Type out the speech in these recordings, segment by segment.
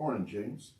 Morning, James.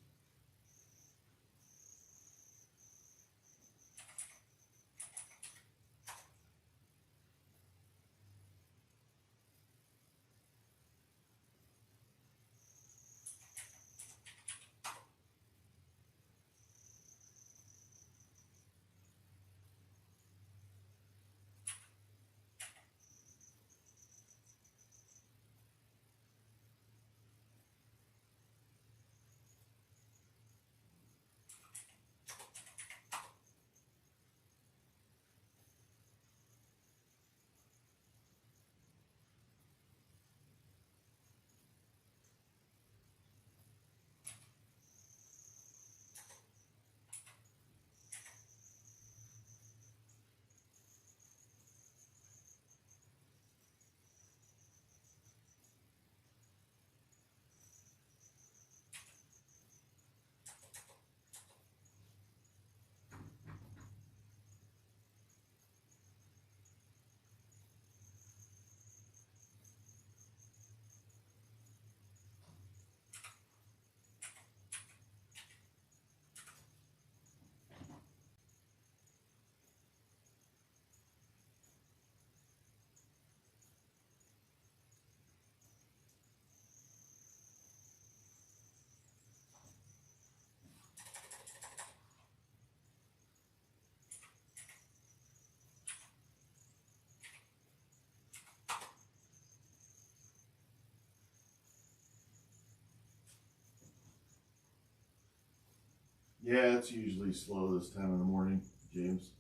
Yeah, it's usually slow this time in the morning, James.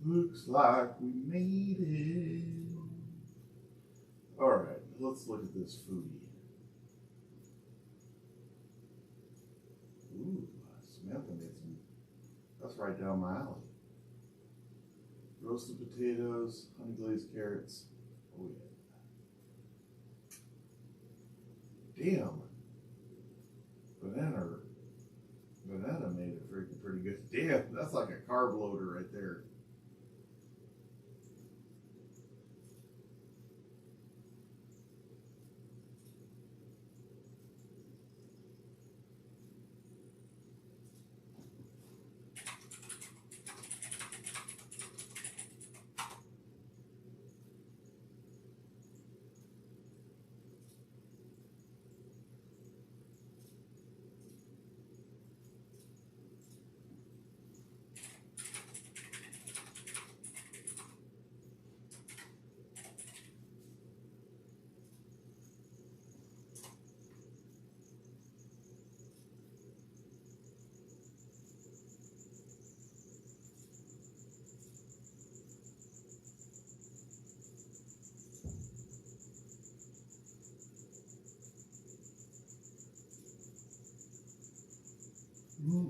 Looks like we made it. Alright, let's look at this foodie. Ooh, Samantha made some. That's right down my alley. Roasted potatoes, honey glazed carrots. Oh yeah. Damn. Banana made it freaking pretty good. Damn, that's like a carb loader right there.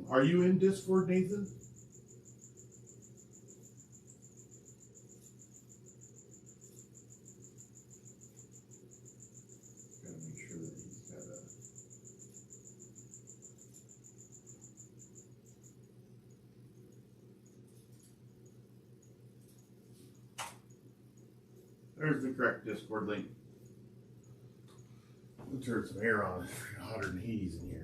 Are you in Discord, Nathan? Gotta make sure that he's got a. There's the correct Discord link. Let's turn some air on. It's hotter than Hades in here.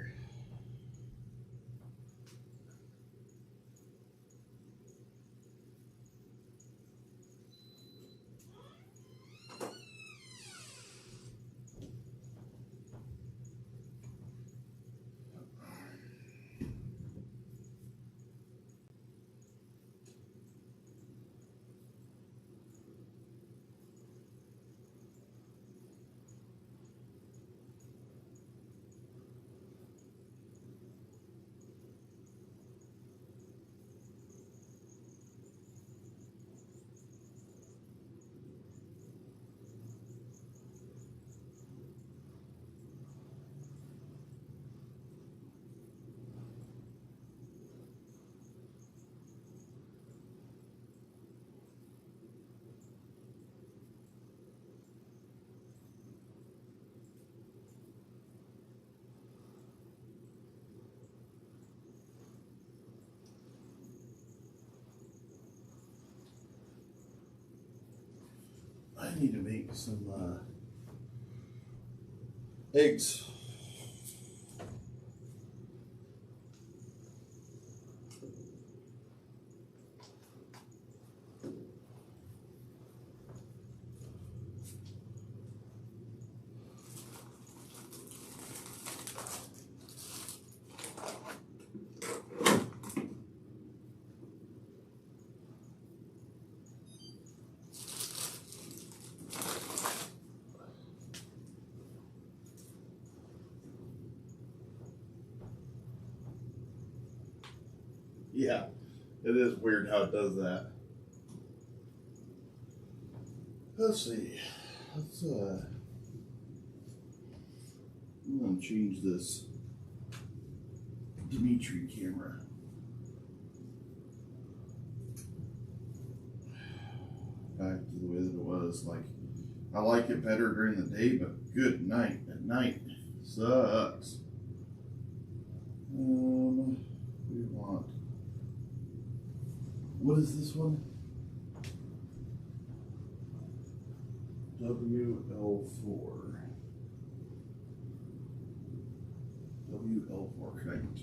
I need to make some eggs. Yeah, it is weird how it does that. Let's see. I'm gonna change this Dimitri camera. Back to the way that it was. Like, I like it better during the day, but good night at night sucks. We want. What is this one? WL4. WL4 connect.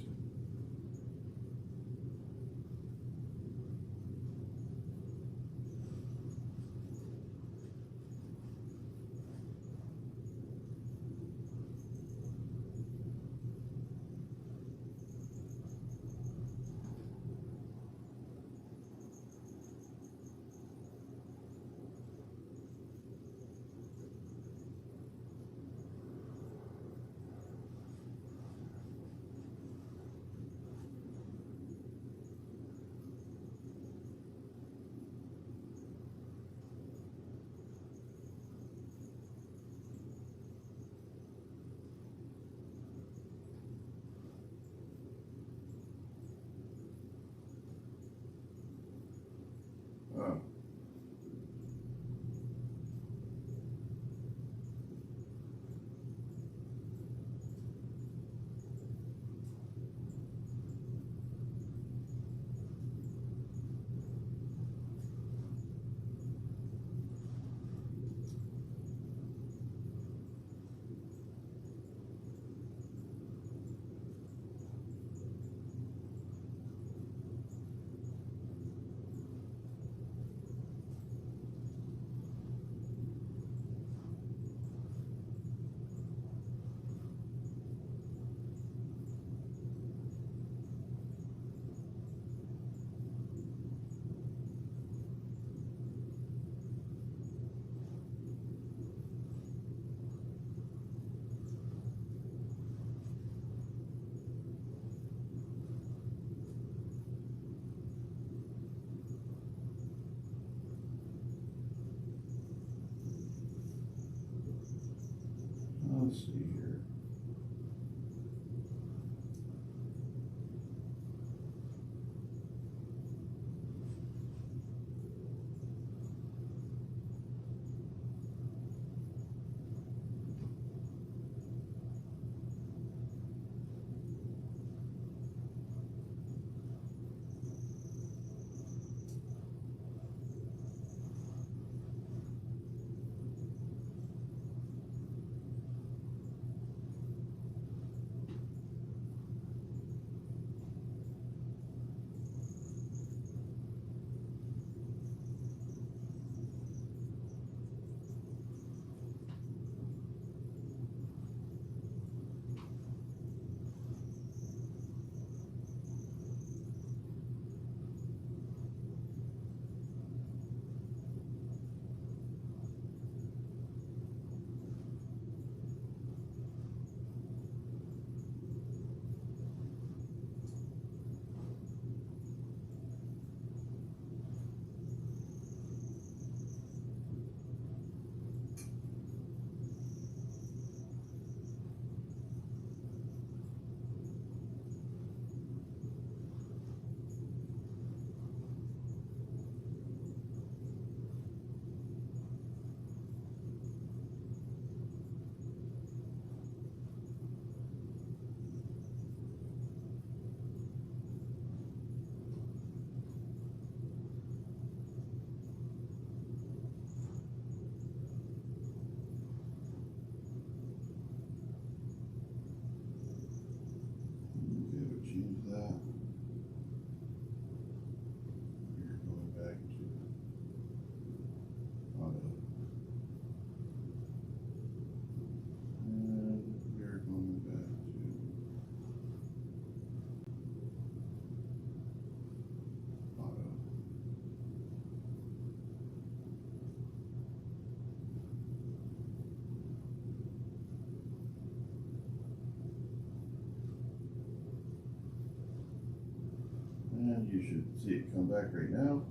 You should see it come back right now.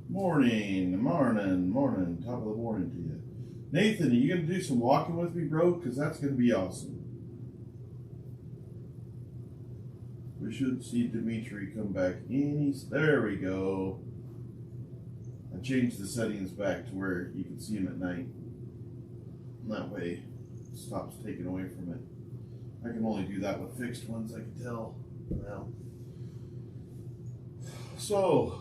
Morning, morning, morning. Top of the morning to you. Nathan, are you going to do some walking with me, bro? Because that's going to be awesome. We should see Dimitri come back in. There we go. I changed the settings back to where you can see him at night. And that way it stops taking away from it. I can only do that with fixed ones, I can tell now. So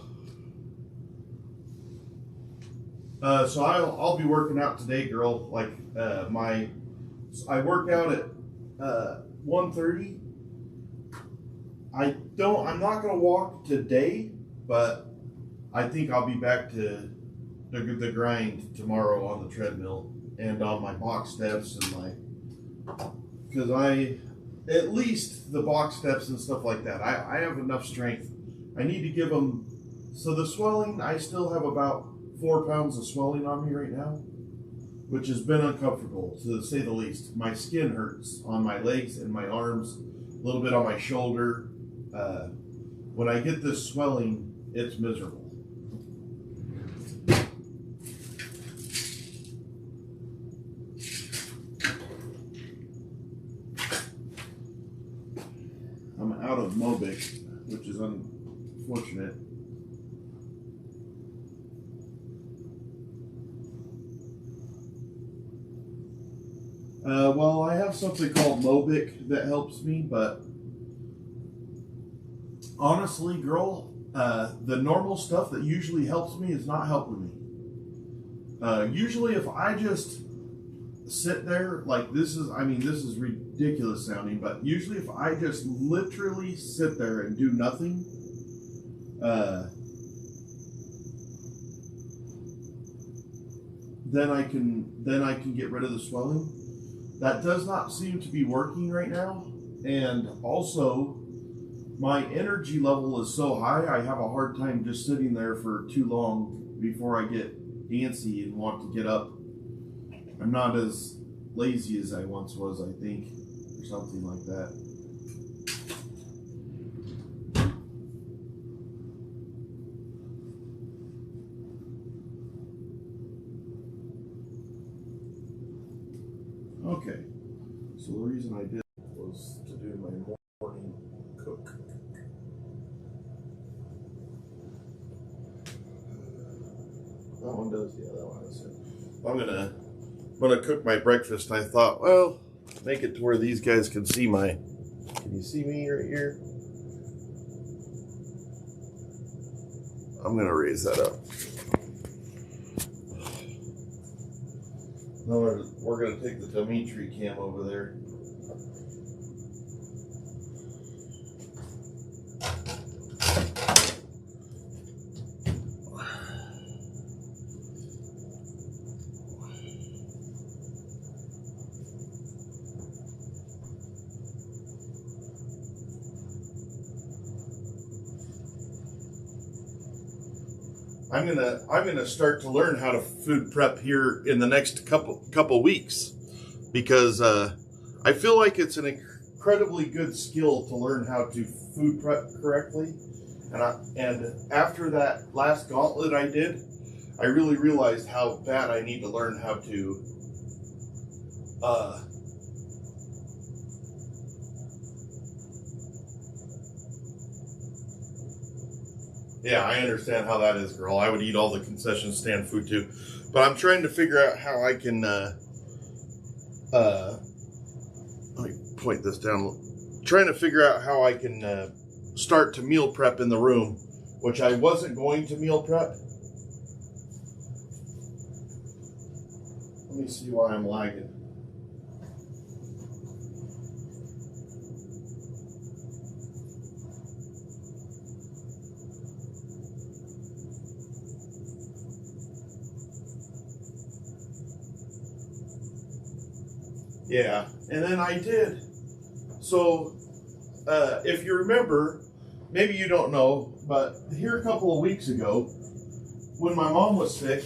I'll be working out today, girl. Like I work out at 1:30. I'm not gonna walk today, but I think I'll be back to the grind tomorrow on the treadmill and on my box steps and because at least the box steps and stuff like that, I have enough strength. I need to give them, so the swelling, I still have about 4 pounds of swelling on me right now, which has been uncomfortable to say the least. My skin hurts on my legs and my arms, a little bit on my shoulder. When I get this swelling, it's miserable. I'm out of Mobic, which is unfortunate. Well, I have something called Mobic that helps me, but honestly, girl, the normal stuff that usually helps me is not helping me. Usually if I just sit there, like this is ridiculous sounding, but usually if I just literally sit there and do nothing, then I can get rid of the swelling. That does not seem to be working right now, and also my energy level is so high, I have a hard time just sitting there for too long before I get antsy and want to get up. I'm not as lazy as I once was, I think, or something like that. Okay, so the reason I did was to do my morning cook. That one does, yeah, that one has it. I'm gonna cook my breakfast. I thought, well, make it to where these guys can see can you see me right here? I'm gonna raise that up. Now we're gonna take the Dimitri cam over there. I'm gonna start to learn how to food prep here in the next couple weeks, because I feel like it's an incredibly good skill to learn how to food prep correctly. And after that last gauntlet I did, I really realized how bad I need to learn how to yeah, I understand how that is, girl. I would eat all the concession stand food too. But I'm trying to figure out how I can, let me point this down. Trying to figure out how I can start to meal prep in the room, which I wasn't going to meal prep. Let me see why I'm lagging. Yeah, and then I did. So, if you remember, maybe you don't know, but here a couple of weeks ago, when my mom was sick,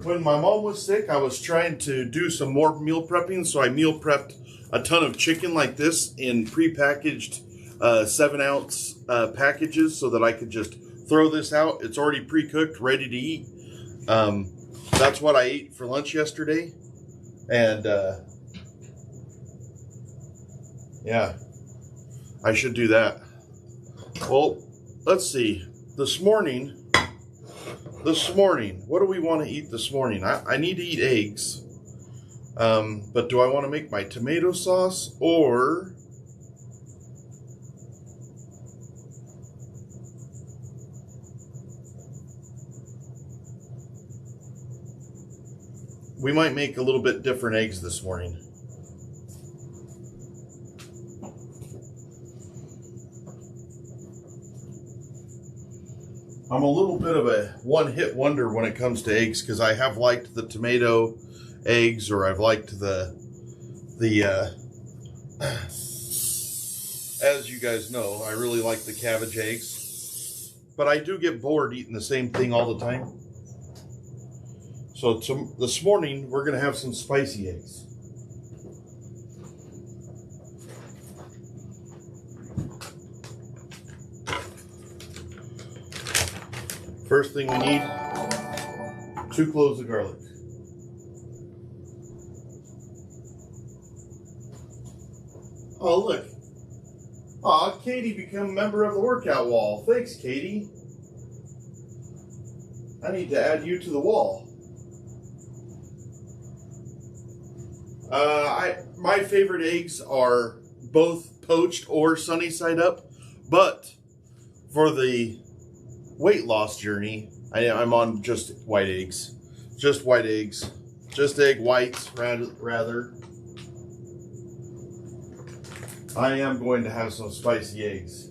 when my mom was sick, I was trying to do some more meal prepping, so I meal prepped a ton of chicken like this in prepackaged 7-ounce packages so that I could just throw this out. It's already pre-cooked, ready to eat. That's what I ate for lunch yesterday. And yeah, I should do that. Well, let's see. This morning, what do we want to eat this morning? I need to eat eggs. But do I want to make my tomato sauce, or we might make a little bit different eggs this morning. I'm a little bit of a one-hit wonder when it comes to eggs, because I have liked the tomato eggs, or I've liked the as you guys know, I really like the cabbage eggs, but I do get bored eating the same thing all the time. So this morning we're gonna have some spicy eggs. First thing we need, 2 cloves of garlic. Oh, look. Aw, Katie become a member of the workout wall. Thanks, Katie. I need to add you to the wall. My favorite eggs are both poached or sunny side up, but for the weight loss journey, I'm on just white eggs. Just white eggs. Just egg whites, rather. I am going to have some spicy eggs.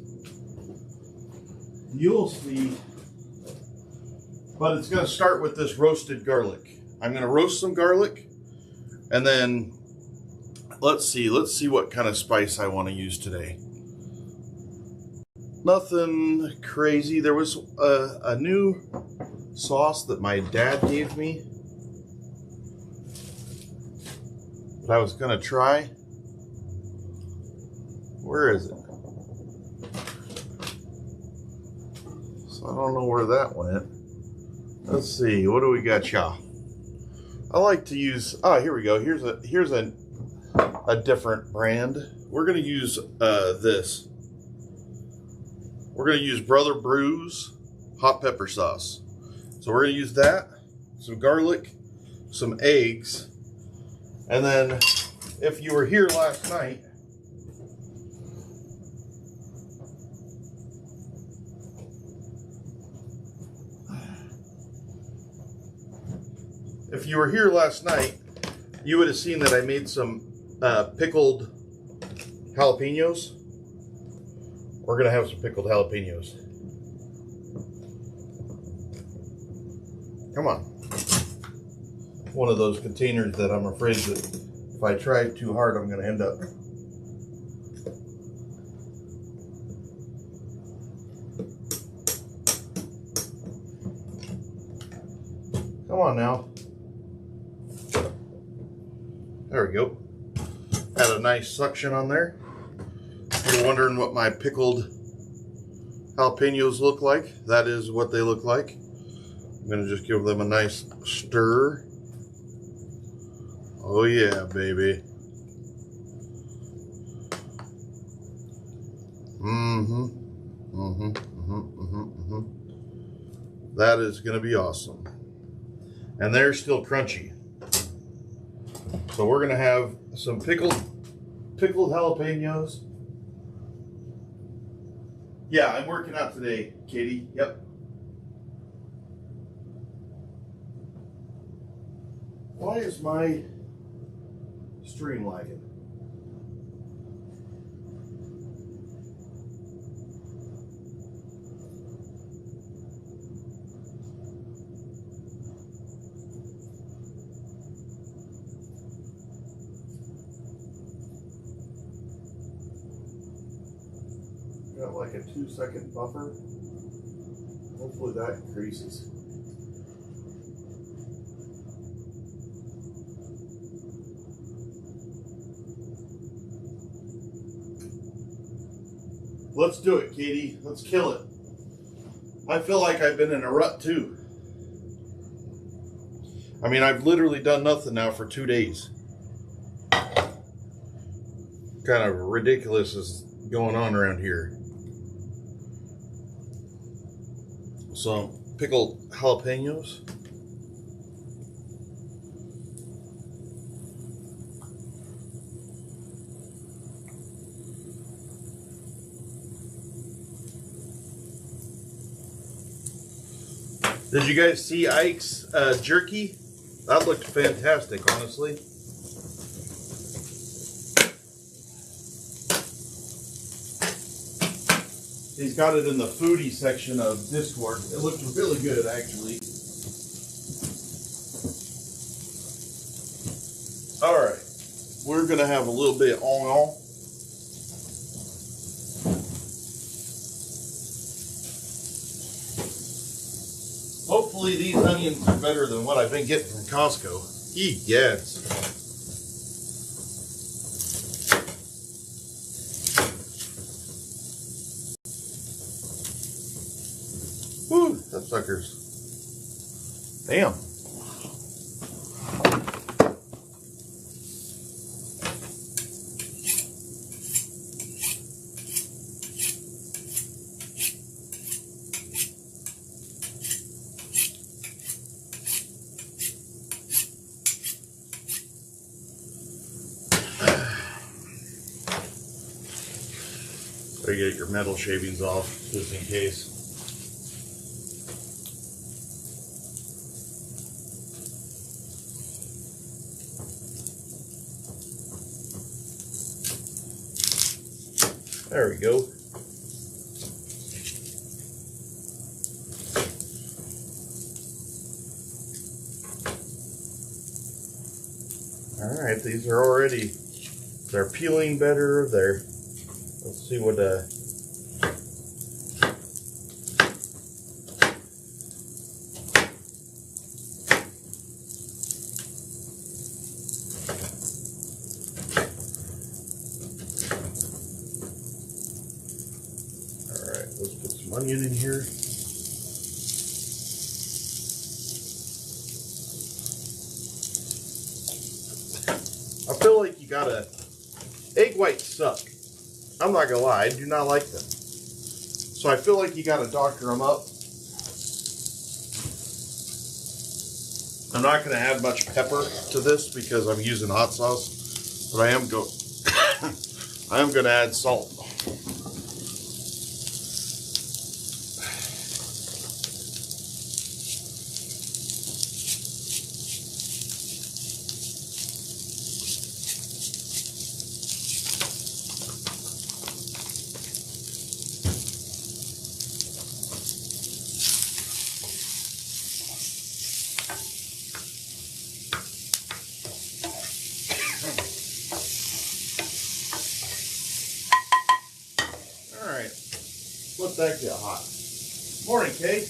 You'll see. But it's going to start with this roasted garlic. I'm going to roast some garlic, and then let's see what kind of spice I want to use today. Nothing crazy. There was a new sauce that my dad gave me that I was going to try. Where is it? So I don't know where that went. Let's see. What do we got, y'all? I like to use. Oh, here we go. Here's a different brand. We're gonna use this. We're gonna use Brother Brew's hot pepper sauce. So we're gonna use that, some garlic, some eggs, and then if you were here last night. If you were here last night, you would have seen that I made some pickled jalapenos. We're going to have some pickled jalapenos. Come on. One of those containers that I'm afraid that if I try too hard, I'm going to end up. Come on now. There we go. Had a nice suction on there. You're wondering what my pickled jalapenos look like. That is what they look like. I'm going to just give them a nice stir. Oh yeah, baby. That is going to be awesome. And they're still crunchy. So we're going to have some pickled jalapenos. Yeah, I'm working out today, Katie. Yep. Why is my stream lagging? Got like a 2-second buffer. Hopefully that increases. Let's do it, Katie. Let's kill it. I feel like I've been in a rut too. I mean, I've literally done nothing now for 2 days. Kind of ridiculous is going on around here. Some pickled jalapenos. Did you guys see Ike's jerky? That looked fantastic, honestly. He's got it in the foodie section of Discord. It looked really good, actually. All right, we're gonna have a little bit on. Hopefully these onions are better than what I've been getting from Costco. Yes. Whew, that sucker's. Damn. Better get your metal shavings off, just in case. There we go. All right, these are already, they're peeling better. Let's see what let's put some onion in here. I feel like you gotta, egg whites suck. I'm not gonna lie, I do not like them. So I feel like you gotta doctor them up. I'm not gonna add much pepper to this because I'm using hot sauce, but I am gonna add salt. Let that get hot. Morning, Kate.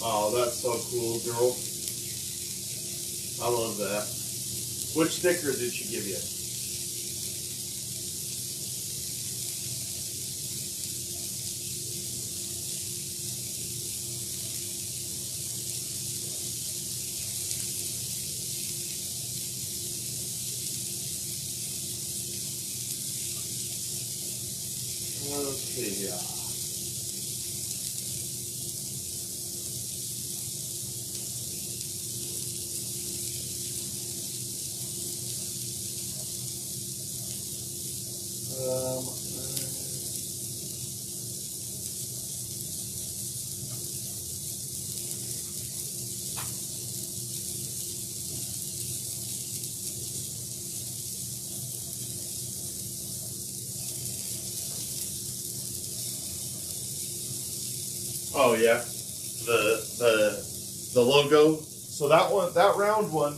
Oh, that's so cool, girl. I love that. Which sticker did she give you? Okay, yeah. Oh yeah, the logo. So that round one,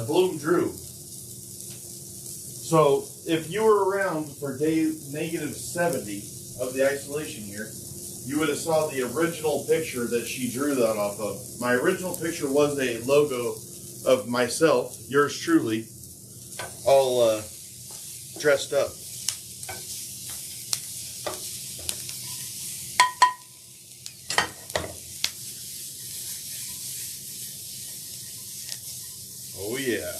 Bloom drew. So if you were around for day -70 of the isolation here, you would have saw the original picture that she drew that off of. My original picture was a logo of myself, yours truly, all dressed up. Oh yeah.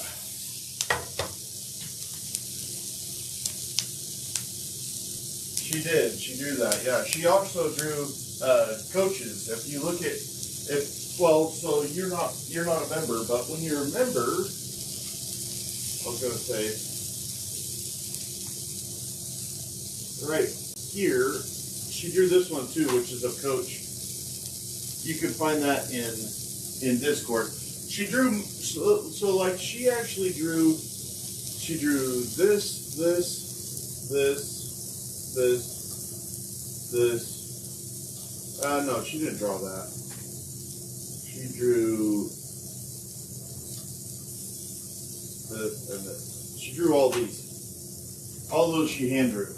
She did. She drew that. Yeah. She also drew coaches. If you look at well, so you're not a member, but when you're a member, I was gonna say right here, she drew this one too, which is a coach. You can find that in Discord. She drew so like she actually drew. She drew this. No, she didn't draw that. She drew this and this. She drew all these. All those she hand drew.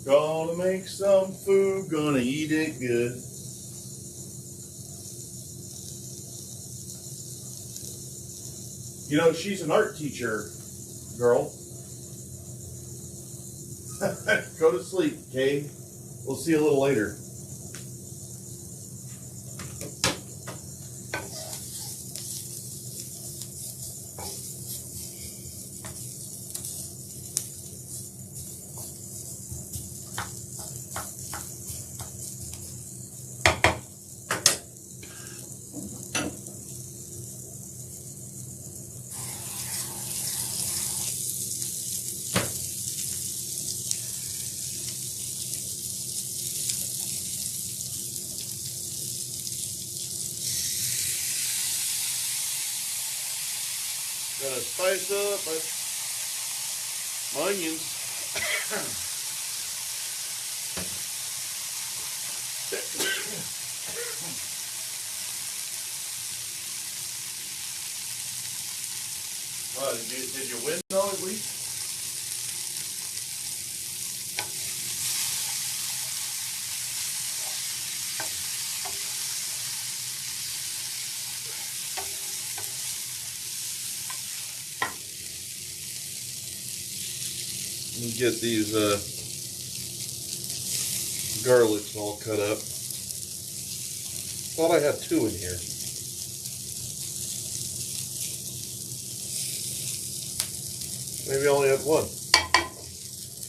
Gonna make some food, gonna eat it good. You know, she's an art teacher, girl. Go to sleep, okay? We'll see you a little later. Gonna spice up my onions. Oh, did you win though at least? Let me get these garlics all cut up. Thought I had 2 in here. Maybe I only had 1.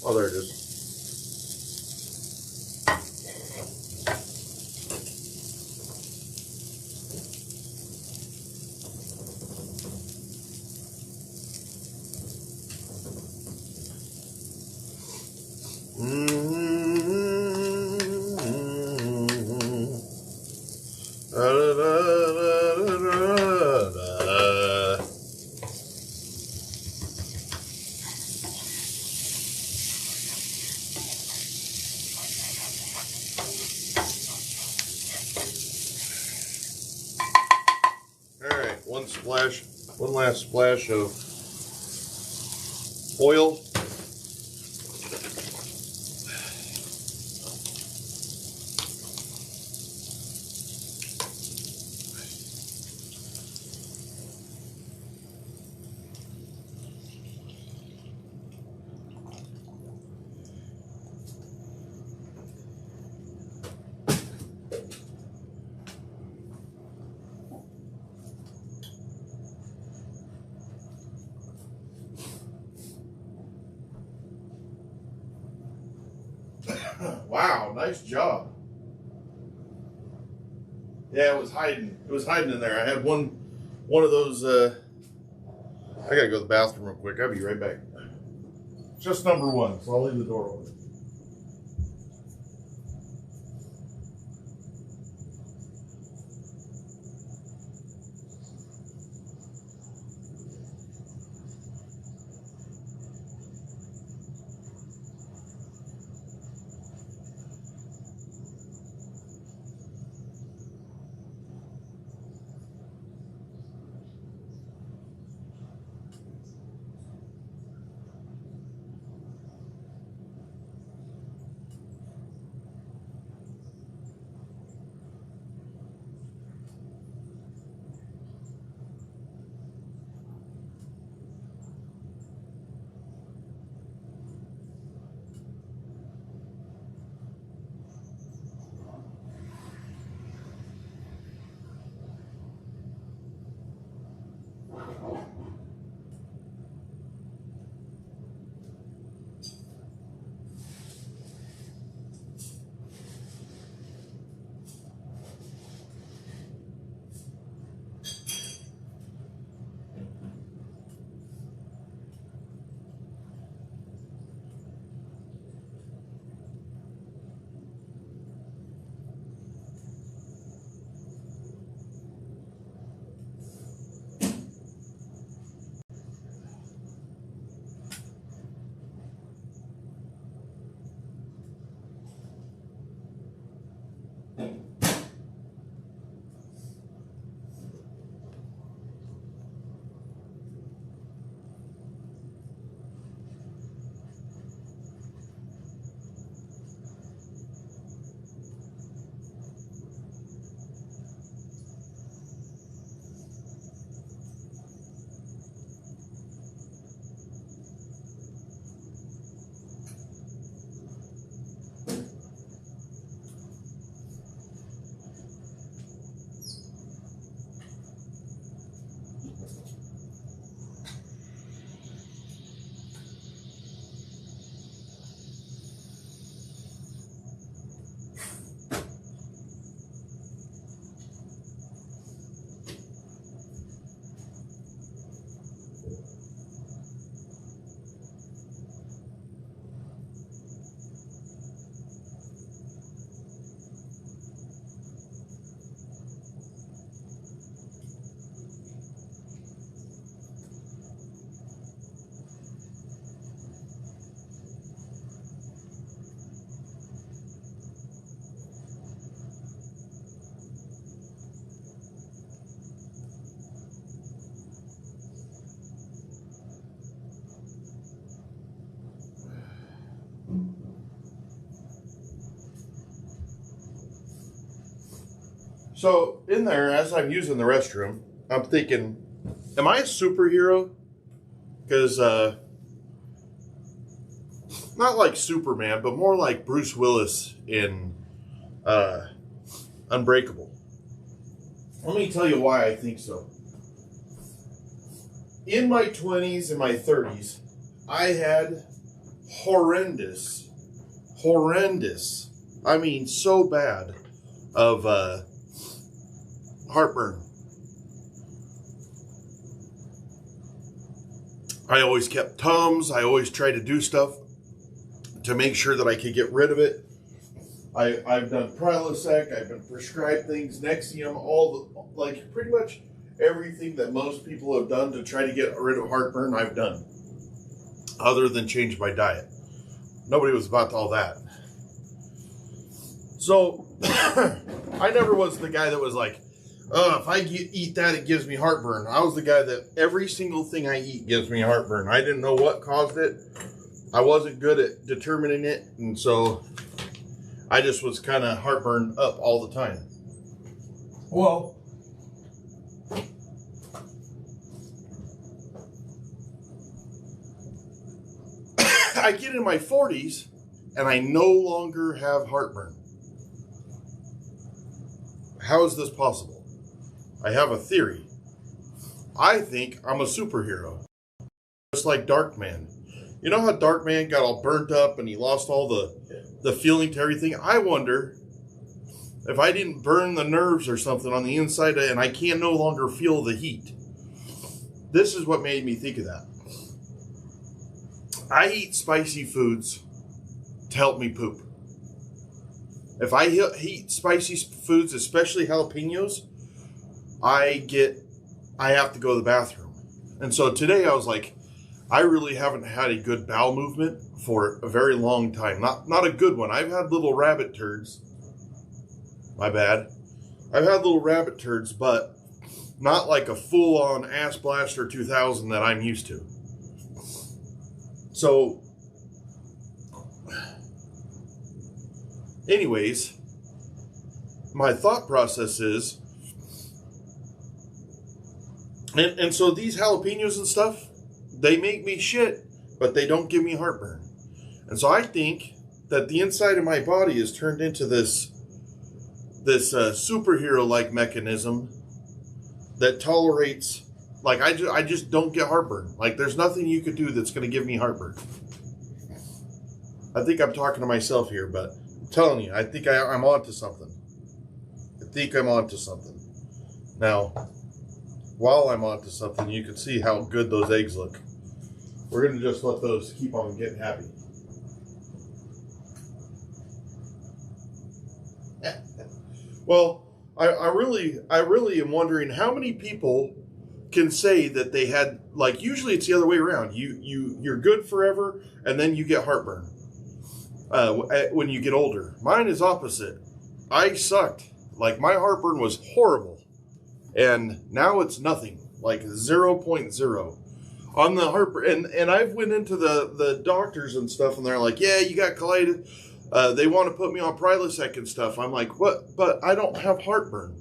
Oh, there it is. One last splash of oil. Wow, nice job. Yeah, it was hiding. It was hiding in there. I had one of those. I gotta go to the bathroom real quick. I'll be right back. Just number 1, so I'll leave the door open. So in there, as I'm using the restroom, I'm thinking, am I a superhero? Because not like Superman, but more like Bruce Willis in Unbreakable. Let me tell you why I think so. In my 20s and my 30s, I had horrendous, I mean so bad, of heartburn. I always kept Tums. I always tried to do stuff to make sure that I could get rid of it. I've done Prilosec. I've been prescribed things, Nexium, like pretty much everything that most people have done to try to get rid of heartburn, I've done. Other than change my diet. Nobody was about all that. So, I never was the guy that was like, oh, if I eat that, it gives me heartburn. I was the guy that every single thing I eat gives me heartburn. I didn't know what caused it. I wasn't good at determining it. And so I just was kind of heartburn up all the time. Well, I get in my 40s and I no longer have heartburn. How is this possible? I have a theory. I think I'm a superhero. Just like Darkman. You know how Darkman got all burnt up and he lost all the feeling to everything? I wonder if I didn't burn the nerves or something on the inside and I can no longer feel the heat. This is what made me think of that. I eat spicy foods to help me poop. If I eat spicy foods, especially jalapenos, I have to go to the bathroom. And so today I was like, I really haven't had a good bowel movement for a very long time. Not a good one. I've had little rabbit turds. My bad. I've had little rabbit turds, but not like a full-on ass blaster 2000 that I'm used to. So, anyways, my thought process is, and so these jalapenos and stuff, they make me shit, but they don't give me heartburn. And so I think that the inside of my body is turned into this superhero-like mechanism that tolerates Like, I just don't get heartburn. Like, there's nothing you could do that's going to give me heartburn. I think I'm talking to myself here, but I'm telling you, I think I'm onto something. I think I'm onto something. Now, while I'm onto something, you can see how good those eggs look. We're going to just let those keep on getting happy. Well, I really am wondering how many people can say that they had, like, usually it's the other way around. You're good forever, and then you get heartburn when you get older. Mine is opposite. I sucked. Like, my heartburn was horrible, and now it's nothing, like 0.0 on the heartburn. And I've went into the doctors and stuff, and they're like, yeah, you got colitis. They want to put me on Prilosec and stuff. I'm like, what? But I don't have heartburn.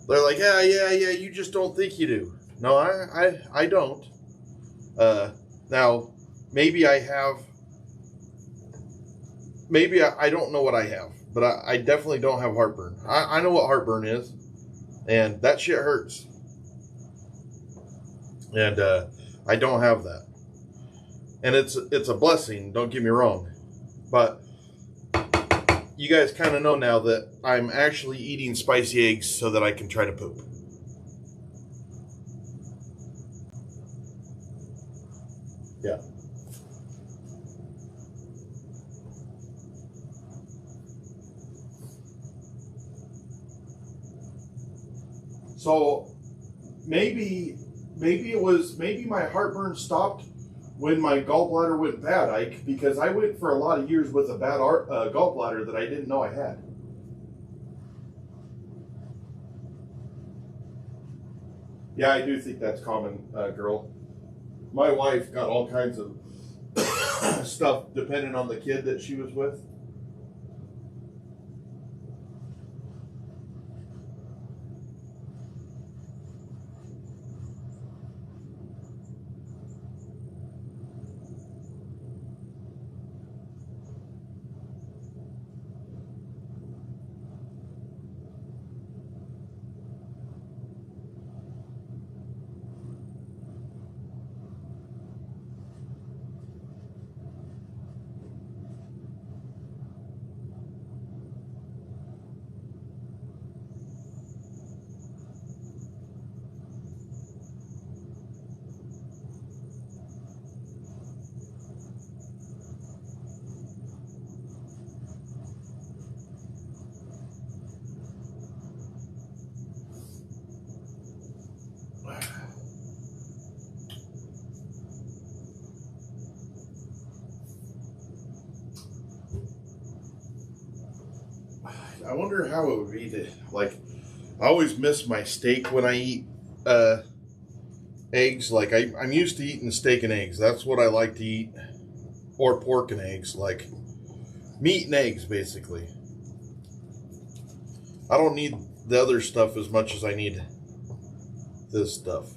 They're like, yeah, you just don't think you do. No, I don't. Now, maybe I have, maybe I don't know what I have, but I definitely don't have heartburn. I know what heartburn is, and that shit hurts. And I don't have that. And it's a blessing, don't get me wrong. But you guys kind of know now that I'm actually eating spicy eggs so that I can try to poop. Yeah. So maybe my heartburn stopped when my gallbladder went bad, Ike, because I went for a lot of years with a bad gallbladder that I didn't know I had. Yeah, I do think that's common, girl. My wife got all kinds of stuff depending on the kid that she was with. I wonder how it would be to, like, I always miss my steak when I eat eggs. Like, I'm used to eating steak and eggs. That's what I like to eat. Or pork and eggs. Like, meat and eggs, basically. I don't need the other stuff as much as I need this stuff.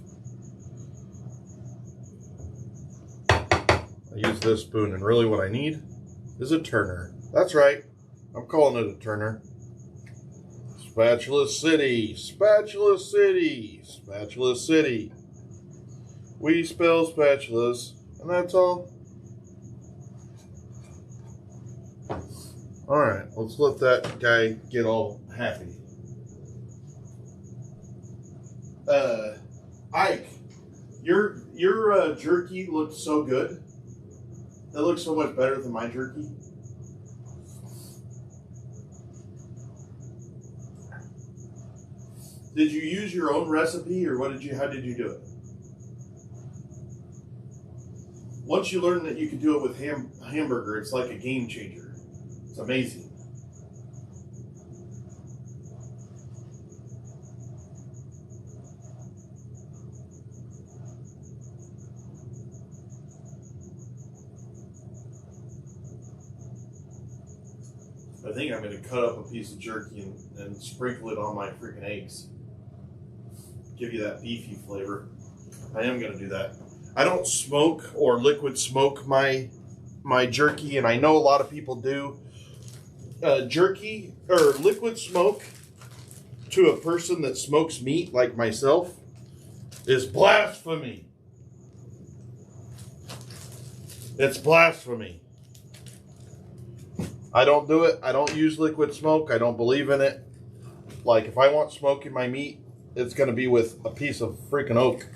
I use this spoon, and really what I need is a turner. That's right. I'm calling it a turner. Spatula City, Spatula City, Spatula City. We spell spatulas, and that's all. Alright, let's let that guy get all happy. Ike, your jerky looked so good. It looks so much better than my jerky. Did you use your own recipe, or how did you do it? Once you learn that you can do it with hamburger, it's like a game changer. It's amazing. I think I'm going to cut up a piece of jerky and sprinkle it on my freaking eggs. Give you that beefy flavor. I am going to do that. I don't smoke or liquid smoke my jerky, and I know a lot of people do. Jerky or liquid smoke to a person that smokes meat like myself is blasphemy. It's blasphemy. I don't do it. I don't use liquid smoke. I don't believe in it. Like, if I want smoke in my meat, it's going to be with a piece of freaking oak.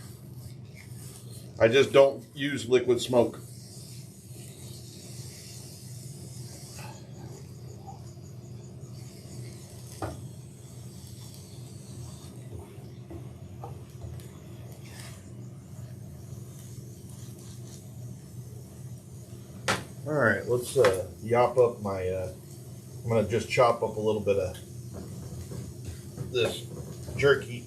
I just don't use liquid smoke. All right, let's yop up my, I'm going to just chop up a little bit of this jerky.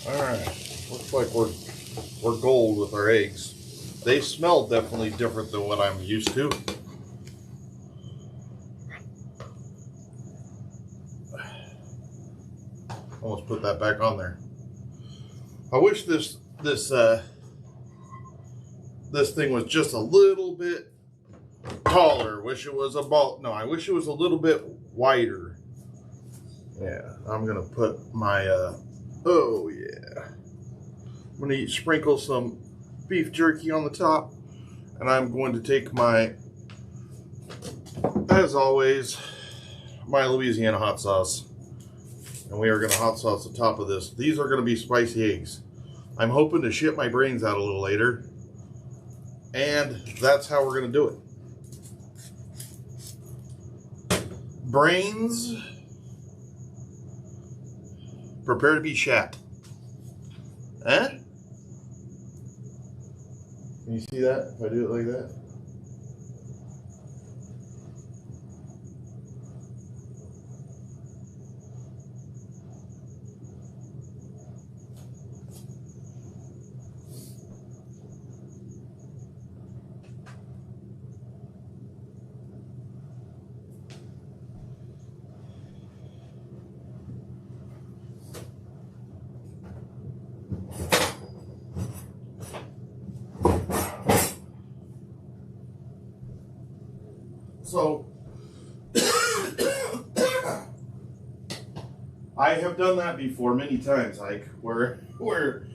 All right, looks like we're gold with our eggs. They smell definitely different than what I'm used to. Almost put that back on there. I wish this thing was just a little bit taller. Wish it was I wish it was a little bit wider. Yeah, I'm gonna put my oh yeah. I'm gonna sprinkle some beef jerky on the top, and I'm going to take my, as always, my Louisiana hot sauce, and we are gonna hot sauce the top of this. These are gonna be spicy eggs. I'm hoping to shit my brains out a little later, and that's how we're gonna do it. Brains, prepare to be shat. Huh? Can you see that if I do it like that? So, I have done that before many times, Ike, where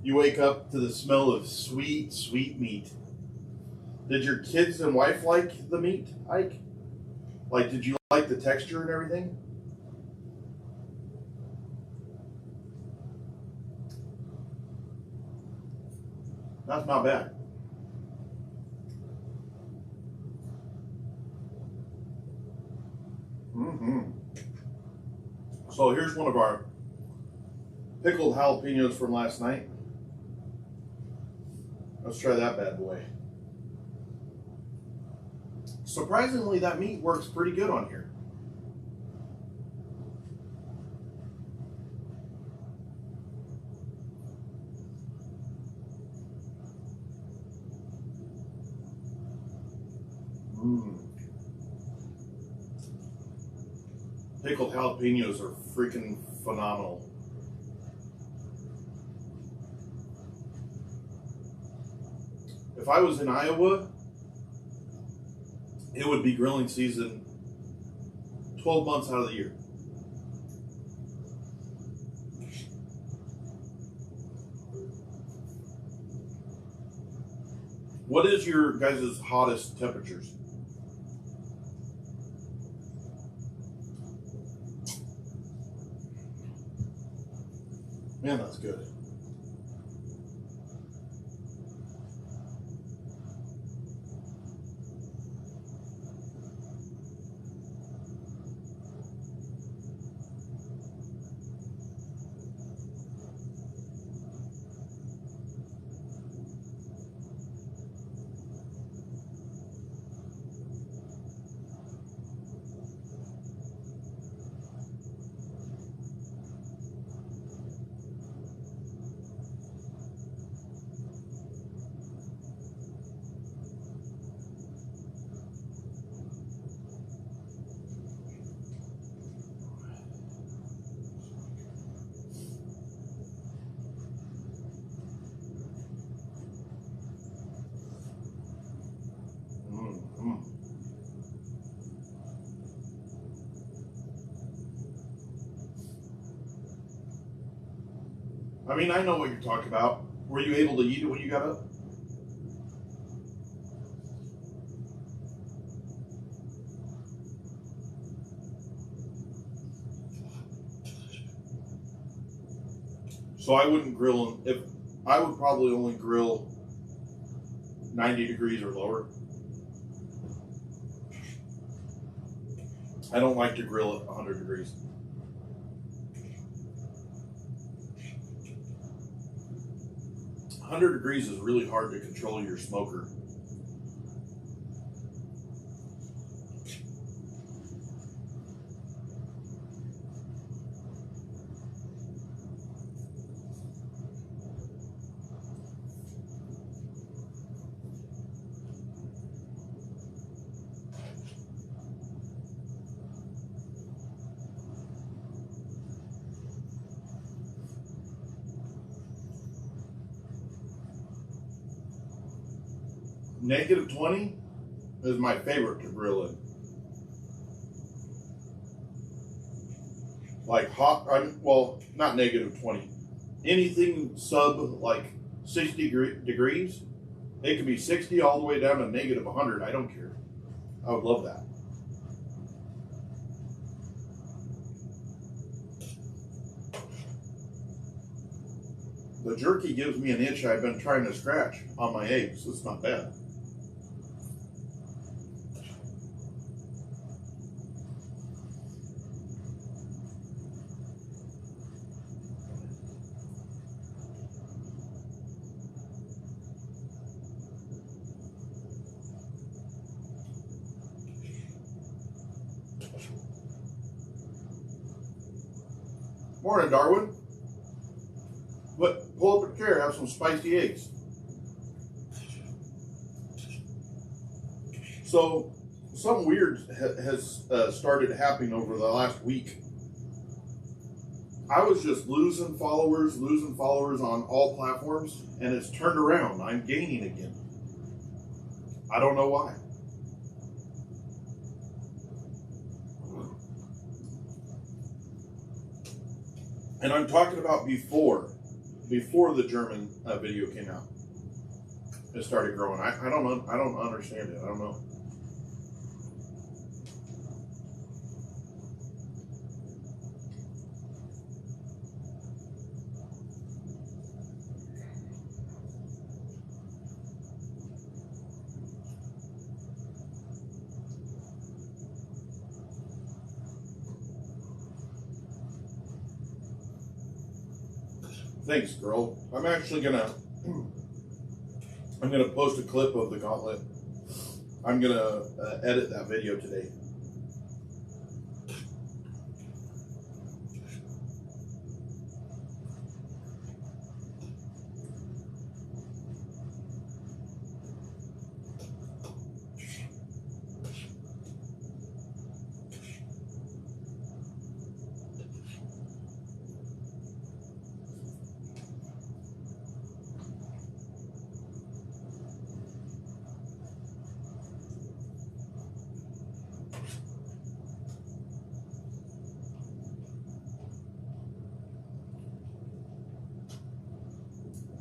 you wake up to the smell of sweet, sweet meat. Did your kids and wife like the meat, Ike? Like, did you like the texture and everything? That's not bad. So here's one of our pickled jalapenos from last night. Let's try that bad boy. Surprisingly, that meat works pretty good on here. Pickled jalapenos are freaking phenomenal. If I was in Iowa, it would be grilling season 12 months out of the year. What is your guys' hottest temperatures? Man, that's good. I mean, I know what you're talking about. Were you able to eat it when you got up? So I wouldn't grill if I would probably only grill 90 degrees or lower. I don't like to grill at 100 degrees. $100 is really hard to control your smoker. -20 is my favorite to grill in. Like hot, well, not -20. Anything sub like 60 degrees, it can be 60 all the way down to -100. I don't care. I would love that. The jerky gives me an itch I've been trying to scratch on my eggs. It's not bad. Morning, Darwin. But pull up a chair, have some spicy eggs. So, something weird has started happening over the last week. I was just losing followers on all platforms, and it's turned around. I'm gaining again. I don't know why. And I'm talking about before the German video came out. It started growing. I don't know. I don't understand it. I don't know. Thanks, girl. I'm gonna post a clip of the gauntlet. I'm gonna edit that video today.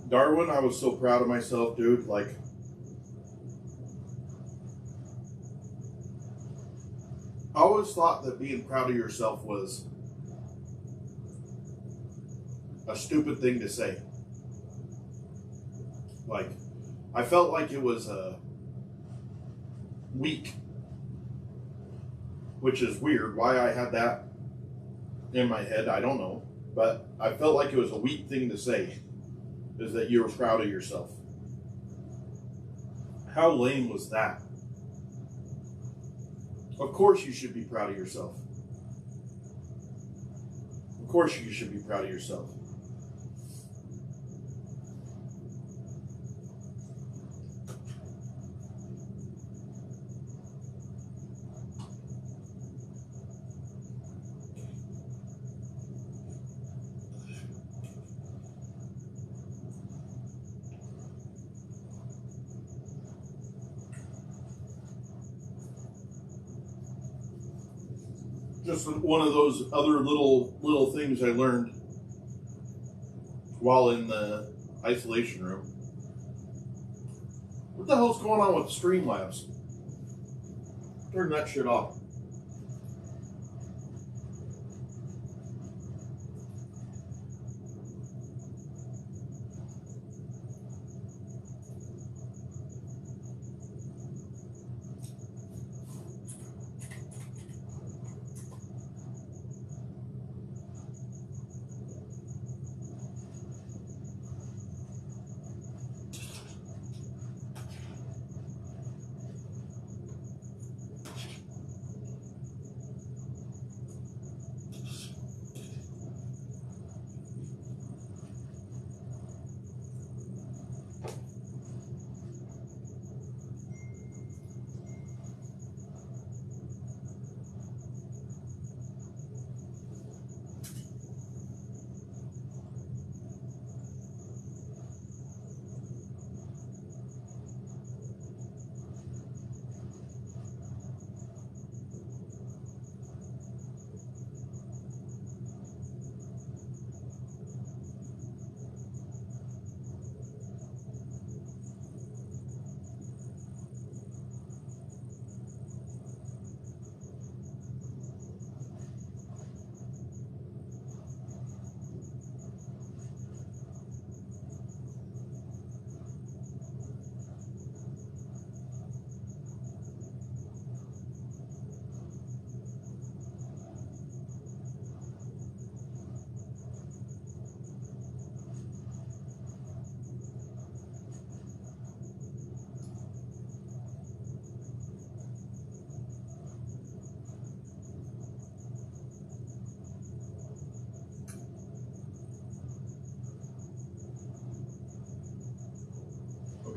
Darwin, I was so proud of myself, dude. Like, I always thought that being proud of yourself was a stupid thing to say. Like, I felt like it was weak, which is weird. Why I had that in my head, I don't know. But I felt like it was a weak thing to say, is that you were proud of yourself. How lame was that? Of course you should be proud of yourself. Of course you should be proud of yourself. Just one of those other little things I learned while in the isolation room. What the hell's going on with Streamlabs? Turn that shit off.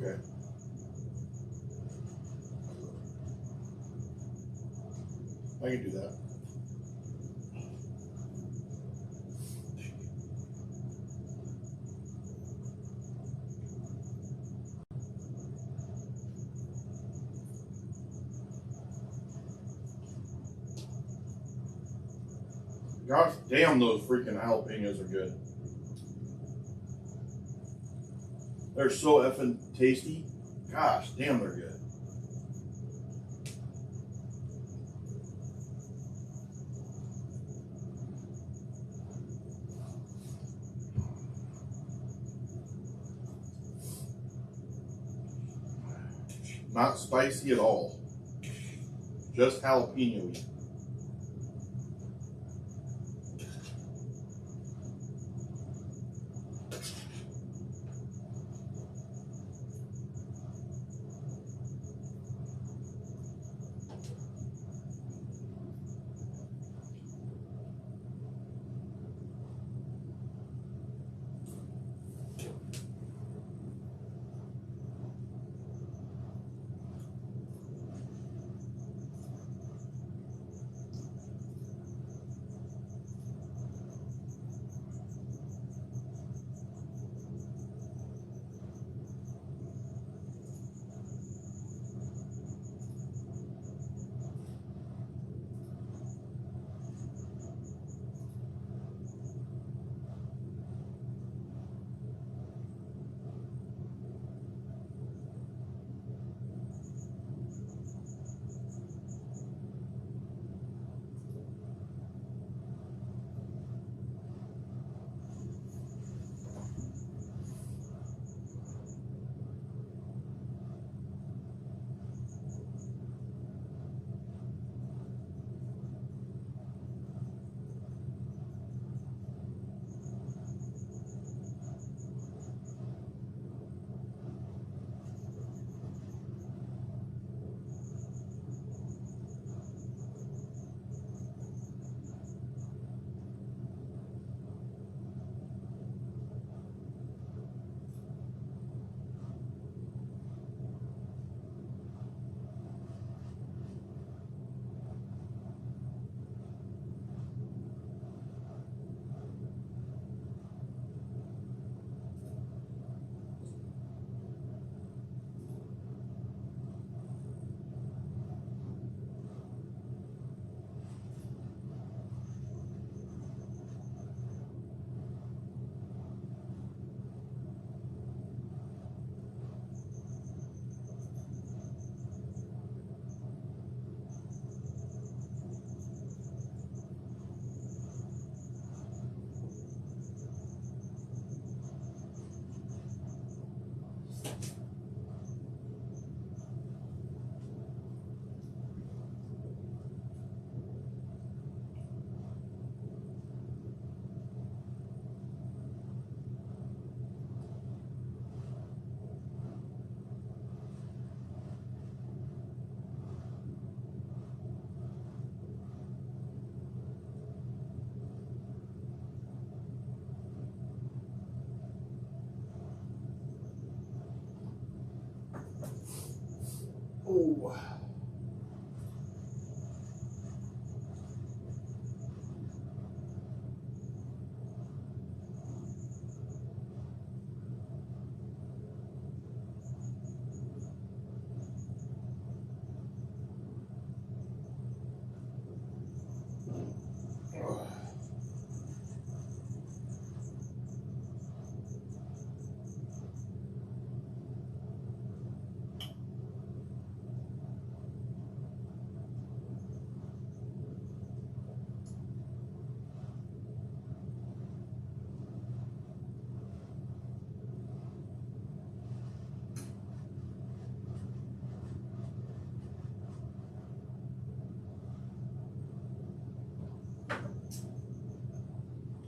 Okay. I can do that. Gosh damn, those freaking jalapenos are good. They're so effing tasty. Gosh damn, they're good. Not spicy at all. Just jalapeno-y.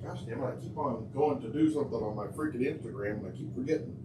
Gosh damn it, I keep on going to do something on my freaking Instagram and I keep forgetting.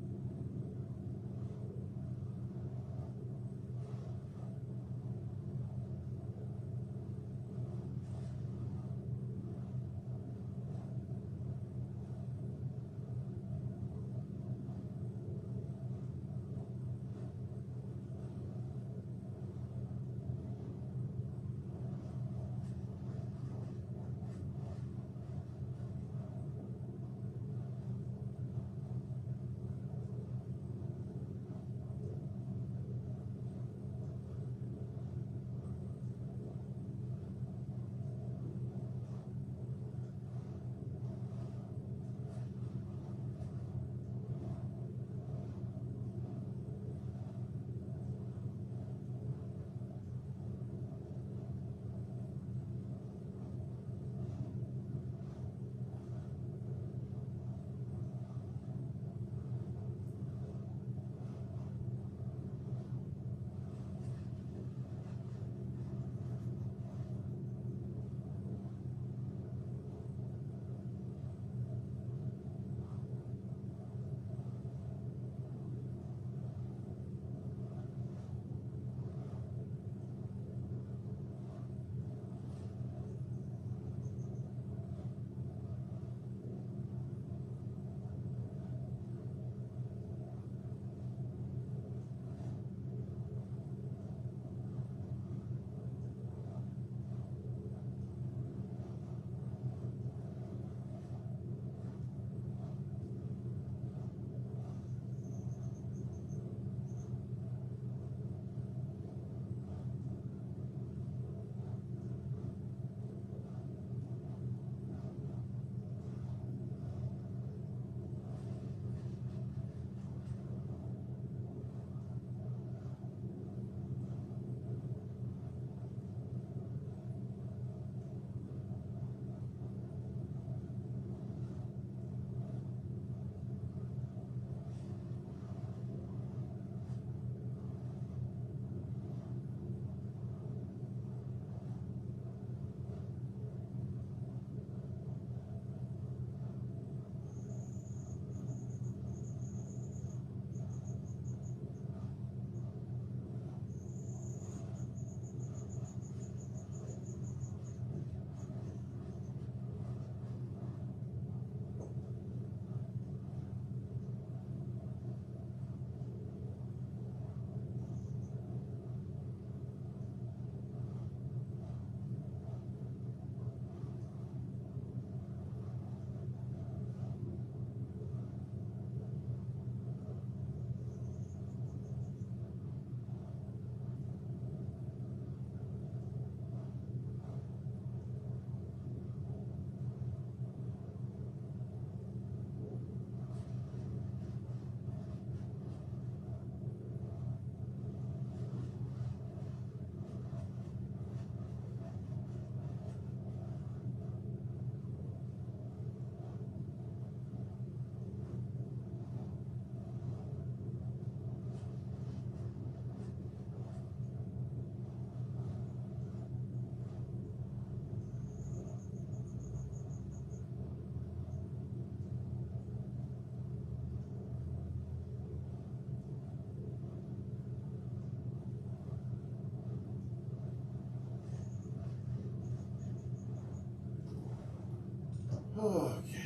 Okay.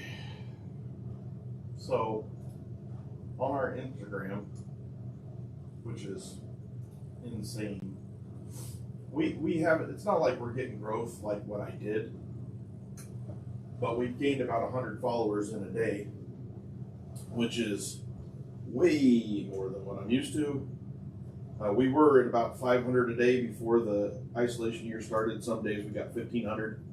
So, on our Instagram, which is insane, we have, it's not like we're getting growth like what I did, but we've gained about 100 followers in a day, which is way more than what I'm used to. We were at about 500 a day before the isolation year started. Some days we got 1,500.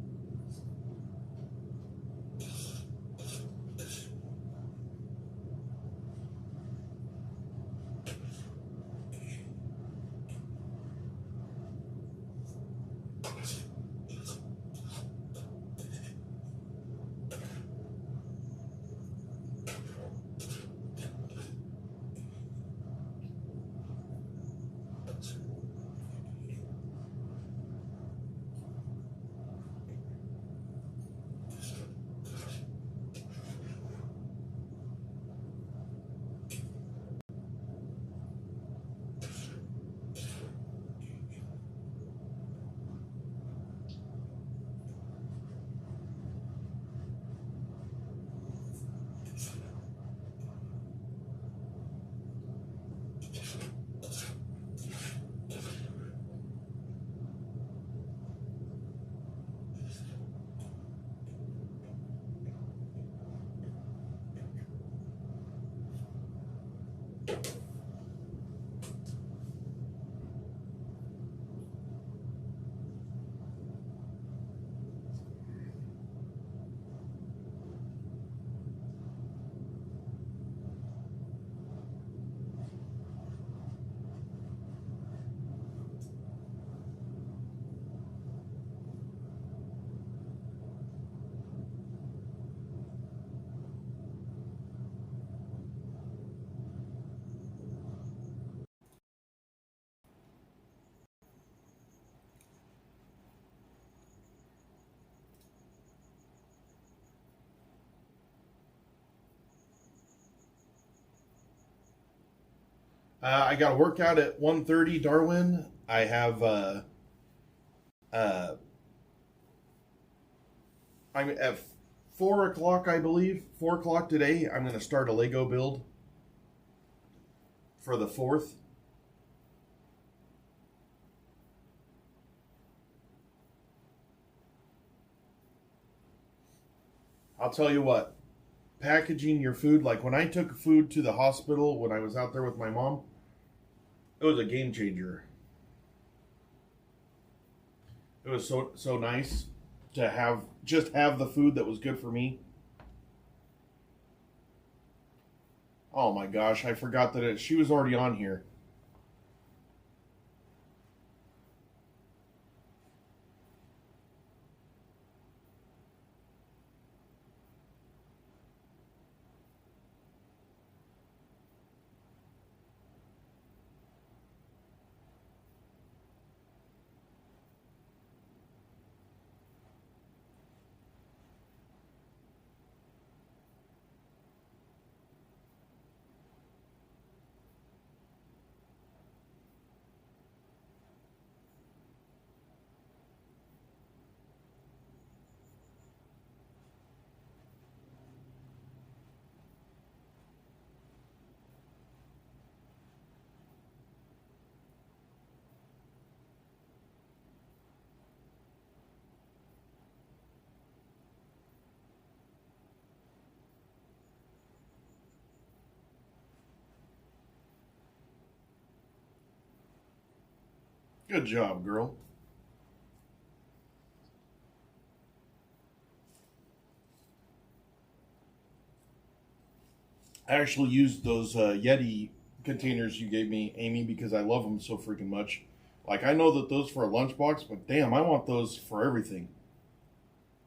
I got a workout at 1:30, Darwin. I have uh, I'm at 4 o'clock, I believe. 4 o'clock today. I'm going to start a Lego build for the 4th. I'll tell you what, packaging your food, like when I took food to the hospital when I was out there with my mom, it was a game changer. It was so nice to have the food that was good for me. Oh my gosh, I forgot that she was already on here. Good job, girl. I actually used those Yeti containers you gave me, Amy, because I love them so freaking much. Like, I know that those for a lunchbox, but damn, I want those for everything.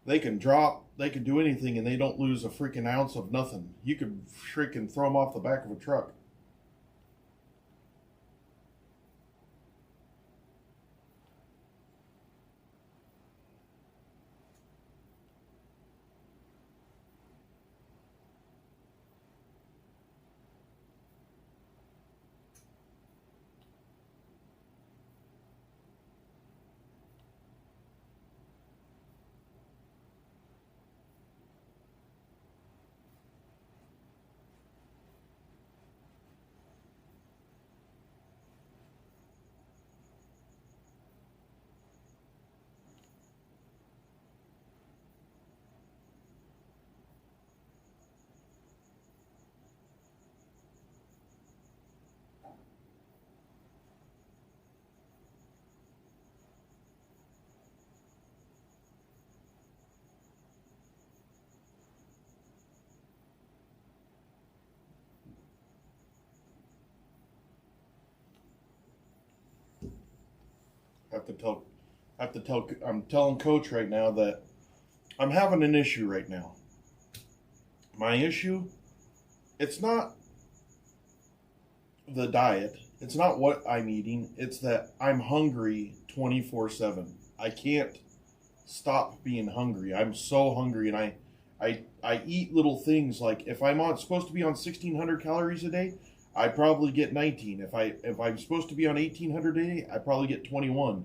They can drop, they can do anything, and they don't lose a freaking ounce of nothing. You could freaking throw them off the back of a truck. I'm telling Coach right now that I'm having an issue right now. My issue, it's not the diet. It's not what I'm eating. It's that I'm hungry 24/7. I can't stop being hungry. I'm so hungry, and I eat little things like if supposed to be on 1,600 calories a day, I probably get 19. If I'm supposed to be on 1,800 a day, I probably get 21.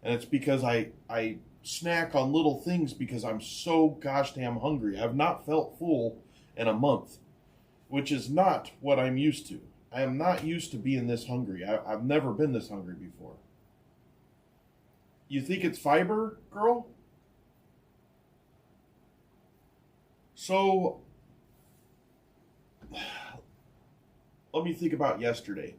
And it's because I snack on little things because I'm so gosh damn hungry. I've not felt full in a month, which is not what I'm used to. I am not used to being this hungry. I've never been this hungry before. You think it's fiber, girl? So, let me think about yesterday.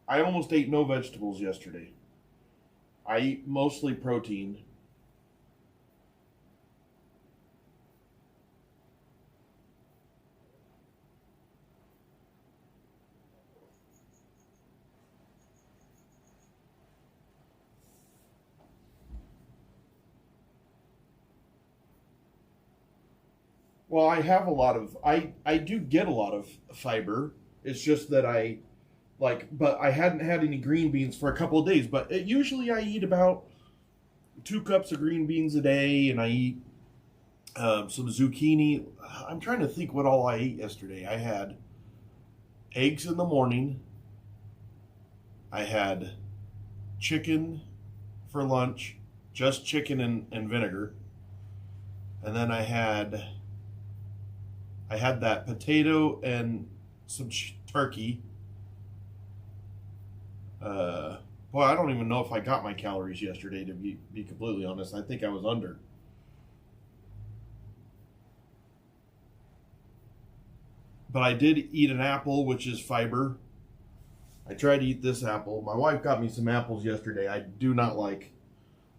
I almost ate no vegetables yesterday. I eat mostly protein. Well, I do get a lot of fiber. It's just that but I hadn't had any green beans for a couple of days. But usually I eat about 2 cups of green beans a day, and I eat some zucchini. I'm trying to think what all I ate yesterday. I had eggs in the morning. I had chicken for lunch, just chicken and vinegar. And then I had that potato and some turkey. Boy, I don't even know if I got my calories yesterday, to be completely honest. I think I was under. But I did eat an apple, which is fiber. I tried to eat this apple. My wife got me some apples yesterday I do not like.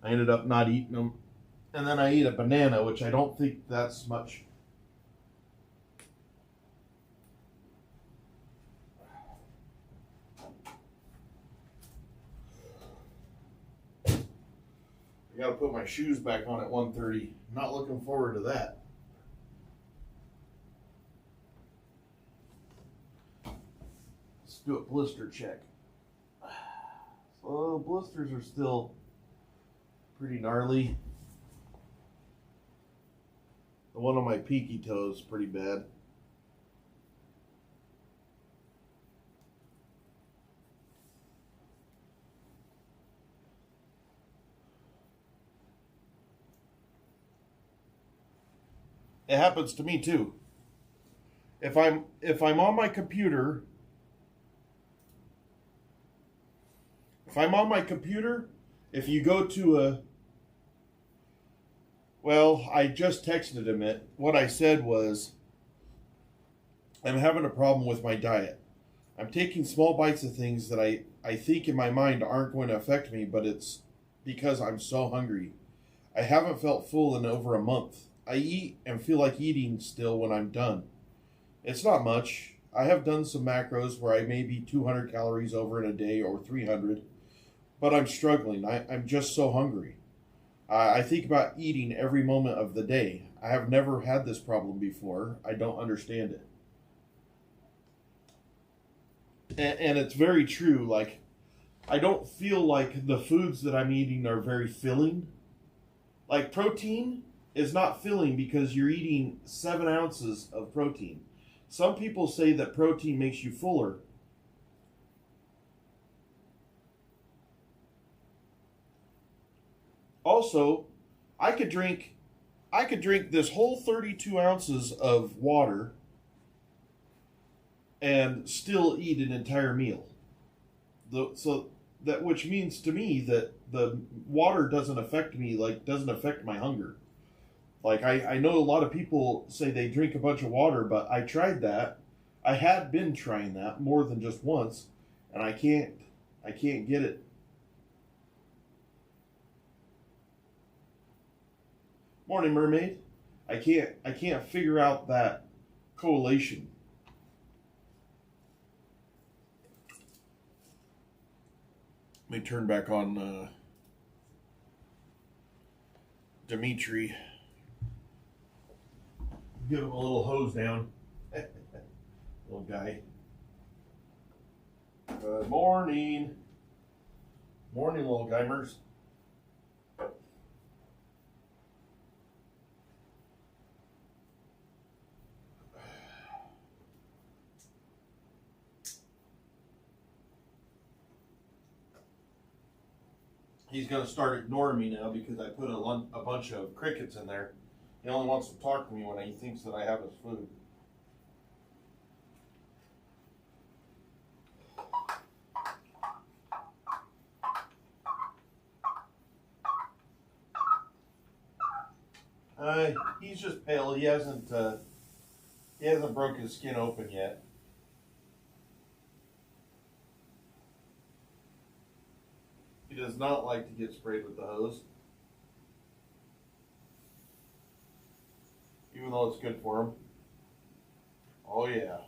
I ended up not eating them. And then I eat a banana, which I don't think that's much. I gotta put my shoes back on at 1:30. Not looking forward to that. Let's do a blister check. So blisters are still pretty gnarly. The one on my pinky toe is pretty bad. It happens to me too. If I'm on my computer, if you go to I just texted him it. What I said was, I'm having a problem with my diet. I'm taking small bites of things that I think in my mind aren't going to affect me, but it's because I'm so hungry. I haven't felt full in over a month. I eat and feel like eating still when I'm done. It's not much. I have done some macros where I may be 200 calories over in a day or 300, but I'm struggling. I'm just so hungry. I think about eating every moment of the day. I have never had this problem before. I don't understand it. And it's very true. Like, I don't feel like the foods that I'm eating are very filling. Like, protein is not filling because you're eating 7 ounces of protein. Some people say that protein makes you fuller. Also, I could drink this whole 32 ounces of water and still eat an entire meal. So that, which means to me that the water doesn't affect me, like doesn't affect my hunger. Like, I know a lot of people say they drink a bunch of water, but I tried that. I had been trying that more than just once, and I can't get it. Morning, mermaid. I can't figure out that correlation. Let me turn back on Dimitri. Give him a little hose down. Little guy. Good morning. Morning, little guymers. He's going to start ignoring me now because I put a bunch of crickets in there. He only wants to talk to me when he thinks that I have his food. He's just pale. He hasn't broke his skin open yet. He does not like to get sprayed with the hose, even though it's good for him. Oh yeah.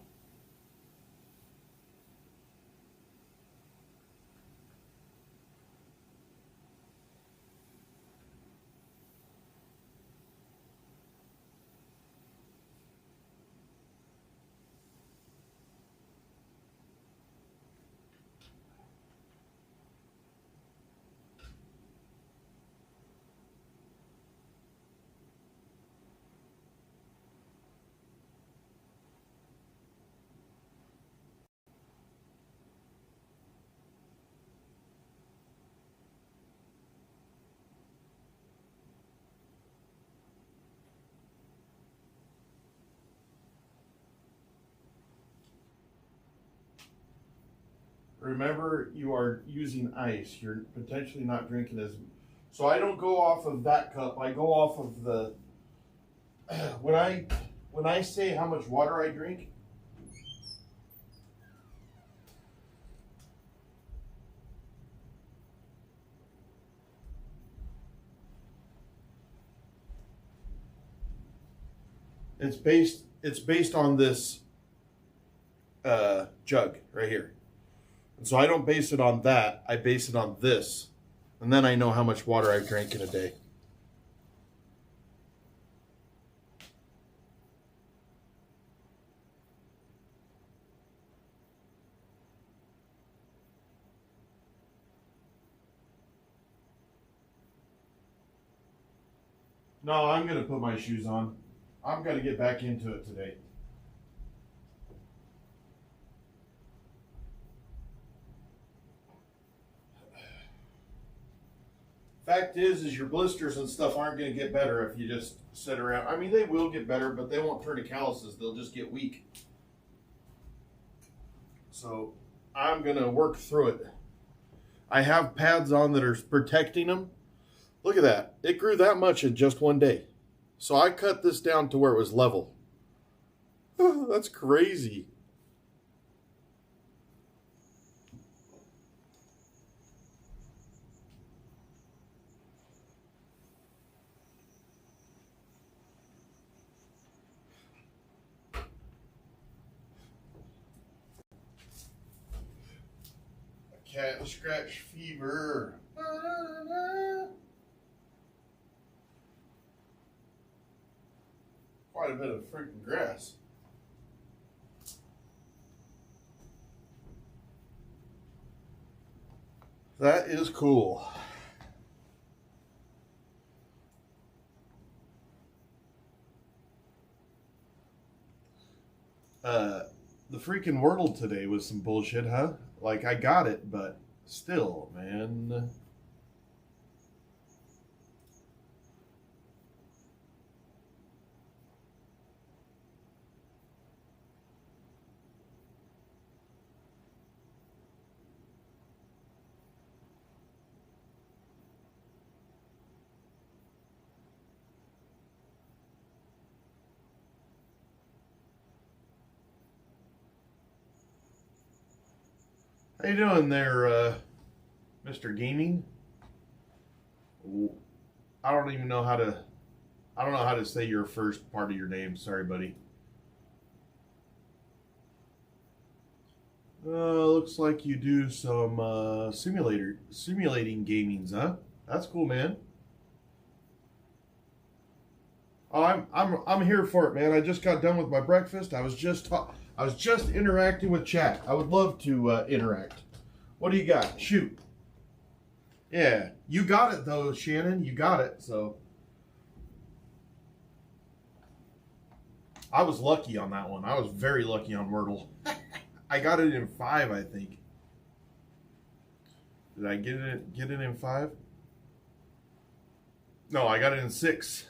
remember, you are using ice. You're potentially not drinking as. So I don't go off of that cup. I go off of the. When I say how much water I drink. It's based on this jug right here. And so I don't base it on that. I base it on this. And then I know how much water I've drank in a day. No, I'm going to put my shoes on. I'm going to get back into it today. Fact is your blisters and stuff aren't going to get better if you just sit around. I mean, they will get better, but they won't turn to calluses. They'll just get weak. So I'm going to work through it. I have pads on that are protecting them. Look at that. It grew that much in just one day. So I cut this down to where it was level. That's crazy. Cat scratch fever. Quite a bit of freaking grass. That is cool. The freaking Wordle today was some bullshit, huh? Like, I got it, but still, man. How you doing there, Mr. Gaming? I don't even know how to. I don't know how to say your first part of your name. Sorry, buddy. Looks like you do some simulating gamings, huh? That's cool, man. Oh, I'm here for it, man. I just got done with my breakfast. I was just interacting with chat. I would love to interact. What do you got? Shoot. Yeah, you got it though, Shannon. You got it. So I was lucky on that one. I was very lucky on Wordle. I got it in 5, I think. Did I get it in 5? No, I got it in 6.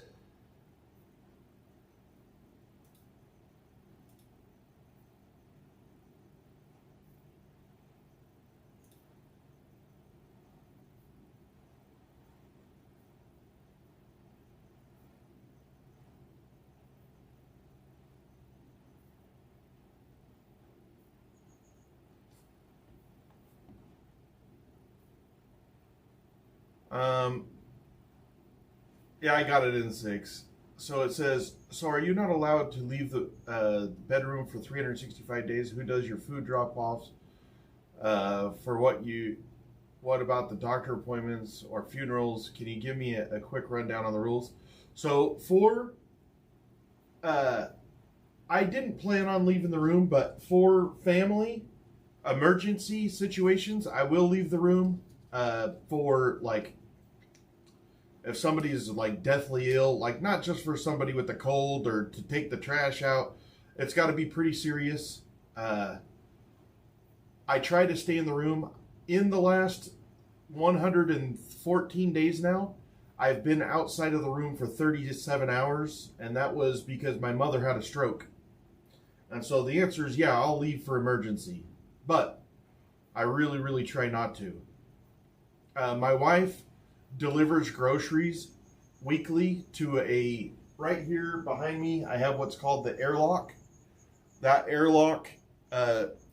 Yeah, I got it in 6. So it says, so are you not allowed to leave the bedroom for 365 days? Who does your food drop-offs? What about the doctor appointments or funerals? Can you give me a quick rundown on the rules? So I didn't plan on leaving the room, but for family emergency situations, I will leave the room. For like, if somebody is like deathly ill, like not just for somebody with a cold or to take the trash out, it's got to be pretty serious. I try to stay in the room. In the last 114 days now, I've been outside of the room for 37 hours, and that was because my mother had a stroke. And so the answer is, yeah, I'll leave for emergency. But I really, really try not to. My wife delivers groceries weekly to a, right here behind me, I have what's called the airlock. That airlock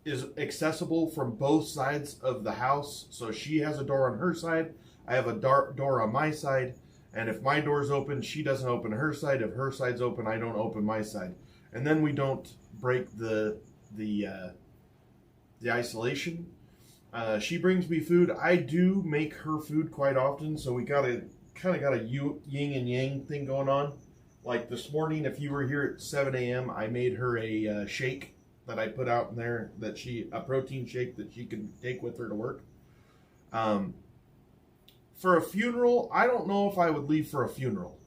is accessible from both sides of the house. So she has a door on her side, I have a door on my side, and if my door's open, she doesn't open her side. If her side's open, I don't open my side. And then we don't break the isolation. She brings me food. I do make her food quite often, so we got a yin and yang thing going on. Like this morning, if you were here at 7 a.m., I made her a shake that I put out in there, a protein shake that she can take with her to work. For a funeral, I don't know if I would leave for a funeral.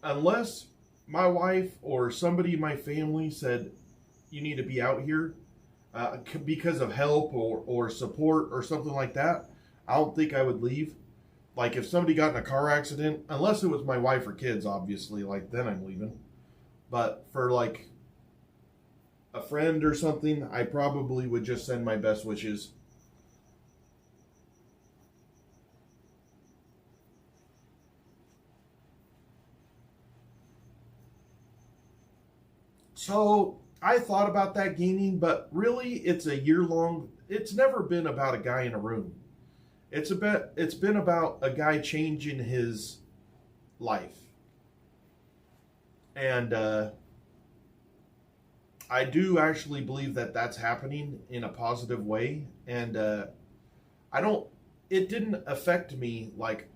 Unless my wife or somebody in my family said, you need to be out here because of help or support or something like that, I don't think I would leave. Like if somebody got in a car accident, unless it was my wife or kids, obviously, like then I'm leaving. But for like a friend or something, I probably would just send my best wishes. So I thought about that gaming, but really it's a year-long, it's never been about a guy in a room. It's been about a guy changing his life. And I do actually believe that that's happening in a positive way. And it didn't affect me. Like,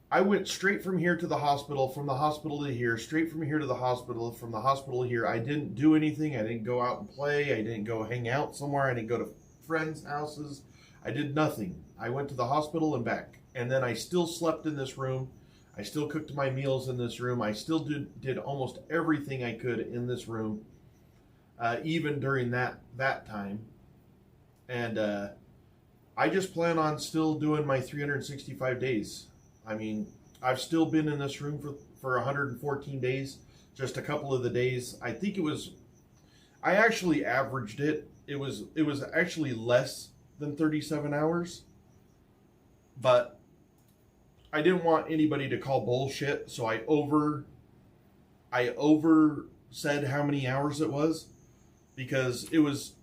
I went straight from here to the hospital, from the hospital to here, straight from here to the hospital, from the hospital to here. I didn't do anything. I didn't go out and play. I didn't go hang out somewhere. I didn't go to friends' houses. I did nothing. I went to the hospital and back. And then I still slept in this room. I still cooked my meals in this room. I still did almost everything I could in this room, even during that time. And I just plan on still doing my 365 days. I mean, I've still been in this room for 114 days. Just a couple of the days. I think I actually averaged it. It was actually less than 37 hours. But I didn't want anybody to call bullshit, so I over said how many hours it was, because it was,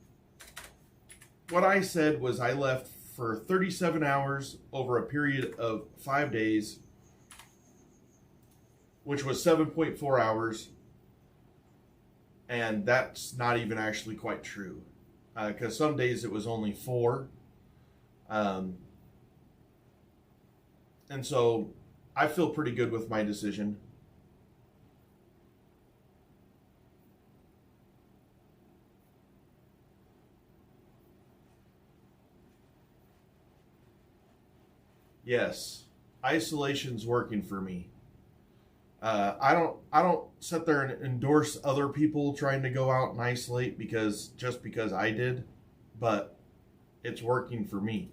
what I said was I left for 37 hours over a period of 5 days, which was 7.4 hours, and that's not even actually quite true, because some days it was only 4. And so I feel pretty good with my decision. Yes, isolation's working for me. I don't sit there and endorse other people trying to go out and isolate because I did, but it's working for me.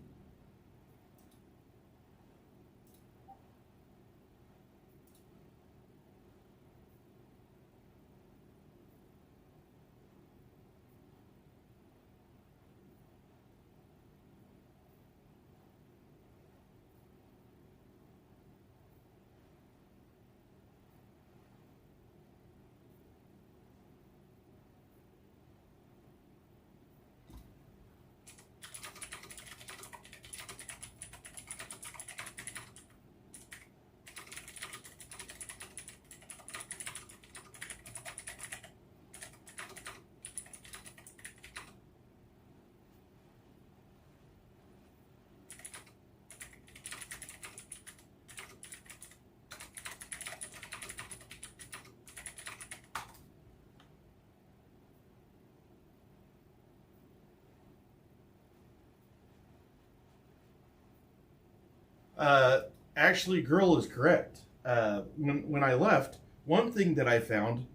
Actually, girl is correct. When I left, one thing that I found,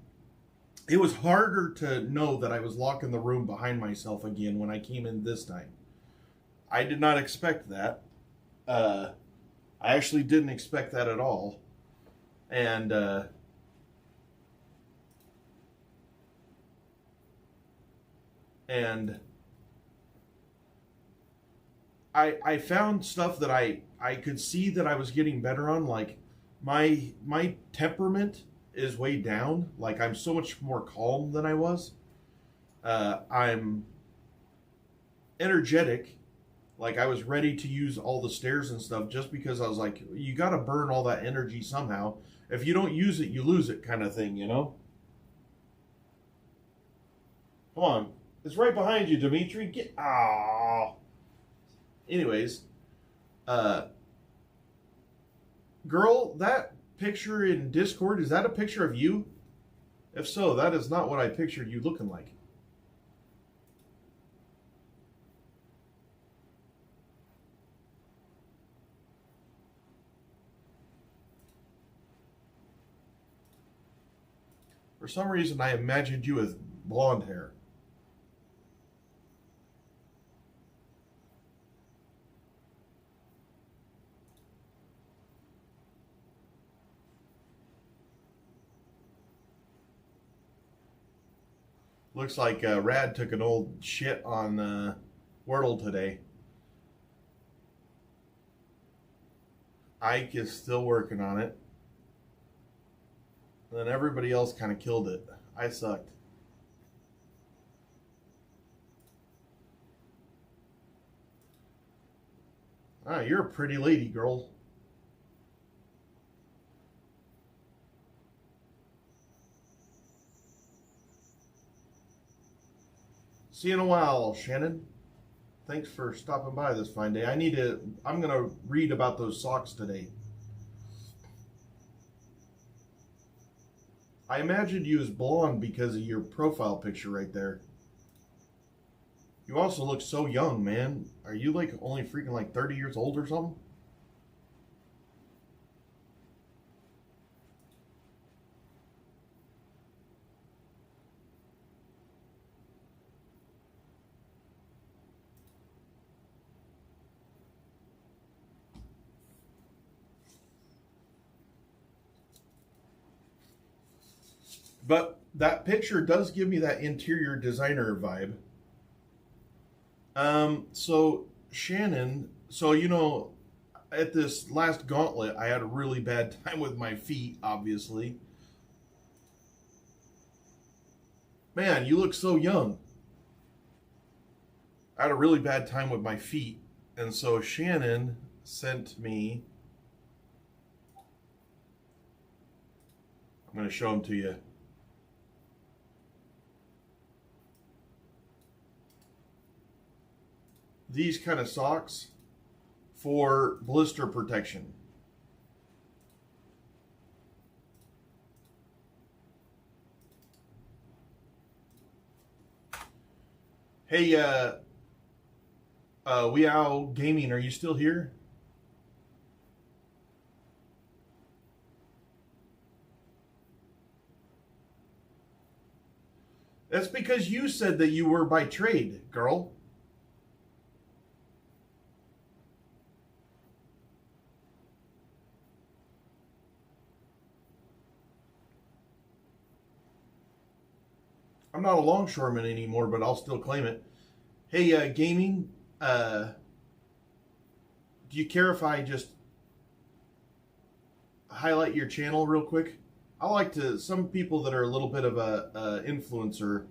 it was harder to know that I was locking the room behind myself again when I came in this time. I did not expect that. I actually didn't expect that at all. And I found stuff that I could see that I was getting better on. Like my temperament is way down. Like I'm so much more calm than I was. I'm energetic. Like I was ready to use all the stairs and stuff just because I was like, you got to burn all that energy somehow. If you don't use it, you lose it, kind of thing, you know? Come on. It's right behind you, Dimitri. Get. Ah. Anyways, girl, that picture in Discord, is that a picture of you? If so, that is not what I pictured you looking like. For some reason, I imagined you with blonde hair. Looks like Rad took an old shit on Wordle today. Ike is still working on it. And then everybody else kind of killed it. I sucked. Ah, you're a pretty lady, girl. See you in a while, Shannon. Thanks for stopping by this fine day. I'm going to read about those socks today. I imagined you as blonde because of your profile picture right there. You also look so young, man. Are you like only freaking like 30 years old or something? But that picture does give me that interior designer vibe. So Shannon, so you know, at this last gauntlet, I had a really bad time with my feet, obviously. Man, you look so young. I had a really bad time with my feet, and so Shannon sent me. I'm going to show them to you. These kind of socks for blister protection. Hey, Weow Gaming, are you still here? That's because you said that you were by trade, girl. I'm not a longshoreman anymore, but I'll still claim it. Hey, gaming, do you care if I just highlight your channel real quick? I like to, some people that are a little bit of a influencer,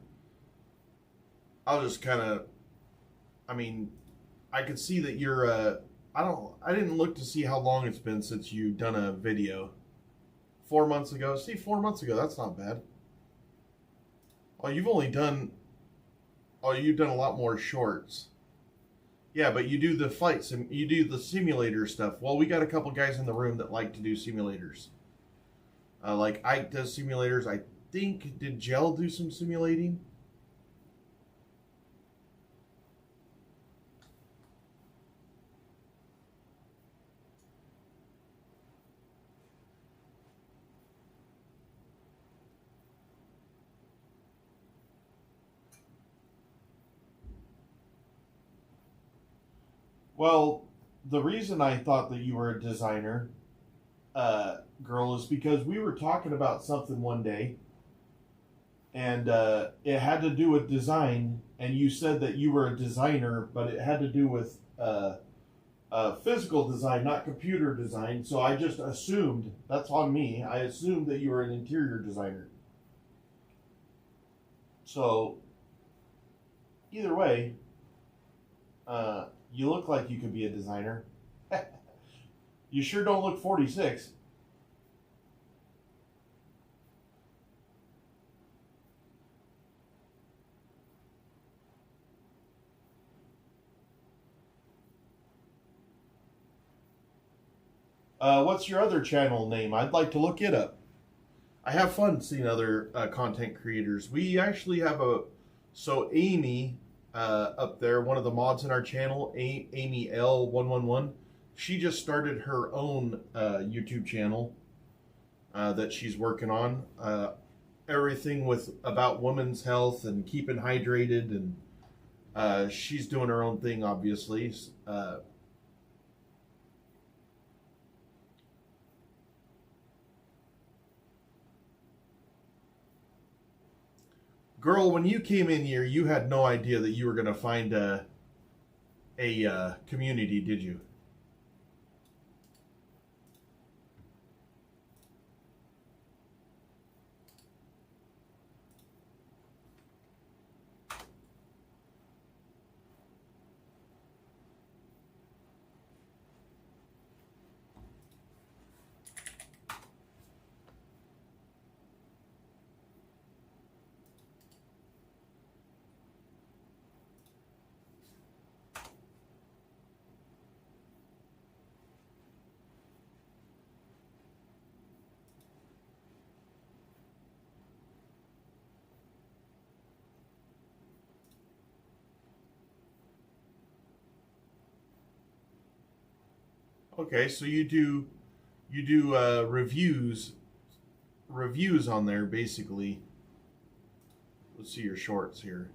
I'll just kind of, I mean, I can see that you're, I didn't look to see how long it's been since you've done a video. 4 months ago. See, 4 months ago, that's not bad. Oh, you've done a lot more shorts. Yeah, but you do the fights and you do the simulator stuff. Well, we got a couple guys in the room that like to do simulators. Like Ike does simulators. I think, did Gel do some simulating? Well, the reason I thought that you were a designer, girl, is because we were talking about something one day, and it had to do with design, and you said that you were a designer, but it had to do with physical design, not computer design. So I just assumed, that's on me, I assumed that you were an interior designer. So either way, you look like you could be a designer. You sure don't look 46. What's your other channel name? I'd like to look it up. I have fun seeing other content creators. We actually have so Amy up there, one of the mods in our channel, Amy L111, she just started her own YouTube channel that she's working on. Everything about women's health and keeping hydrated, and she's doing her own thing, obviously. Girl, when you came in here, you had no idea that you were going to find a community, did you? Okay, so you do reviews on there, basically. Let's see your shorts here.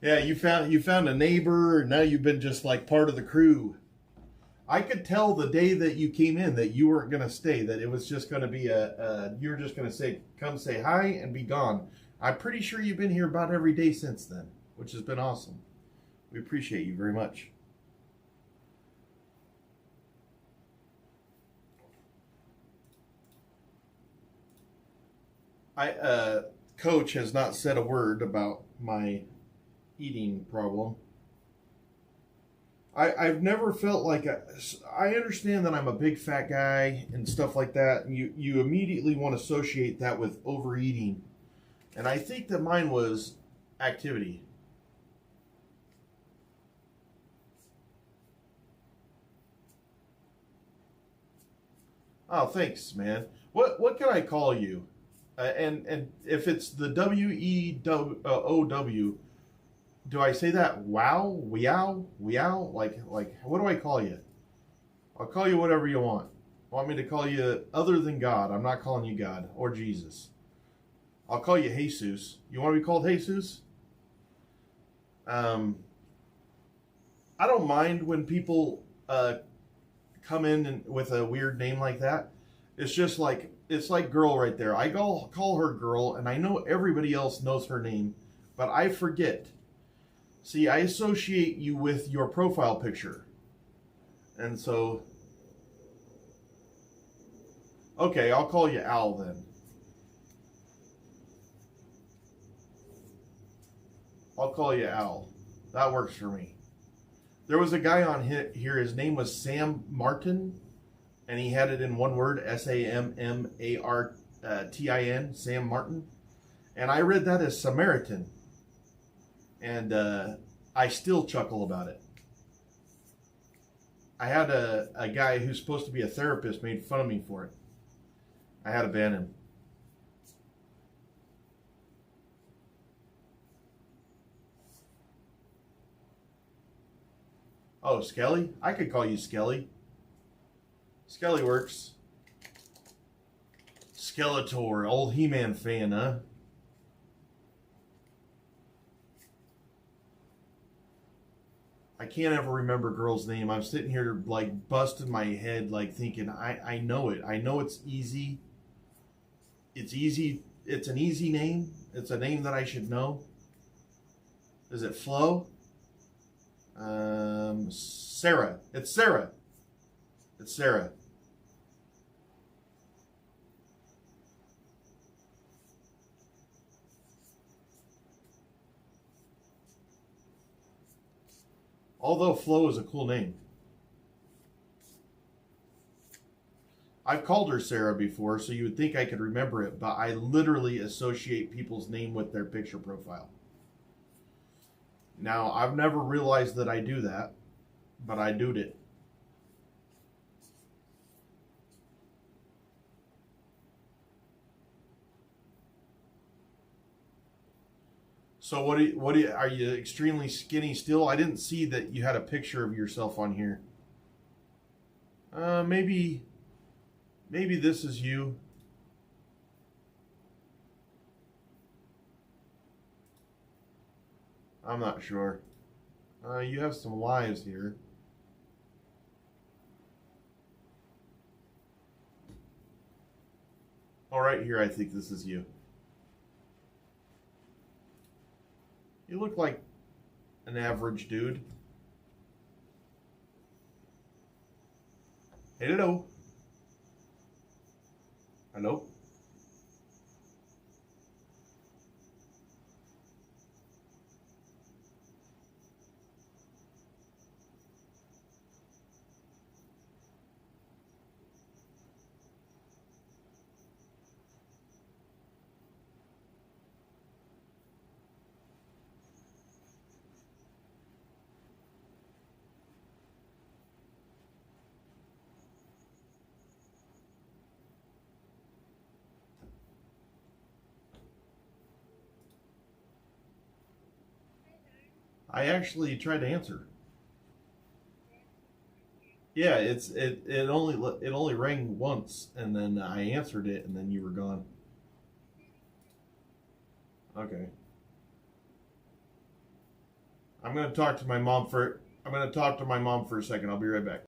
Yeah, you found a neighbor, and now you've been just like part of the crew. I could tell the day that you came in that you weren't gonna stay, that it was just gonna be you were just gonna come say hi and be gone. I'm pretty sure you've been here about every day since then, which has been awesome. We appreciate you very much. Coach has not said a word about my eating problem. I've never felt like I understand that I'm a big fat guy and stuff like that, and you immediately want to associate that with overeating, and I think that mine was activity. Oh, thanks, man. What can I call you? And if it's the WEOW, do I say that wow, weow, weow? Like what do I call you? I'll call you whatever you want. Want me to call you other than God? I'm not calling you God or Jesus. I'll call you Jesus. You want to be called Jesus? I don't mind when people come in with a weird name like that. It's just like, it's like girl right there. I call her girl, and I know everybody else knows her name, but I forget. See, I associate you with your profile picture. And so, okay, I'll call you Al then. I'll call you Al. That works for me. There was a guy on here, his name was Sam Martin, and he had it in one word, SAMMARTIN, Sam Martin. And I read that as Samaritan. And I still chuckle about it. I had a guy who's supposed to be a therapist made fun of me for it. I had to ban him. Oh, Skelly? I could call you Skelly. Skelly works. Skeletor, old He-Man fan, huh? I can't ever remember girl's name. I'm sitting here like busting my head, like thinking I know it. I know it's easy. It's easy. It's an easy name. It's a name that I should know. Is it Flo? Sarah. It's Sarah. It's Sarah. Although Flo is a cool name. I've called her Sarah before, so you would think I could remember it, but I literally associate people's name with their picture profile. Now, I've never realized that I do that, but I do it. So are you extremely skinny still? I didn't see that you had a picture of yourself on here. Maybe this is you. I'm not sure. You have some lives here. All right, here I think this is you. You look like an average dude. Hello. Hello. I actually tried to answer. Yeah, it only rang once, and then I answered it, and then you were gone. Okay. I'm gonna talk to my mom for a second. I'll be right back.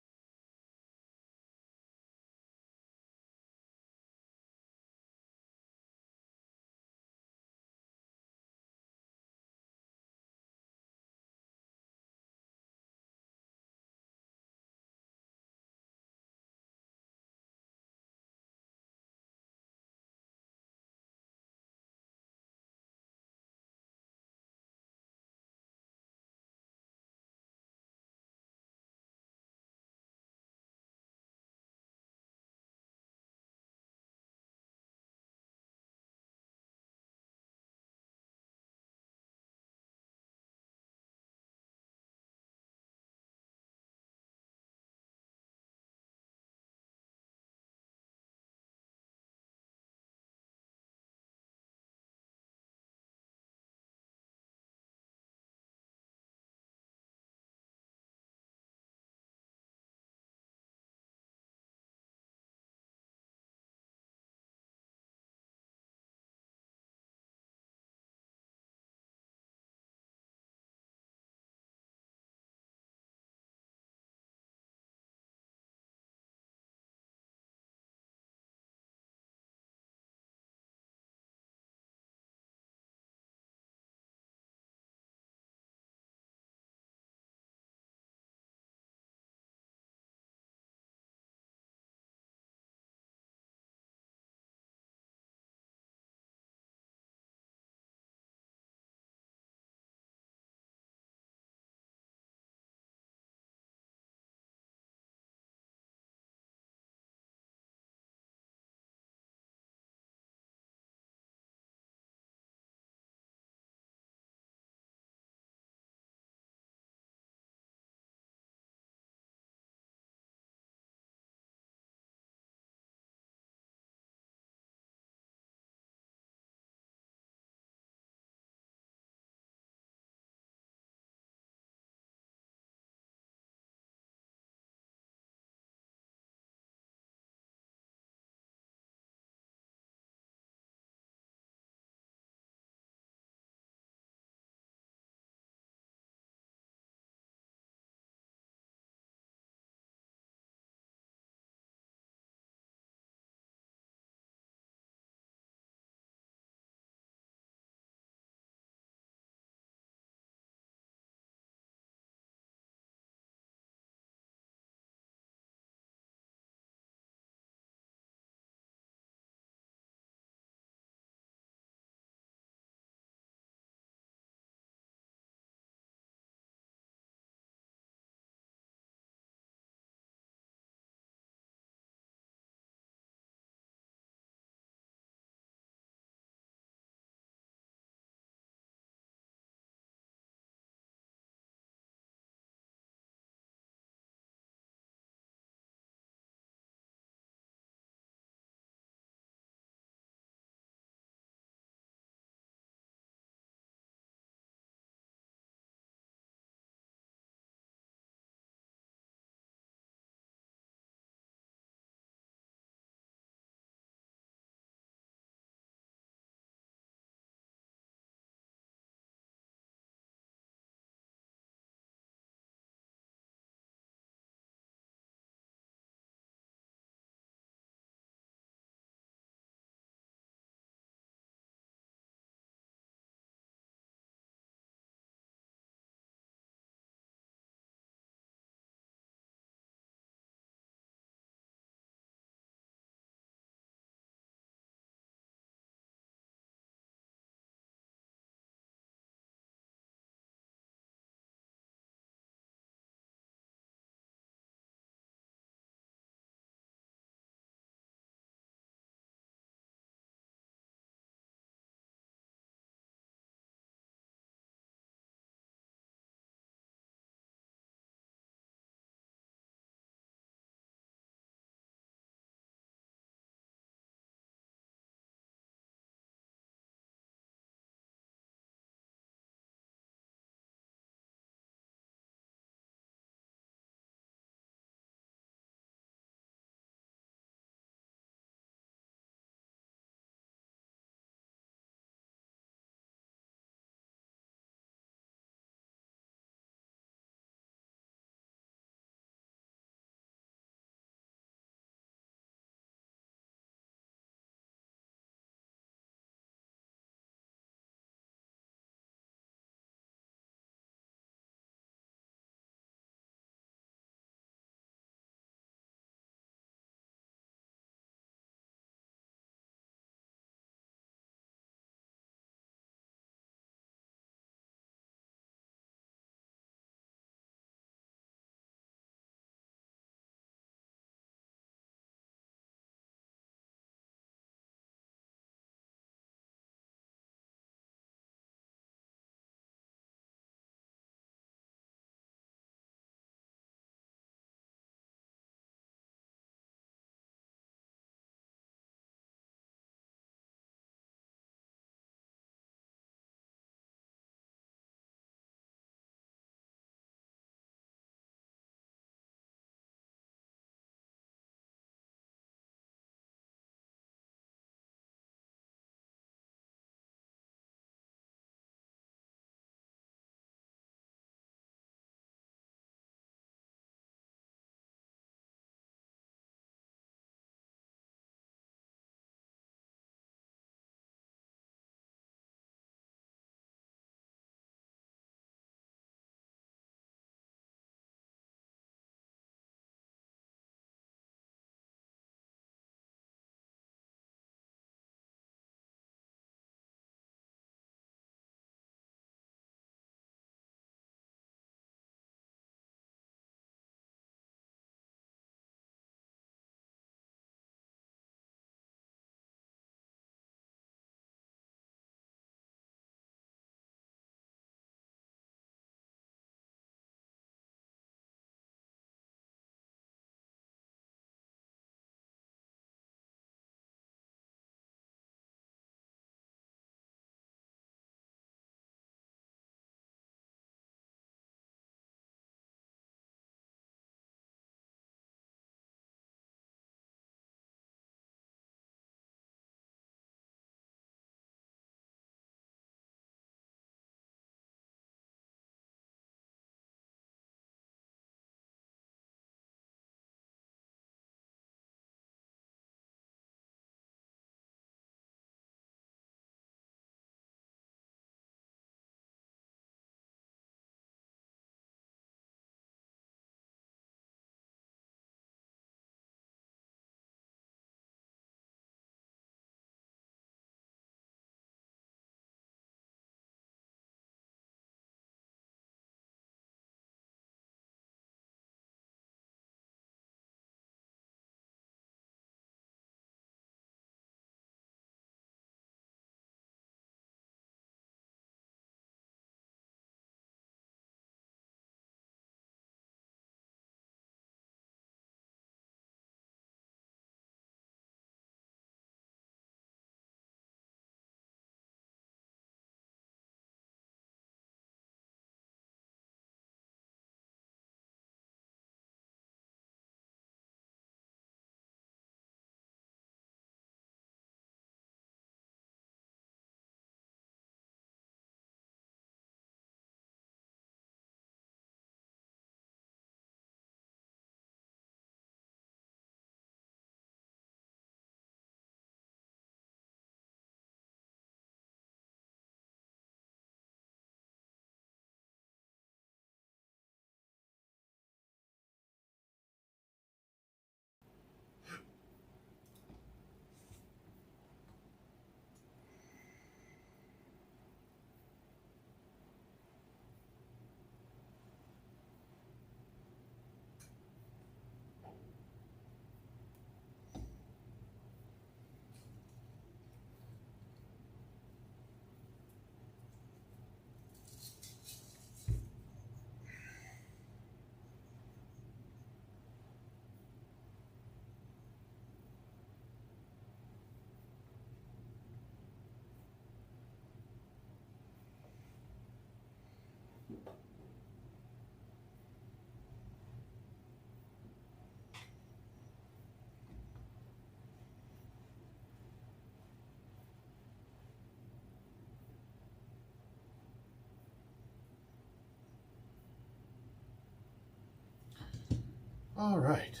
All right.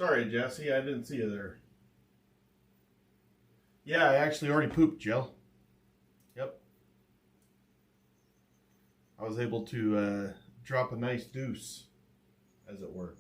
Sorry, Jesse, I didn't see you there. Yeah, I actually already pooped, Jill. Yep. I was able to drop a nice deuce, as it were.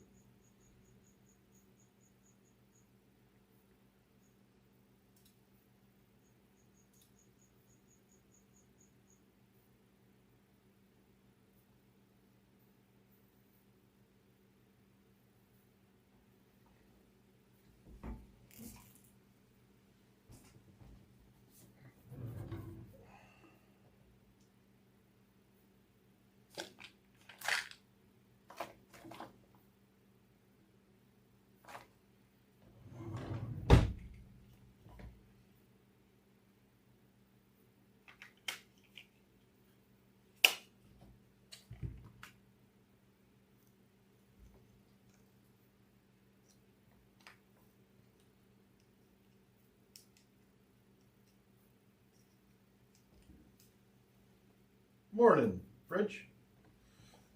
Morning, Fridge.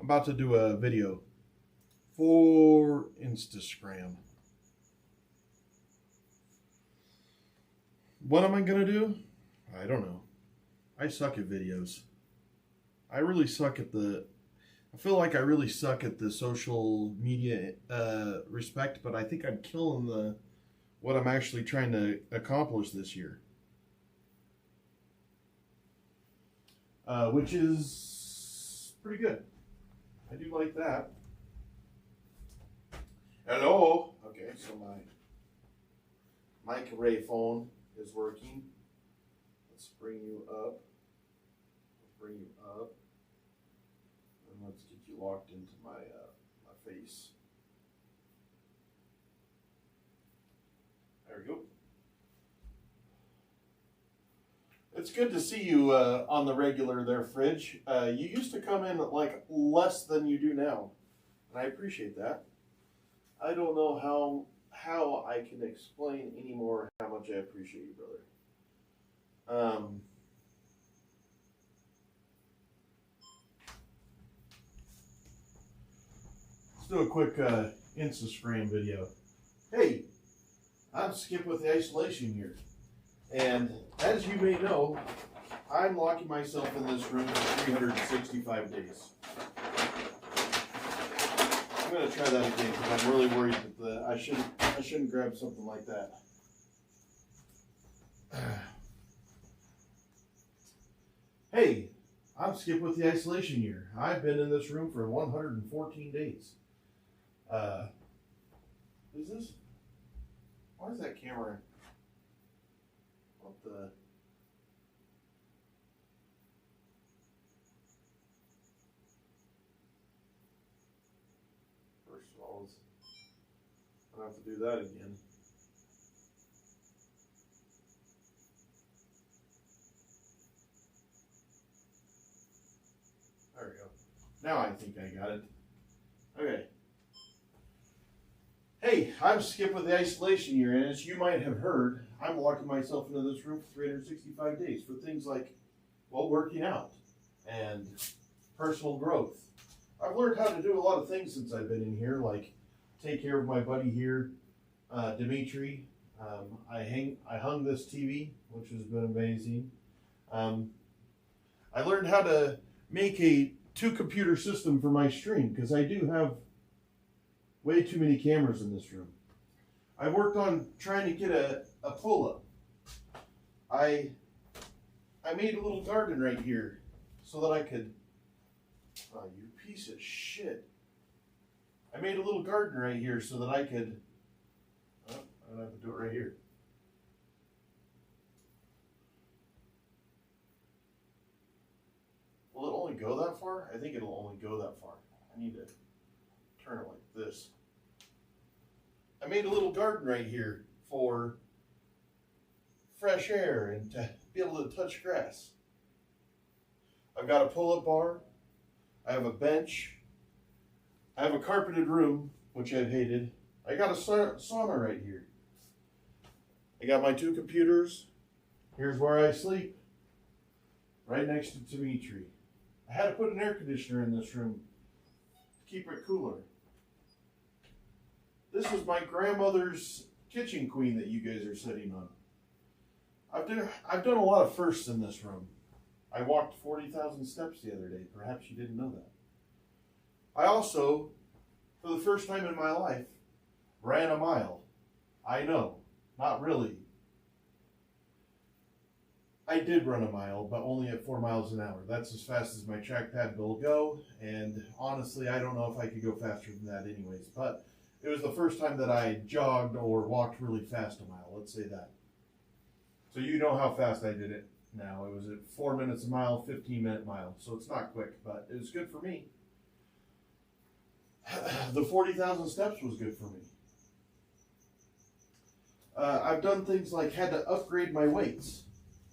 I'm about to do a video for Instagram. What am I gonna do? I don't know. I suck at videos. I really suck at I feel like I really suck at the social media respect, but I think I'm killing what I'm actually trying to accomplish this year. Which is pretty good. I do like that. Hello. Okay, so my microphone is working. Let's bring you up. And let's get you locked into my face. There we go. It's good to see you on the regular there, Fridge. You used to come in like less than you do now, and I appreciate that. I don't know how I can explain anymore how much I appreciate you, brother. Let's do a quick Instagram video. Hey, I'm Skip with the isolation here. And as you may know, I'm locking myself in this room for 365 days. I'm going to try that again because I'm really worried that I shouldn't grab something like that. Hey, I'm Skip with the isolation year. I've been in this room for 114 days. Is this? Why is that camera? First of all, I don't have to do that again. There we go. Now I think I got it. Okay. Hey, I'm Skip with the isolation year, and as you might have heard, I'm locking myself into this room for 365 days for things like, well, working out and personal growth. I've learned how to do a lot of things since I've been in here, like take care of my buddy here, Dimitri. I hung this TV, which has been amazing. I learned how to make a 2-computer system for my stream because I do have way too many cameras in this room. I worked on trying to get a pull-up. I made a little garden right here so that I could, oh, you piece of shit. I made a little garden right here so that I could, oh, I don't have to do it right here. Will it only go that far? I think it'll only go that far. I need to turn it like this. I made a little garden right here for fresh air and to be able to touch grass. I've got a pull-up bar. I have a bench. I have a carpeted room, which I've hated. I got a sauna right here. I got my 2 computers. Here's where I sleep, right next to Dimitri. I had to put an air conditioner in this room to keep it cooler. This is my grandmother's kitchen queen that you guys are sitting on. I've done a lot of firsts in this room. I walked 40,000 steps the other day. Perhaps you didn't know that. I also, for the first time in my life, ran a mile. I know, not really. I did run a mile, but only at 4 miles an hour. That's as fast as my track pad will go, and honestly, I don't know if I could go faster than that anyways, but it was the first time that I jogged or walked really fast a mile, let's say that. So you know how fast I did it now. It was at 4 minutes a mile, 15-minute mile, so it's not quick, but it was good for me. The 40,000 steps was good for me. I've done things like had to upgrade my weights.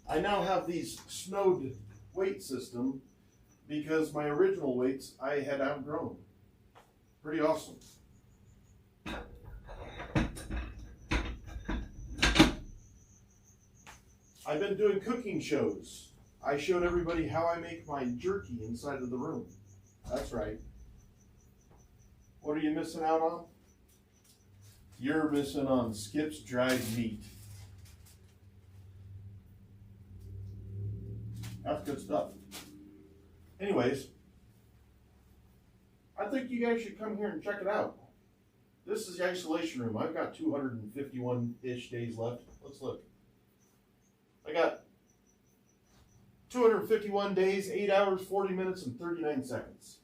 I now have these snowed weight system because my original weights I had outgrown. Pretty awesome. I've been doing cooking shows. I showed everybody how I make my jerky inside of the room. That's right. What are you missing out on? You're missing on Skip's dried meat. That's good stuff. Anyways, I think you guys should come here and check it out. This is the isolation room. I've got 251-ish days left. Let's look. I got 251 days, 8 hours, 40 minutes, and 39 seconds.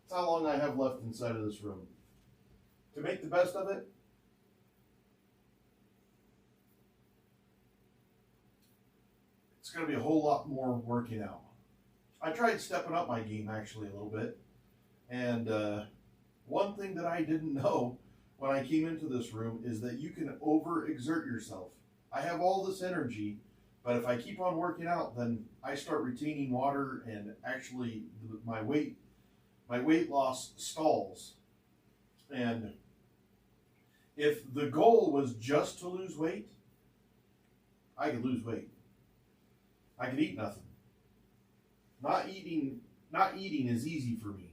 That's how long I have left inside of this room. To make the best of it, it's going to be a whole lot more working out. I tried stepping up my game actually a little bit. And one thing that I didn't know when I came into this room is that you can overexert yourself. I have all this energy, but if I keep on working out, then I start retaining water, and actually my weight loss stalls. And if the goal was just to lose weight, I could lose weight. I could eat nothing. Not eating is easy for me.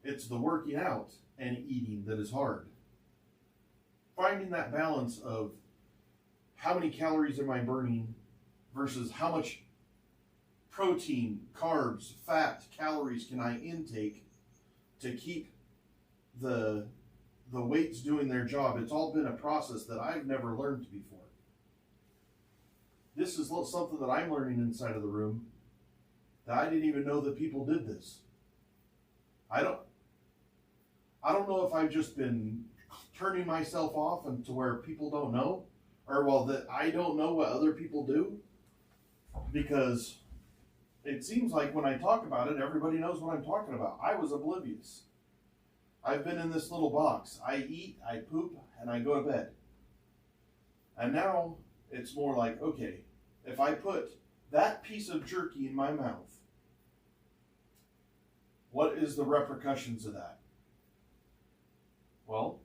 It's the working out and eating that is hard. Finding that balance of how many calories am I burning versus how much protein, carbs, fat, calories can I intake to keep the weights doing their job. It's all been a process that I've never learned before. This is something that I'm learning inside of the room that I didn't even know that people did this. I don't know if I've just been turning myself off and to where people don't know, or well, that I don't know what other people do, because it seems like when I talk about it, everybody knows what I'm talking about. I was oblivious. I've been in this little box. I eat, I poop, and I go to bed. And now it's more like, okay, if I put that piece of jerky in my mouth, what is the repercussions of that? Well,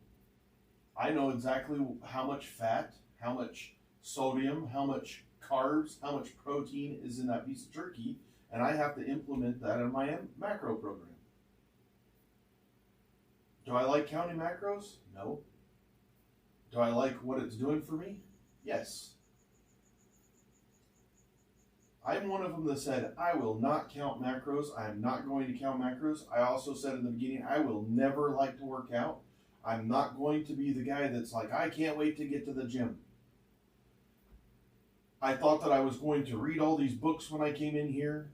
I know exactly how much fat, how much sodium, how much carbs, how much protein is in that piece of jerky, and I have to implement that in my macro program. Do I like counting macros? No. Do I like what it's doing for me? Yes. I'm one of them that said, I will not count macros. I am not going to count macros. I also said in the beginning, I will never like to work out. I'm not going to be the guy that's like, I can't wait to get to the gym. I thought that I was going to read all these books when I came in here.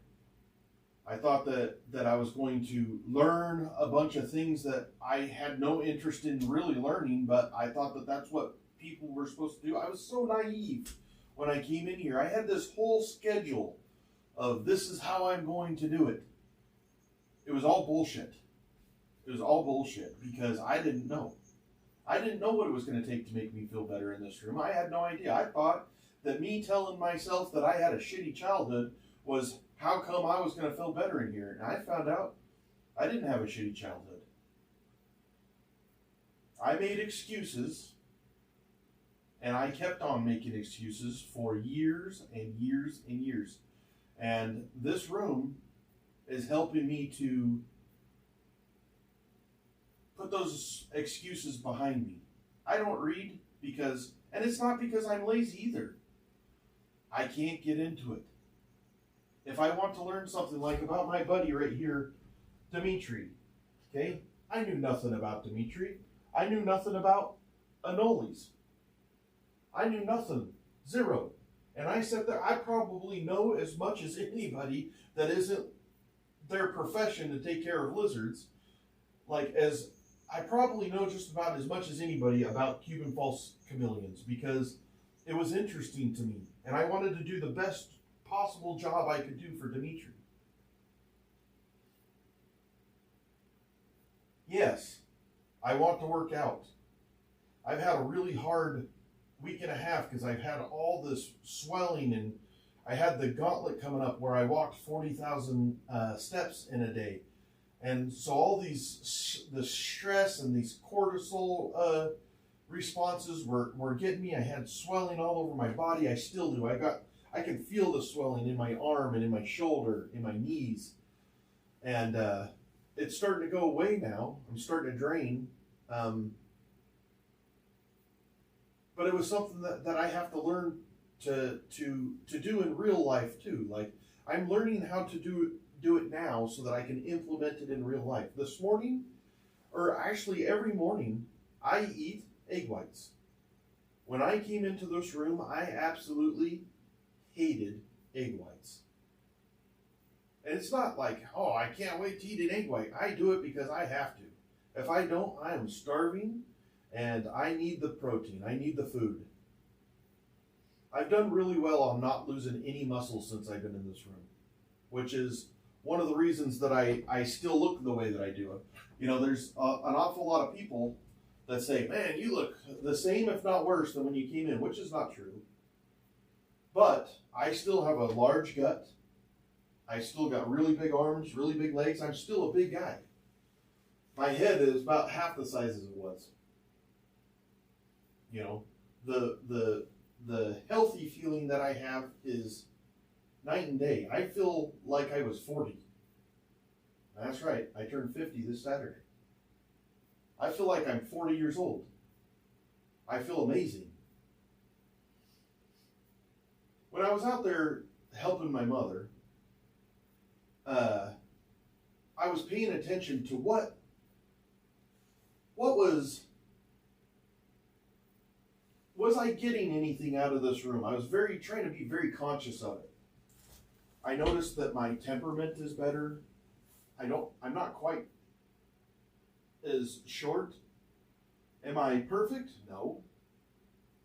I thought that I was going to learn a bunch of things that I had no interest in really learning, but I thought that that's what people were supposed to do. I was so naive when I came in here. I had this whole schedule of this is how I'm going to do it. It was all bullshit. It was all bullshit because I didn't know. I didn't know what it was going to take to make me feel better in this room. I had no idea. I thought that me telling myself that I had a shitty childhood was how come I was going to feel better in here. And I found out I didn't have a shitty childhood. I made excuses, and I kept on making excuses for years and years and years. And this room is helping me to put those excuses behind me. I don't read because, and it's not because I'm lazy either. I can't get into it. If I want to learn something like about my buddy right here, Dimitri, okay? I knew nothing about Dimitri. I knew nothing about anoles. I knew nothing. Zero. And I said that I probably know as much as anybody that isn't their profession to take care of lizards. Like, as I probably know just about as much as anybody about Cuban false chameleons, because it was interesting to me. And I wanted to do the best possible job I could do for Dimitri. Yes, I want to work out. I've had a really hard week and a half because I've had all this swelling, and I had the gauntlet coming up where I walked 40,000 steps in a day. And so all these, the stress and these cortisol responses were getting me. I had swelling all over my body. I still do. I can feel the swelling in my arm and in my shoulder, in my knees. And it's starting to go away now. I'm starting to drain. But it was something that I have to learn to do in real life too. Like, I'm learning how to do it now so that I can implement it in real life. This morning, or actually every morning, I eat egg whites. When I came into this room, I absolutely hated egg whites. And it's not like, oh, I can't wait to eat an egg white. I do it because I have to. If I don't, I am starving, and I need the protein. I need the food. I've done really well on not losing any muscle since I've been in this room, which is one of the reasons that I still look the way that I do. You know, there's an awful lot of people that say, man, you look the same, if not worse, than when you came in, which is not true. But I still have a large gut. I still got really big arms, really big legs. I'm still a big guy. My head is about half the size as it was. You know, the healthy feeling that I have is night and day. I feel like I was 40. That's right. I turned 50 this Saturday. I feel like I'm 40 years old. I feel amazing. When I was out there helping my mother, I was paying attention to what was I getting anything out of this room? I was trying to be very conscious of it. I noticed that my temperament is better. I'm not quite as short. Am I perfect? No.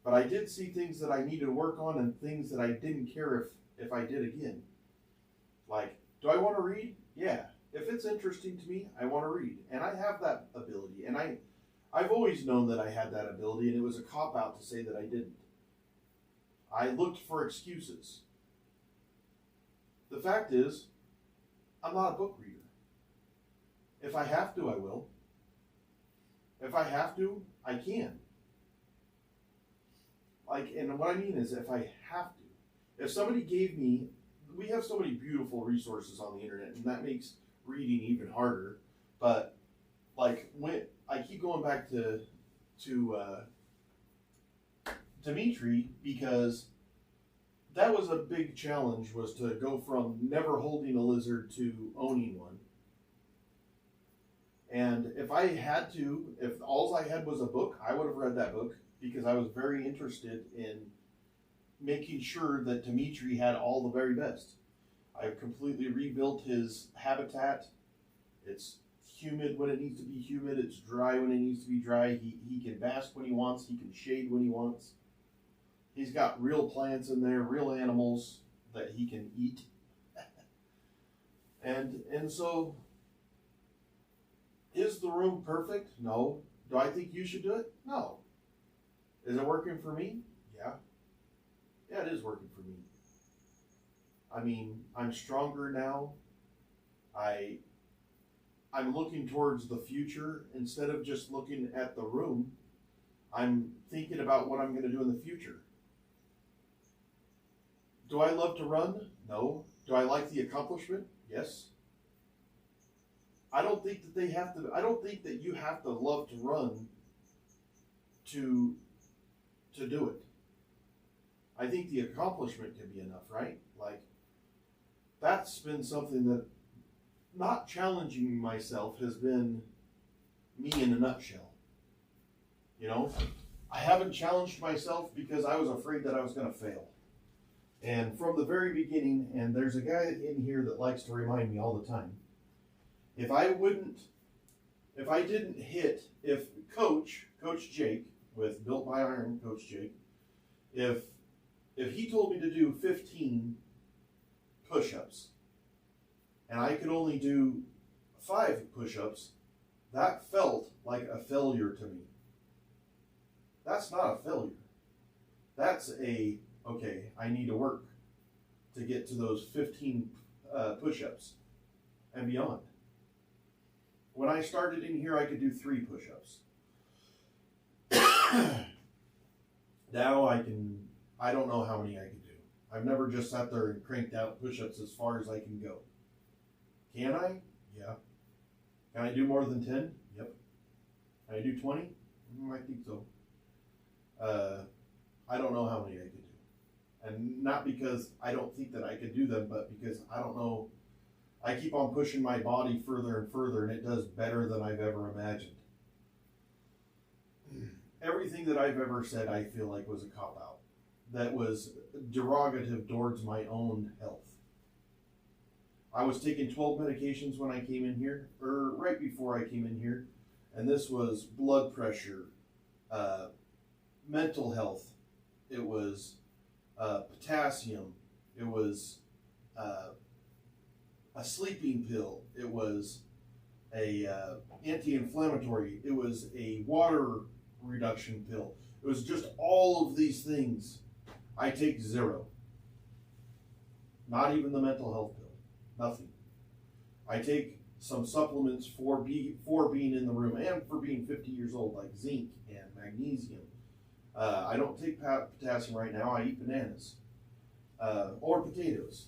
But I did see things that I needed to work on and things that I didn't care if I did again. Like, do I want to read? Yeah. If it's interesting to me, I want to read. And I have that ability. And I've always known that I had that ability, and it was a cop-out to say that I didn't. I looked for excuses. The fact is, I'm not a book reader. If I have to, I will. If I have to, I can. Like, and what I mean is, if I have to. If somebody gave me, we have so many beautiful resources on the internet, and that makes reading even harder. But like, when I keep going back to Dimitri, because that was a big challenge, was to go from never holding a lizard to owning one. And if all I had was a book, I would have read that book, because I was very interested in making sure that Dimitri had all the very best. I've completely rebuilt his habitat. It's humid when it needs to be humid. It's dry when it needs to be dry. He can bask when he wants. He can shade when he wants. He's got real plants in there, real animals that he can eat. And so, is the room perfect? No. Do I think you should do it? No. Is it working for me? Yeah. Yeah, it is working for me. I mean, I'm stronger now. I'm looking towards the future instead of just looking at the room. I'm thinking about what I'm going to do in the future. Do I love to run? No. Do I like the accomplishment? Yes. I don't think that they have to. I don't think that you have to love to run to do it. I think the accomplishment can be enough, right? Like, that's been something that not challenging myself has been me in a nutshell. You know, I haven't challenged myself because I was afraid that I was going to fail. And from the very beginning, and there's a guy in here that likes to remind me all the time, if Coach Jake, with Built by Iron, Coach Jake, if he told me to do 15 push-ups, and I could only do 5 push-ups, that felt like a failure to me. That's not a failure. That's okay, I need to work to get to those 15 push-ups and beyond. When I started in here, I could do 3 push-ups. Now I don't know how many I can do. I've never just sat there and cranked out push-ups as far as I can go. Can I? Yeah. Can I do more than 10? Yep. Can I do 20? I think so. I don't know how many I could do. And not because I don't think that I could do them, but because I don't know. I keep on pushing my body further and further, and it does better than I've ever imagined. Everything that I've ever said, I feel like, was a cop-out. That was derogative towards my own health. I was taking 12 medications when I came in here, or right before I came in here, and this was blood pressure, mental health, it was potassium, it was a sleeping pill, it was a anti-inflammatory, it was a water reduction pill. It was just all of these things. I take 0. Not even the mental health pill. Nothing. I take some supplements for being in the room and for being 50 years old, like zinc and magnesium. I don't take potassium right now. I eat bananas or potatoes.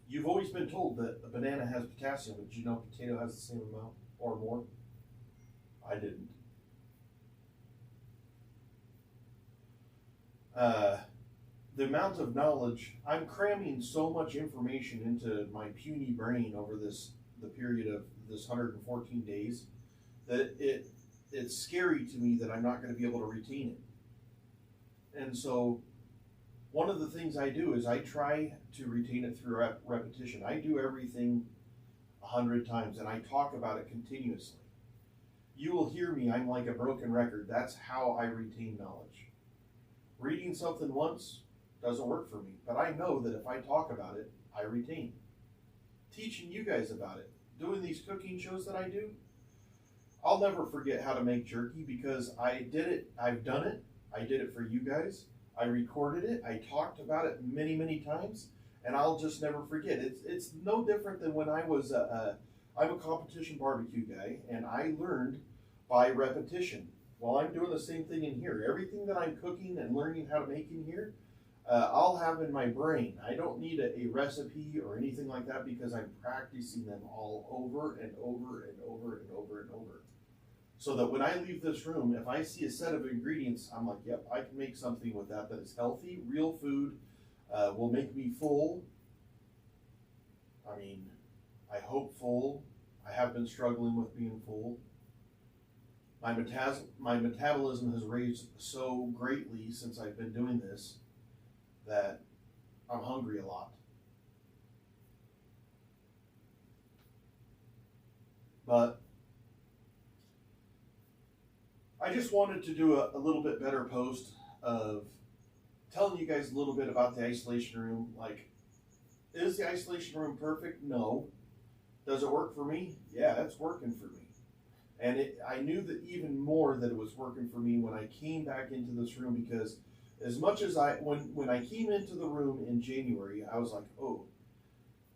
You've always been told that a banana has potassium, but you know potato has the same amount or more? I didn't. The amount of knowledge, I'm cramming so much information into my puny brain over the period of this 114 days that it's scary to me that I'm not going to be able to retain it. And so one of the things I do is I try to retain it through repetition. I do everything 100 times and I talk about it continuously. You will hear me, I'm like a broken record. That's how I retain knowledge. Reading something once doesn't work for me, but I know that if I talk about it, I retain. Teaching you guys about it, doing these cooking shows that I do, I'll never forget how to make jerky because I did it, I've done it, I did it for you guys, I recorded it, I talked about it many, many times, and I'll just never forget. It's no different than when I was, I'm a competition barbecue guy, and I learned by repetition. Well, I'm doing the same thing in here. Everything that I'm cooking and learning how to make in here, I'll have in my brain. I don't need a recipe or anything like that because I'm practicing them all over and over and over and over and over. So that when I leave this room, if I see a set of ingredients, I'm like, yep, I can make something with that is healthy, real food, will make me full. I mean, I hope full. I have been struggling with being full. My metabolism has raised so greatly since I've been doing this that I'm hungry a lot. But I just wanted to do a little bit better post of telling you guys a little bit about the isolation room. Like, is the isolation room perfect? No. Does it work for me? Yeah, it's working for me. And I knew that even more that it was working for me when I came back into this room, because as much as when I came into the room in January, I was like, oh,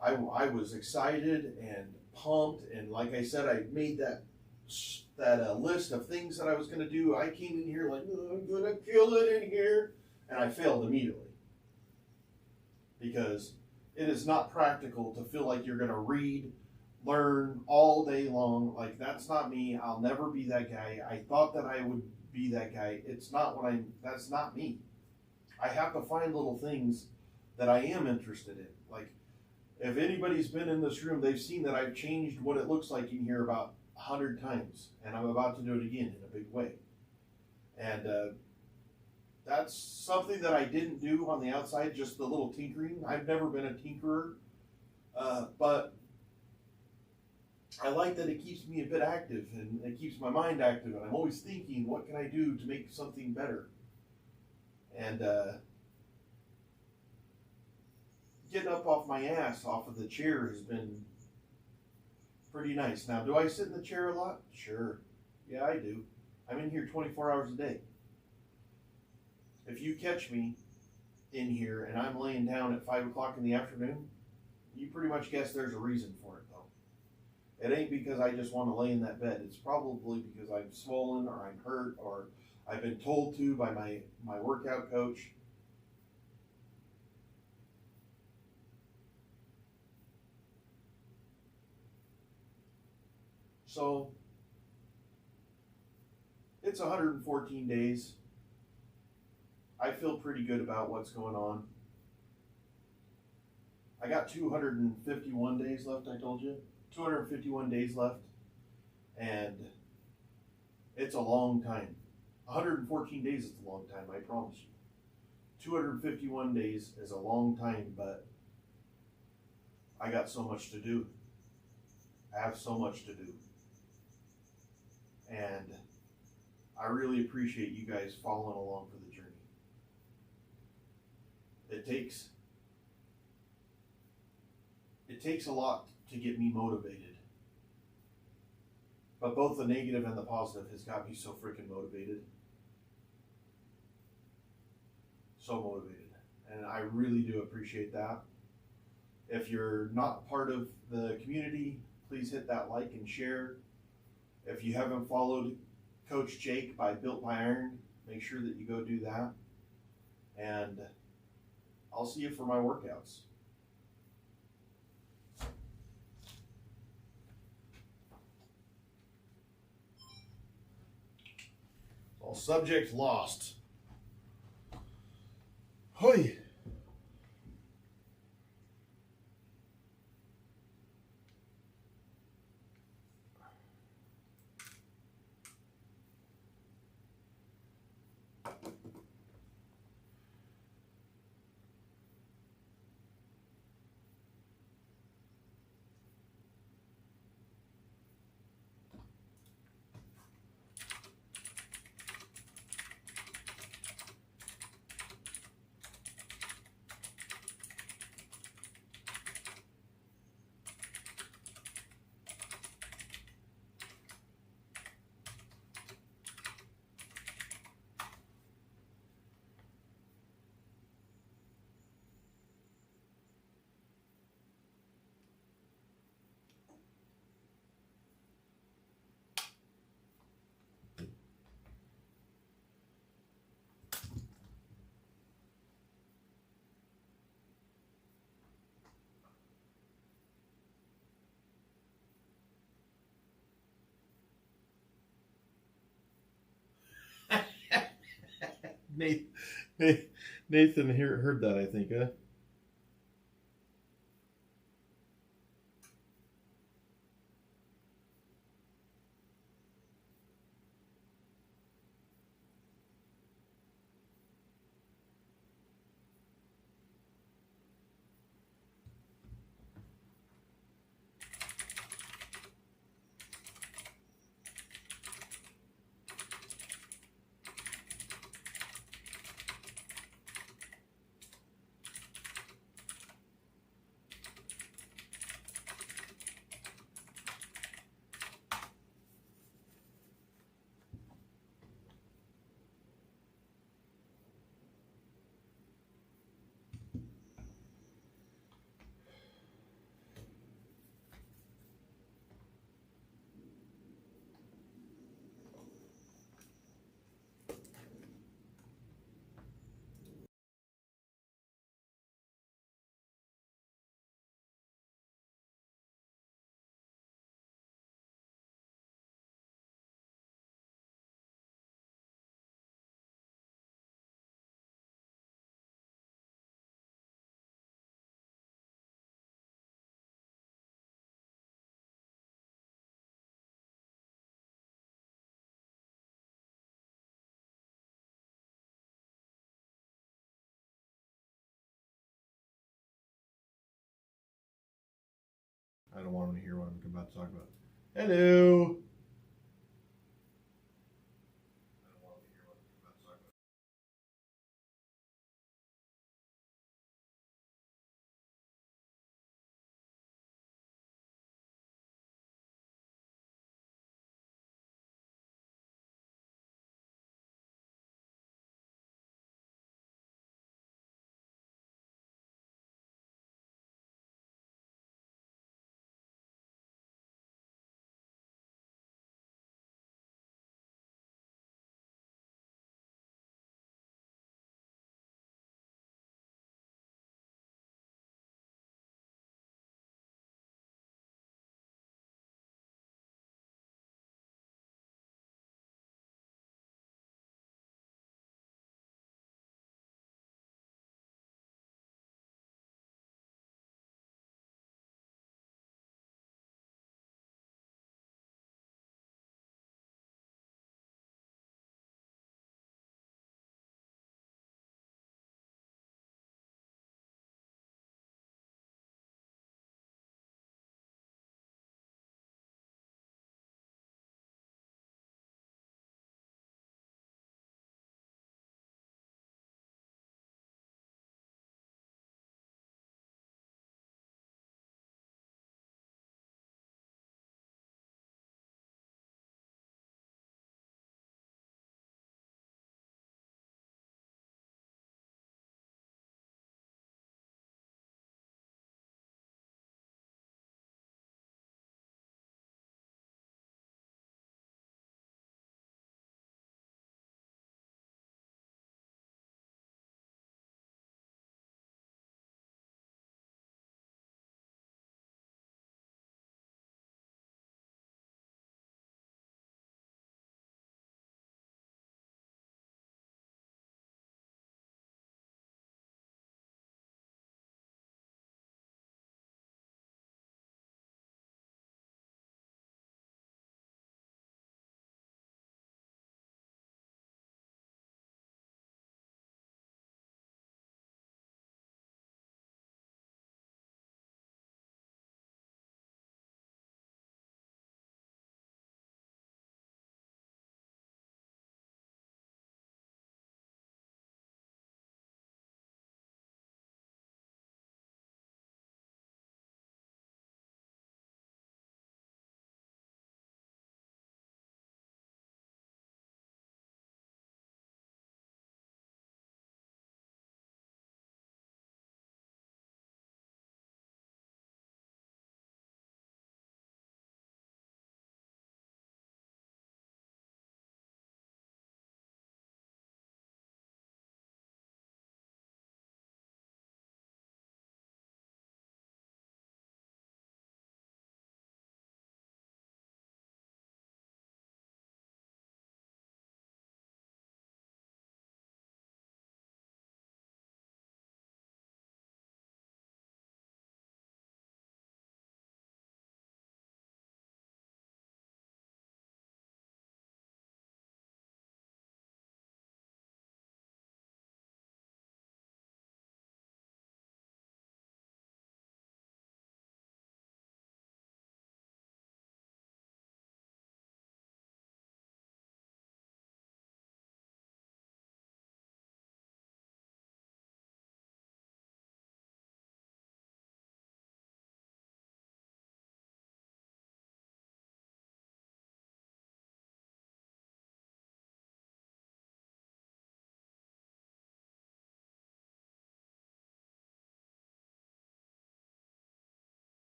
I was excited and pumped. And like I said, I made that list of things that I was going to do. I came in here like, oh, I'm going to kill it in here. And I failed immediately. Because it is not practical to feel like you're going to read learn all day long. Like, that's not me. I'll never be that guy. I thought that I would be that guy. That's not me. I have to find little things that I am interested in. Like, if anybody's been in this room, they've seen that I've changed what it looks like in here about 100 times, and I'm about to do it again in a big way. And that's something that I didn't do on the outside, just the little tinkering. I've never been a tinkerer, but I like that it keeps me a bit active, and it keeps my mind active, and I'm always thinking, what can I do to make something better? And getting up off my ass off of the chair has been pretty nice. Now, do I sit in the chair a lot? Sure. Yeah, I do. I'm in here 24 hours a day. If you catch me in here and I'm laying down at 5 o'clock in the afternoon, you pretty much guess there's a reason for it, though. It ain't because I just want to lay in that bed. It's probably because I'm swollen or I'm hurt or I've been told to by my workout coach. So it's 114 days. I feel pretty good about what's going on. I got 251 days left, I told you. 251 days left. And it's a long time. 114 days is a long time, I promise you. 251 days is a long time, but I got so much to do. I have so much to do. And I really appreciate you guys following along for the journey. It takes a lot to get me motivated. But both the negative and the positive has got me so freaking motivated. So motivated. And I really do appreciate that. If you're not part of the community, please hit that like and share. If you haven't followed Coach Jake by Built by Iron, make sure that you go do that. And I'll see you for my workouts. All subject lost. Hoy. Nathan heard that, I think, huh? I don't want them to hear what I'm about to talk about. Hello.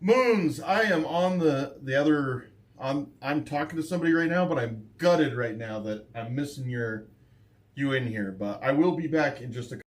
Moons, I am on the other. I'm talking to somebody right now, but I'm gutted right now that I'm missing you in here. But I will be back in just a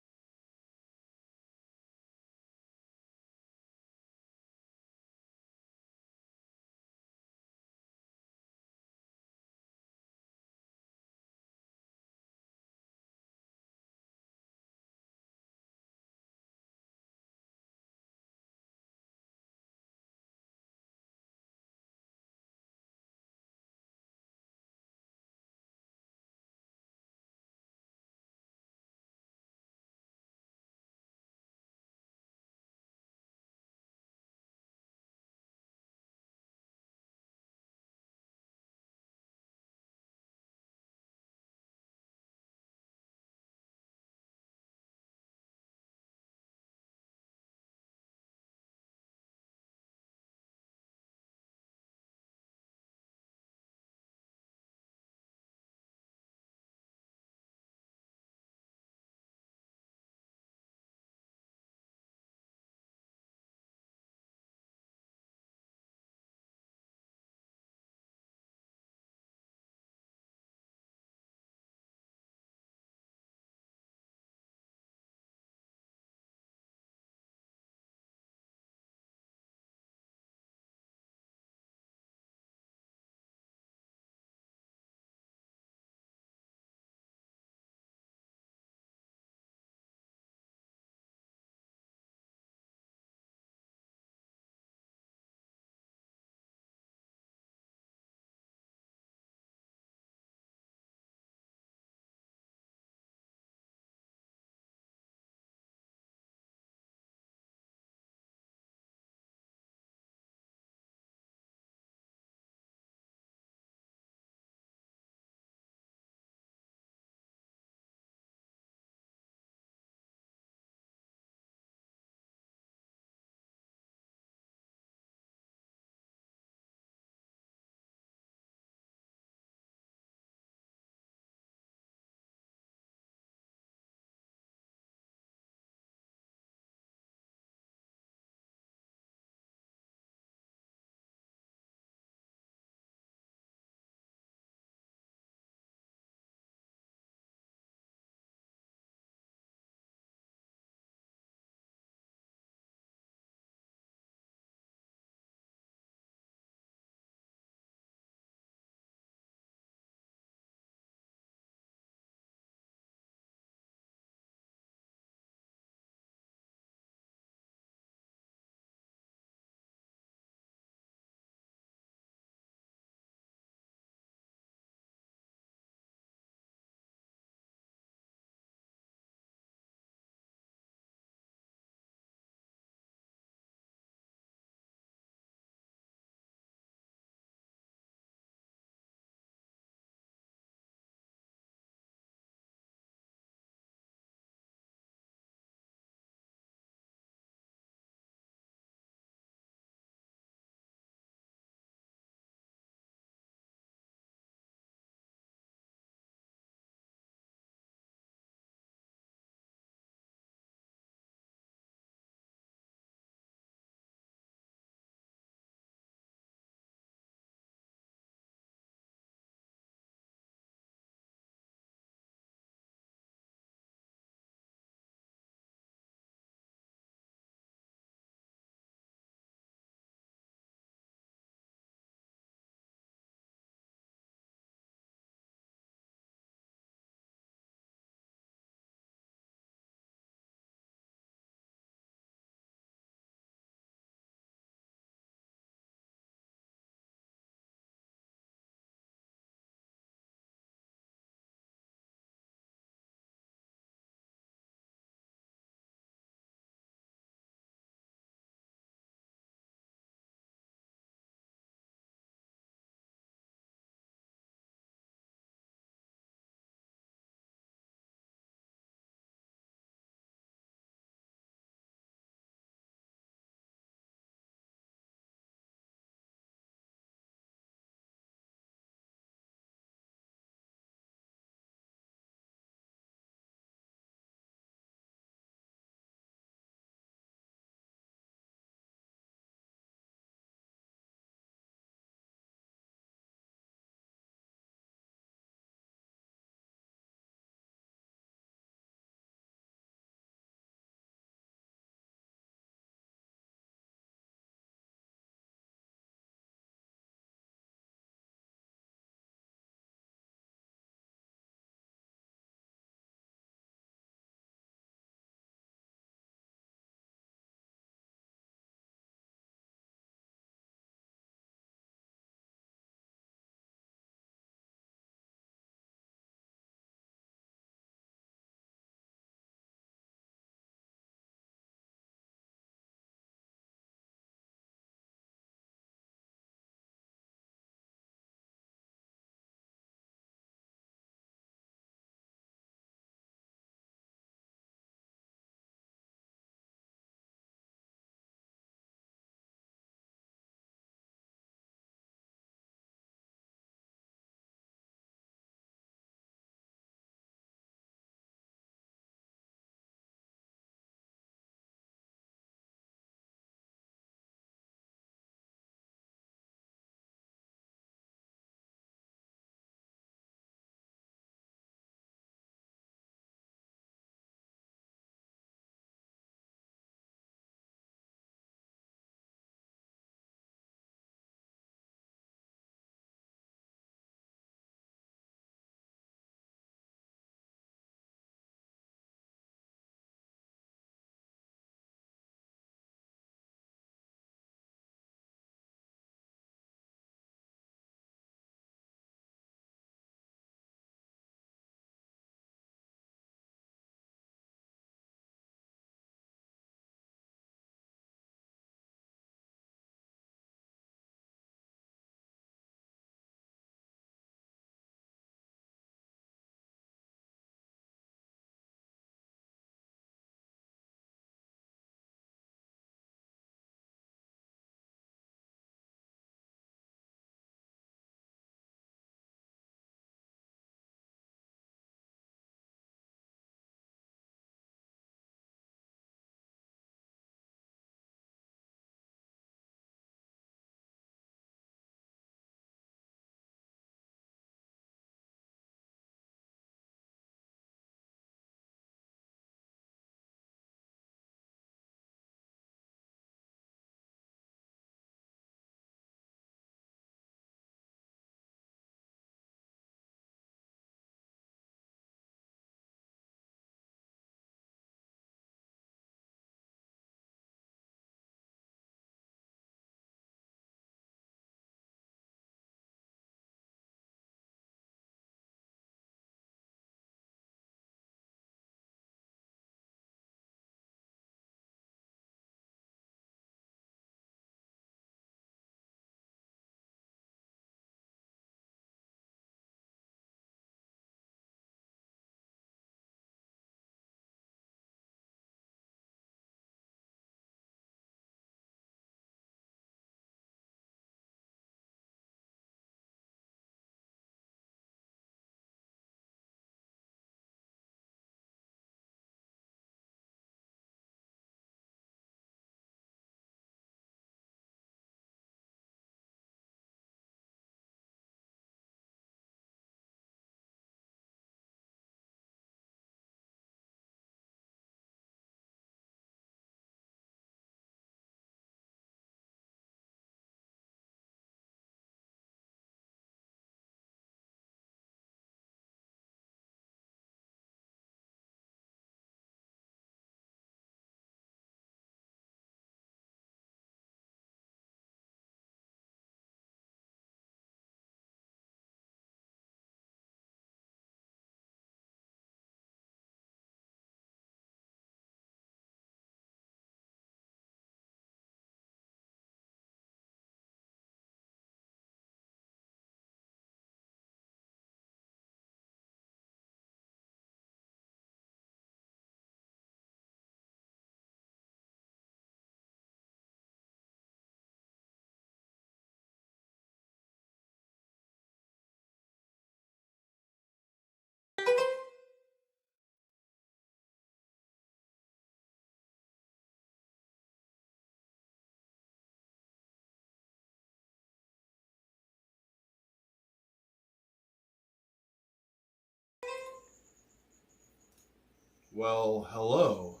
Well, hello.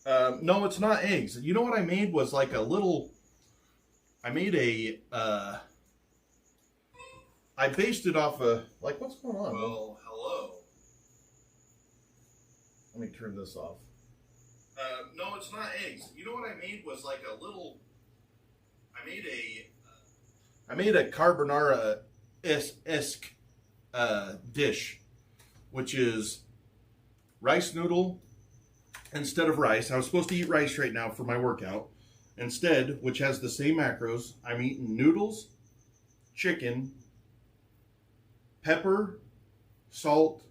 No, it's not eggs. You know what I made was like a little. I made a. I based it off a. Like, what's going on? Well, hello. Let me turn this off. No, it's not eggs. You know what I made was like a little. I made a carbonara esque dish, which is rice noodle instead of rice. I was supposed to eat rice right now for my workout. Instead, which has the same macros, I'm eating noodles, chicken, pepper, salt,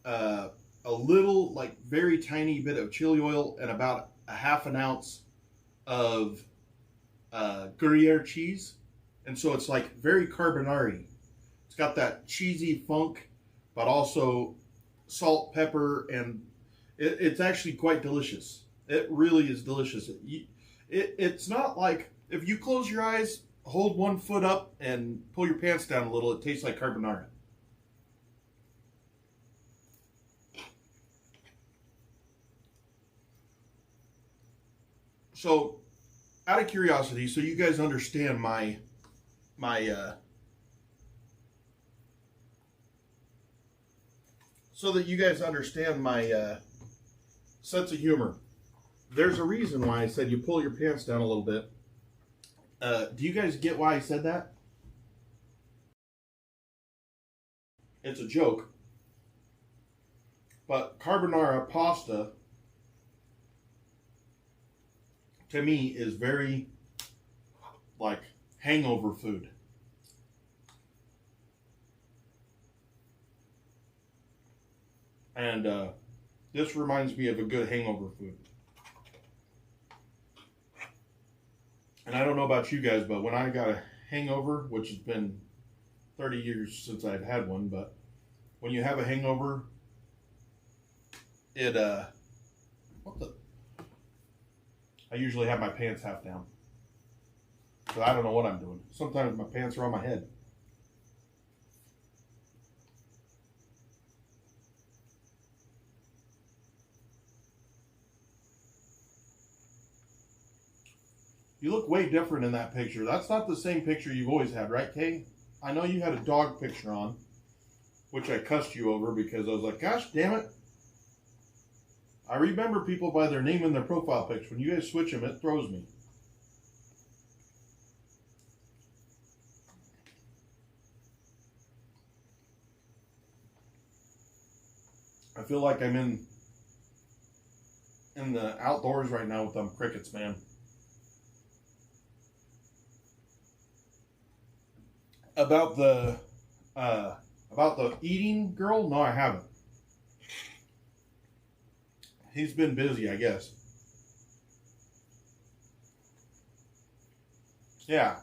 a little, like, very tiny bit of chili oil, and about a half an ounce of Gruyere cheese. And so it's like very carbonara-y. It's got that cheesy funk, but also salt, pepper, and it's actually quite delicious. It really is delicious. It's not like, if you close your eyes, hold one foot up, and pull your pants down a little, it tastes like carbonara. So, out of curiosity, so you guys understand my so that you guys understand my sense of humor. There's a reason why I said you pull your pants down a little bit. Do you guys get why I said that? It's a joke. But carbonara pasta, to me, is very, like, hangover food. And this reminds me of a good hangover food. And I don't know about you guys, but when I got a hangover, which has been 30 years since I've had one, but when you have a hangover, it, I usually have my pants half down. So I don't know what I'm doing. Sometimes my pants are on my head. You look way different in that picture. That's not the same picture you've always had, right, Kay? I know you had a dog picture on, which I cussed you over because I was like, gosh damn it. I remember people by their name in their profile picture. When you guys switch them, it throws me. I feel like I'm in the outdoors right now with them crickets, man. About the eating girl, no, I haven't. He's been busy, I guess. Yeah,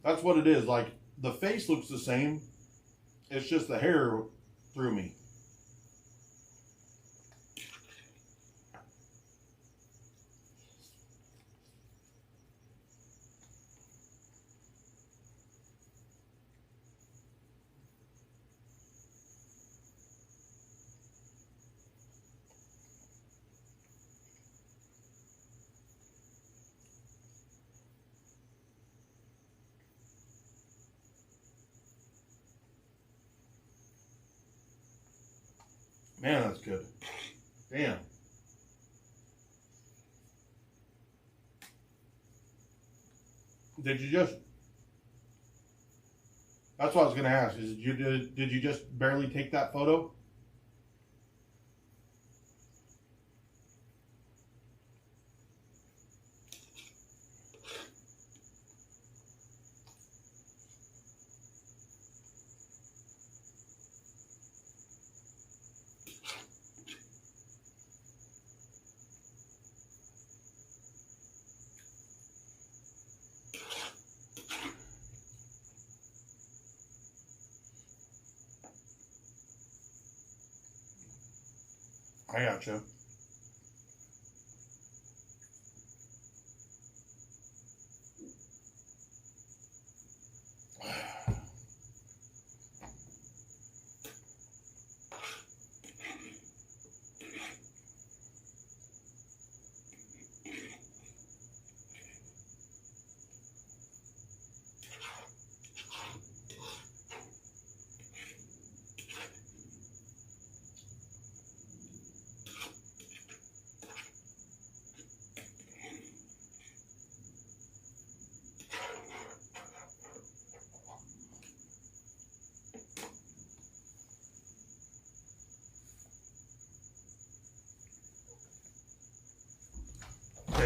that's what it is. Like, the face looks the same. It's just the hair threw me. Man, that's good. Damn. Did you just... That's what I was going to ask. Did you just barely take that photo? I gotcha.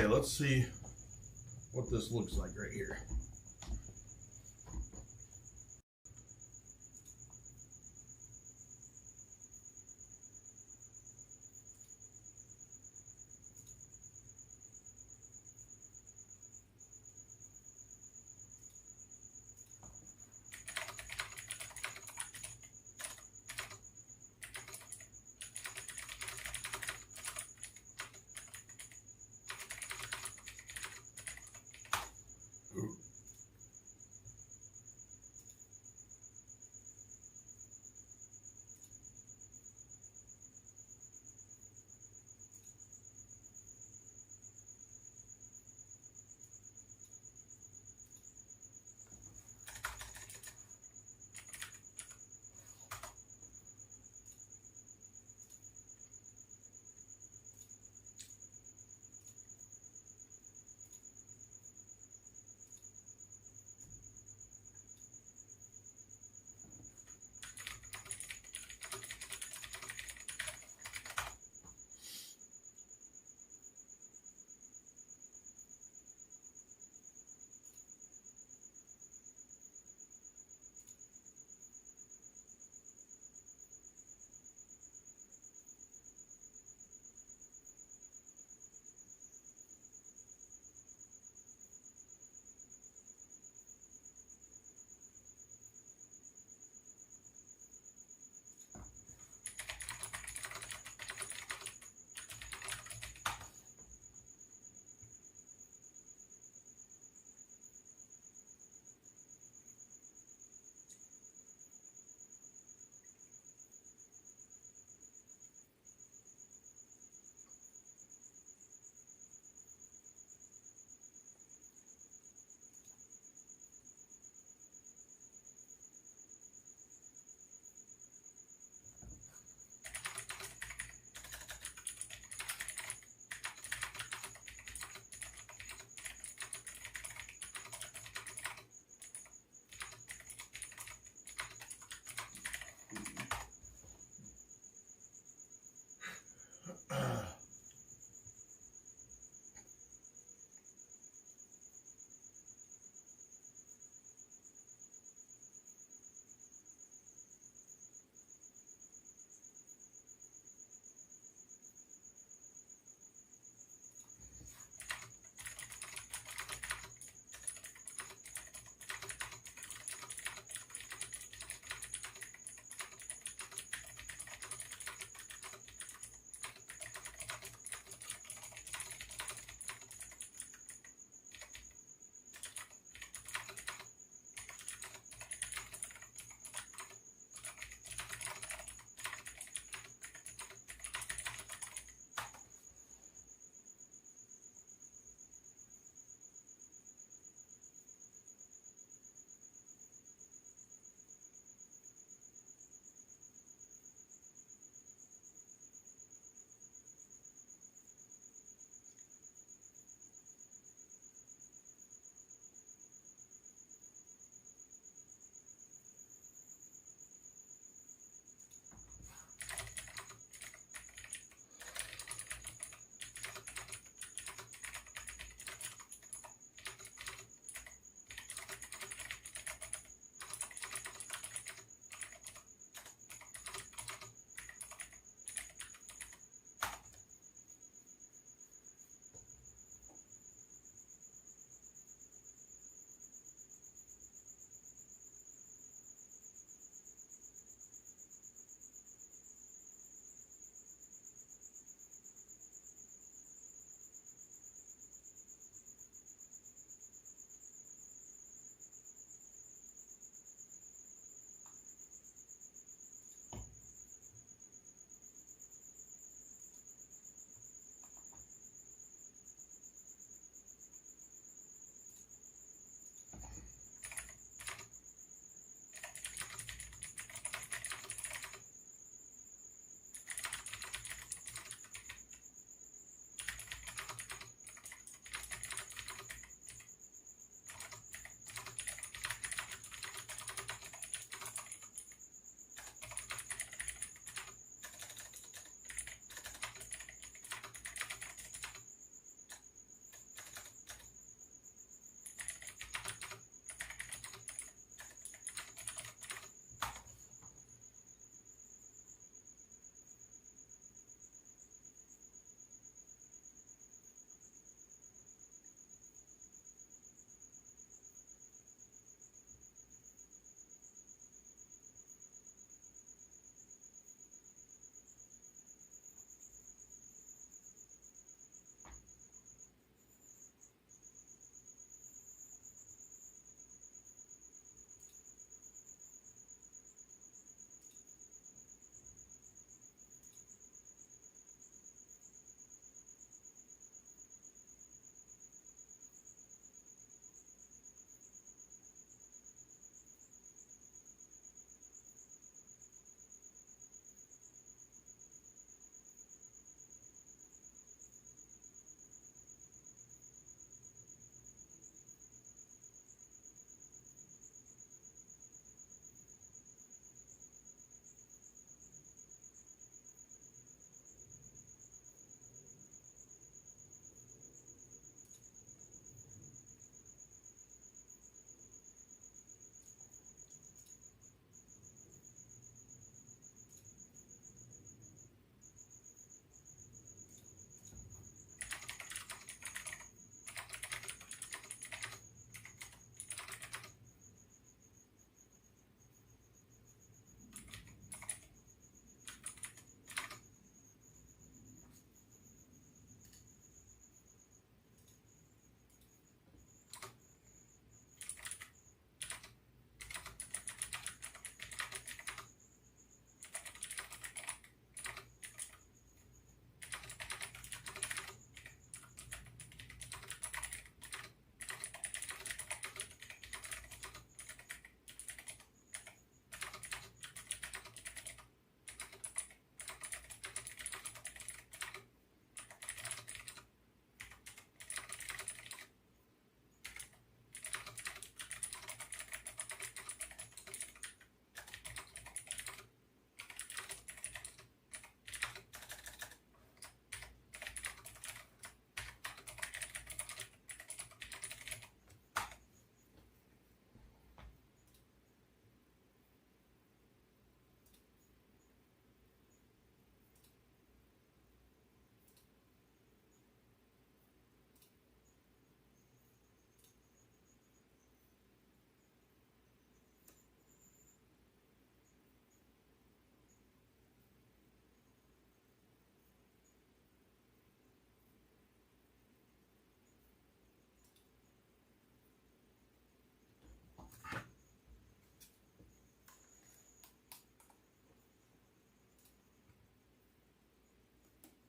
Okay, let's see what this looks like right here.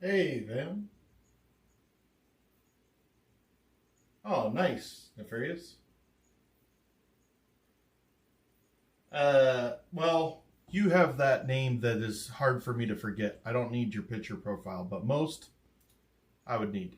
Hey, Van. Oh, nice, Nefarious. Well, you have that name that is hard for me to forget. I don't need your picture profile, but most I would need.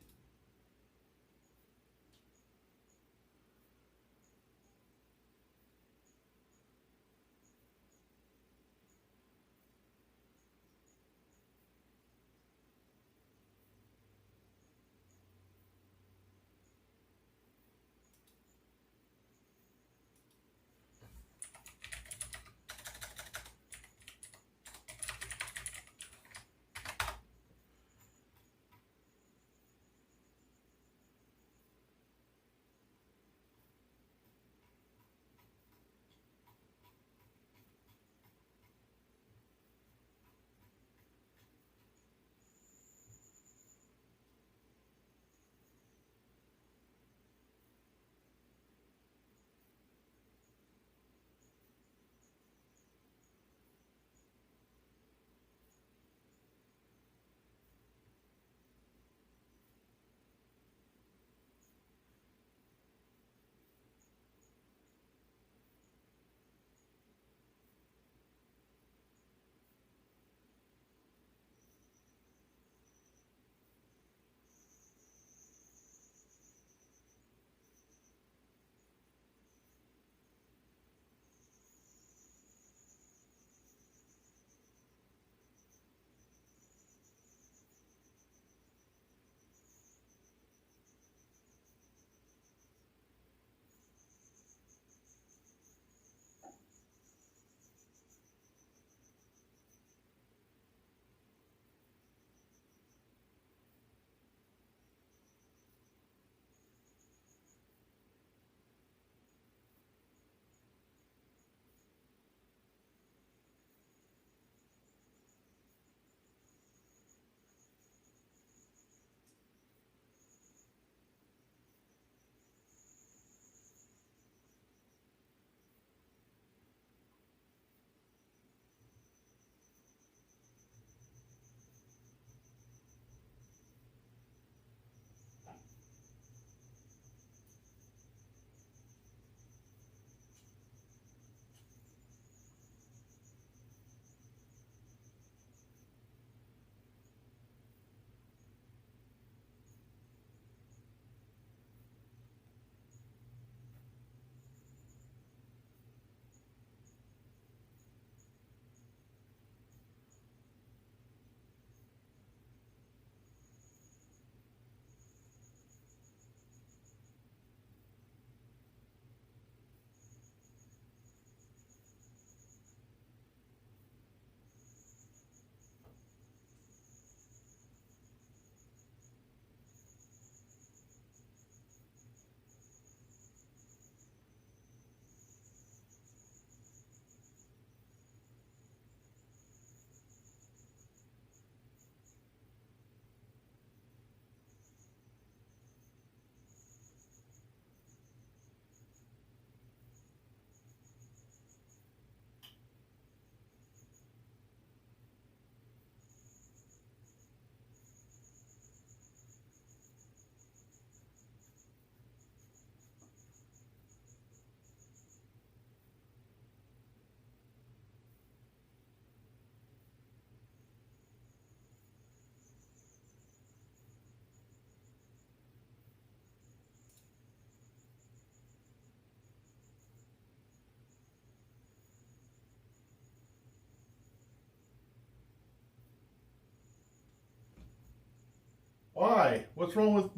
Why? What's wrong with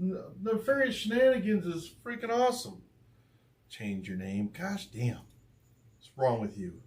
Nefarious Shenanigans? Is freaking awesome. Change your name. Gosh damn. What's wrong with you?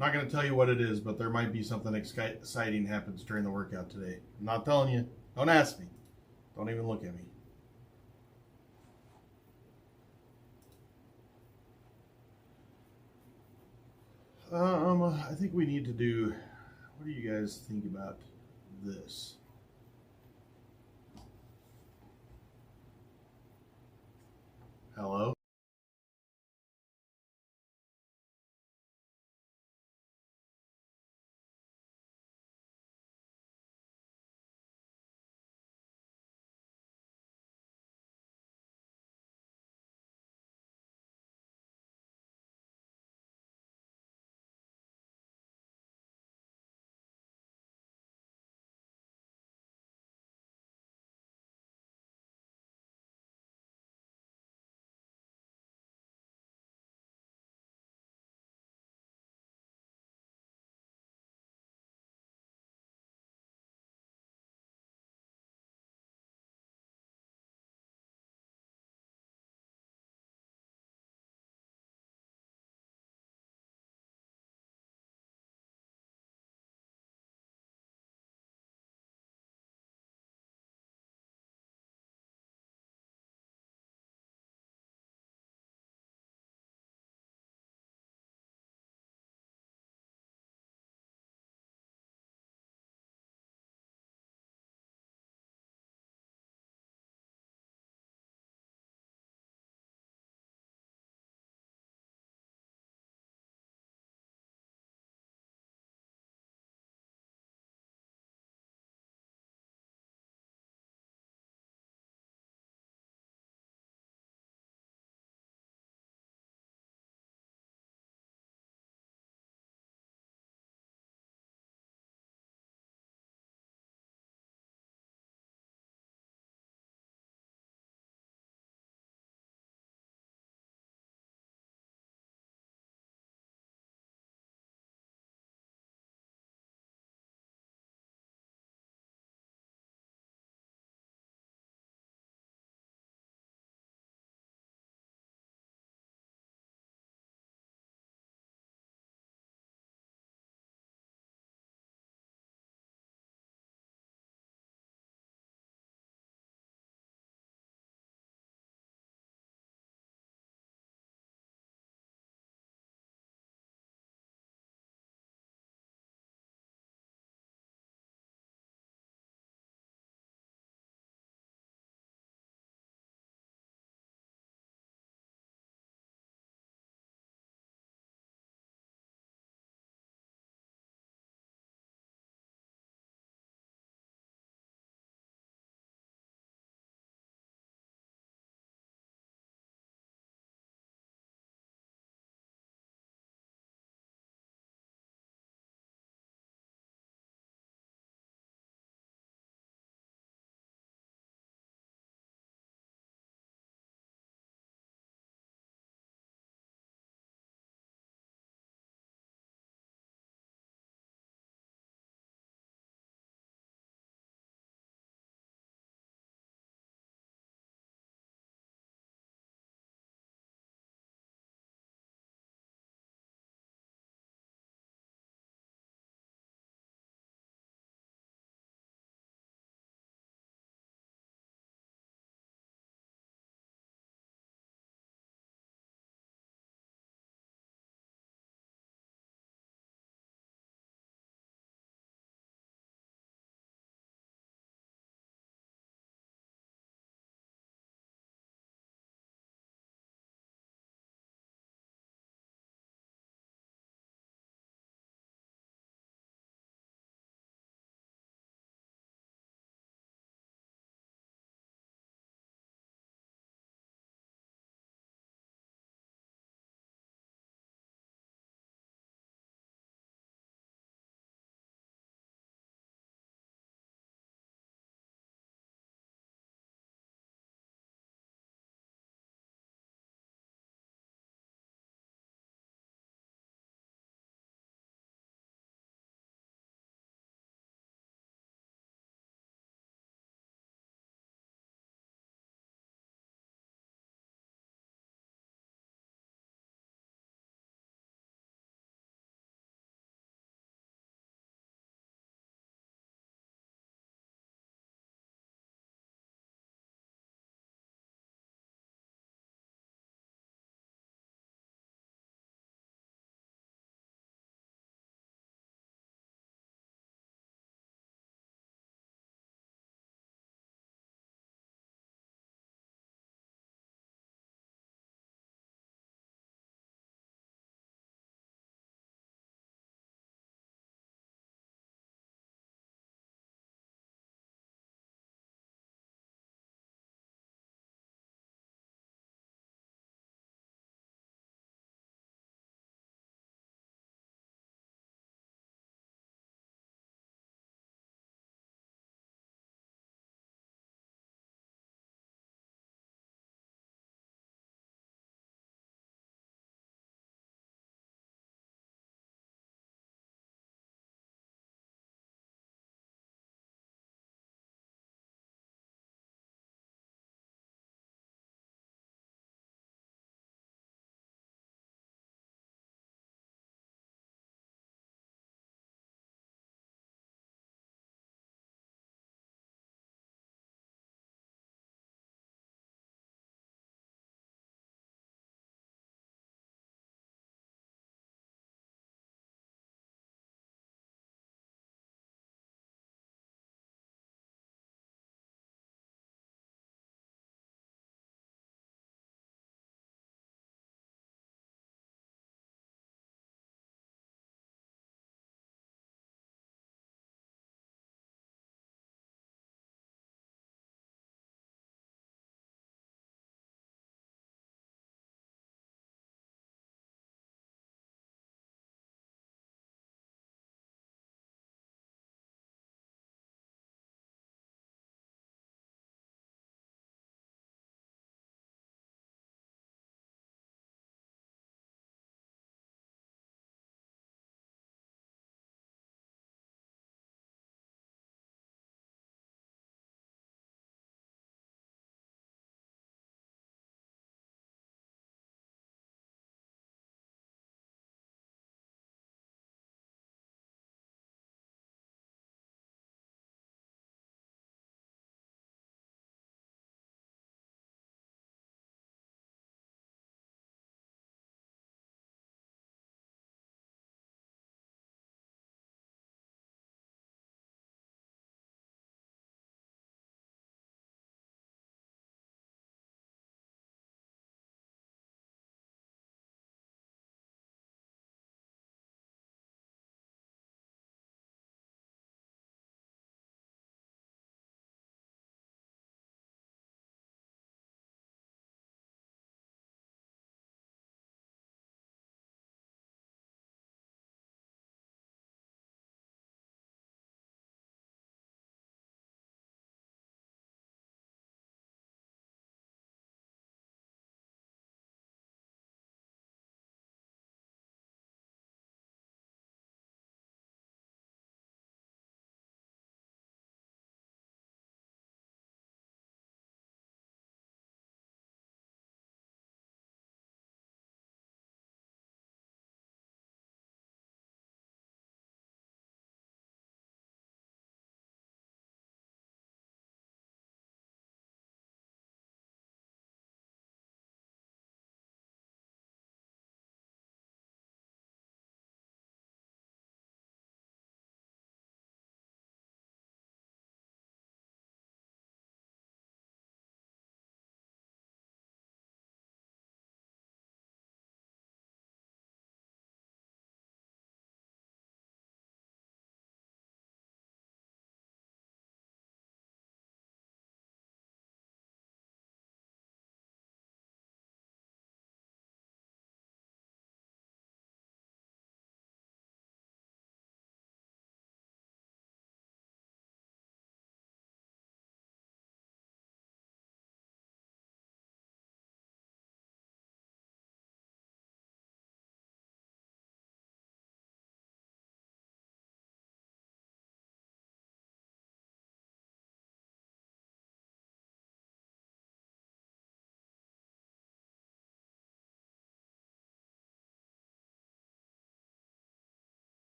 not going to tell you what it is, but there might be something exciting happens during the workout today. I'm not telling you. Don't ask me. Don't even look at me. I think we need to do, what do you guys think about this? Hello?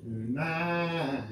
tonight.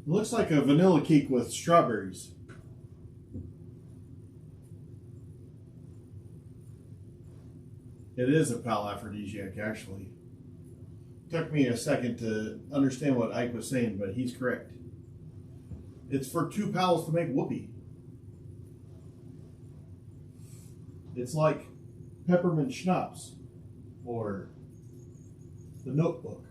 It looks like a vanilla cake with strawberries. It is a pal aphrodisiac, actually. Took me a second to understand what Ike was saying, but he's correct. It's for two pals to make whoopee. It's like peppermint schnapps or the Notebook.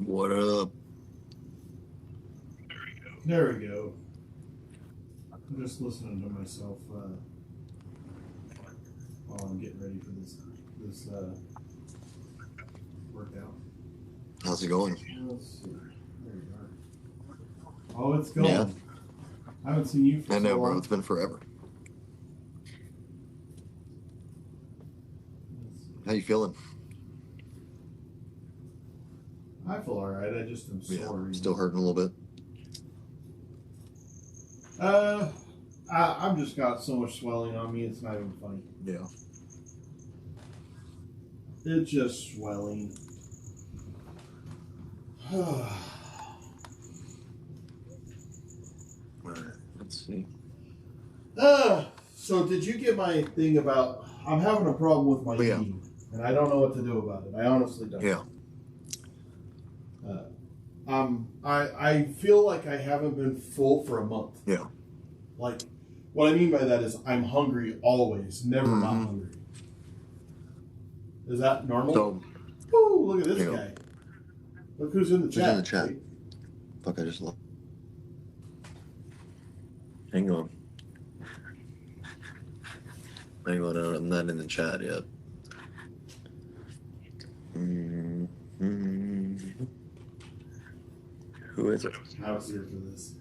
What up? There we go. I'm just listening to myself while I'm getting ready for this workout. How's it going? Let's see. There we are. Oh, it's going. Yeah. I haven't seen you for I know, so long. bro. It's been forever. How you feeling? I feel all right. I just am sore. Yeah, still hurting a little bit. I've just got so much swelling on me. It's not even funny. Yeah. It's just swelling. All right. Let's see. So did you get my thing about I'm having a problem with my Yeah. eating, and I don't know what to do about it. I honestly don't. Yeah. I feel like I haven't been full for a month. Yeah. Like, what I mean by that is I'm hungry always, never not Mhm. hungry. Is that normal? So, Woo, look at this Yeah. guy. Look who's in the Who's chat. in the chat? fuck, I just lost. Hang on. I'm not in the chat yet. Who is it? I was here for this.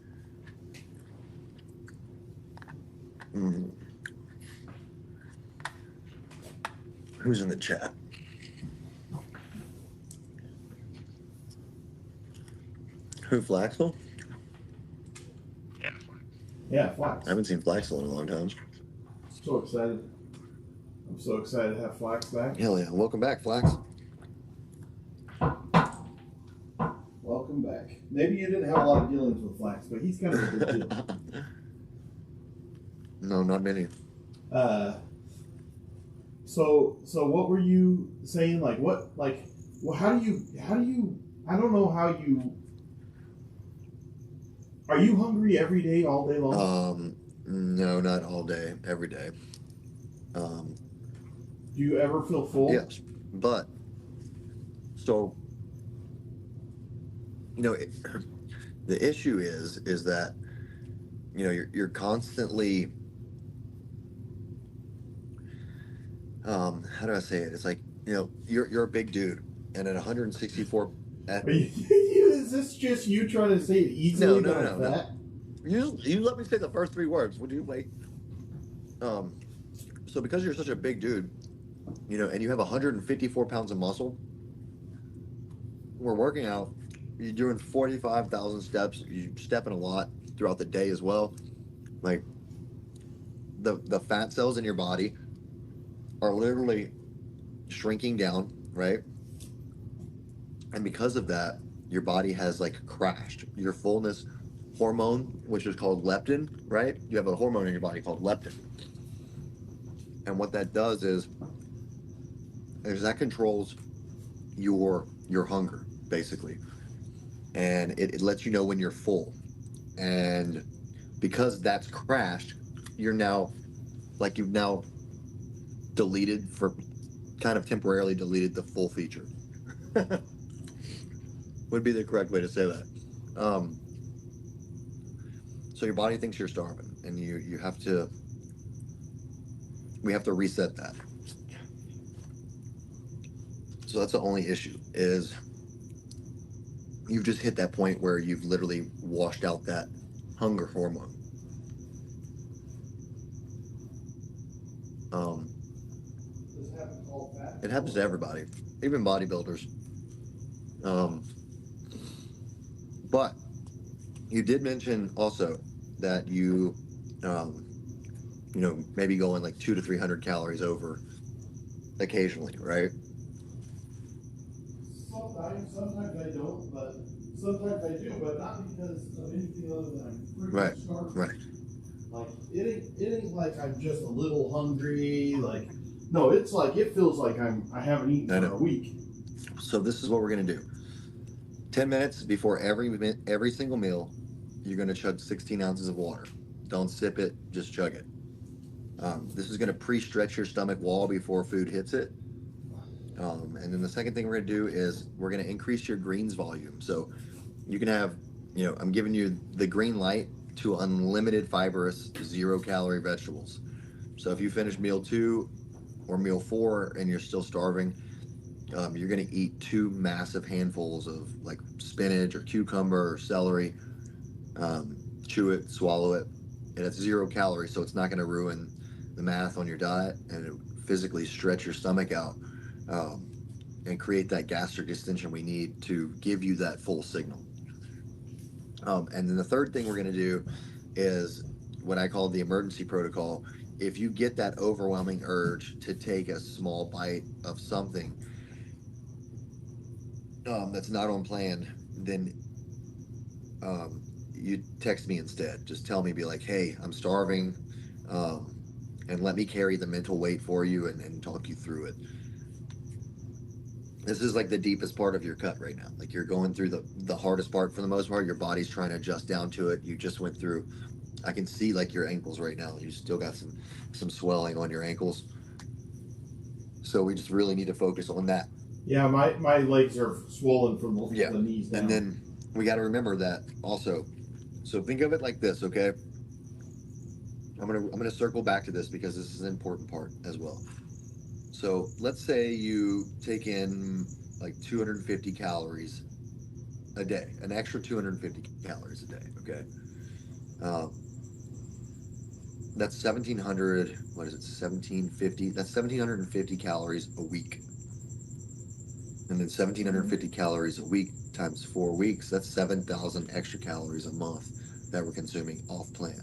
Who's in the chat? Who, Flaxel? Yeah, Flax. I haven't seen Flaxel in a long time. So excited. I'm so excited to have Flax back. Hell yeah. Welcome back, Flax. Welcome back. Maybe you didn't have a lot of dealings with Flax, but he's kind of a big deal. No, not many. So what were you saying? Like what? Like, well, how do you? I don't know how you. Are you hungry every day, all day long? No, not all day, every day. Do you ever feel full? Yes, but so the issue is that you're constantly how do I say it? It's like you're a big dude, and at 164. Is this just you trying to say it easily? No. You let me say the first 3 words. Would you wait? So because you're such a big dude, and you have 154 pounds of muscle, we're working out. You're doing 45,000 steps. You're stepping a lot throughout the day as well. Like the fat cells in your body are literally shrinking down, right? And because of that, your body has like crashed. Your fullness hormone, which is called leptin, right? You have a hormone in your body called leptin. And what that does is that controls your hunger, basically. And it lets you know when you're full. And because that's crashed, you've now deleted, for kind of temporarily deleted, the full feature. Would be the correct way to say that. So your body thinks you're starving, and we have to reset that. So that's the only issue, is you've just hit that point where you've literally washed out that hunger hormone. Does it happen to all fat? It happens to everybody, even bodybuilders. But you did mention also that you maybe going like 200 to 300 calories over occasionally, right? Sometimes I don't, but sometimes I do, but not because of anything other than I'm freaking starving. Right. Like it ain't like I'm just a little hungry. Like, no, it's like it feels like I haven't eaten for a week. So this is what we're gonna do. 10 minutes before every single meal, you're gonna chug 16 ounces of water. Don't sip it, just chug it. This is gonna pre-stretch your stomach wall before food hits it. And then the second thing we're going to do is we're going to increase your greens volume. So you can have, I'm giving you the green light to unlimited fibrous, 0-calorie vegetables. So if you finish meal 2 or meal 4 and you're still starving, you're going to eat 2 massive handfuls of like spinach or cucumber or celery, chew it, swallow it, and it's 0 calories, so it's not going to ruin the math on your diet, and it physically stretch your stomach out, and create that gastric distension we need to give you that full signal. And then the third thing we're going to do is what I call the emergency protocol. If you get that overwhelming urge to take a small bite of something that's not on plan, then you text me instead. Just tell me, be like, hey, I'm starving, and let me carry the mental weight for you and talk you through it. This is like the deepest part of your cut right now. Like you're going through the hardest part for the most part. Your body's trying to adjust down to it. You just went through, I can see like your ankles right now. You still got some swelling on your ankles. So we just really need to focus on that. Yeah, my legs are swollen from the knees down. And then we got to remember that also. So think of it like this, okay? I'm gonna circle back to this because this is an important part as well. So let's say you take in like 250 calories a day, an extra 250 calories a day, okay? That's 1,700, what is it, 1,750? That's 1,750 calories a week. And then 1,750 calories a week times 4 weeks, that's 7,000 extra calories a month that we're consuming off plan.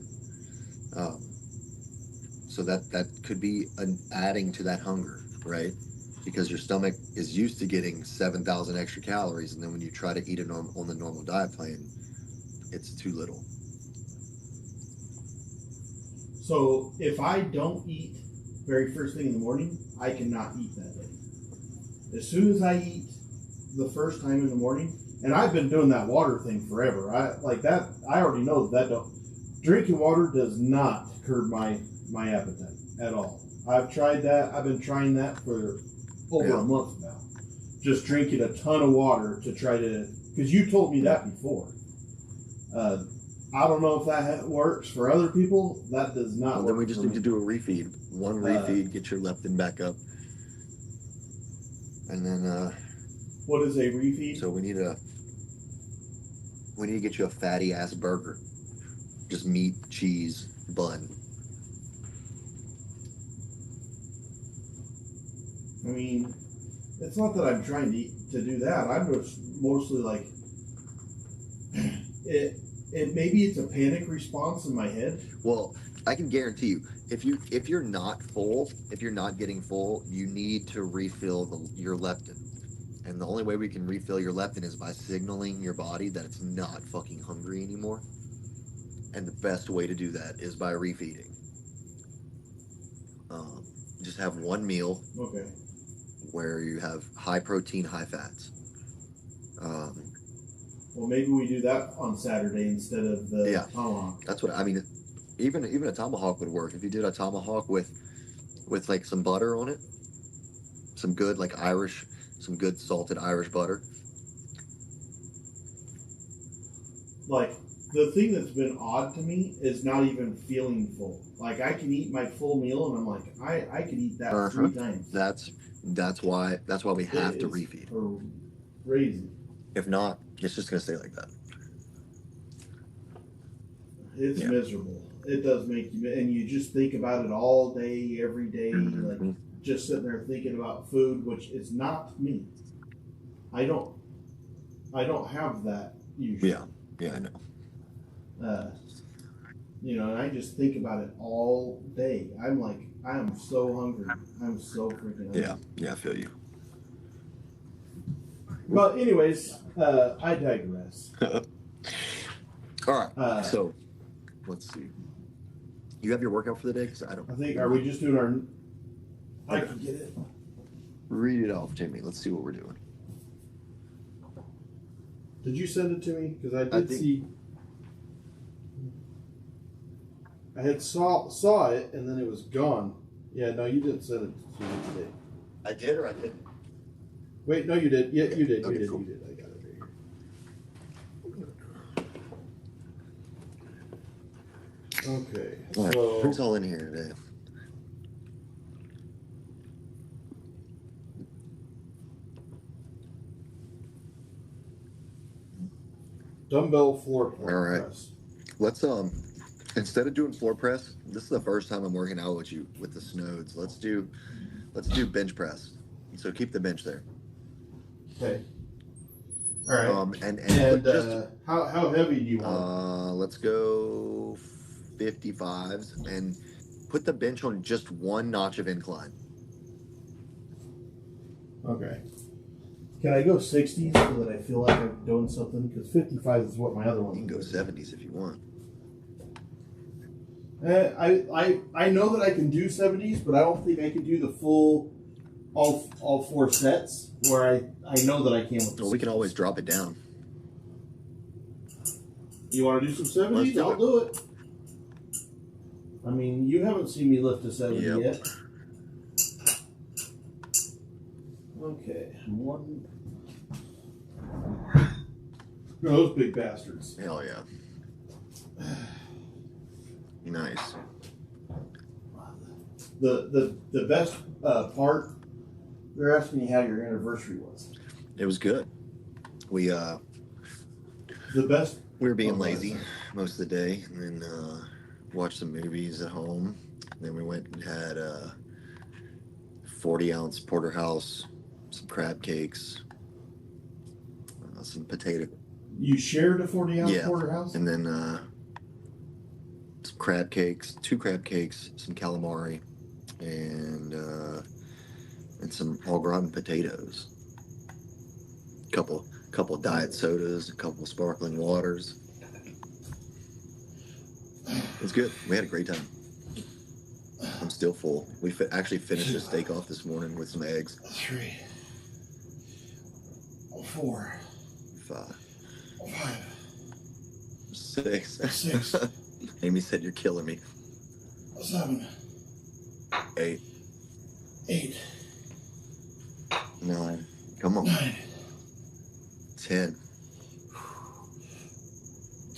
So that could be adding to that hunger, right? Because your stomach is used to getting 7,000 extra calories, and then when you try to eat it on the normal diet plan, it's too little. So if I don't eat very first thing in the morning, I cannot eat that day. As soon as I eat the first time in the morning, and I've been doing that water thing forever. I already know drinking water does not curb my appetite at all. I've tried that. I've been trying that for over a month now. Just drinking a ton of water to try to, because you told me that before. I don't know if that works for other people. That does not work. Then we just need to do a refeed. One refeed, get your leptin back up. And then what is a refeed? So we need to get you a fatty ass burger. Just meat, cheese, bun. I mean, it's not that I'm trying to do that. I'm just mostly like it. Maybe it's a panic response in my head. Well, I can guarantee you, if you're not full, if you're not getting full, you need to refill your leptin. And the only way we can refill your leptin is by signaling your body that it's not fucking hungry anymore. And the best way to do that is by refeeding. Just have one meal. Okay. Where you have high protein, high fats. Well, maybe we do that on Saturday instead of the tomahawk. That's what I mean. Even a tomahawk would work if you did a tomahawk with like some butter on it, some good like some good salted Irish butter. Like the thing that's been odd to me is not even feeling full. Like I can eat my full meal and I'm like I can eat that 3 times. That's why we have to refeed. Crazy. If not, it's just gonna stay like that. It's miserable. It does make you, and you just think about it all day, every day, like just sitting there thinking about food, which is not me. I don't have that usually. Yeah, I know. And I just think about it all day. I'm like, I am so hungry. I'm so freaking hungry. Yeah, I feel you. Well, anyways, I digress. All right. So, let's see. You have your workout for the day? Because I think. Are we just doing our? I can get it. Read it off to me. Let's see what we're doing. Did you send it to me? Because I did see. I had saw it and then it was gone. Yeah, no, you didn't send it to me today. I did or I didn't? Wait, no, you did. Yeah, you did. Okay, You did. cool. You did. I got it right here. Okay. All right, So who's all in here today? dumbbell floor All right. press. Let's instead of doing floor press, this is the first time I'm working out with you with the snodes. Let's do bench press. So keep the bench there. Okay. All right. And And how heavy do you want? let's go 55s and put the bench on just one notch of incline. Okay. Can I go 60s so that I feel like I'm doing something? Because 55 is what my other one. You can go 70s if you want. I know that I can do 70s, but I don't think I can do the full all 4 sets where I know that I can with the Well, we can 60s. always drop it down. You want to do some 70s? I'll do it. I mean, you haven't seen me lift a 70 yet. Okay, one. Those big bastards. Hell yeah. Nice. The best part, they're asking me how your anniversary was. It was good. We The best. we were being lazy most of the day, and then watched some movies at home. And then we went and had 40-ounce porterhouse, some crab cakes, some potato. You shared a 40-ounce porterhouse? And then some crab cakes, 2 crab cakes, some calamari, and some au gratin potatoes. Couple diet sodas, a couple sparkling waters. It was good. We had a great time. I'm still full. We actually finished a steak off this morning with some eggs. 3, 4, 5, 6, 6. Amy said you're killing me. 7, 8, 8, 9. Come on. 9, 10.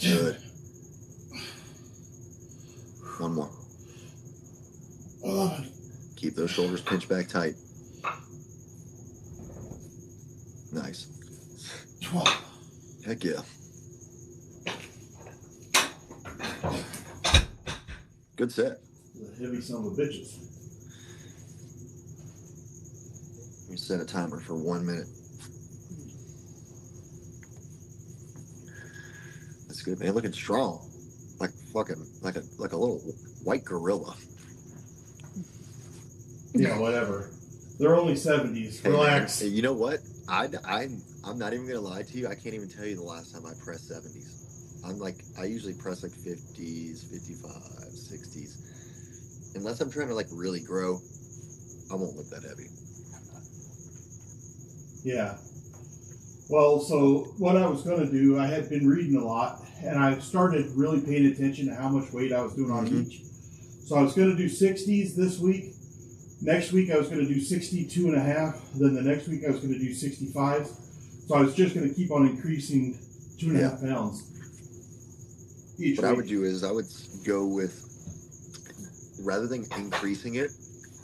Good. 1 more. 11. Keep those shoulders pinched back tight. Nice. 12. Heck yeah. Good set. The heavy son of a bitches. Let me set a timer for 1 minute. That's good, man. Looking strong. Like a little white gorilla. Yeah, whatever. They're only 70s. Hey, Relax. man, you know what? I'm not even gonna lie to you. I can't even tell you the last time I pressed 70s. I usually press like 50s, 55s, 60s. Unless I'm trying to like really grow, I won't lift that heavy. Yeah. Well, so what I was going to do, I had been reading a lot, and I started really paying attention to how much weight I was doing on each. So I was going to do 60s this week. Next week I was going to do 62 and a half. Then the next week I was going to do 65. So I was just going to keep on increasing 2.5 pounds each What week. I would do is I would go with, rather than increasing it,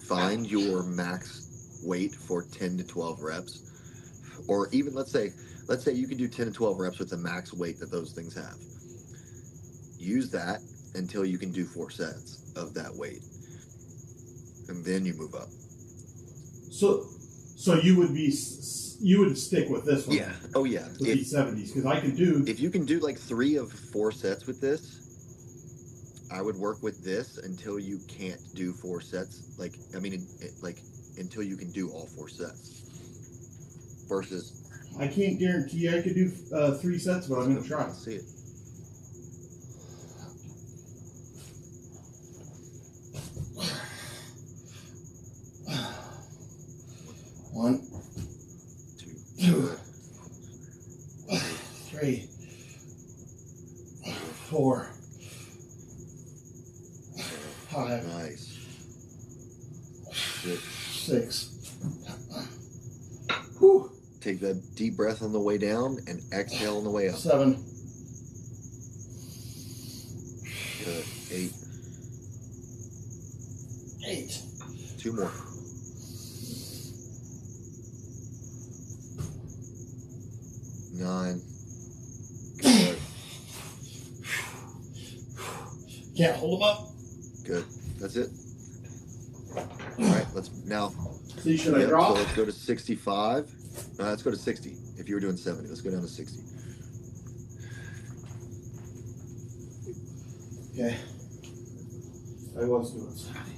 find your max weight for 10 to 12 reps. Or even let's say you can do 10 to 12 reps with the max weight that those things have. Use that until you can do 4 sets of that weight. And then you move up. So you would stick with this one. Yeah. Oh yeah. With these 70s, because I can do. If you can do like 3 of 4 sets with this, I would work with this until you can't do 4 sets. Until you can do all 4 sets. Versus. I can't guarantee I could do 3 sets, but I'm going to try. Let's see it. One, 2, 3, 4, 5, Nice. 6. Whew. Take that deep breath on the way down and exhale on the way up. 7. Good. 8. 8. 2 more. 9. Good. Can't hold them up. Good. That's it. All right. Let's now. See, should I drop? So let's go to 65. No, let's go to 60. If you were doing 70, let's go down to 60. Okay. I was doing 70.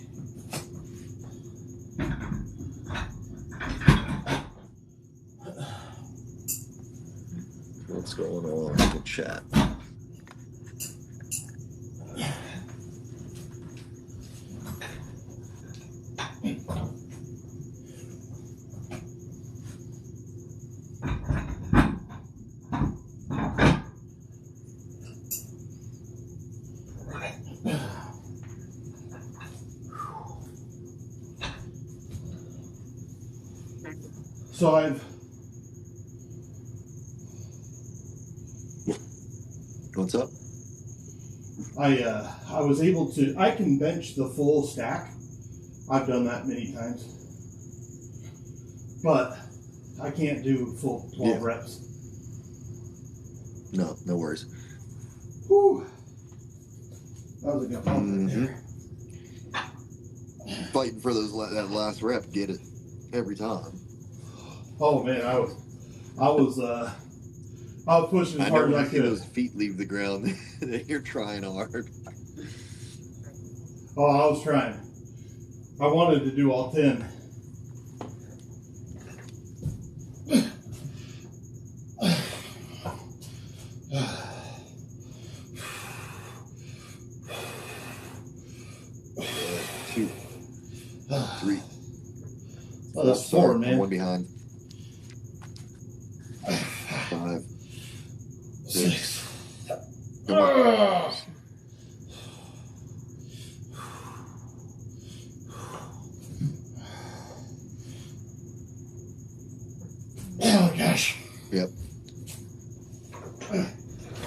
What's going on in the chat? So I've What's up? I was able to, I can bench the full stack. I've done that many times. But I can't do full 12 reps. No, no worries. Whew. That was a good pump there. Fighting for that last rep, get it every time. Oh man, I was pushing as hard as I could. Those feet leave the ground. You're trying hard. Oh, I was trying. I wanted to do all 10. Two, 3. Oh, that's 4, man. One behind. 5, 6. Come on. Oh gosh. Yep.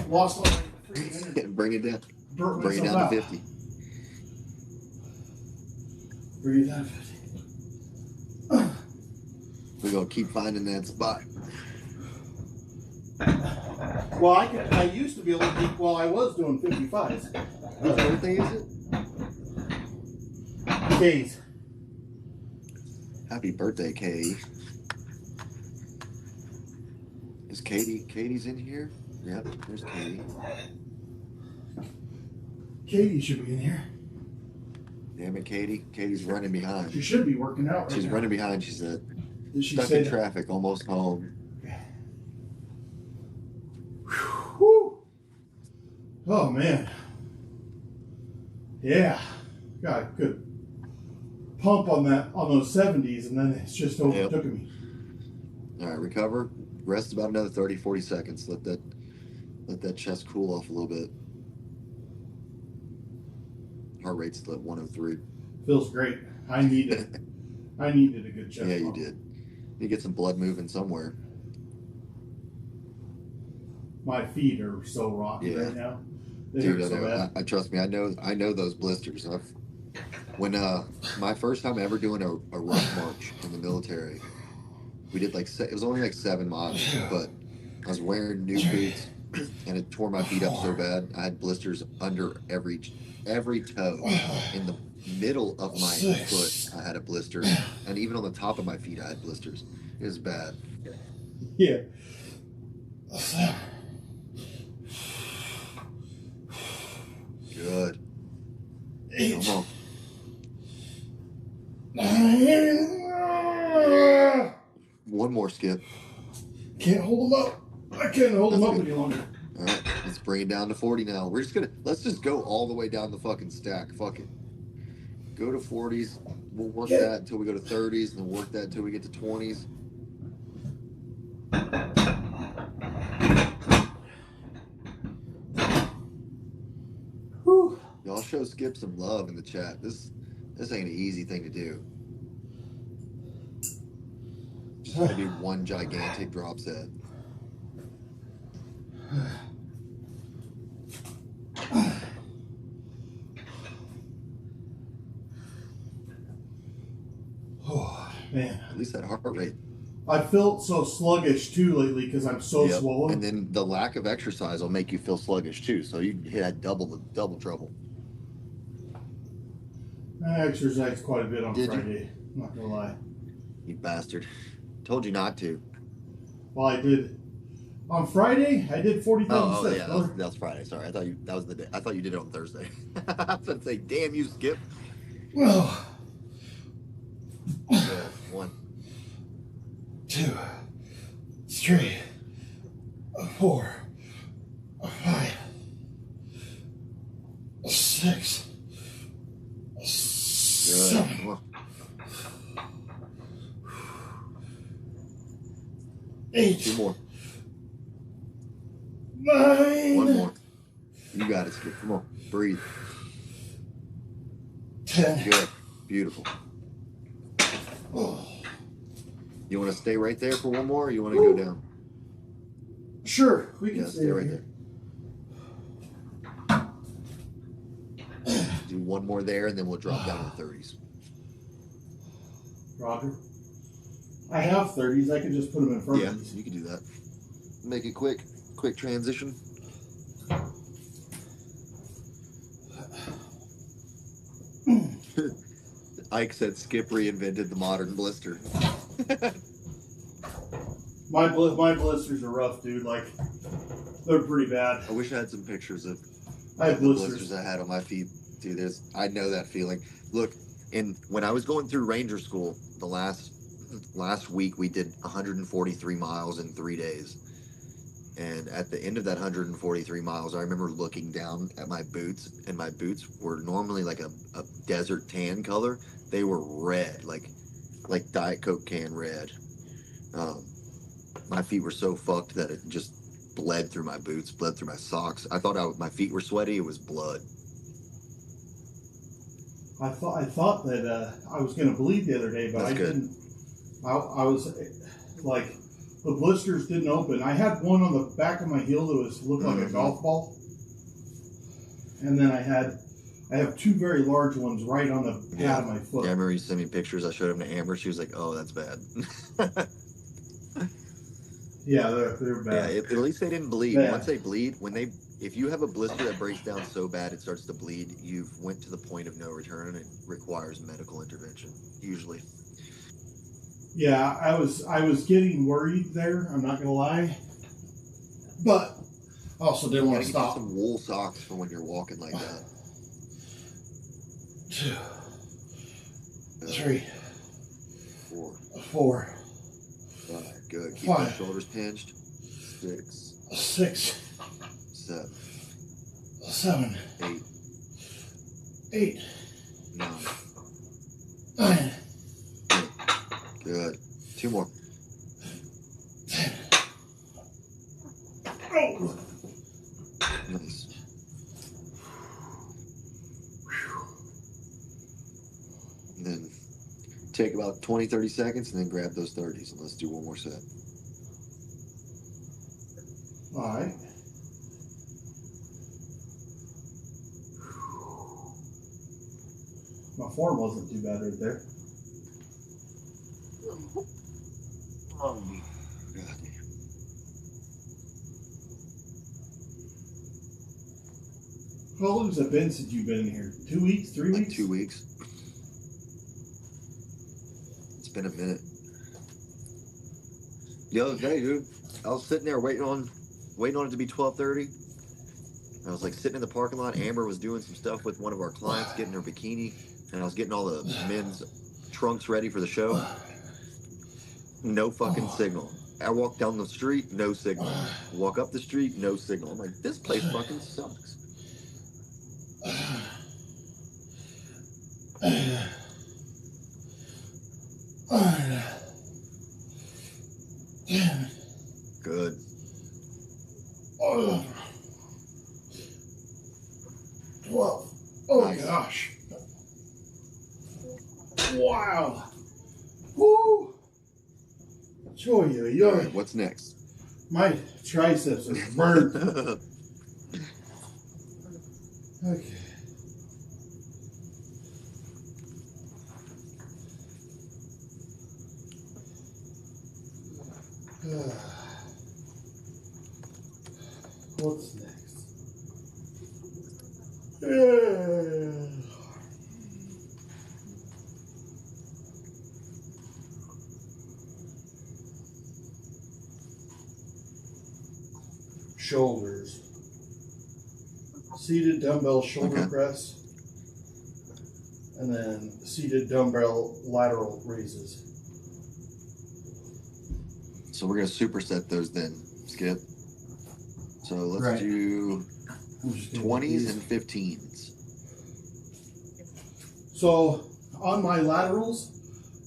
Lost all my freaking energy. Bring it down. Burnt Bring it myself down out. to 50. Bring it down to 50. We're gonna keep finding that spot. Well, I used to be able to do, well, I was doing 55s. Whose birthday is it? Days. Happy birthday, Kay. Is Katie? Katie's in here? Yep, there's Katie. Katie should be in here. Damn it, Katie. Katie's running behind. She should be working out right She's now. running behind, she said. Did she Stuck say in that? traffic, almost home. Whew. Oh man. Yeah. Got a good pump on those 70s, and then it's just overtook me. All right, recover. Rest about another 30, 40 seconds. Let that chest cool off a little bit. Heart rate's at 103. Feels great. I needed a good chest Yeah, you pump. did. You get some blood moving somewhere. My feet are so rocky right now. They Dude, hurt so bad. I trust me. I know those blisters. When my first time ever doing a rush march in the military, we did it was only 7 miles, but I was wearing new boots and it tore my feet up so bad. I had blisters under every toe. In the middle of my foot, I had a blister, and even on the top of my feet, I had blisters. It was bad. Yeah. Good. 8. Come on. 9. One more skip. Can't hold them up. I can't hold them up any longer. All right, let's bring it down to 40 now. Let's just go all the way down the fucking stack. Fuck it. Go to 40s. We'll work that until we go to 30s, and then work that until we get to 20s. Whew. Y'all show Skip some love in the chat. This ain't an easy thing to do. Maybe one gigantic drop set. Oh man, At least that heart rate. I felt so sluggish too lately because I'm so swollen. And then the lack of exercise will make you feel sluggish too. So you had double trouble. I exercised quite a bit on Friday. I'm not gonna lie. You bastard! Told you not to. Well, I did. On Friday, I did 40,000 steps. Yeah, that was Friday. Sorry, I thought that was the day. I thought you did it on Thursday. I was gonna say, damn you, Skip. Well, 1, 2, 3, 4, 5, 6, 7. Come on. 8. 2 more. 9. 1 more. You got it, Skip. Come on, breathe. 10. Good, beautiful. Oh. You want to stay right there for 1 more, or you want to go down? Sure, we can stay right there. Do 1 more there, and then we'll drop down to 30s. Roger. I have 30s. I can just put them in front Yeah, of you. you can do that. Make it quick transition. Ike said Skip reinvented the modern blister. My blisters are rough, dude. Like, they're pretty bad. I wish I had some pictures of I have the blisters I had on my feet. Dude, I know that feeling. Look, when I was going through Ranger School, the last week we did 143 miles in 3 days. And at the end of that 143 miles, I remember looking down at my boots, and my boots were normally like a desert tan color. They were red, like Diet Coke can red. My feet were so fucked that it just bled through my boots, bled through my socks. I thought my feet were sweaty. It was blood. I thought that I was going to bleed the other day, but I didn't. I was like, the blisters didn't open. I had one on the back of my heel that looked like a golf ball, and then I have 2 very large ones right on the pad of my foot. Yeah, I remember you sent me pictures. I showed them to Amber. She was like, "Oh, that's bad." Yeah, they're bad. Yeah, at least they didn't bleed. Bad. Once they bleed, if you have a blister that breaks down so bad it starts to bleed, you've went to the point of no return, and it requires medical intervention usually. Yeah, I was getting worried there. I'm not gonna lie, but also didn't want to stop. Get some wool socks for when you're walking like that. 2, 3, 4, 4, 5. Good. Keep 5. those shoulders pinched. 6, 6, 7, 7, 8, 8, 9. 9. Good. 2 more. 10. Oh. Nice. And then take about 20-30 seconds and then grab those 30s, and let's do 1 more set. All right. My form wasn't too bad right there. Oh, God. How long has it been since you've been in here? 2 weeks? 3 weeks? 2 weeks. It's been a minute. The other day, dude, I was sitting there waiting on it to be 12:30. I was like sitting in the parking lot. Amber was doing some stuff with one of our clients, getting her bikini, and I was getting all the men's trunks ready for the show. No fucking signal. I walk down the street, no signal. Walk up the street, no signal. I'm like, this place fucking sucks. Good. 12. Oh, Nice. gosh. Wow. Woo. All right, what's next? My triceps are burnt. Okay. What's next? Shoulders. Seated dumbbell shoulder press. And then seated dumbbell lateral raises. So we're going to superset those then, Skip. So let's do 20s and 15s. So on my laterals,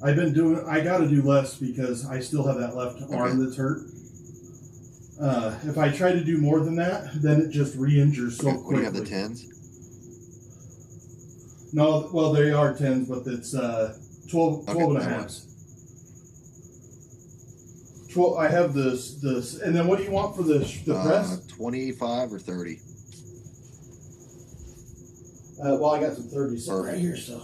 I got to do less because I still have that left arm that's hurt. If I try to do more than that, then it just re-injures so quickly. What do you have, the 10s? No, well, they are 10s, but it's 12 and a halves. 12, I have this, and then what do you want for the press? 25 or 30. Well, I got some 30s right here, so.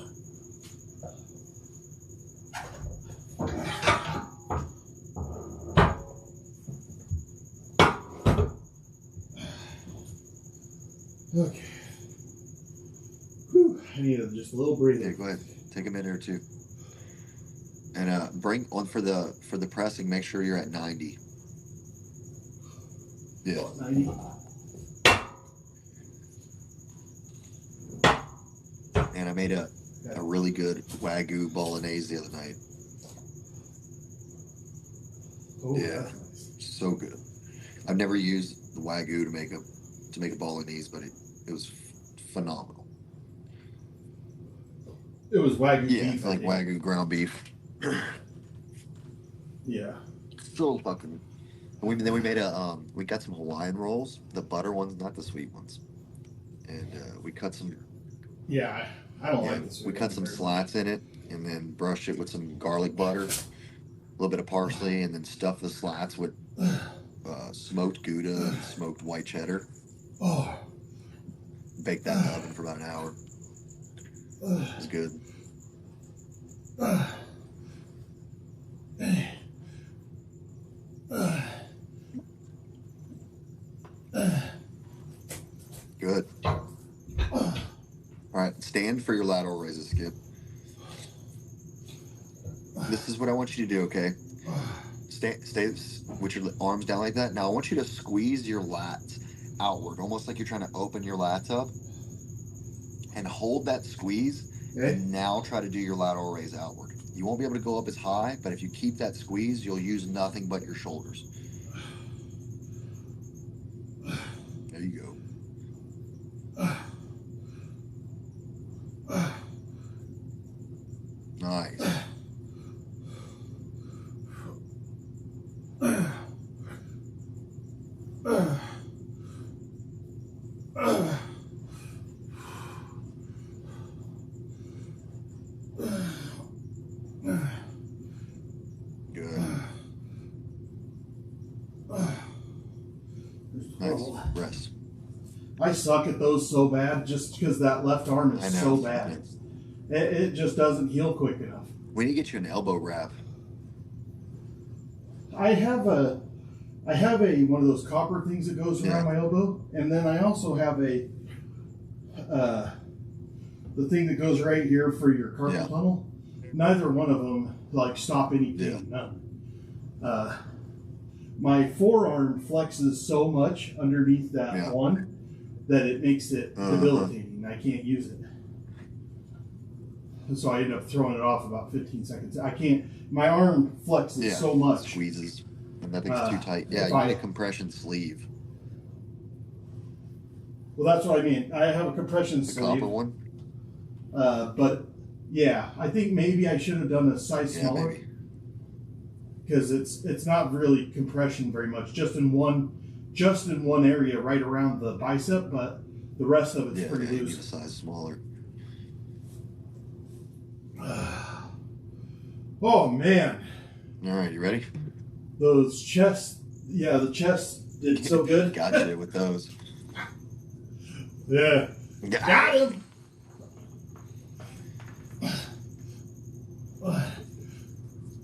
Okay. Whew, I need just a little breathing. Yeah, go ahead. Take a minute or two. And bring on for the pressing. Make sure you're at 90. Yeah. 90. And I made a really good Wagyu bolognese the other night. Oh, yeah, nice. So good. I've never used the Wagyu to make a bolognese, but it was phenomenal. It was Wagyu beef. Yeah, like Wagyu ground beef. Yeah. So fucking. Then we made we got some Hawaiian rolls, the butter ones, not the sweet ones, and we cut some. Yeah, I don't like the sweet. We cut some slats in it, and then brushed it with some garlic butter, a little bit of parsley, and then stuffed the slats with smoked Gouda and smoked white cheddar. Oh. Baked that in the oven for about an hour. It was good. Good. All right, stand for your lateral raises, Skip. This is what I want you to do, okay? Stay with your arms down like that. Now I want you to squeeze your lats outward, almost like you're trying to open your lats up. And hold that squeeze, and now try to do your lateral raise outward. You won't be able to go up as high, but if you keep that squeeze, you'll use nothing but your shoulders. There you go. Nice. Rest. I suck at those so bad just because that left arm is so bad. It just doesn't heal quick enough. We need to get you an elbow wrap. I have one of those copper things that goes around my elbow, and then I also have the thing that goes right here for your carpal tunnel. Neither one of them stop any pain. None. My forearm flexes so much underneath that one that it makes it debilitating. I can't use it. So I end up throwing it off about 15 seconds. I can't. My arm flexes so much. Squeezes. And nothing's too tight. Yeah, you need a compression sleeve. Well, that's what I mean. I have a compression sleeve. Copper one? But yeah, I think maybe I should have done a size smaller. Maybe. Because it's not really compression very much, just in one area right around the bicep, but the rest of it's pretty loose. You need a size smaller. Oh man! All right, you ready? Those chests, yeah, the chest did so good. Gotcha with those. Yeah. Got him! 1,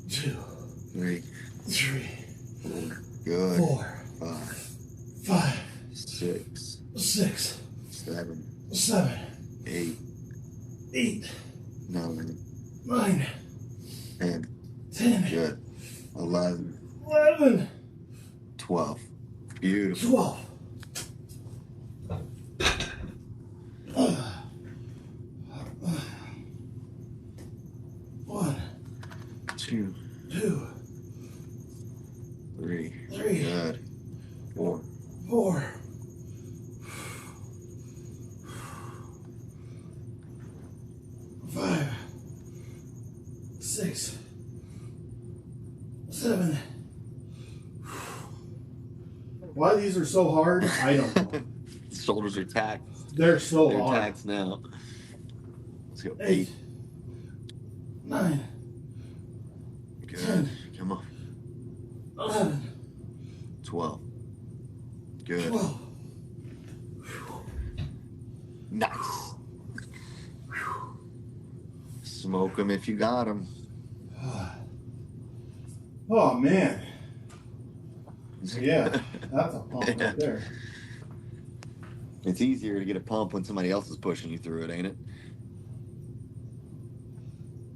2, 3, 3, 4. Good. 4, 5, 5, 6, 6, 7, 7, 8, 8, 9, 9, 10. 10, Good. 11, 11, 12. Beautiful. 12. 1, 2, 2, 3. 3, Good. 4, 4, 5, 6, 7. Why these are so hard, I don't know. Shoulders are tacked. They're so They're hard. taxed now. Let's go. 8, 9, Good. 10. Come on. 11, 12. Good. 12. Nice. Smoke them if you got them. Oh man. Yeah, that's a pump right there. It's easier to get a pump when somebody else is pushing you through it, ain't it?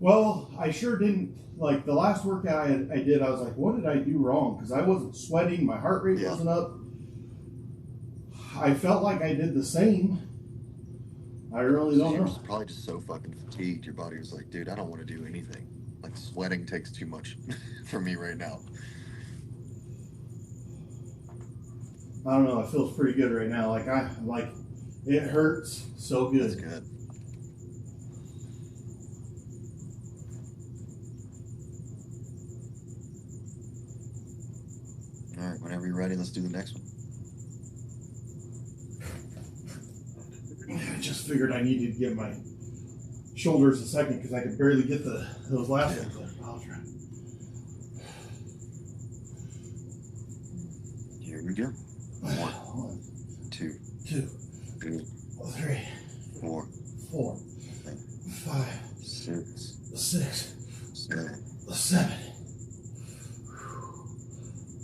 Well, I sure didn't like the last workout I did. I was like, what did I do wrong? Because I wasn't sweating, my heart rate wasn't up. I felt like I did the same. I really don't know. Probably just so fucking fatigued. Your body was like, dude, I don't want to do anything. Like sweating takes too much for me right now. I don't know. It feels pretty good right now. Like it hurts so good. That's good. All right, whenever you're ready, let's do the next one. I just figured I needed to give my shoulders a second because I could barely get those last ones in. I'll try. Here we go. 1, 2, 2, 3, 3, 4, 4, 5, 6, 6, 7. 7.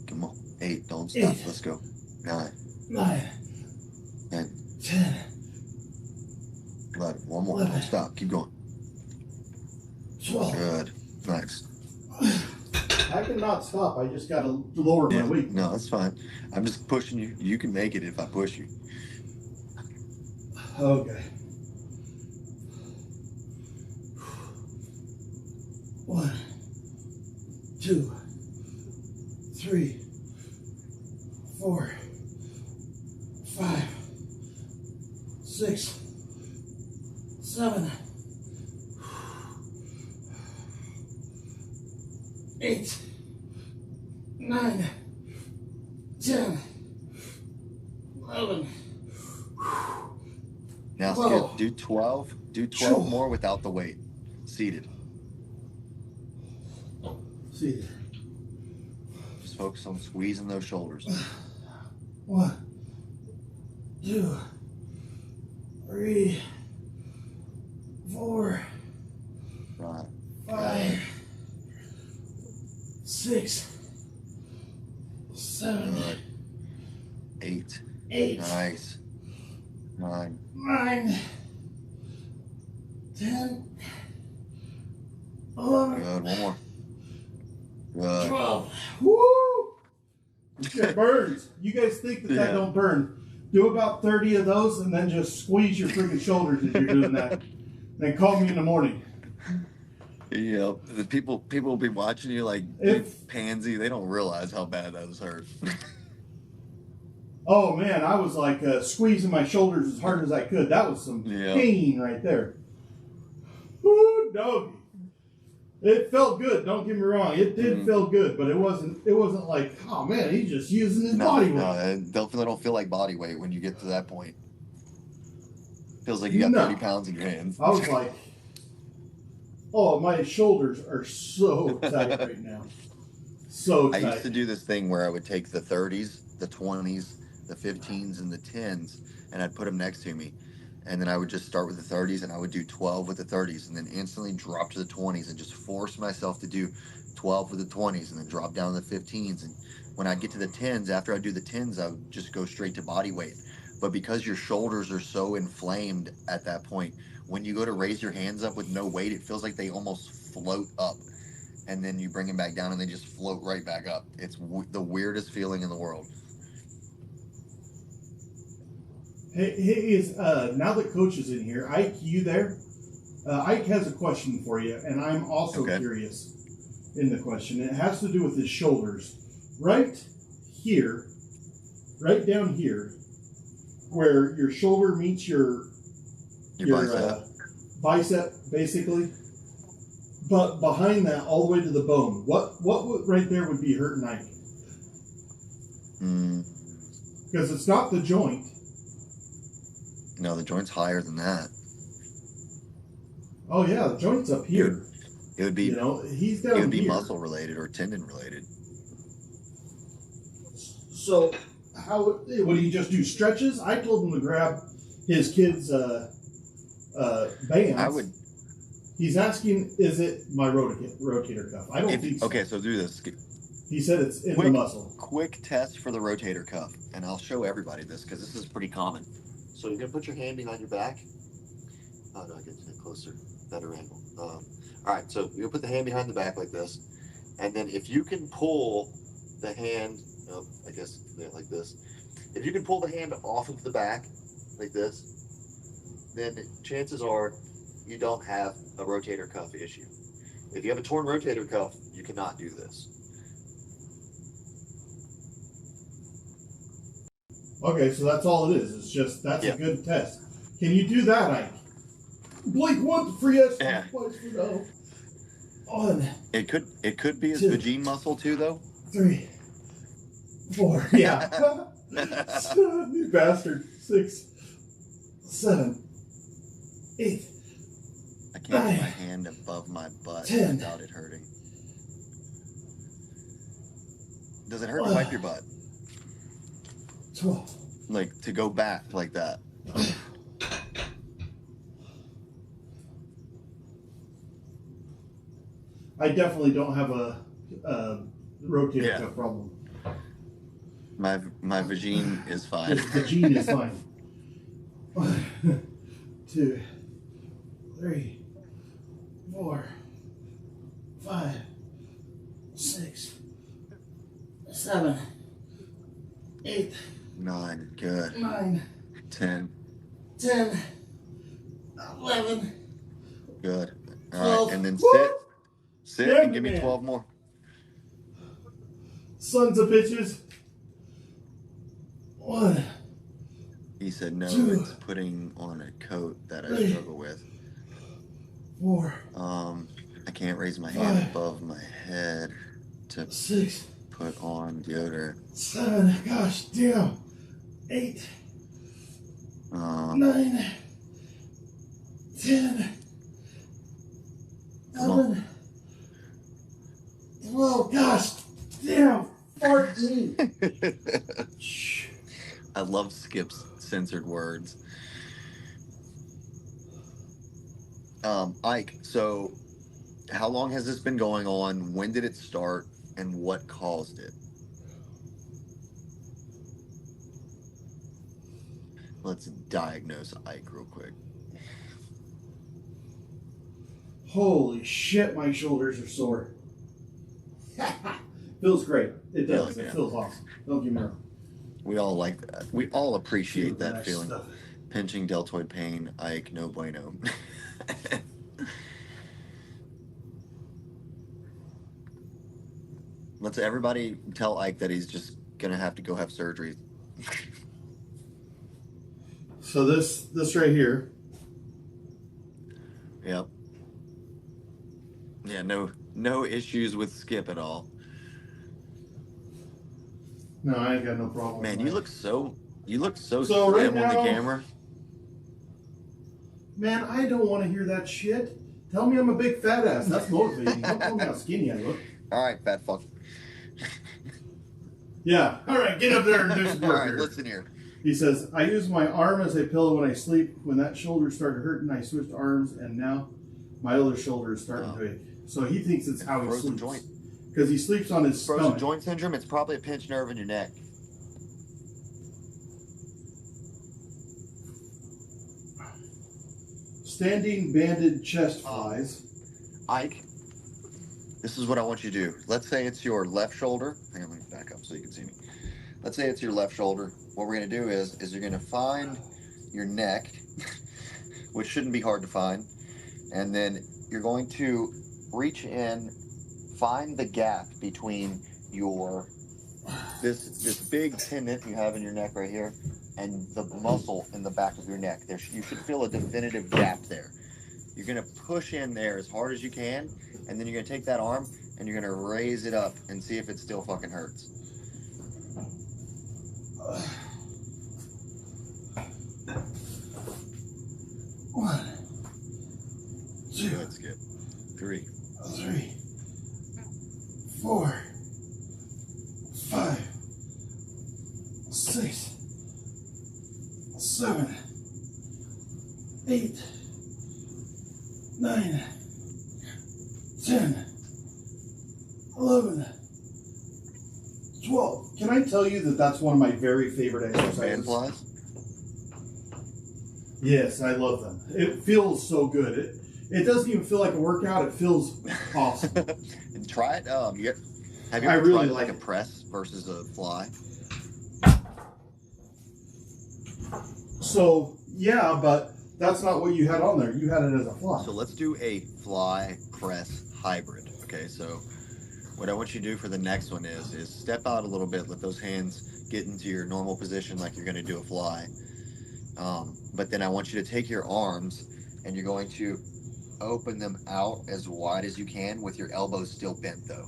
Come on. 8. Don't stop. 8. Let's go. 9, 9, 10, 10, 11. One more. 11. Don't stop. Keep going. 12. Good. Nice. I cannot stop. I just got to lower my weight. No, that's fine. I'm just pushing you. You can make it if I push you. Okay. 1, 2, 3, 4, 5, 6, 7, 8, 9, 10, 11. Now skip. Do 12. Do 12 more without the weight. Seated. See. Just focus on squeezing those shoulders. 1, 2, 3, 4, Right. 5, 6, 7, Good. 8. 8, Nice. 9. 9, 10, 11, Good. One more. Good. 12. Woo! It burns. You guys think that Yeah. don't burn. Do about 30 of those and then just squeeze your freaking shoulders as you're doing that. Then call me in the morning. Yep. The people will be watching you like you pansy. They don't realize how bad those hurt. Oh man, I was like squeezing my shoulders as hard as I could. That was some pain right there. Woo, doggy. It felt good. Don't get me wrong. It did feel good, but it wasn't like, oh man, he's just using his body weight. No, it don't feel like body weight when you get to that point. Feels like you got 30 pounds in your hands. I was like, oh, my shoulders are so tight right now. So I tight. used to do this thing where I would take the 30s, the 20s, the 15s, and the 10s, and I'd put them next to me. And then I would just start with the 30s, and I would do 12 with the 30s, and then instantly drop to the 20s, and just force myself to do 12 with the 20s, and then drop down to the 15s. And when I get to the 10s, after I do the 10s, I would just go straight to body weight. But because your shoulders are so inflamed at that point, when you go to raise your hands up with no weight, it feels like they almost float up. And then you bring them back down, and they just float right back up. It's the weirdest feeling in the world. Hey, now that Coach is in here, Ike, you there? Ike has a question for you, and I'm also curious in the question. It has to do with his shoulders. Right here, right down here, where your shoulder meets your bicep, basically. But behind that, all the way to the bone, what right there would be hurting Ike? Because it's not the joint. No, the joint's higher than that. Oh yeah, the joint's up here. It would be, he's down here. It would be muscle related or tendon related. So, would he just do stretches? I told him to grab his kids' bands. I would. He's asking, is it my rotator cuff? I don't think so. Okay, so do this. He said it's in the muscle. Quick test for the rotator cuff, and I'll show everybody this because this is pretty common. So you're gonna put your hand behind your back. Oh no, I get closer, better angle. All right, so you're gonna put the hand behind the back like this, and then if you can pull the hand, I guess like this. If you can pull the hand off of the back like this, then chances are you don't have a rotator cuff issue. If you have a torn rotator cuff, you cannot do this. Okay, so that's all it is. It's just, that's a good test. Can you do that, Ike? Blink one for yes, twice for no. On. It could be his vagine muscle too, though. 3, 4, yeah. You bastard. 6, 7, 8. I can't put my hand above my butt 10, without it hurting. Does it hurt to wipe your butt? 12. Like, to go back like that. I definitely don't have a rotator cuff problem. My vagine is fine. His vagine is fine. 1, 2, 3, 4, 5, 6, 7, 8, 9, good. 9, 10, 11, good. All 12. right, and then Woo! sit and give me 12 more. Sons of bitches. 1. He said no, 2, it's putting on a coat that I 3, struggle with. 4. I can't raise my hand above my head to 6. Put on deodorant. 7. Gosh damn. 8. 9. 10. 11. 12. Gosh damn. 14. I love Skip's censored words. Ike, so how long has this been going on? When did it start? And what caused it? Let's diagnose Ike real quick. Holy shit, my shoulders are sore. Feels great. It does. It feels awesome. Don't get me wrong. We all like that. We all appreciate that nice feeling. stuff. Pinching deltoid pain, Ike, no bueno. Let's everybody tell Ike that he's just gonna have to go have surgery. So this right here. Yep. Yeah, no issues with Skip at all. No, I ain't got no problem. Man, you look so So slim right on now, the camera. Man, I don't want to hear that shit. Tell me I'm a big fat ass. That's motivating. Don't tell me how skinny I look. All right, fat fuck. Yeah. All right, get up there and do some All work right, here. listen here. He says, I use my arm as a pillow when I sleep. When that shoulder started hurting, I switched arms, and now my other shoulder is starting to ache. So he thinks it's how he Frozen sleeps. joint. Because he sleeps on his Frozen stomach. joint syndrome, it's probably a pinched nerve in your neck. Standing banded chest flies. Ike, this is what I want you to do. Let's say it's your left shoulder. Hang on, let me back up so you can see me. Let's say it's your left shoulder. What we're going to do is you're going to find your neck, which shouldn't be hard to find, and then you're going to reach in, find the gap between your this big tendon you have in your neck right here and the muscle in the back of your neck. You should feel a definitive gap there. You're going to push in there as hard as you can, and then you're going to take that arm and you're going to raise it up and see if it still fucking hurts. One, two, Good, skip. 3, 3, 4, 5, 6, 7, 8, 9, 10, 11, 12. Can I tell you that that's one of my very favorite exercises? Man flies? Yes, I love them. It feels so good. It doesn't even feel like a workout. It feels awesome. And try it. Have you ever I really tried like a it. press versus a fly? So, yeah, but that's not what you had on there. You had it as a fly. So let's do a fly press hybrid. Okay, so what I want you to do for the next one is step out a little bit, let those hands get into your normal position like you're going to do a fly. But then I want you to take your arms and you're going to open them out as wide as you can with your elbows still bent though.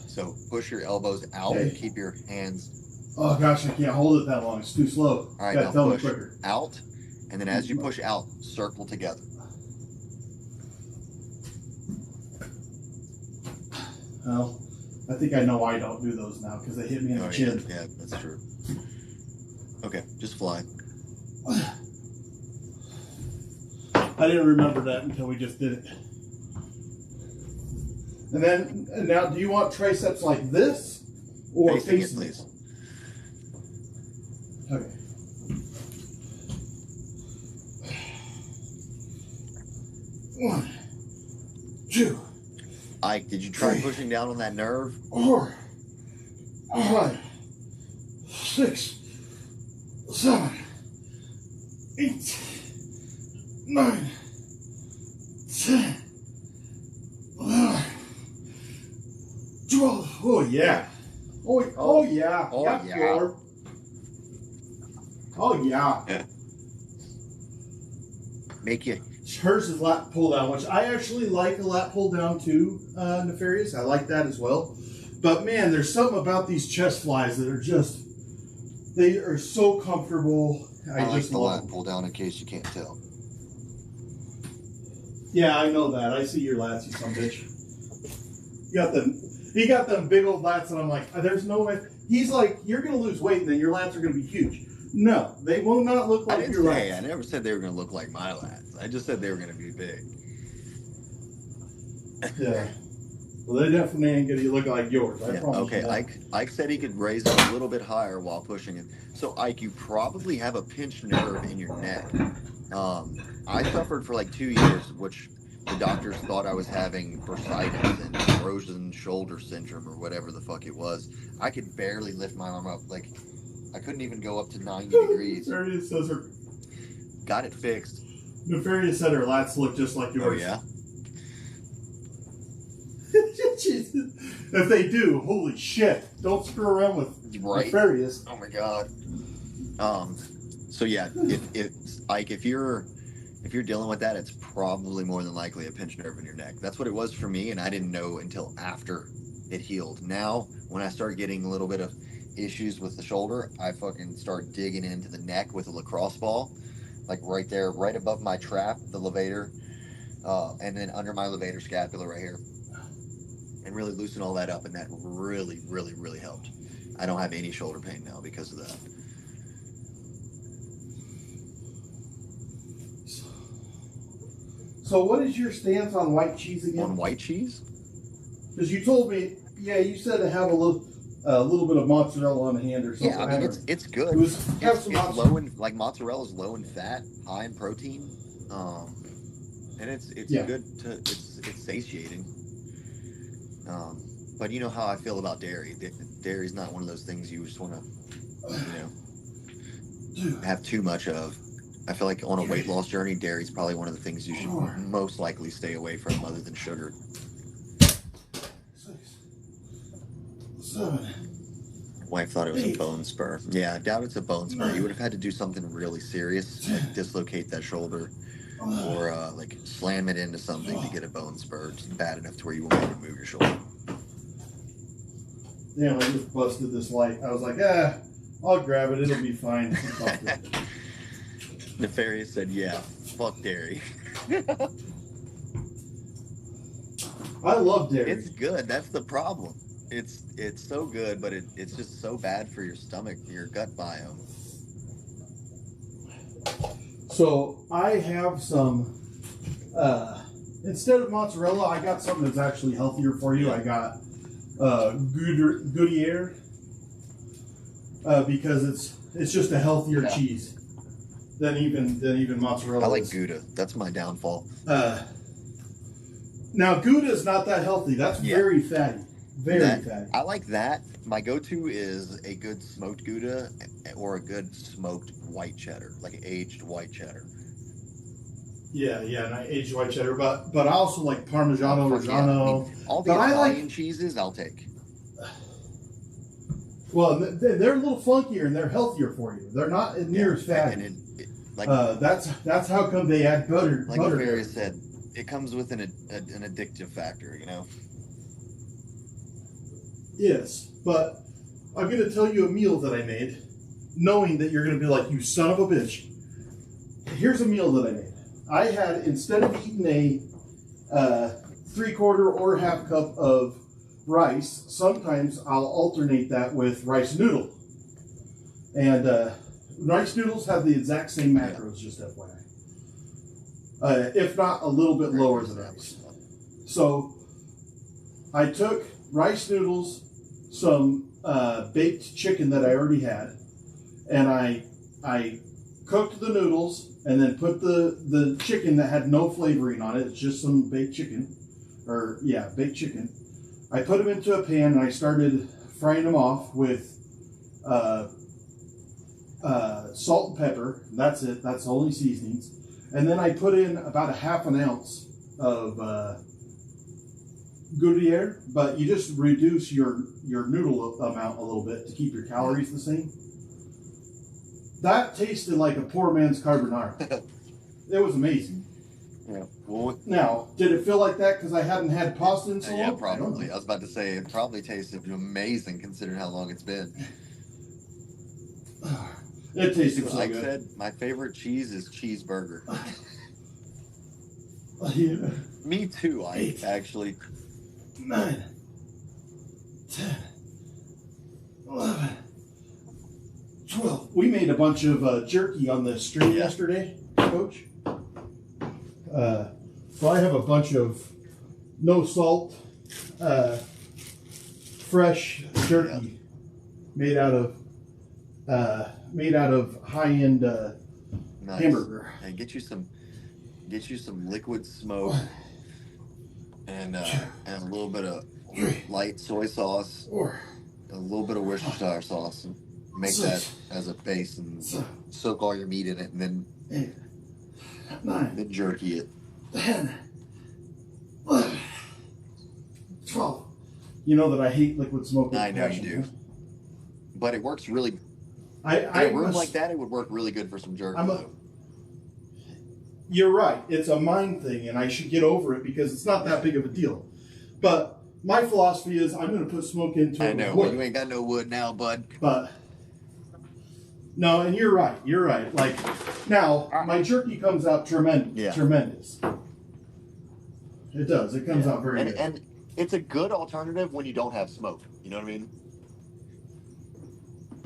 So push your elbows out and keep your hands. Oh gosh, I can't hold it that long. It's too slow. All right, now now push push quicker. out, and then as you push out, circle together. Well, I think I know why I don't do those now because they hit me in the chin. Yeah, that's true. Okay, just fly. I didn't remember that until we just did it. And then, now, do you want triceps like this or Facing it, facing it? please. Okay. One, two, Ike, did you try 3, pushing down on that nerve? 4, 5, 6, 7, 8, 9, 10, 11, 12. Oh yeah. Oh yeah. Oh, Yep, yeah. Lord. Oh yeah. Make you. Hers is lat pull down, which I actually like a lat pull down too, Nefarious. I like that as well. But man, there's something about these chest flies that are just, they are so comfortable. I like just the love lat them. pull down in case you can't tell. Yeah, I know that. I see your lats, you son of a bitch. He got them big old lats, and I'm like, there's no way. He's like, you're going to lose weight, and then your lats are going to be huge. No, they will not look I like didn't your say, lats. I never said they were going to look like my lats. I just said they were going to be big. Yeah. Well, they definitely ain't going to look like yours. I promise Okay, you that. Ike said he could raise it a little bit higher while pushing it. So, Ike, you probably have a pinched nerve in your neck. I suffered for like 2 years, which the doctors thought I was having bursitis and frozen shoulder syndrome or whatever the fuck it was. I could barely lift my arm up. Like, I couldn't even go up to 90 degrees. Nefarious says her. Got it fixed. Nefarious said her lats look just like Oh, yours. yeah? Jesus. If they do, holy shit. Don't screw around with Right. Nefarious. Oh, my God. So, yeah, if Ike, if you're dealing with that, it's probably more than likely a pinched nerve in your neck. That's what it was for me, and I didn't know until after it healed. Now, when I start getting a little bit of issues with the shoulder, I fucking start digging into the neck with a lacrosse ball, like right there, right above my trap, the levator, and then under my levator scapula right here. and really loosen all that up, and that really, really, really helped. I don't have any shoulder pain now because of that. So what is your stance on white cheese again? On white cheese? Because you told me, yeah, you said to have a little bit of mozzarella on hand or something. Yeah, I mean it's good. It's low in, like, mozzarella's low in fat, high in protein, and it's good to it's satiating. But you know how I feel about dairy. Dairy's not one of those things you just want to have too much of. I feel like on a weight loss journey, dairy's probably one of the things you should most likely stay away from, other than sugar. 6, 7. Wife thought it was a bone spur. Yeah, I doubt it's a bone spur. You would have had to do something really serious, like dislocate that shoulder, or like slam it into something to get a bone spur. Just bad enough to where you won't be able to move your shoulder. Damn, I just busted this light. I was like, I'll grab it. It'll be fine. Nefarious said, yeah, fuck dairy. I love dairy. It's good. That's the problem. It's so good, but it's just so bad for your stomach, your gut biome. So I have some, instead of mozzarella, I got something that's actually healthier for you. I got Gruyere, because it's just a healthier cheese than even mozzarella. I like Gouda. That's my downfall. Now Gouda is not that healthy. That's very fatty. Very fatty. I like that. My go-to is a good smoked Gouda or a good smoked white cheddar, like aged white cheddar. Yeah, and I aged white cheddar, but I also like Parmigiano Reggiano. All the Italian cheeses I'll take. Well, they're a little funkier and they're healthier for you. They're not near as fatty. That's how come they add butter. Like Barry said, it comes with an addictive factor, you know. Yes, but I'm going to tell you a meal that I made, knowing that you're going to be like, you son of a bitch. Here's a meal that I made. I had, instead of eating a 3/4 or half cup of rice, sometimes I'll alternate that with rice noodle. And rice noodles have the exact same macros, just FYI. If not a little bit lower than rice. So I took rice noodles, some baked chicken that I already had, and I cooked the noodles and then put the chicken that had no flavoring on it. It's just some baked chicken, baked chicken. I put them into a pan and I started frying them off with salt and pepper. That's it. That's the only seasonings. And then I put in about a half an ounce of Gruyere, but you just reduce your noodle amount a little bit to keep your calories the same. That tasted like a poor man's carbonara. It was amazing. Yeah. Well, now, did it feel like that because I hadn't had pasta in so long? Yeah, probably. I was about to say, it probably tasted amazing considering how long it's been. It tasted so like good. I said, my favorite cheese is cheeseburger. Yeah. Me too, actually. 9, 10, 11, 12. We made a bunch of jerky on the stream yesterday, Coach. So I have a bunch of no salt, fresh jerky made out of high-end hamburger. Hey, get you some liquid smoke and a little bit of light soy sauce, a little bit of Worcestershire sauce, and make that as a base and soak all your meat in it, and then 9, then jerky it. 10, 11, 12. You know that I hate liquid smoke. I know you do, but it works really. In a room like that, it would work really good for some jerky. You're right. It's a mind thing, and I should get over it because it's not that big of a deal. But my philosophy is I'm going to put smoke into it. I know. Well, you ain't got no wood now, bud. But no, and you're right. You're right. Like now, my jerky comes out tremendous. It does. It comes out very good. And it's a good alternative when you don't have smoke. You know what I mean?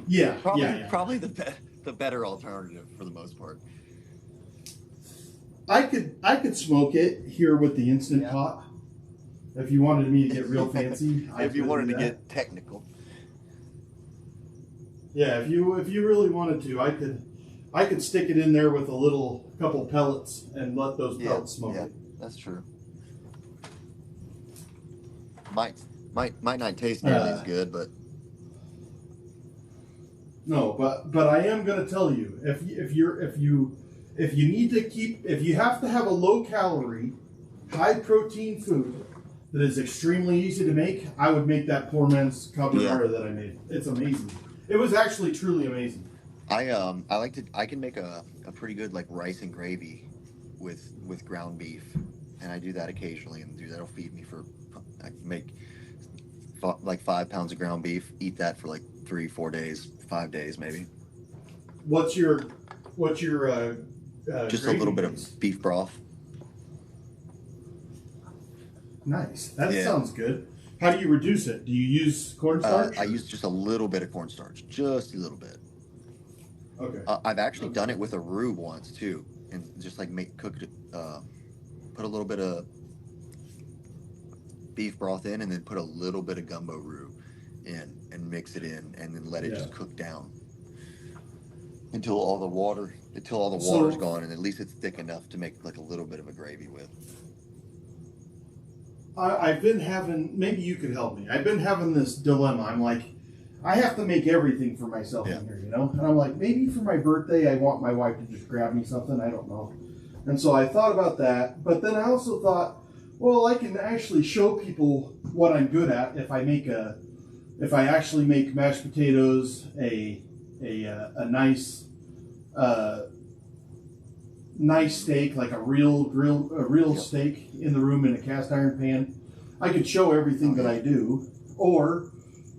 Yeah, Probably, yeah. probably the better alternative for the most part. I could smoke it here with the Instant Pot. If you wanted me to get real fancy, If you wanted to get technical. Yeah, if you really wanted to, I could stick it in there with a couple pellets and let those pellets smoke it. That's true. Might not taste nearly as good, but no, but I am going to tell you, if you have to have a low calorie, high protein food that is extremely easy to make, I would make that poor man's carbonara that I made. It's amazing. It was actually truly amazing. I can make a pretty good like rice and gravy with ground beef, and I do that occasionally, and that'll feed me for I make like 5 pounds of ground beef, eat that for like 3-4 days, 5 days maybe. What's your just a little bit of beef broth. Nice. That sounds good. How do you reduce it? Do you use cornstarch? I use just a little bit of cornstarch, just a little bit. Okay. I've actually done it with a roux once too, and just like put a little bit of beef broth in, and then put a little bit of gumbo roux in, and mix it in, and then let it just cook down until all the water's gone, and at least it's thick enough to make like a little bit of a gravy with. I've been having, maybe you could help me. I've been having this dilemma. I'm like, I have to make everything for myself in here, you know? And I'm like, maybe for my birthday, I want my wife to just grab me something. I don't know. And so I thought about that. But then I also thought, well, I can actually show people what I'm good at if I actually make mashed potatoes, a nice steak, like a real steak in the room in a cast iron pan. I could show everything that I do, or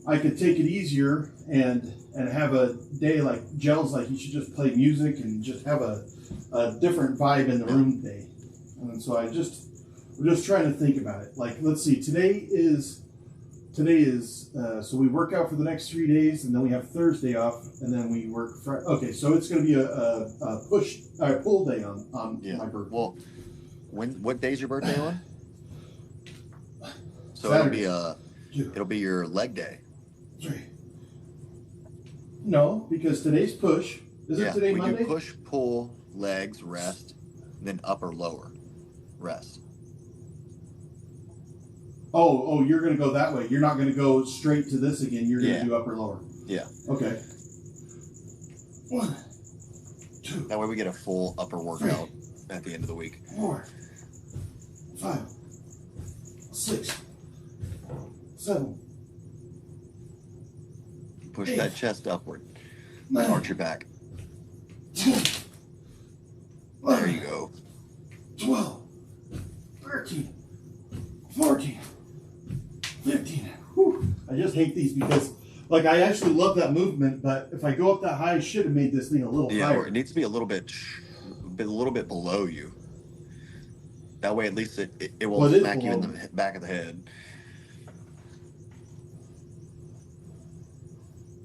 I could take it easier and have a day like Gels, like you should just play music and just have a different vibe in the room day. And so we're just trying to think about it. Like, let's see, today is so we work out for the next 3 days, and then we have Thursday off, and then we work Friday. Okay, so it's going to be a pull day on my birthday. Well, what day's your birthday on? So Saturday. it'll be your leg day. Sorry. No, because today's push. Isn't today we Monday? do push, pull, legs, rest, and then upper, lower, rest. Oh, you're going to go that way. You're not going to go straight to this again. You're going to do upper, lower. Yeah. Okay. 1, 2. That way we get a full upper workout at the end of the week. 4, 5, 6, 7. Push 8, that chest upward. 9, Arch your back. 10, There you go. 12, 13, 14, 15. Whew. I just hate these because, like, I actually love that movement, but if I go up that high, I should have made this thing a little higher. It needs to be a little bit below you. That way, at least it won't smack you in the back of the head.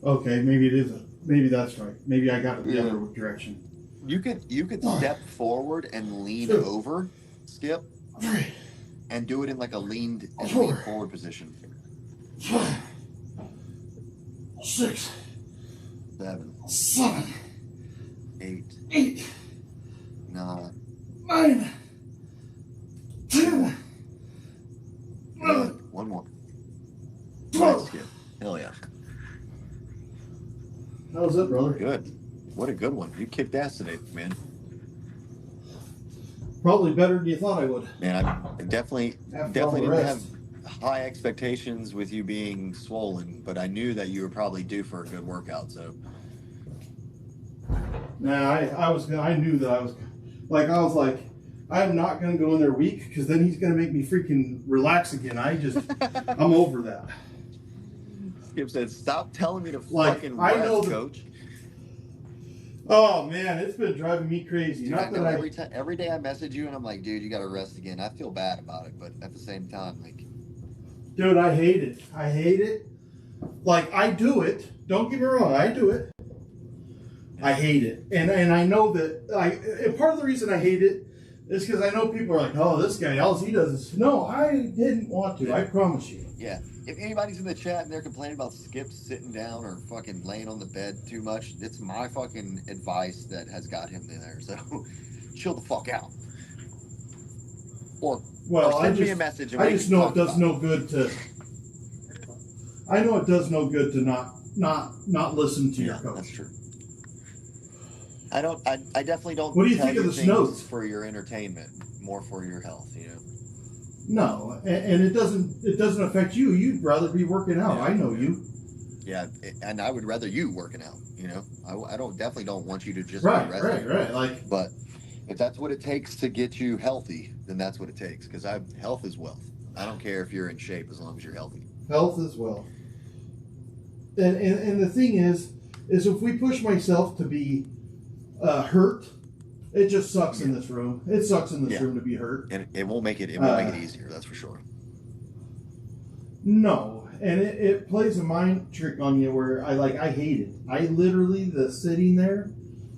Okay, maybe that's right. Maybe I got it the other direction. You could step forward and lean over, Skip, and do it in like a lean forward position. 5, 6, 7, 8, 9, 10, 11, one more. 12. Skip. Hell yeah. That was it, brother. Good. What a good one. You kicked ass today, man. Probably better than you thought I would. Man, I definitely didn't have high expectations with you being swollen, but I knew that you were probably due for a good workout, so. Nah, I knew that I was like, I'm not going to go in there weak because then he's going to make me freaking relax again. I'm over that. Skip said, stop telling me to fucking rest, coach. Oh, man, it's been driving me crazy. Dude, every day I message you and I'm like, dude, you got to rest again. I feel bad about it, but at the same time, like, Dude, I hate it. I hate it. Like, I do it. Don't get me wrong, I do it. I hate it. And I know that, and part of the reason I hate it is because I know people are like, oh, this guy, all he does is, no, I didn't want to. I promise you. Yeah. If anybody's in the chat and they're complaining about Skip sitting down or fucking laying on the bed too much, it's my fucking advice that has got him there. So chill the fuck out. Or send me a message. I just know it does no good to. I know it does no good to not listen to your coach. That's true. I definitely don't. What do you think of the snows? For your entertainment, more for your health, you know. No, and it doesn't affect you. You'd rather be working out. Yeah. I know you. Yeah, and I would rather you working out. You know, I definitely don't want you to just right. Like, but if that's what it takes to get you healthy, then that's what it takes. Because health is wealth. I don't care if you're in shape as long as you're healthy. Health is wealth. And the thing is if we push myself to be hurt, it just sucks in this room. It sucks in this room to be hurt, and it won't make it easier. That's for sure. No, and it plays a mind trick on you where I hate it. I literally, the sitting there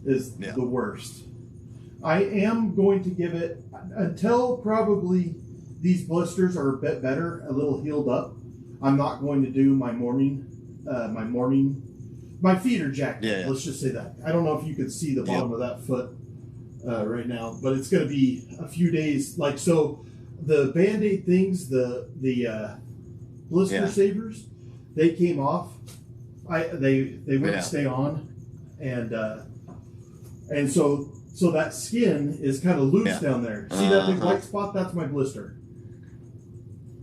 is the worst. I am going to give it until probably these blisters are a bit better, a little healed up. I'm not going to do my feet are jacked. Yeah. Let's just say that. I don't know if you can see the bottom of that foot right now, but it's going to be a few days. Like, so the Band-Aid things, the blister savers, they came off. They wouldn't stay on, and so that skin is kind of loose down there. See that big white spot? That's my blister.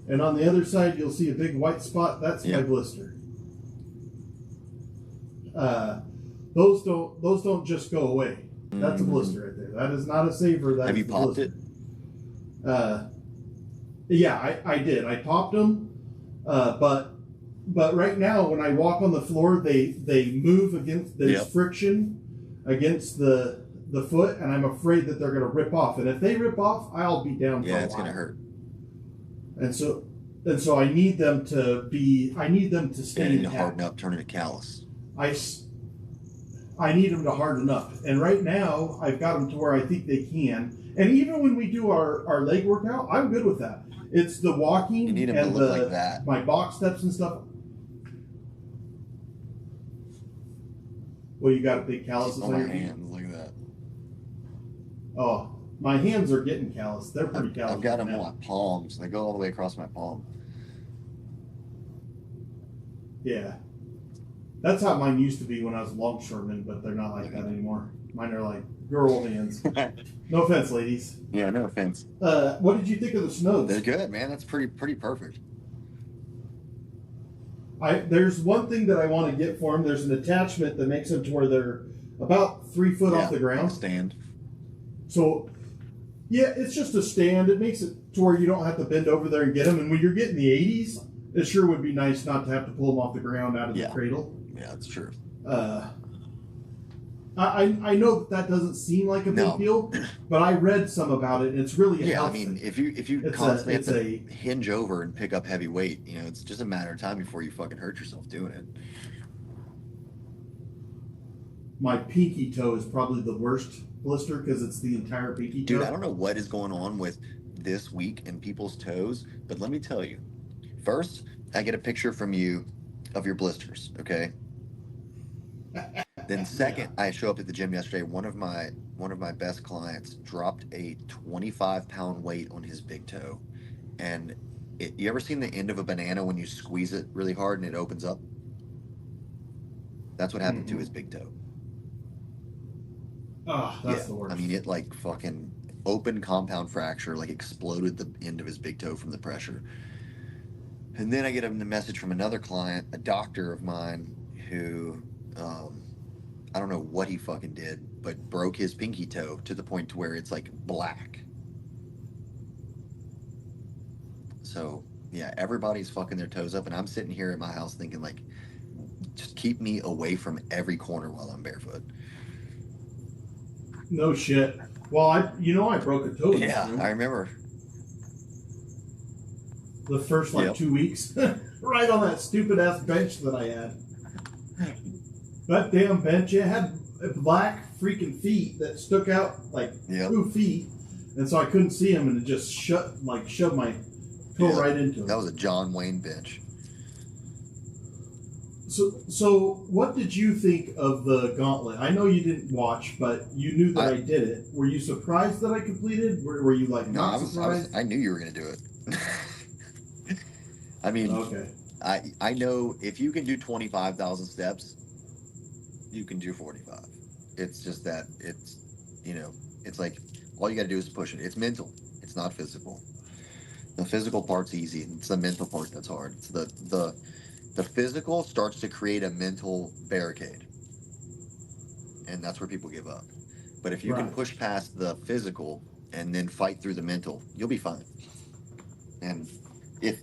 And on the other side, you'll see a big white spot. That's my blister. Those don't just go away. That's a blister right there. That is not a saver. That's Have you popped it? Yeah, I did. I popped them, but right now when I walk on the floor, they move against there's friction against the foot, and I'm afraid that they're going to rip off. And if they rip off, I'll be down. Yeah, it's going to hurt. And so I need them to be. I need them to stay. They need to harden up, turn into callus. I need them to harden up, and right now I've got them to where I think they can. And even when we do our leg workout, I'm good with that. It's the walking you need them and to look like that. My box steps and stuff. Well, you got a big calluses on my hands. Look at that. Oh, my hands are getting calloused. They're pretty calloused. I've got them on my palms. They go all the way across my palm. Yeah. That's how mine used to be when I was a longshoreman, but they're not like that anymore. Mine are like girl hands. No offense, ladies. Yeah, no offense. What did you think of the snows? They're good, man. That's pretty perfect. There's one thing that I want to get for them. There's an attachment that makes them to where they're about 3 foot off the ground. Like a stand. So, yeah, it's just a stand. It makes it to where you don't have to bend over there and get them. And when you're getting the 80s, it sure would be nice not to have to pull them off the ground out of the cradle. Yeah, that's true. I know that doesn't seem like a big deal, but I read some about it, and it's really I mean, if you constantly have to hinge over and pick up heavy weight, you know, it's just a matter of time before you fucking hurt yourself doing it. My pinky toe is probably the worst blister because it's the entire pinky toe. Dude, I don't know what is going on with this week and people's toes, but let me tell you. First, I get a picture from you of your blisters, okay? Then second, I show up at the gym yesterday. One of my best clients dropped a 25-pound weight on his big toe. And you ever seen the end of a banana when you squeeze it really hard and it opens up? That's what happened to his big toe. Oh, that's the worst. I mean, it like fucking open compound fracture, like exploded the end of his big toe from the pressure. And then I get a message from another client, a doctor of mine, who I don't know what he fucking did, but broke his pinky toe to the point to where it's like black. So yeah, everybody's fucking their toes up, and I'm sitting here at my house thinking like, just keep me away from every corner while I'm barefoot. No shit. Well, I broke a toe. Yeah, I remember. the first like Yep. 2 weeks, right on that stupid ass bench that I had. That damn bench, it had black freaking feet that stuck out like Yep. 2 feet, and so I couldn't see them, and it just shoved my toe Yep. right into it. That was a John Wayne bench. So what did you think of the gauntlet? I know you didn't watch, but you knew that I did it. Were you surprised that I completed? Were you like No, not surprised? I knew you were gonna do it. I mean, Okay. I know if you can do 25,000 steps, you can do 45. It's just that it's, you know, it's like all you got to do is push it. It's mental. It's not physical. The physical part's easy. It's the mental part that's hard. It's the physical starts to create a mental barricade, and that's where people give up. But if you can Right. push past the physical and then fight through the mental, you'll be fine. And if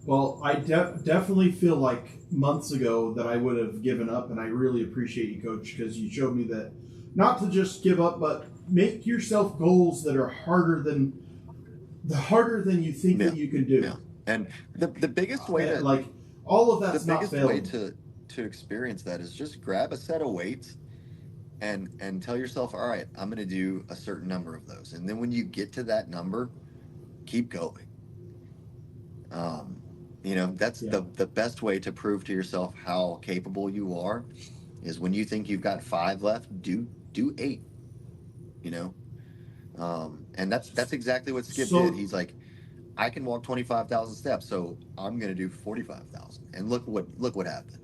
Well, I definitely feel like months ago that I would have given up, and I really appreciate you, Coach, because you showed me that not to just give up, but make yourself goals that are harder than you think that you can do. Yeah. And the biggest way to like all of that's the not biggest failing. way to experience that is just grab a set of weights and tell yourself, all right, I'm going to do a certain number of those, and then when you get to that number, keep going. You know, that's the best way to prove to yourself how capable you are is when you think you've got 5 left, do 8. You know, and that's exactly what Skip did. He's like, I can walk 25,000 steps, so I'm going to do 45,000, and look what happened.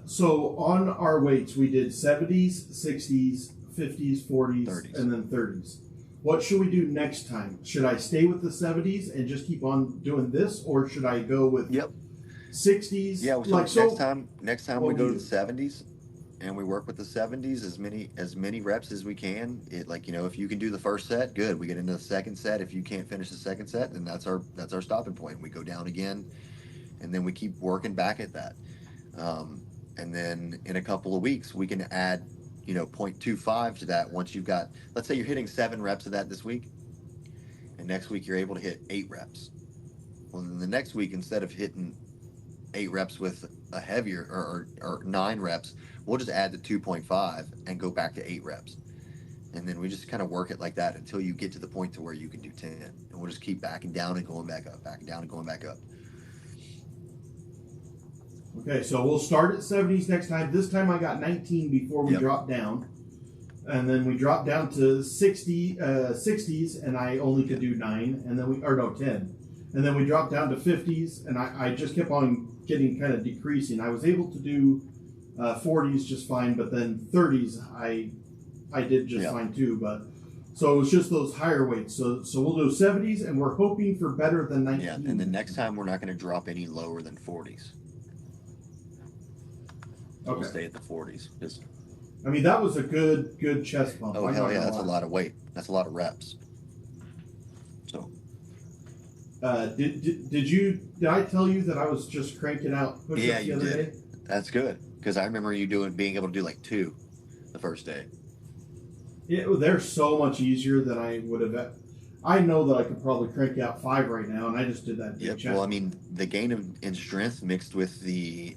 So on our weights, we did 70s, 60s, 50s, 40s, 30s. and then 30s. What should we do next time? Should I stay with the 70s and just keep on doing this, or should I go with 60s? Yeah. So next time we go to the 70s, and we work with the 70s as many reps as we can. It, like, you know, if you can do the first set, good. We get into the second set. If you can't finish the second set, then that's our stopping point. We go down again, and then we keep working back at that. And then in a couple of weeks, we can add, you know, 0.25 to that. Once you've got, let's say you're hitting 7 reps of that this week, and next week you're able to hit 8 reps. Well, then the next week, instead of hitting 8 reps with a heavier or 9 reps, we'll just add the 2.5 and go back to 8 reps. And then we just kind of work it like that until you get to the point to where you can do 10. And we'll just keep backing down and going back up, backing down and going back up. Okay, so we'll start at 70s next time. This time I got 19 before we dropped down. And then we dropped down to 60s, and I only could do 9. And then 10. And then we dropped down to 50s, and I just kept on getting kind of decreasing. I was able to do 40s just fine, but then 30s I did just fine too. But so it was just those higher weights. So we'll do 70s, and we're hoping for better than 19. Yeah, and the next time we're not going to drop any lower than 40s. Okay. We'll stay at the 40s. I mean, that was a good chest bump. Oh, hell yeah, that's a lot of weight. That's a lot of reps. So. Did I tell you that I was just cranking out push-ups the other day? That's good, because I remember you being able to do like 2 the first day. Yeah, they're so much easier than I would have. I know that I could probably crank out 5 right now, and I just did that. Yep. Well, I mean, the gain in strength mixed with the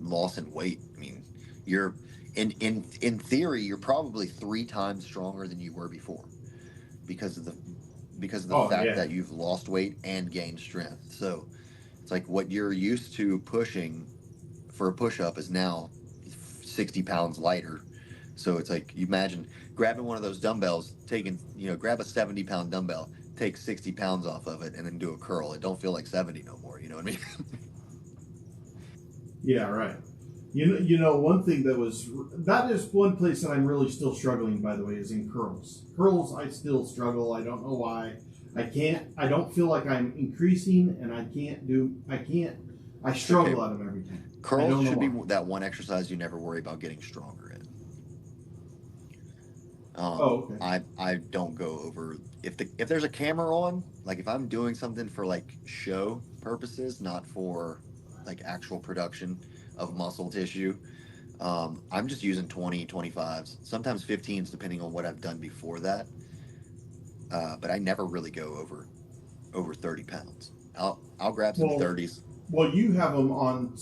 loss in weight. I mean, you're in theory, you're probably 3 times stronger than you were before, because of the fact that you've lost weight and gained strength. So it's like what you're used to pushing for a push-up is now 60 pounds lighter. So it's like, you imagine grabbing one of those dumbbells, grab a 70-pound dumbbell, take 60 pounds off of it, and then do a curl. It don't feel like 70 no more. You know what I mean? Yeah, right. You know, one thing that is one place that I'm really still struggling, by the way, is in curls. Curls, I still struggle. I don't know why. I don't feel like I'm increasing, and I struggle at them every time. Curls should be that one exercise you never worry about getting stronger in. Okay. I don't go over, if there's a camera on, like if I'm doing something for like show purposes, not for like actual production of muscle tissue, I'm just using 20, 25s, sometimes 15s, depending on what I've done before that. but I never really go over 30 pounds. I'll grab some Well, 30s. Well, you have them on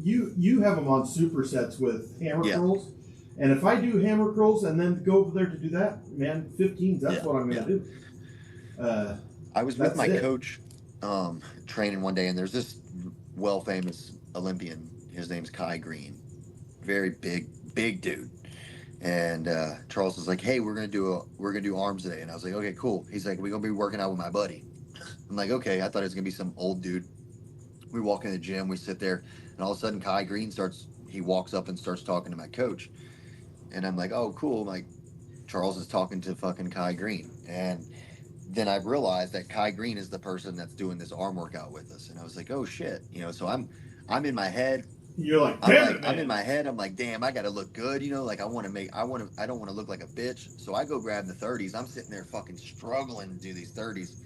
you have them on supersets with hammer Yeah. curls, and if I do hammer curls and then go over there to do that, man, 15s. That's Yeah, what I'm going to do. I was with That's my it. coach training one day, and there's this well famous Olympian. His name's Kai Green, very big dude. And Charles was like, "Hey, we're gonna do arms today," and I was like, "Okay, cool." He's like, "We're gonna be working out with my buddy." I'm like, "Okay." I thought it was gonna be some old dude. We walk in the gym, we sit there, and all of a sudden, Kai Green walks up and starts talking to my coach, and I'm like, "Oh, cool." I'm like, Charles is talking to fucking Kai Green, and then I realized that Kai Green is the person that's doing this arm workout with us, and I was like, "Oh shit," So I'm in my head. You're like, damn it, man. I'm in my head. I'm like, damn, I gotta look good, Like I don't want to look like a bitch. So I go grab the 30s. I'm sitting there fucking struggling to do these 30s,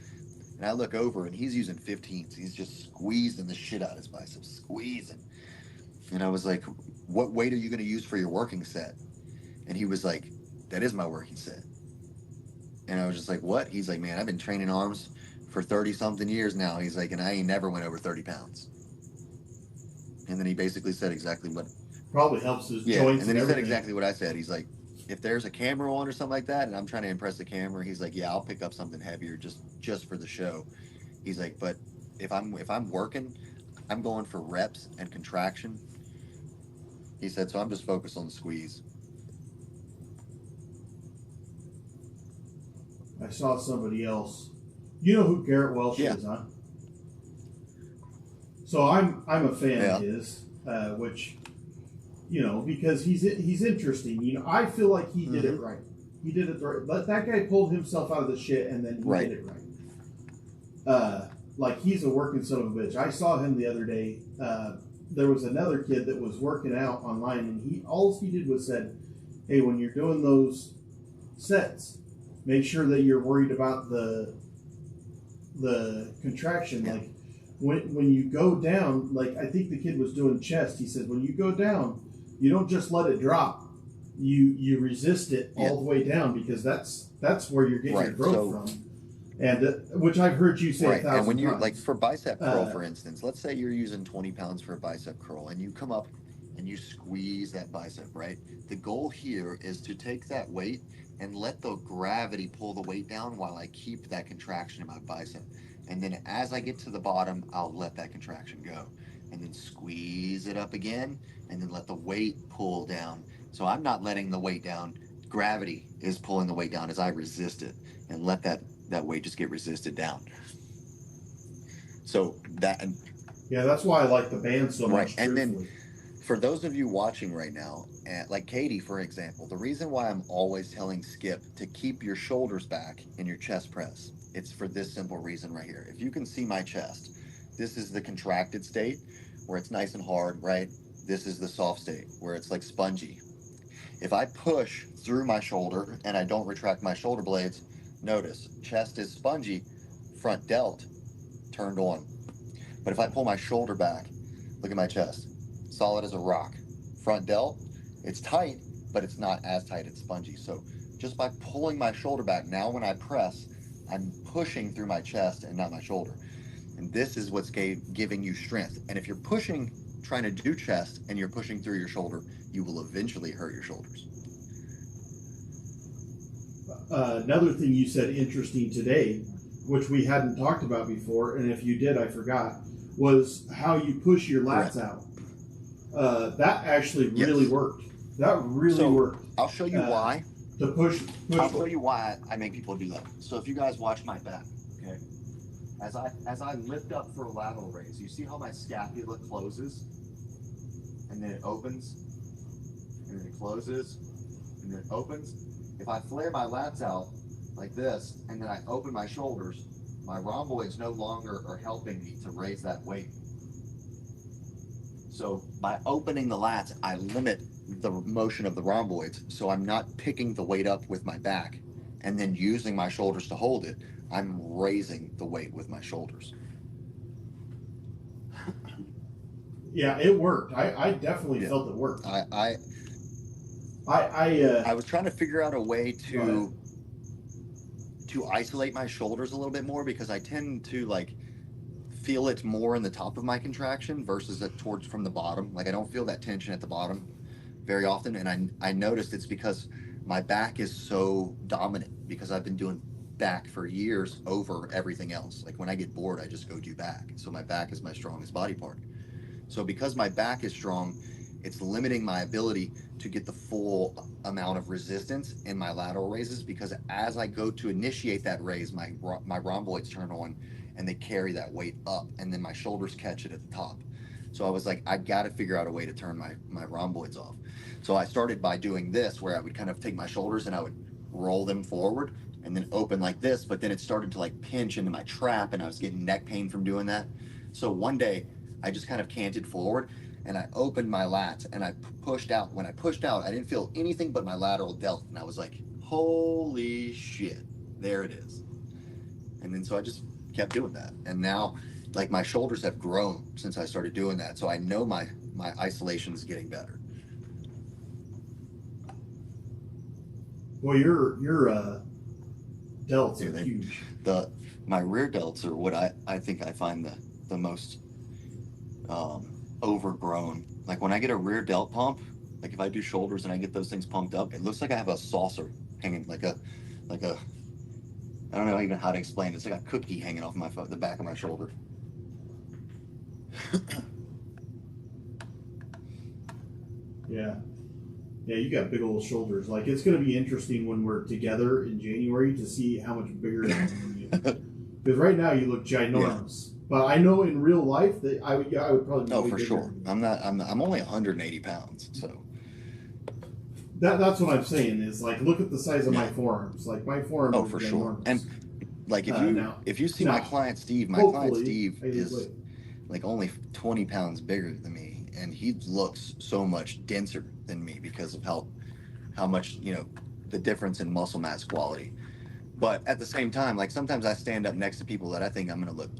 and I look over and he's using 15s. He's just squeezing the shit out of his biceps, squeezing. And I was like, what weight are you gonna use for your working set? And he was like, that is my working set. And I was just like, what? He's like, man, I've been training arms for 30 something years now. He's like, and I ain't never went over 30 pounds. And then he basically said exactly what. Probably helps his Yeah, joints. and then he said everything. exactly what I said. He's like, if there's a camera on or something like that, and I'm trying to impress the camera, he's like, yeah, I'll pick up something heavier just for the show. He's like, but if I'm working, I'm going for reps and contraction. He said, so I'm just focused on the squeeze. I saw somebody else. You know who Garrett Welsh Yeah. is, huh? So I'm a fan Yeah. of his, which, because he's interesting. I feel like he did it right. He did it right. But that guy pulled himself out of the shit, and then he Right. did it right. Like he's a working son of a bitch. I saw him the other day. There was another kid that was working out online, and all he did was said, "Hey, when you're doing those sets, make sure that you're worried about the contraction. Yeah. Like when you go down, like I think the kid was doing chest. He said, when you go down, you don't just let it drop. You resist it all the way down, because that's where you're getting your growth from. And which I've heard you say 1,000 And when you're times. like for bicep curl, for instance, let's say you're using 20 pounds for a bicep curl, and you come up and you squeeze that bicep, right? The goal here is to take that weight and let the gravity pull the weight down while I keep that contraction in my bicep. And then as I get to the bottom, I'll let that contraction go. And then squeeze it up again, and then let the weight pull down. So I'm not letting the weight down. Gravity is pulling the weight down as I resist it, and let that weight just get resisted down. So that... Yeah, that's why I like the band so much. Right, and then for those of you watching right now, like Katie, for example, the reason why I'm always telling Skip to keep your shoulders back in your chest press, it's for this simple reason right here. If you can see my chest, this is the contracted state where it's nice and hard, right? This is the soft state where it's like spongy. If I push through my shoulder and I don't retract my shoulder blades, notice chest is spongy, front delt turned on. But if I pull my shoulder back, look at my chest, solid as a rock. Front delt, it's tight, but it's not as tight, it's spongy. So just by pulling my shoulder back, now when I press, I'm pushing through my chest and not my shoulder. And this is what's giving you strength. And if you're pushing, trying to do chest, and you're pushing through your shoulder, you will eventually hurt your shoulders. Another thing you said interesting today, which we hadn't talked about before, and if you did, I forgot, was how you push your lats out. That actually really worked. That really worked. I'll show you why. To push. I'll show you why I make people do that. So if you guys watch my back, okay, as I lift up for a lateral raise, you see how my scapula closes, and then it opens, and then it closes, and then it opens. If I flare my lats out like this, and then I open my shoulders, my rhomboids no longer are helping me to raise that weight. So by opening the lats, I limit the motion of the rhomboids, so I'm not picking the weight up with my back and then using my shoulders to hold it. I'm raising the weight with my shoulders. Yeah, it worked. I definitely felt it worked. I was trying to figure out a way to to isolate my shoulders a little bit more because I tend to like feel it more in the top of my contraction versus it towards from the bottom. Like I don't feel that tension at the bottom very often, and I noticed it's because my back is so dominant because I've been doing back for years over everything else. Like when I get bored, I just go do back. So my back is my strongest body part. So because my back is strong, it's limiting my ability to get the full amount of resistance in my lateral raises because as I go to initiate that raise, my rhomboids turn on and they carry that weight up and then my shoulders catch it at the top. So I was like, I got to figure out a way to turn my rhomboids off. So I started by doing this where I would kind of take my shoulders and I would roll them forward and then open like this, but then it started to like pinch into my trap and I was getting neck pain from doing that. So one day I just kind of canted forward and I opened my lats and I pushed out. When I pushed out, I didn't feel anything but my lateral delt. And I was like, holy shit, there it is. And then so I just kept doing that. And now like my shoulders have grown since I started doing that. So I know my isolation is getting better. Well, your delts Dude, are huge. My rear delts are what I think I find the most overgrown. Like when I get a rear delt pump, like if I do shoulders and I get those things pumped up, it looks like I have a saucer hanging like a I don't know even how to explain it. It's like a cookie hanging off the back of my shoulder. Yeah. Yeah, you got big old shoulders. Like, it's going to be interesting when we're together in January to see how much bigger I am than you. Because right now you look ginormous. Yeah. But I know in real life that I would probably be oh, for sure. I'm only 180 pounds, so. That's what I'm saying is, like, look at the size of my forearms. Like, my forearms are for ginormous. Sure. And, like, if you see my client Steve, is, like, only 20 pounds bigger than me. And he looks so much denser than me because of how much, the difference in muscle mass quality. But at the same time, like sometimes I stand up next to people that I think I'm going to look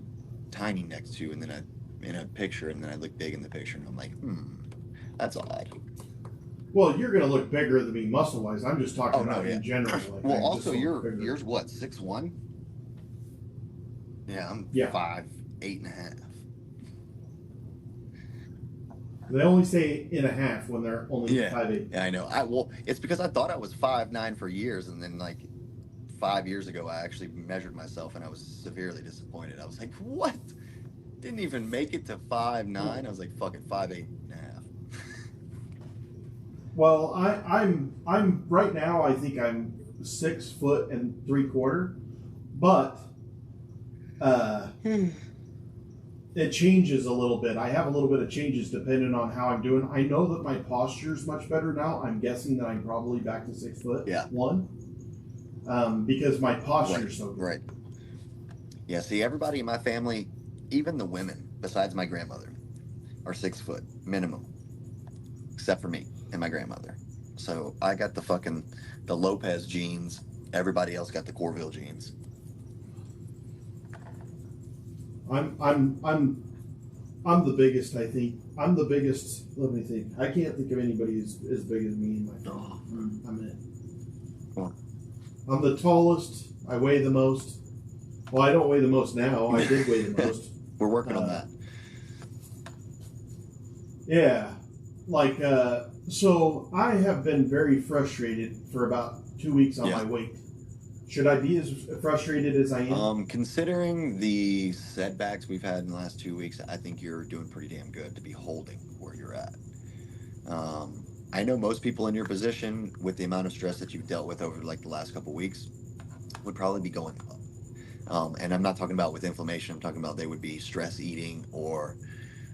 tiny next to, and then in a picture, and then I look big in the picture, and I'm like, that's odd. Well, you're going to look bigger than me muscle wise. I'm just talking about in general. Like, well, also you're what, 6'1"? Yeah, I'm 5'8.5". They only say in a half when they're only 5'8". Yeah, I know. It's because I thought I was 5'9" for years, and then like 5 years ago, I actually measured myself, and I was severely disappointed. I was like, "What? Didn't even make it to 5'9". I was like, "Fucking 5'8.5". Well, I'm right now. I think I'm 6'3", but it changes a little bit. I have a little bit of changes depending on how I'm doing. I know that my posture is much better now. I'm guessing that I'm probably back to 6'1". Because my posture is so good. Right. Yeah. See, everybody in my family, even the women, besides my grandmother, are 6 foot minimum, except for me and my grandmother. So I got the Lopez genes. Everybody else got the Corville genes. I'm the biggest, I think. I'm the biggest. Let me think. I can't think of anybody as big as me in my family. I'm it. Cool. I'm the tallest. I weigh the most. Well, I don't weigh the most now. I did weigh the most. We're working on that. Yeah. Like, so I have been very frustrated for about 2 weeks on my weight. Should I be as frustrated as I am? Considering the setbacks we've had in the last 2 weeks, I think you're doing pretty damn good to be holding where you're at. I know most people in your position, with the amount of stress that you've dealt with over like the last couple of weeks, would probably be going up. And I'm not talking about with inflammation. I'm talking about they would be stress eating or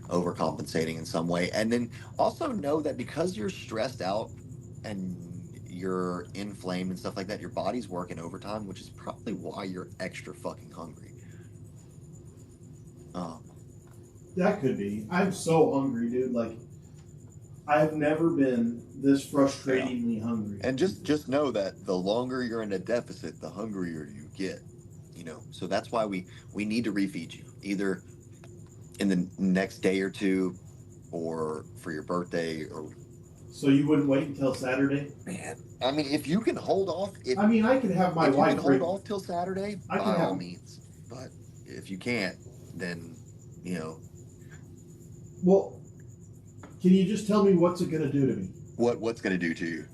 overcompensating in some way. And then also know that because you're stressed out and you're inflamed and stuff like that, your body's working overtime, which is probably why you're extra fucking hungry. That could be. I'm so hungry, dude. Like, I've never been this frustratingly hungry. And just know that the longer you're in a deficit, the hungrier you get. So that's why we need to refeed you, either in the next day or two, or for your birthday, or So you wouldn't wait until Saturday? Man, I mean, if you can hold off, I mean, I could have my if you wife can hold off till Saturday, I by can have- all means. But if you can't, then you know Well, can you just tell me what's it going to do to me? what's going to do to you.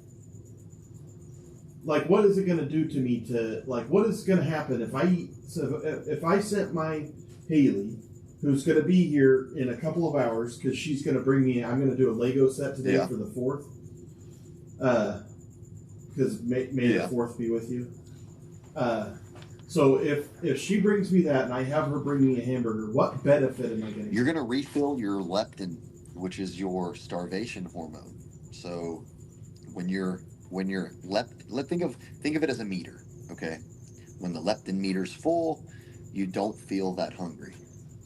Like, what is it going to do to me? What is going to happen if I eat? So if I sent my Haley, who's going to be here in a couple of hours, because she's going to bring me. I'm going to do a Lego set today for the 4th. Because may the 4th be with you. So if she brings me that and I have her bring me a hamburger, what benefit am I getting? You're going to refill your leptin, which is your starvation hormone. So when you're think of it as a meter, okay? When the leptin meter's full, you don't feel that hungry.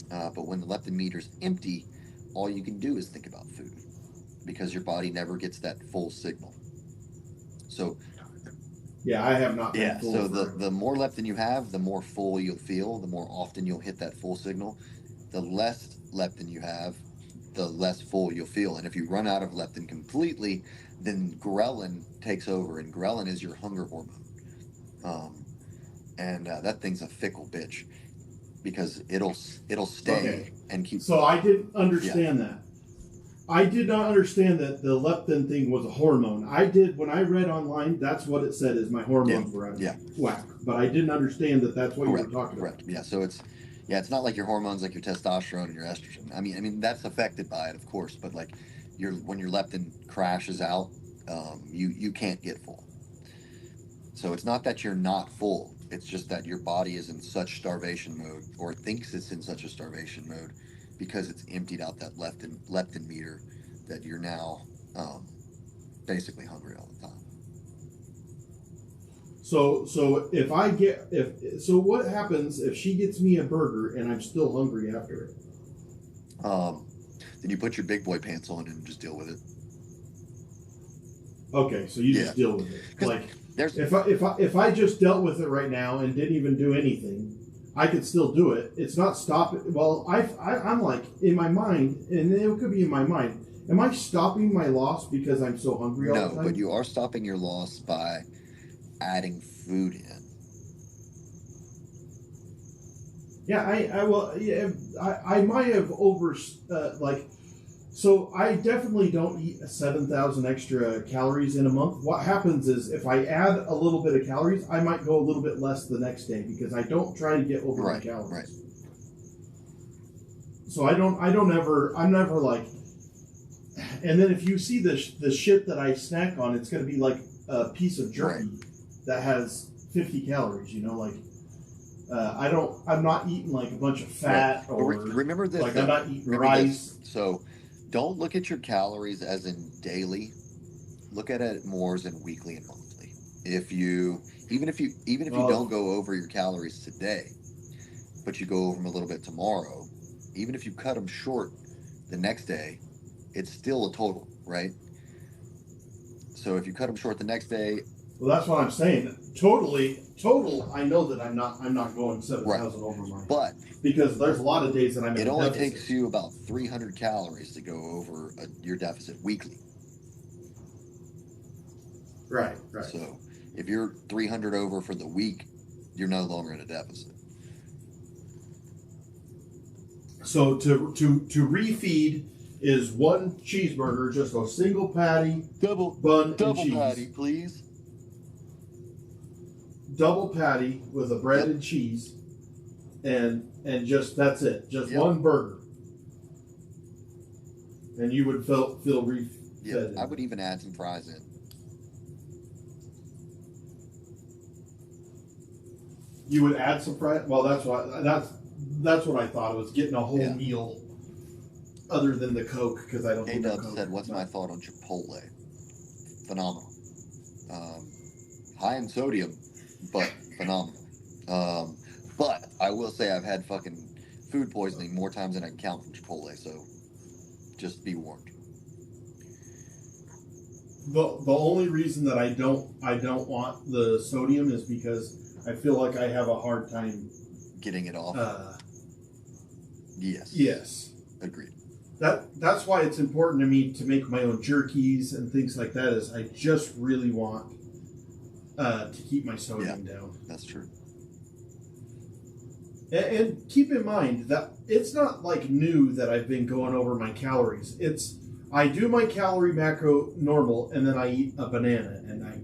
But when the leptin meter's empty, all you can do is think about food because your body never gets that full signal. So yeah, I have not been full. So the more leptin you have, the more full you'll feel, the more often you'll hit that full signal. The less leptin you have, the less full you'll feel. And if you run out of leptin completely, then ghrelin takes over, and ghrelin is your hunger hormone. That thing's a fickle bitch because it'll stay and keep. So I didn't understand that. I did not understand that the leptin thing was a hormone. I did when I read online. That's what it said is my hormones were out of whack. But I didn't understand that that's what you were talking about. Correct. Yeah. So it's not like your hormones like your testosterone and your estrogen. I mean that's affected by it, of course. But like when your leptin crashes out, you can't get full. So it's not that you're not full. It's just that your body is in such starvation mode, or thinks it's in such a starvation mode, because it's emptied out that leptin meter, that you're now basically hungry all the time. So what happens if she gets me a burger and I'm still hungry after it? Then you put your big boy pants on and just deal with it. Okay, so you just deal with it. Like there's if I just dealt with it right now and didn't even do anything, I could still do it. It's not stopping. Well, I'm like in my mind, and it could be in my mind. Am I stopping my loss because I'm so hungry all the time? No, but you are stopping your loss by adding food in. Yeah, I might have so I definitely don't eat 7,000 extra calories in a month. What happens is if I add a little bit of calories, I might go a little bit less the next day because I don't try to get over my calories. Right. So I'm never like, and then if you see the shit that I snack on, it's going to be like a piece of jerky that has 50 calories, like, I'm not eating like a bunch of fat or remember this, like I'm not eating rice. So don't look at your calories as in daily. Look at it more as in weekly and monthly. Even if you don't go over your calories today, but you go over them a little bit tomorrow, even if you cut them short the next day, it's still a total, right? So if you cut them short the next day, well, that's what I'm saying. Total. I know that I'm not going 7,000 over my. But because there's a lot of days that I'm. It only takes you about 300 calories to go over your deficit weekly. Right. So if you're 300 over for the week, you're no longer in a deficit. So to refeed is one cheeseburger, just a single patty, double cheese. Patty, please. Double patty with a bread and cheese, and just that's it. Just one burger, and you would feel refed. Yeah, I would even add some fries in. You would add some fries. Well, that's what I thought. It was getting a whole meal, other than the Coke, because I don't. A-Dub said, "What's my thought on Chipotle? Phenomenal. High in sodium, but phenomenal. But I will say I've had fucking food poisoning more times than I can count from Chipotle, so just be warned." The only reason that I don't want the sodium is because I feel like I have a hard time getting it off. Yes. Agreed. that's why it's important to me to make my own jerkies and things like that. Is I just really want to keep my sodium down. That's true. And keep in mind that it's not like new that I've been going over my calories. I do my calorie macro normal, and then I eat a banana, and I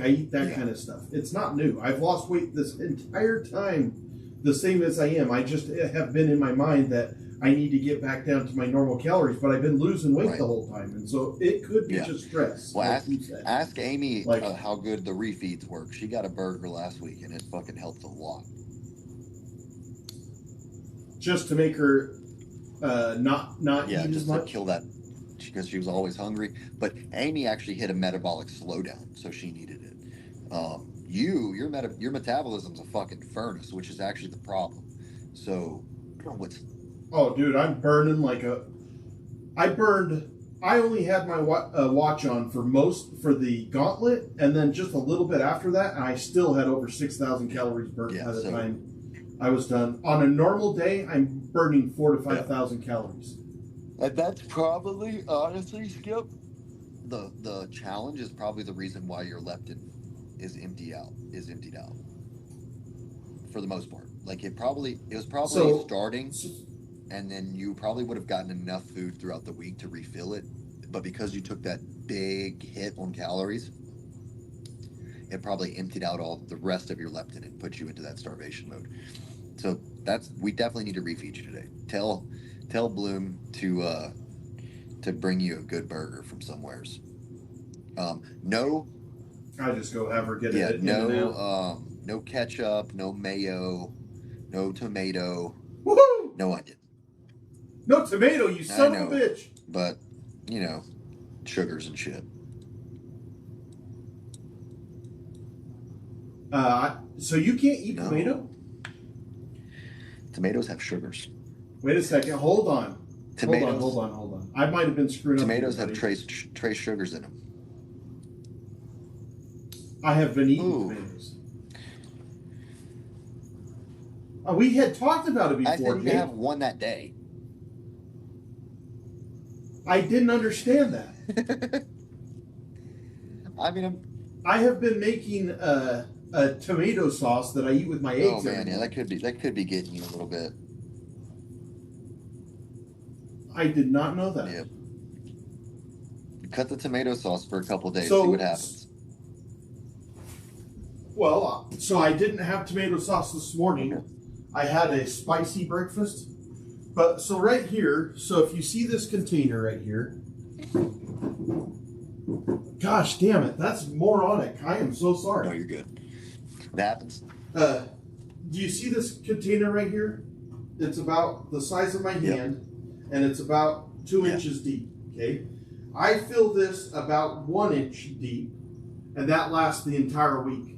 eat that kind of stuff. It's not new. I've lost weight this entire time, the same as I am. I just have been in my mind that I need to get back down to my normal calories, but I've been losing weight the whole time, and so it could be just stress. Well, ask Amy how good the refeeds work. She got a burger last week, and it fucking helped a lot. Just to make her not eat as much. To kill that, because she was always hungry. But Amy actually hit a metabolic slowdown, so she needed it. Your metabolism's a fucking furnace, which is actually the problem. So, oh, dude, I'm burning I only had my watch on for the gauntlet, and then just a little bit after that, and I still had over 6,000 calories burnt by the time I was done. On a normal day, I'm burning 4,000 to 5,000 calories. And that's probably, honestly, Skip, the challenge is probably the reason why your leptin is emptied out. For the most part. Like it was probably starting, and then you probably would have gotten enough food throughout the week to refill it. But because you took that big hit on calories, it probably emptied out all the rest of your leptin and put you into that starvation mode. So we definitely need to refeed you today. Tell Bloom to bring you a good burger from somewheres. No. I just go have her get it. No ketchup, no mayo, no tomato, woohoo! No onion. No tomato, you son of a bitch. But sugars and shit. So you can't eat tomato? Tomatoes have sugars. Wait a second. Hold on. Tomatoes. Hold on. I might have been screwing up. Tomatoes have trace sugars in them. I have been eating tomatoes. We had talked about it before. I said you have one that day. I didn't understand that. I have been making a tomato sauce that I eat with my eggs. Oh man, that could be getting you a little bit. I did not know that. Yep. Cut the tomato sauce for a couple of days. See what happens. Well, so I didn't have tomato sauce this morning. I had a spicy breakfast. But so right here, so if you see this container right here, gosh damn it, that's moronic. I am so sorry. No, you're good. That happens. Do you see this container right here? It's about the size of my hand, and it's about 2 inches deep. Okay, I fill this about 1 inch deep, and that lasts the entire week.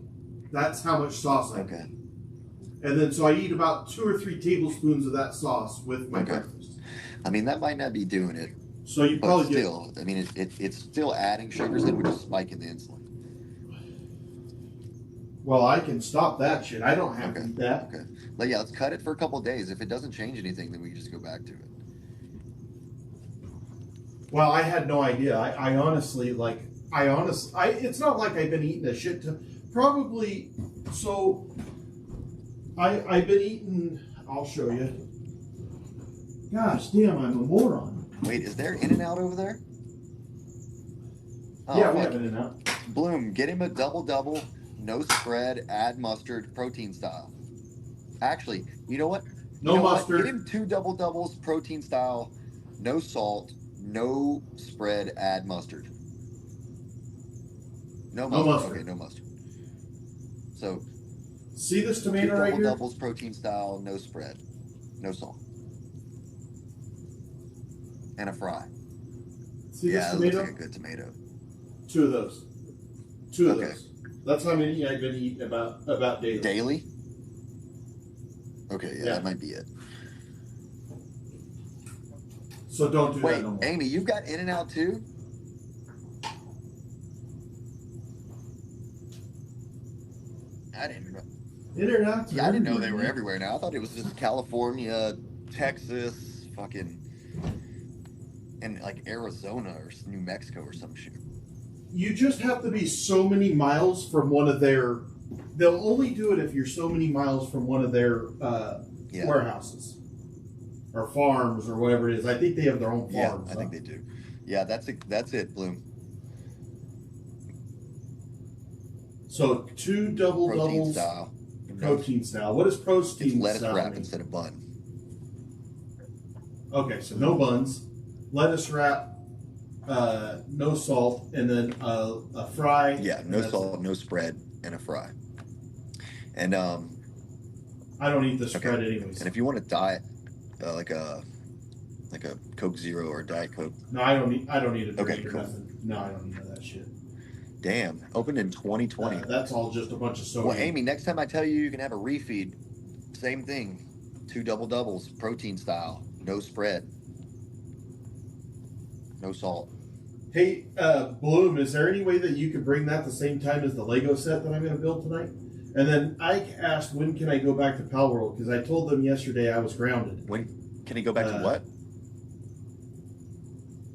That's how much sauce I get. And then so I eat about 2 or 3 tablespoons of that sauce with my breakfast. That might not be doing it. So you probably still, it's still adding sugars in, which is spiking the insulin. Well, I can stop that shit. I don't have to eat that. Okay. But yeah, let's cut it for a couple of days. If it doesn't change anything, then we can just go back to it. Well, I had no idea. I honestly, it's not like I've been eating a shit ton. Probably, so I've been eating, I'll show you. Gosh damn, I'm a moron. Wait, is there In-N-Out over there? Oh, yeah, we have In-N-Out. Bloom, get him a double-double, no spread, add mustard, protein style. Actually, you know what? No mustard. Get him 2 double-doubles, protein style, no salt, no spread, add mustard. No mustard. Okay, no mustard. So, see this tomato right here? Doubles, protein style, no spread, no salt, and a fry. See this tomato? Looks like a good tomato. 2 of those. 2 of those. That's how many I've been eating about daily. Daily? Okay, that might be it. So don't do that no more. Wait, Amy, you've got In-N-Out too? I didn't know. In-N-Out? Yeah, I didn't know they were everywhere now. I thought it was just California, Texas, fucking in like Arizona or New Mexico or some shit. You just have to be so many miles from one of their. They'll only do it if you're so many miles from one of their warehouses or farms or whatever it is. I think they have their own farms. Yeah, I think they do. Yeah, that's it, Bloom. So 2 double Protein doubles. style. Protein style. What is protein It's lettuce style wrap mean? instead of bun. Okay, so no buns, lettuce wrap, no salt, and then a fry. Yeah, no salt, no spread, and a fry. And I don't eat the spread anyways. And if you want a diet, like a Coke Zero or a Diet Coke. No, I don't need a drink Okay, or cool. nothing. No, I don't need none of that shit. Damn, opened in 2020. That's all just a bunch of soda. Well, Amy, next time I tell you can have a refeed, same thing. 2 double doubles, protein style, no spread, no salt. Hey, Bloom, is there any way that you could bring that the same time as the Lego set that I'm going to build tonight? And then Ike asked, when can I go back to Pal World? Because I told them yesterday I was grounded. When can he go back to what?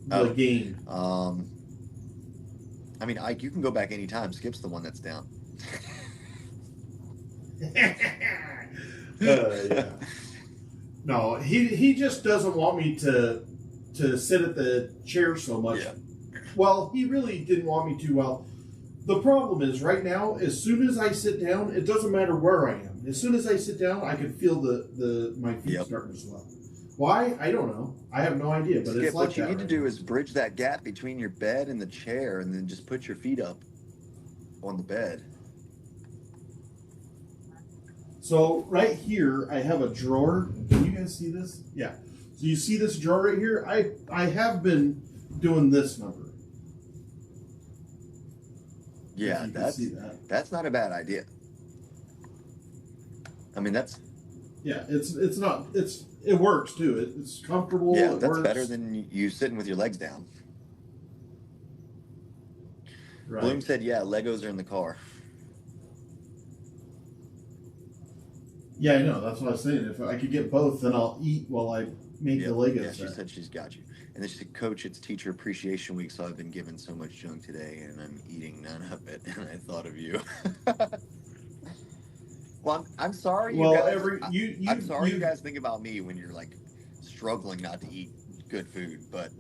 The game. I mean, Ike, you can go back anytime. Skip's the one that's down. Yeah. No, he just doesn't want me to sit at the chair so much. Yeah. Well, he really didn't want me to. Well, the problem is right now, as soon as I sit down, it doesn't matter where I am. As soon as I sit down, I can feel my feet starting to swell. Why? I don't know. I have no idea. But Skip, it's like what you that need to right do now. is bridge that gap between your bed and the chair, and then just put your feet up on the bed. So right here, I have a drawer. Can you guys see this? Yeah. So you see this drawer right here? I have been doing this number. Yeah, You can see that. that's not a bad idea. I mean, that's it works too. It's comfortable. yeah, it that's works. better than you sitting with your legs down. Right. Bloom said, "Yeah, Legos are in the car." Yeah, I know. That's what I was saying. If I could get both, then I'll eat while I make the Legos. Yeah, she said she's got you. And then she said, "Coach, it's Teacher Appreciation Week, so I've been given so much junk today, and I'm eating none of it. And I thought of you." Well, I'm sorry. Well, you guys, I'm sorry you guys think about me when you're like struggling not to eat good food, but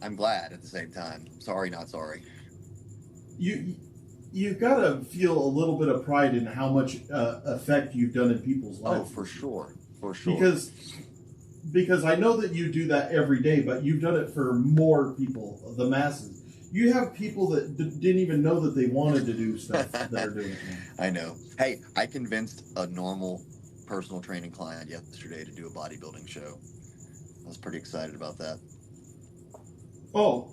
I'm glad at the same time. Sorry, not sorry. You've got to feel a little bit of pride in how much effect you've done in people's lives. Oh, for sure. Because I know that you do that every day, but you've done it for more people, the masses. You have people that didn't even know that they wanted to do stuff that are doing it now. I know. Hey, I convinced a normal personal training client yesterday to do a bodybuilding show. I was pretty excited about that. Oh,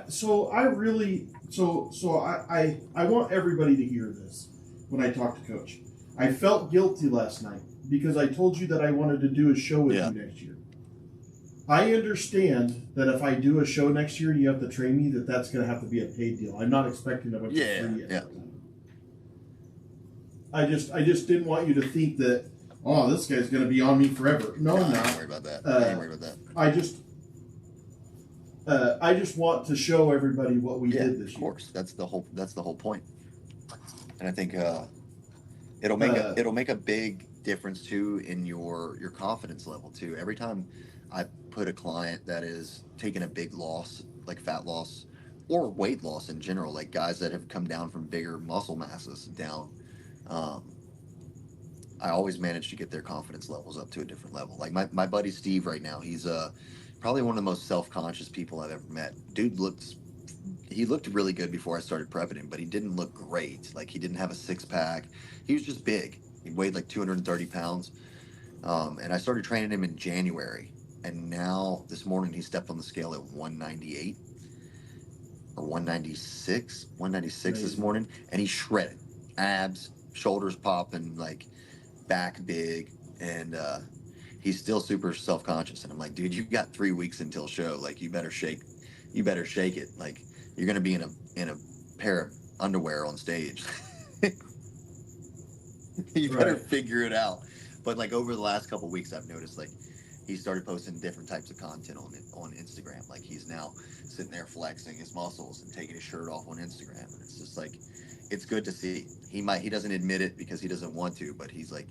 so I want everybody to hear this when I talk to Coach. I felt guilty last night because I told you that I wanted to do a show with you next year. I understand that if I do a show next year and you have to train me, that's going to have to be a paid deal. I'm not expecting a bunch of free. Yeah. I just didn't want you to think that, oh, this guy's going to be on me forever. No, I'm not. Don't worry about that. Don't worry about that. I just want to show everybody what we did this year. Of course, that's the whole point. And I think it'll make a big difference too in your confidence level too. Every time I put a client that is taking a big loss, like fat loss or weight loss in general, like guys that have come down from bigger muscle masses down, I always manage to get their confidence levels up to a different level. Like my buddy Steve right now, he's probably one of the most self-conscious people I've ever met. Dude looked really good before I started prepping him, but he didn't look great. Like he didn't have a six-pack. He was just big. He weighed like 230 pounds. And I started training him in January. And now this morning he stepped on the scale at 198 or 196 this morning. And he shredded. Abs, shoulders popping, like back big. And he's still super self-conscious. And I'm like, dude, you've got 3 weeks until show. Like you better shake it. Like you're going to be in a pair of underwear on stage. You better figure it out. But like over the last couple of weeks, I've noticed like he started posting different types of content on Instagram. Like he's now sitting there flexing his muscles and taking his shirt off on Instagram. And it's just like, it's good to see. He doesn't admit it because he doesn't want to, but he's like,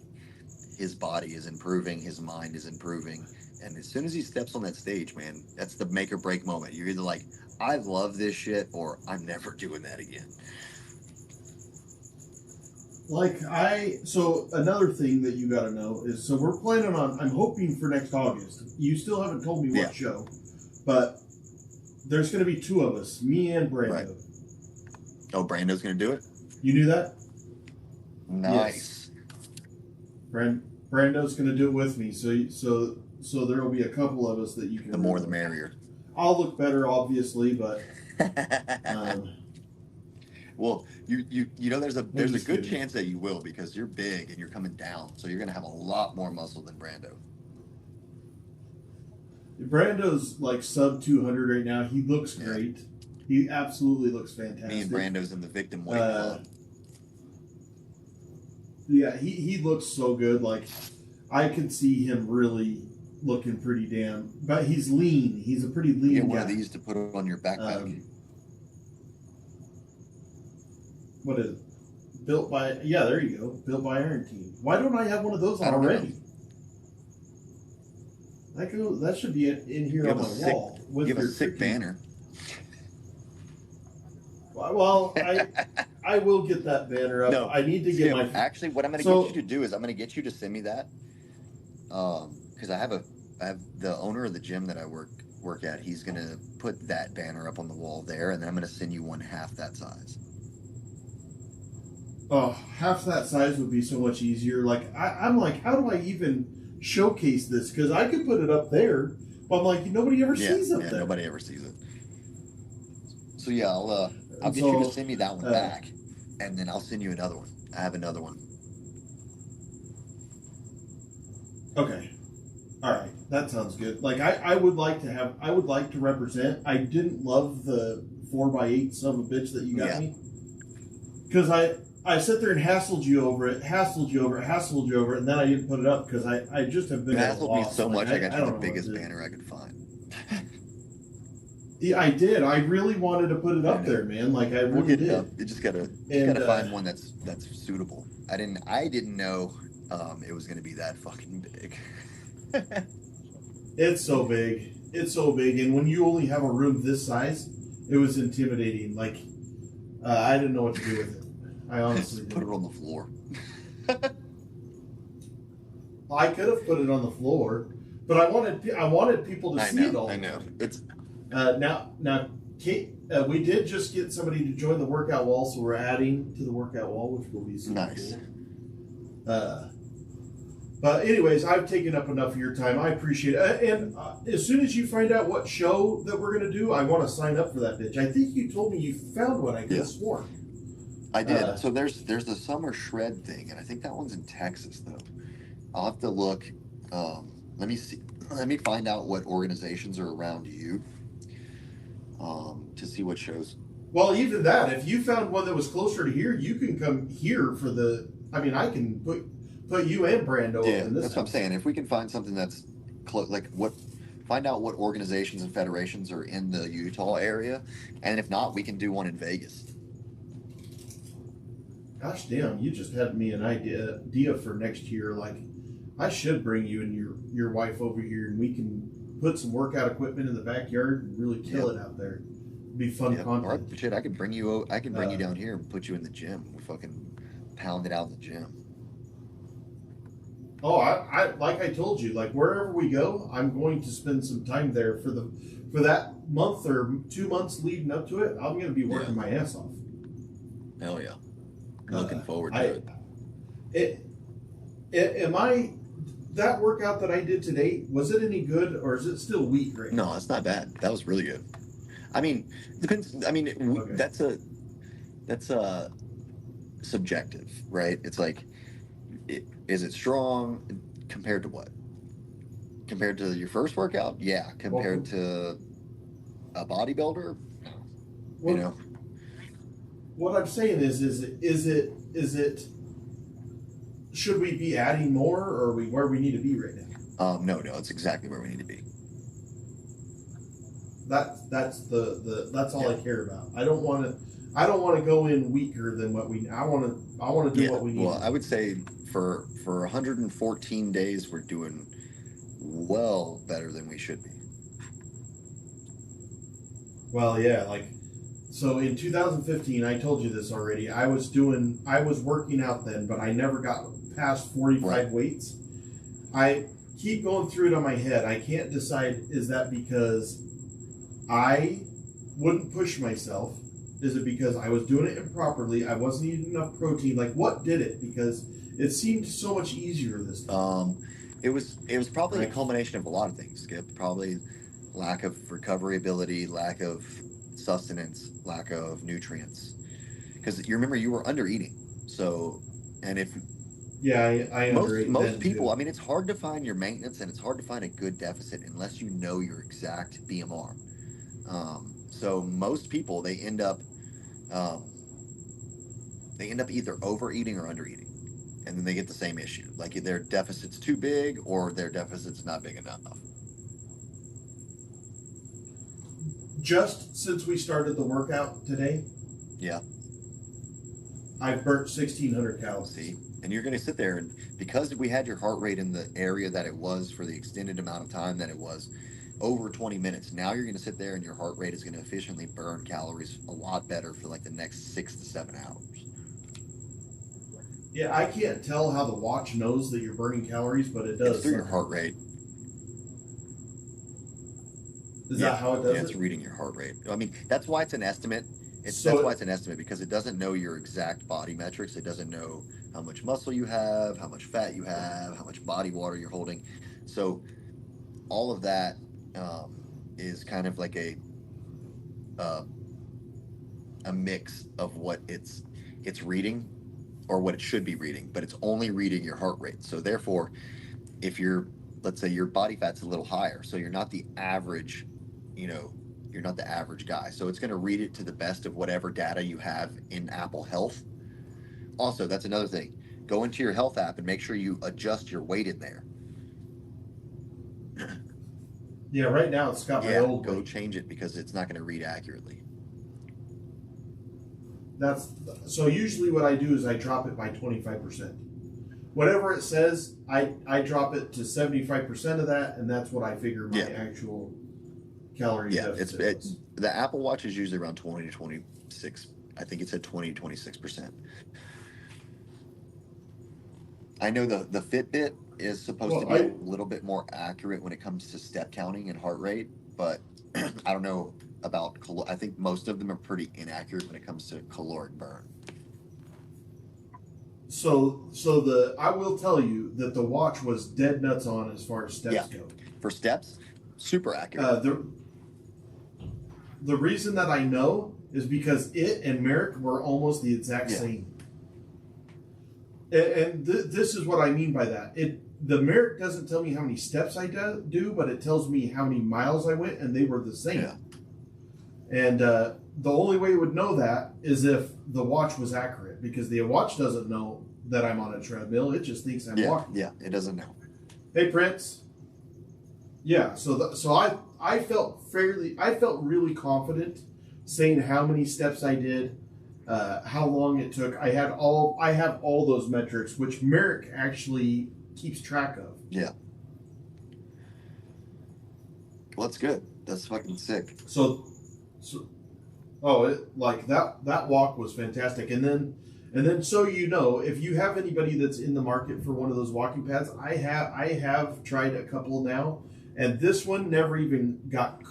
his body is improving, his mind is improving. And as soon as he steps on that stage, man, that's the make or break moment. You're either like, I love this shit, or I'm never doing that again. So another thing that you got to know is, so we're planning on, I'm hoping for next August. You still haven't told me what show, but there's going to be 2 of us, me and Brando. Right. Oh, Brando's going to do it? You knew that? Nice. Yes. Brando's going to do it with me. So there will be a couple of us that you can. The more the merrier. I'll look better, obviously, but. Well, you know there's a good chance that you will, because you're big and you're coming down, so you're gonna have a lot more muscle than Brando. Brando's like sub 200 right now. He looks great. He absolutely looks fantastic. Me and Brando's in the victim weight club. Yeah, he looks so good. Like, I could see him really looking pretty damn. But he's lean. He's a pretty lean Get one guy. of these to put on your backpack. What is it? Built by, yeah, there you go. Built by Iron Team. Why don't I have one of those already? That should be in here on my wall. Give a sick banner. Well, I will get that banner up. No, I need to get my. Actually, what I'm going to get you to do is I'm going to get you to send me that, because I have the owner of the gym that I work at. He's going to put that banner up on the wall there, and then I'm going to send you one half that size. Oh, half that size would be so much easier. Like I'm like, how do I even showcase this? Because I could put it up there, but I'm like, nobody ever sees up there. Nobody ever sees it. So yeah, I'll get you to send me that one back, and then I'll send you another one. I have another one. Okay. All right. That sounds good. Like I would like to represent. I didn't love the 4x8 son of a bitch that you got me. Because I sit there and hassled you over it, and then I didn't put it up because I just have been hassled me so much. I got you the biggest banner I could find. Yeah, I did. I really wanted to put it up there, man. Like I really did. Up. You just gotta find one that's suitable. I didn't know it was gonna be that fucking big. It's so big. It's so big, and when you only have a room this size, it was intimidating. Like I didn't know what to do with it. I honestly put it on the floor. I could have put it on the floor, but I wanted people to see it all. I know. It's now, Kate. We did just get somebody to join the workout wall, so we're adding to the workout wall, which will be super nice. Cool. But anyways, I've taken up enough of your time. I appreciate it. And as soon as you find out what show that we're going to do, I want to sign up for that bitch. I think you told me you found one. I could have sworn. I did. So there's the summer shred thing, and I think that one's in Texas though. I'll have to look. Let me see. Let me find out what organizations are around you. To see what shows. Well, even that, if you found one that was closer to here, you can come here for the. I mean, I can put you and Brando up in this. That's what I'm saying. If we can find something that's find out what organizations and federations are in the Utah area, and if not, we can do one in Vegas. Gosh damn, you just had me an idea for next year. Like, I should bring you and your wife over here, and we can put some workout equipment in the backyard and really kill it out there. It'd be fun content. Or shit, I could bring you down here and put you in the gym. We fucking pound it out in the gym. Oh, I like I told you, like wherever we go, I'm going to spend some time there for that month or 2 months leading up to it. I'm going to be working my ass off. Hell yeah. Looking forward to it. That workout that I did today, was it any good or is it still weak right now? No, it's not bad. That was really good. I mean, depends. I mean, that's a subjective, right? It's like, is it strong compared to what? Compared to your first workout? Yeah. Compared to a bodybuilder? Well, you know? What I'm saying is it should we be adding more, or are we where we need to be right now? No, it's exactly where we need to be. That's all I care about. I don't want to go in weaker than what we. I want to do what we need. Well, I would say for 114 days we're doing well better than we should be. Well, yeah, like so in 2015, I told you this already. I was working out then, but I never got past 45 weights. I keep going through it on my head. I can't decide, is that because I wouldn't push myself? Is it because I was doing it improperly? I wasn't eating enough protein? Like, what did it? Because it seemed so much easier this time. It was probably a culmination of a lot of things, Skip. Probably lack of recovery ability, lack of sustenance, lack of nutrients. Because you remember you were under eating. So, and if I most people, I mean, it's hard to find your maintenance and it's hard to find a good deficit unless you know your exact BMR. So most people, they end up either overeating or undereating, and then they get the same issue. Like their deficit's too big or their deficit's not big enough. Just since we started the workout today, I've burnt 1,600 calories. See? And you're going to sit there, and because we had your heart rate in the area that it was for the extended amount of time that it was, over 20 minutes, now you're going to sit there and your heart rate is going to efficiently burn calories a lot better for like the next 6 to 7 hours. Yeah, I can't tell how the watch knows that you're burning calories, but it does. It's through your heart rate. Is that how it does it's reading your heart rate. I mean, that's why it's an estimate. That's why it's an estimate, because it doesn't know your exact body metrics. It doesn't know how much muscle you have, how much fat you have, how much body water you're holding. So all of that is kind of like a mix of what it's reading or what it should be reading, but it's only reading your heart rate. So therefore, if let's say your body fat's a little higher, so you're not the average, you're not the average guy. So it's going to read it to the best of whatever data you have in Apple Health. Also, that's another thing. Go into your health app and make sure you adjust your weight in there. Yeah, right now it's got my old go weight. Change it because it's not going to read accurately. So usually what I do is I drop it by 25%. Whatever it says, I drop it to 75% of that, and that's what I figure my actual calorie deficit is. The Apple Watch is usually around 20 to 26. I think it said 20 to 26%. I know the Fitbit is supposed to be a little bit more accurate when it comes to step counting and heart rate, but I don't know about, I think most of them are pretty inaccurate when it comes to caloric burn. So I will tell you that the watch was dead nuts on as far as steps go. For steps, super accurate. The reason that I know is because it and Merrick were almost the exact same. And this is what I mean by that. The Merrick doesn't tell me how many steps I do, but it tells me how many miles I went, and they were the same. Yeah. And the only way you would know that is if the watch was accurate, because the watch doesn't know that I'm on a treadmill. It just thinks I'm walking. Yeah, it doesn't know. Hey, Prince. Yeah, so I felt really confident saying how many steps I did, how long it took. I have all those metrics, which Merrick actually keeps track of. Yeah. Well, that's good. That's fucking sick. That walk was fantastic. And then so if you have anybody that's in the market for one of those walking pads, I have tried a couple now, and this one never even got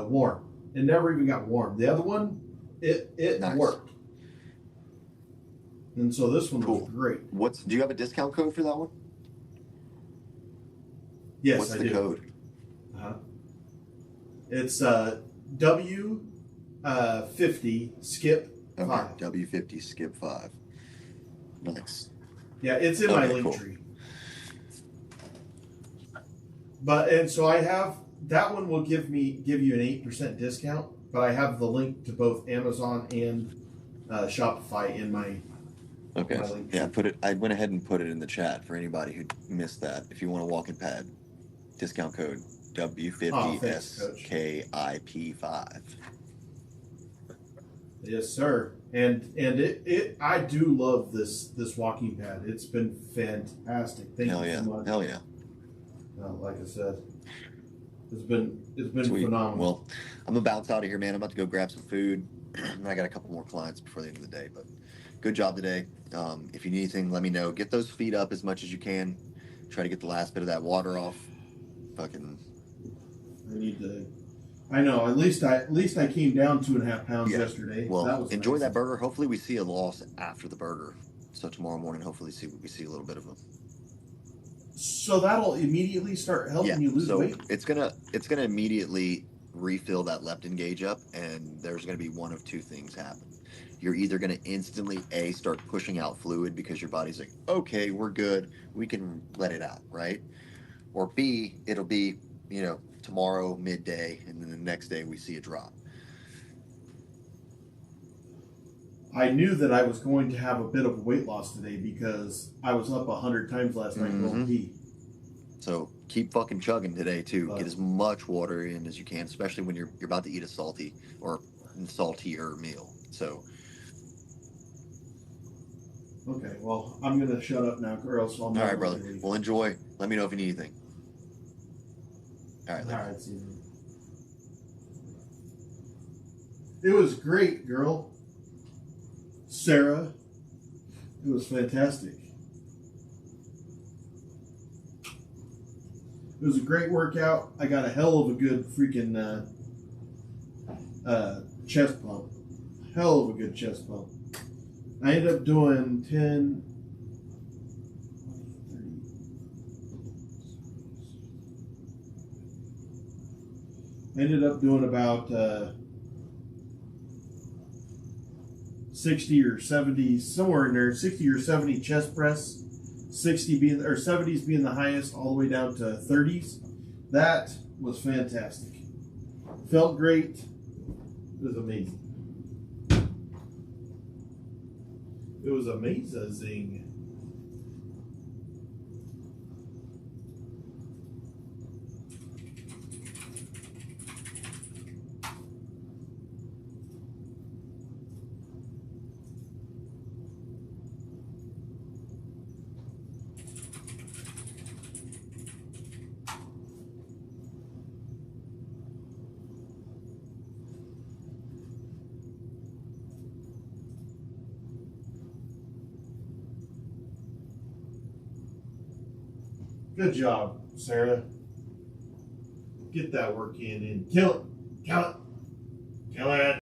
warm. It never even got warm. The other one, it nice. Worked. And so this one was great. Do you have a discount code for that one? Yes, What's I the do. code? It's W50 skip 5. W50 skip 5. Nice. Yeah, it's in my link tree. So I have that one will give you an 8% discount, but I have the link to both Amazon and Shopify in my link tree. I went ahead and put it in the chat for anybody who missed that. If you want a walking pad. Discount code Oh, thanks, Coach. W50SKIP5. Yes, sir. And it I do love this walking pad. It's been fantastic. Thank Hell you yeah. so much. Hell yeah. Like I said, it's been Sweet. phenomenal. Well, I'm gonna bounce out of here, man. I'm about to go grab some food. I got a couple more clients before the end of the day, but good job today. If you need anything, let me know. Get those feet up as much as you can. Try to get the last bit of that water off. Fucking I need to. I know. At least I came down 2.5 pounds yesterday. Well, that was enjoy nice. that burger. Hopefully, we see a loss after the burger. So tomorrow morning, hopefully, we see a little bit of them. So that'll immediately start helping you lose weight. It's gonna immediately refill that leptin gauge up, and there's gonna be one of two things happen. You're either gonna instantly start pushing out fluid because your body's like, okay, we're good, we can let it out, right? Or B, it'll be tomorrow midday, and then the next day we see a drop. I knew that I was going to have a bit of weight loss today because I was up 100 times last night going pee. So keep fucking chugging today too. Get as much water in as you can, especially when you're about to eat a salty or saltier meal. So. Okay, well, I'm gonna shut up now, or else I'll. All right, brother. Well, enjoy. Let me know if you need anything. All right. All right. See you. It was great, girl. Sarah. It was fantastic. It was a great workout. I got a hell of a good freaking chest pump. Hell of a good chest pump. I ended up doing 10, 30. I ended up doing about 60 or 70, somewhere in there, 60 or 70 chest press, 60 being or 70s being the highest, all the way down to 30s. That was fantastic. Felt great. It was amazing. It was amazing. Good job, Sarah. Get that work in and kill it. Kill it. Kill it.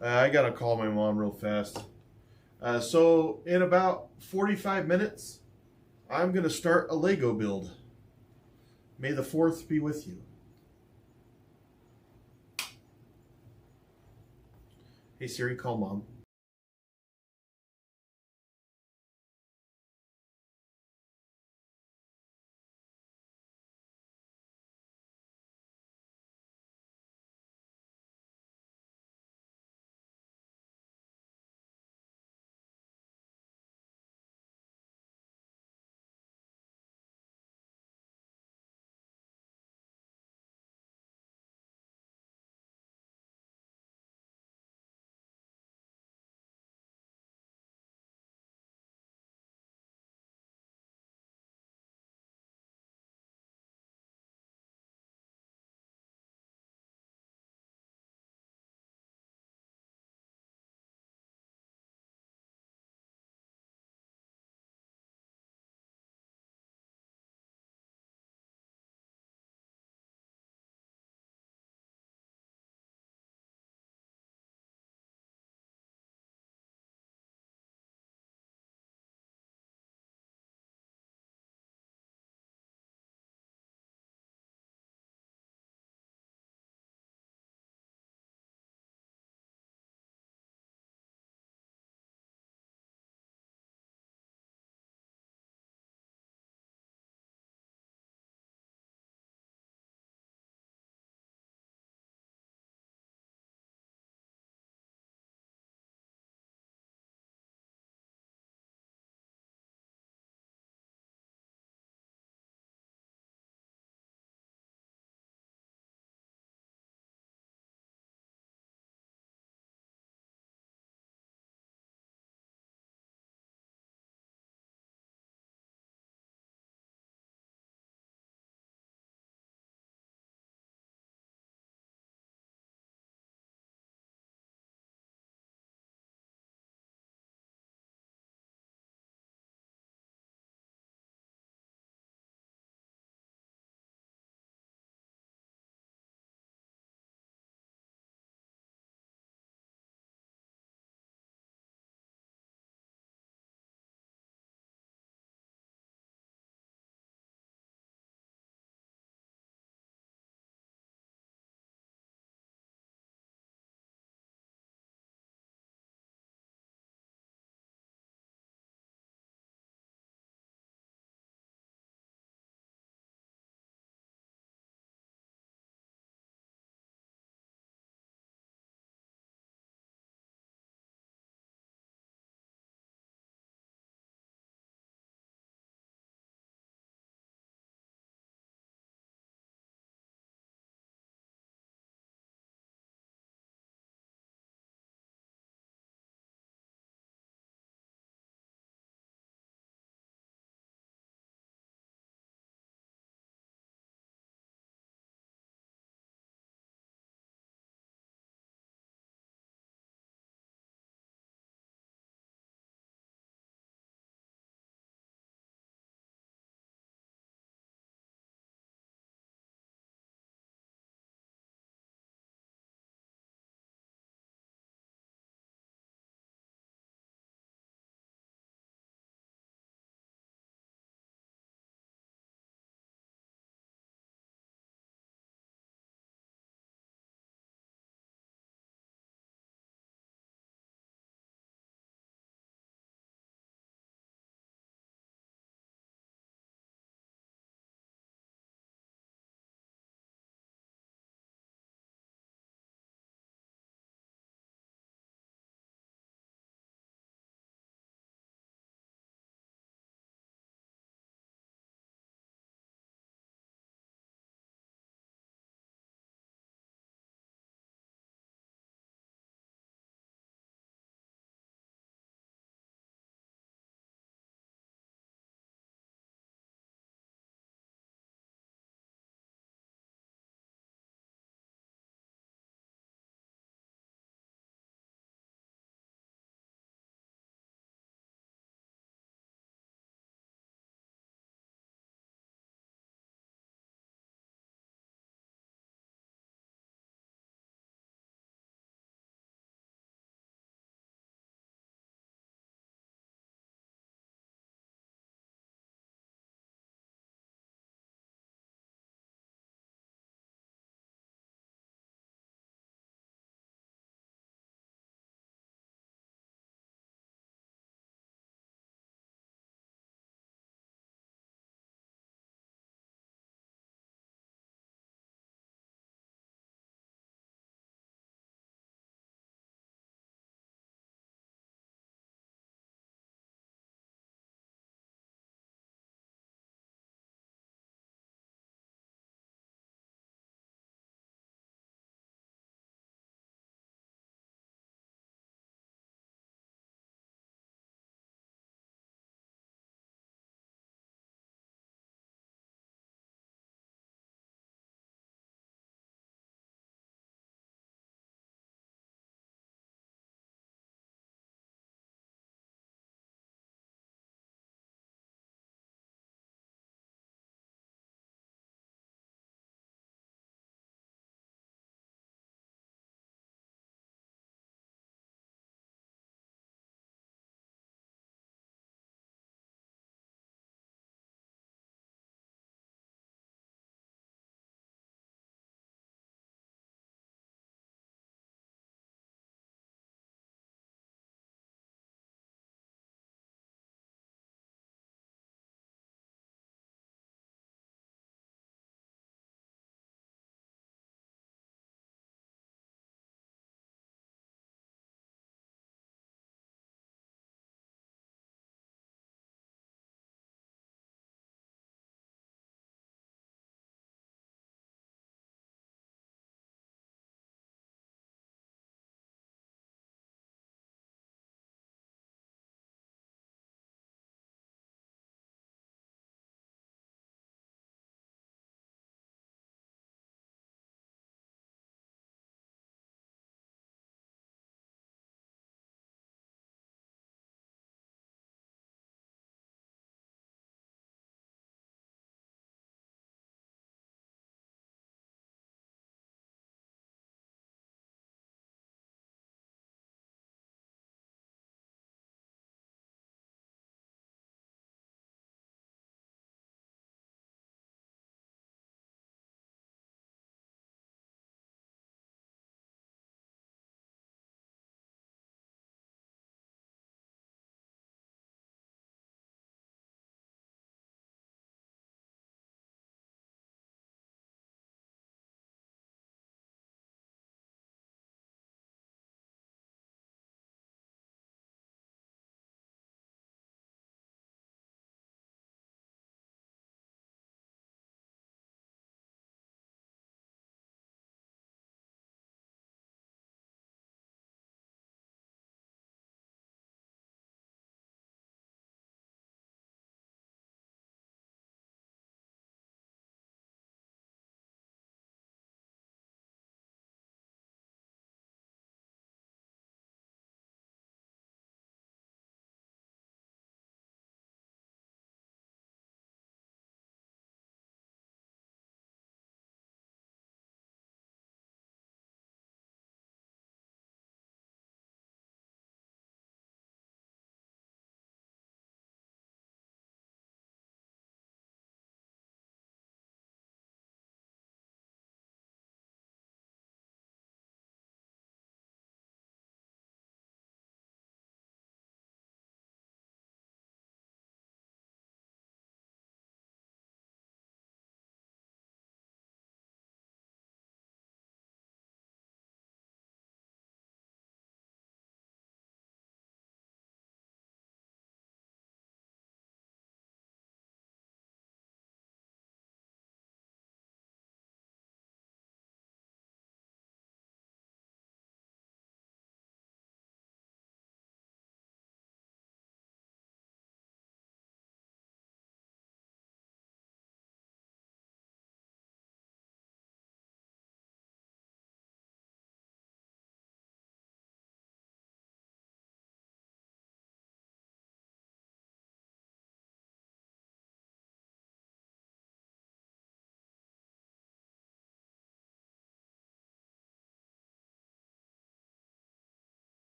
I gotta call my mom real fast. So in about 45 minutes, I'm gonna start a Lego build. May the 4th be with you. Hey Siri, call mom.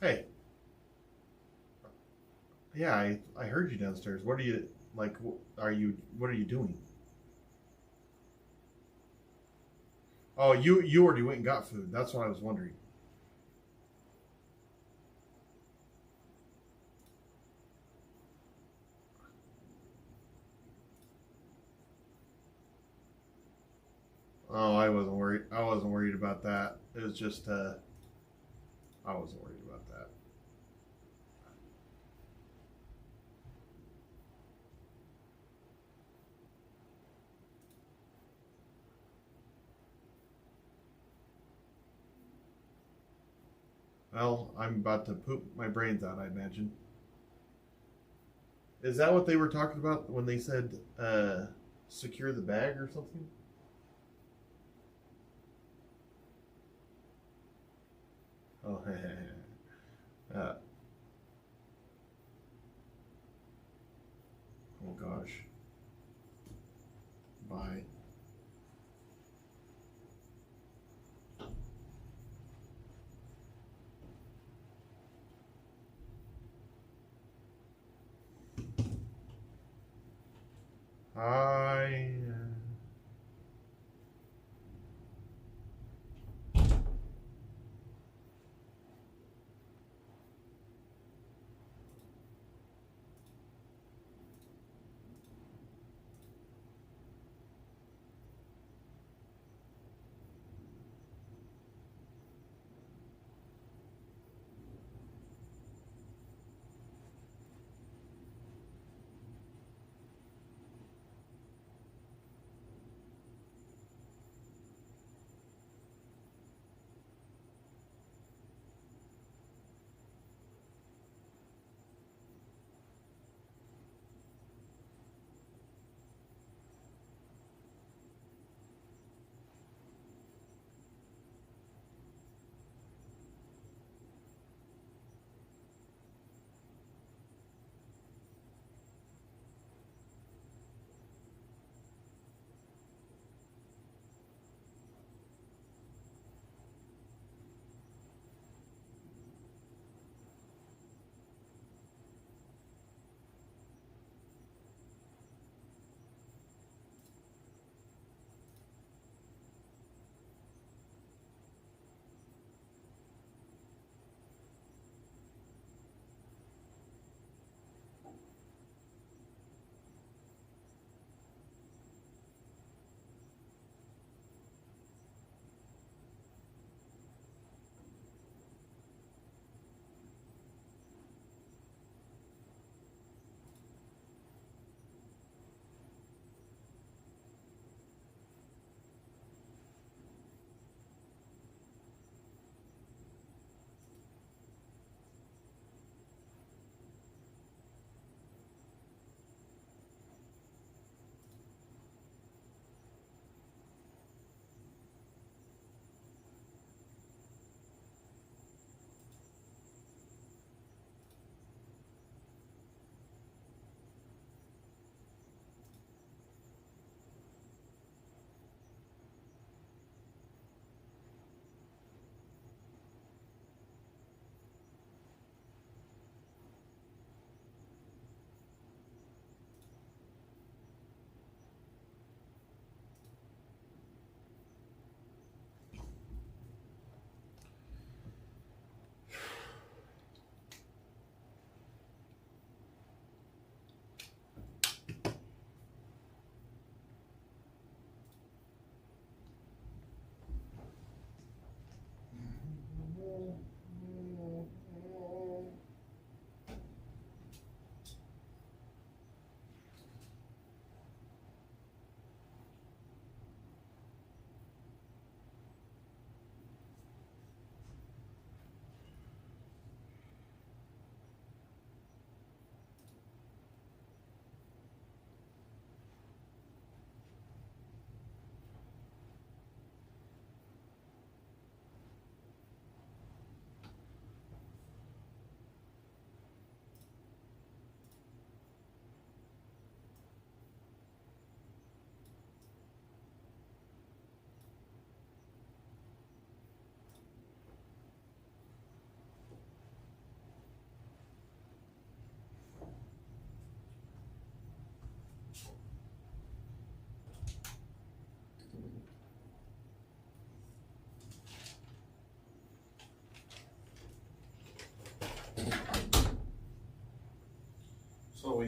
Hey. Yeah, I heard you downstairs. What are you like? Are you? What are you doing? Oh, you already went and got food. That's what I was wondering. Oh, I wasn't worried. I wasn't worried about that. It was just I wasn't worried about that. Well, I'm about to poop my brains out, I imagine. Is that what they were talking about when they said secure the bag or something? Oh, uh, oh gosh. Bye. I.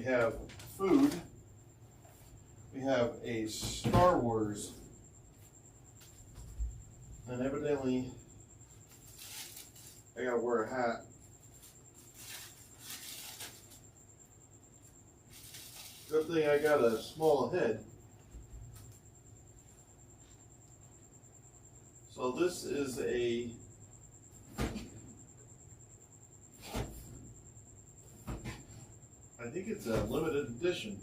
we have food. We have a Star Wars. And evidently, I gotta wear a hat. Good thing I got a small head. So this is I think it's a limited edition.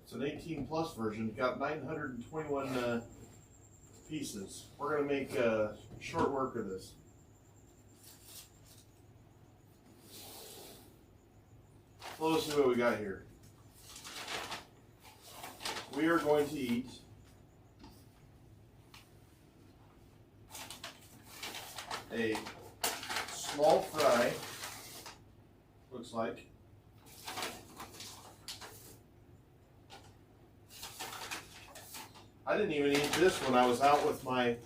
It's an 18 plus version. Got 921 pieces. We're gonna make short work of this. So let's see what we got here. We are going to eat a small fry, looks like. I didn't even eat this when I was out with my,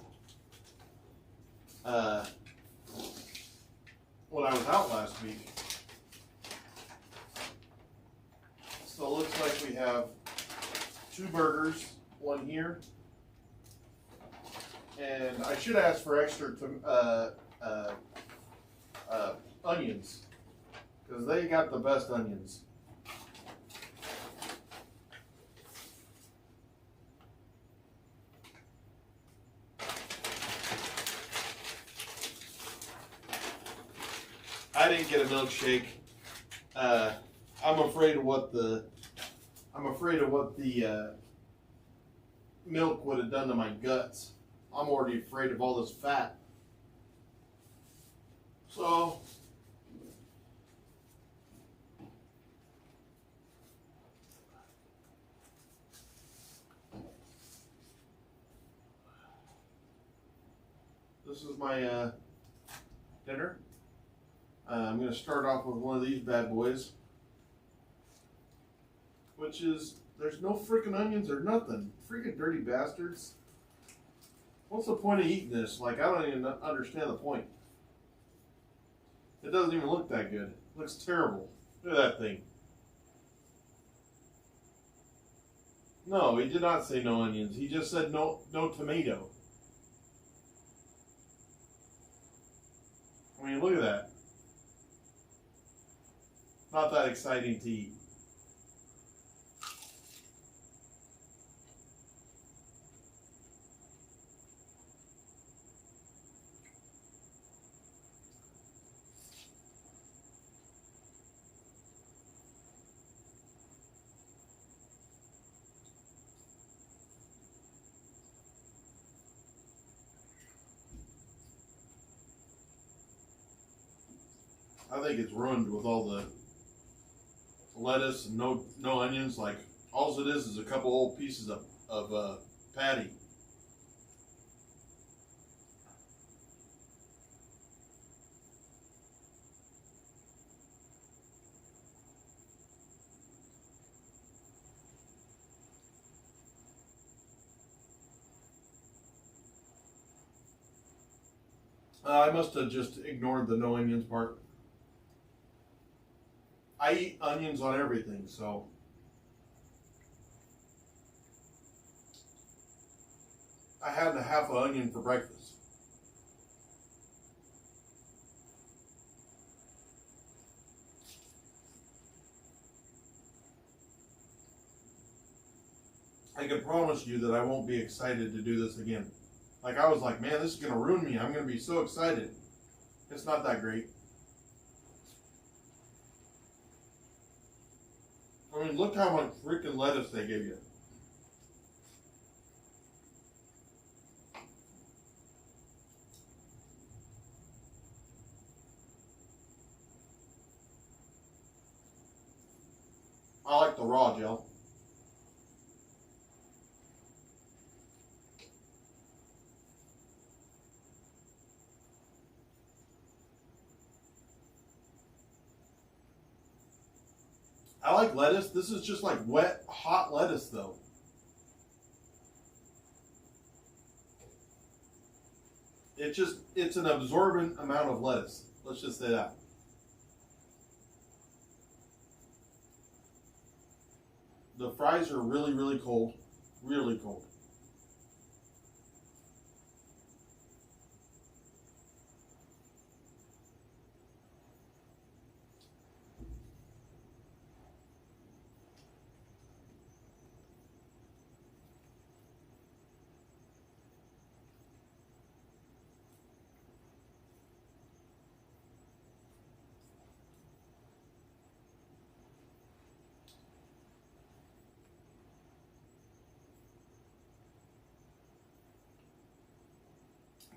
when I was out last week. So it looks like we have 2 burgers, one here, and I should ask for extra onions, because they got the best onions. I didn't get a milkshake. I'm afraid of what the milk would have done to my guts. I'm already afraid of all this fat. So this is my dinner. I'm going to start off with one of these bad boys, which is, there's no freaking onions or nothing. Freaking dirty bastards. What's the point of eating this? Like, I don't even understand the point. It doesn't even look that good. It looks terrible. Look at that thing. No, he did not say no onions. He just said no tomato. I mean, look at that. Not that exciting to eat. I think it's ruined with all the lettuce and no onions. Like, all it is a couple old pieces of patty. I must have just ignored the no onions part. I eat onions on everything, so. I had a half an onion for breakfast. I can promise you that I won't be excited to do this again. Like, I was like, man, this is going to ruin me. I'm going to be so excited. It's not that great. I mean, look how much freaking lettuce they give you. I like the raw gel. I like lettuce. This is just like wet, hot lettuce, though. It's an absorbent amount of lettuce. Let's just say that. The fries are really, really cold. Really cold.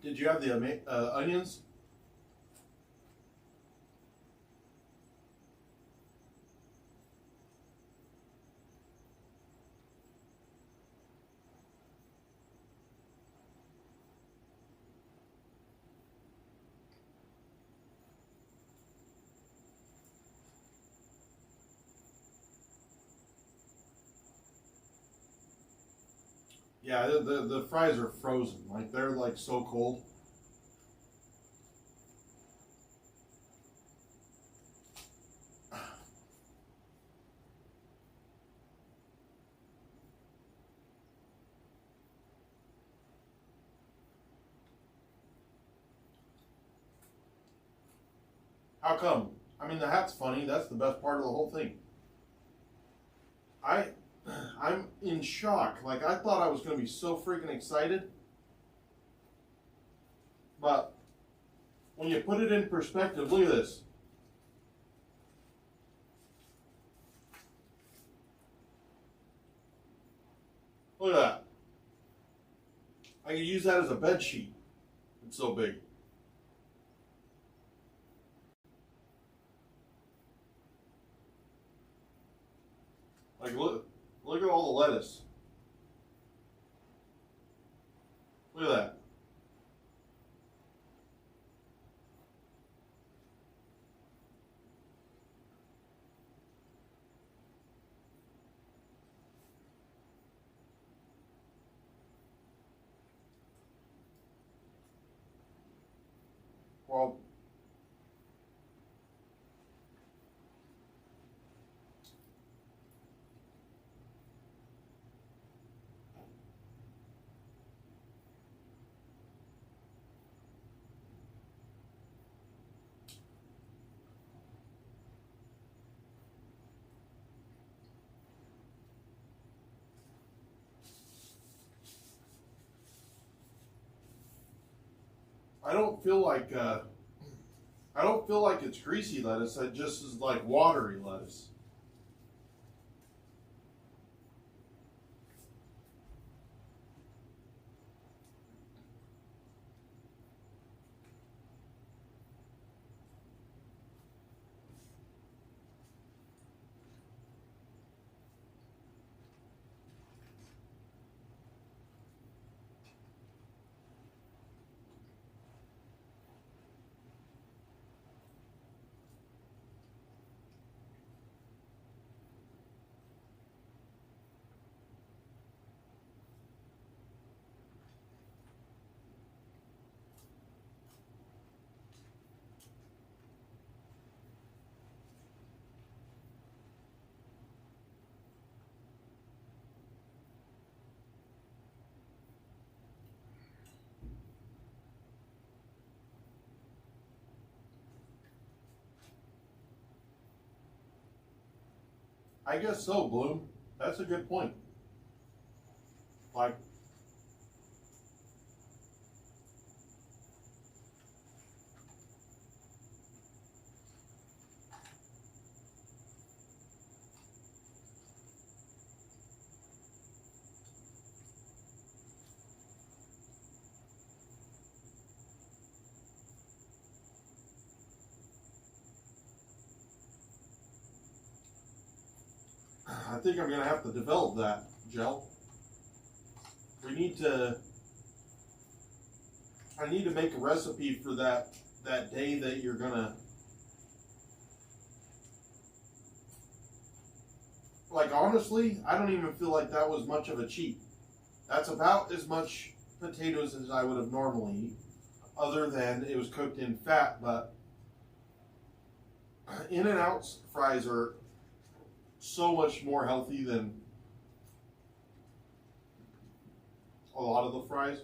Did you have the onions? Yeah, the fries are frozen. Like, they're like so cold. How come? I mean, the hat's funny. That's the best part of the whole thing. I'm in shock. Like, I thought I was going to be so freaking excited. But when you put it in perspective, look at this. Look at that. I could use that as a bed sheet. It's so big. Like, look at all the lettuce. Look at that. Well, I don't feel like it's greasy lettuce. It just is like watery lettuce. I guess so, Bloom. That's a good point. Like, I think I'm gonna have to develop that gel. We need to. I need to make a recipe for that day that you're gonna like honestly, I don't even feel like that was much of a cheat. That's about as much potatoes as I would have normally eat, other than it was cooked in fat. But In-N-Out's fries are so much more healthy than a lot of the fries.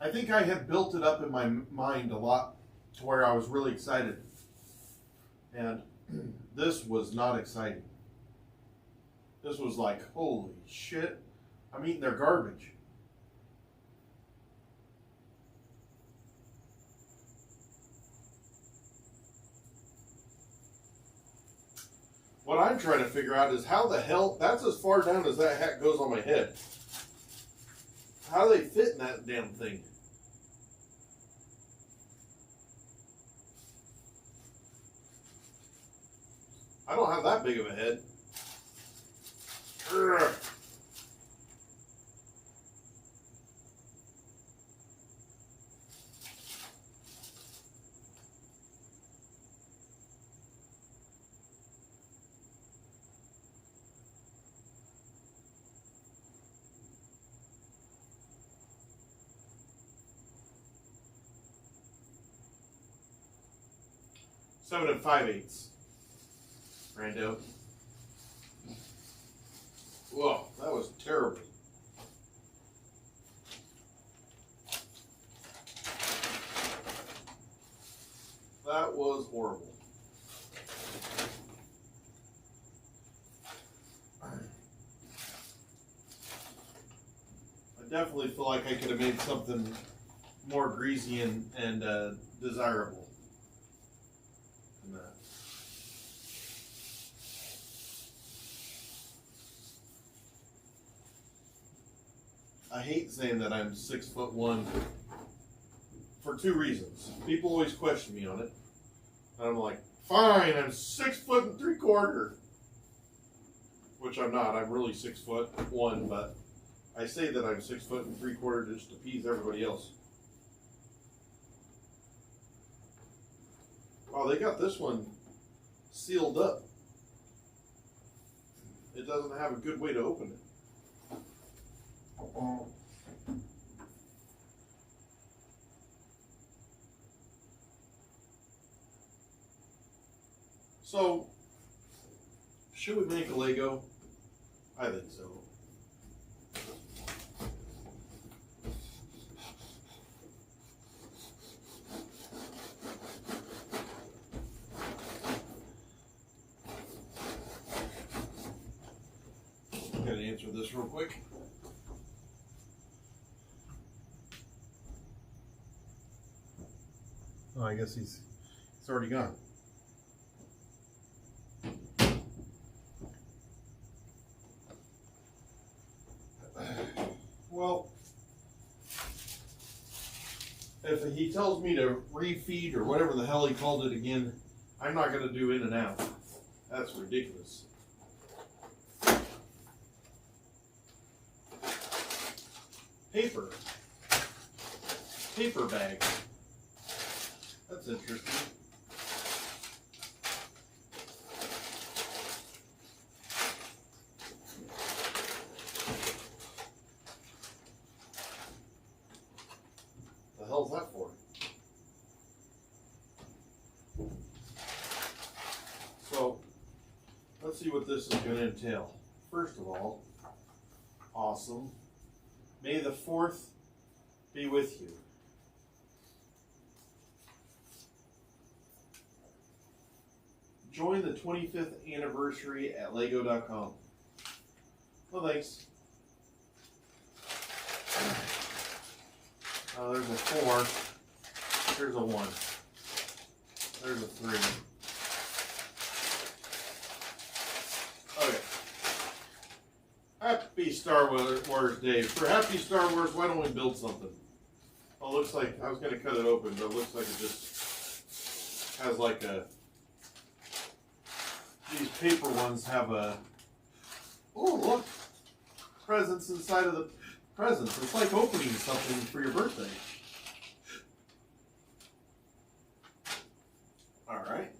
I think I had built it up in my mind a lot to where I was really excited. And this was not exciting. This was like, holy shit, I'm eating their garbage. What I'm trying to figure out is how the hell, that's as far down as that hat goes on my head. How do they fit in that damn thing? I don't have that big of a head. Urgh. Seven 5/8. Rando. Whoa, that was terrible. That was horrible. I definitely feel like I could have made something more greasy and desirable than that. I hate saying that I'm 6'1" for two reasons. People always question me on it. And I'm like, fine, I'm 6'3". Which I'm not. I'm really 6'1", but I say that I'm 6'3" just to appease everybody else. Oh, they got this one sealed up. It doesn't have a good way to open it. So, should we make a Lego? I think so. I'm gonna answer this real quick. Oh, I guess he's already gone. Well, if he tells me to refeed or whatever the hell he called it again, I'm not going to do In-N-Out. That's ridiculous. Paper bag. That's interesting. The hell's that for? So, let's see what this is going to entail. First of all, awesome. May the 4th be with you. Join the 25th anniversary at Lego.com. Well, thanks. There's a 4. There's a 1. There's a 3. Okay. Happy Star Wars Day. For Happy Star Wars, why don't we build something? Oh, looks like, I was going to cut it open, but it looks like it just has like a, these paper ones have a, oh look, presents inside of the presents. It's like opening something for your birthday. All right.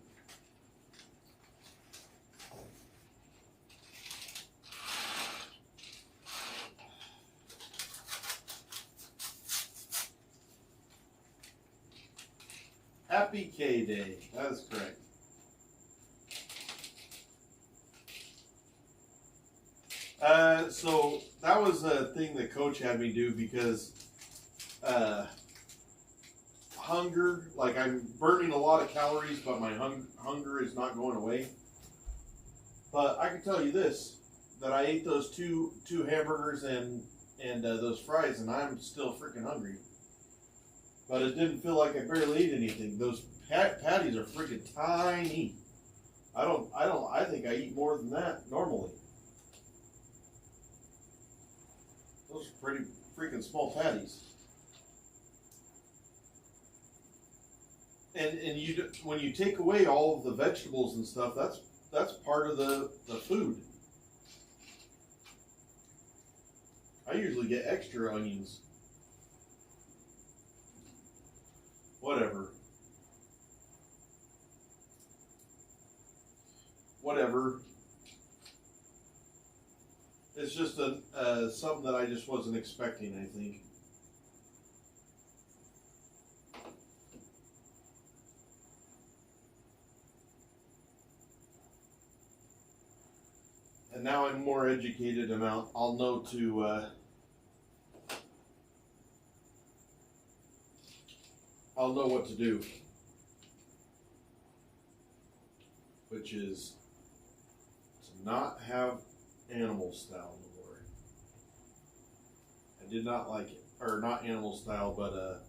Happy K Day. That is correct. So that was a thing that Coach had me do because hunger, like I'm burning a lot of calories, but my hunger is not going away. But I can tell you this, that I ate those two hamburgers and those fries, and I'm still freaking hungry. But it didn't feel like I barely ate anything. Those patties are freaking tiny. I think I eat more than that normally. Those are pretty freaking small patties. And when you take away all of the vegetables and stuff, that's part of the food. I usually get extra onions. Whatever. It's just something that I just wasn't expecting, I think. And now I'm more educated, and I'll know to I'll know what to do, which is to not have animal style anymore. I did not like it, or not animal style, but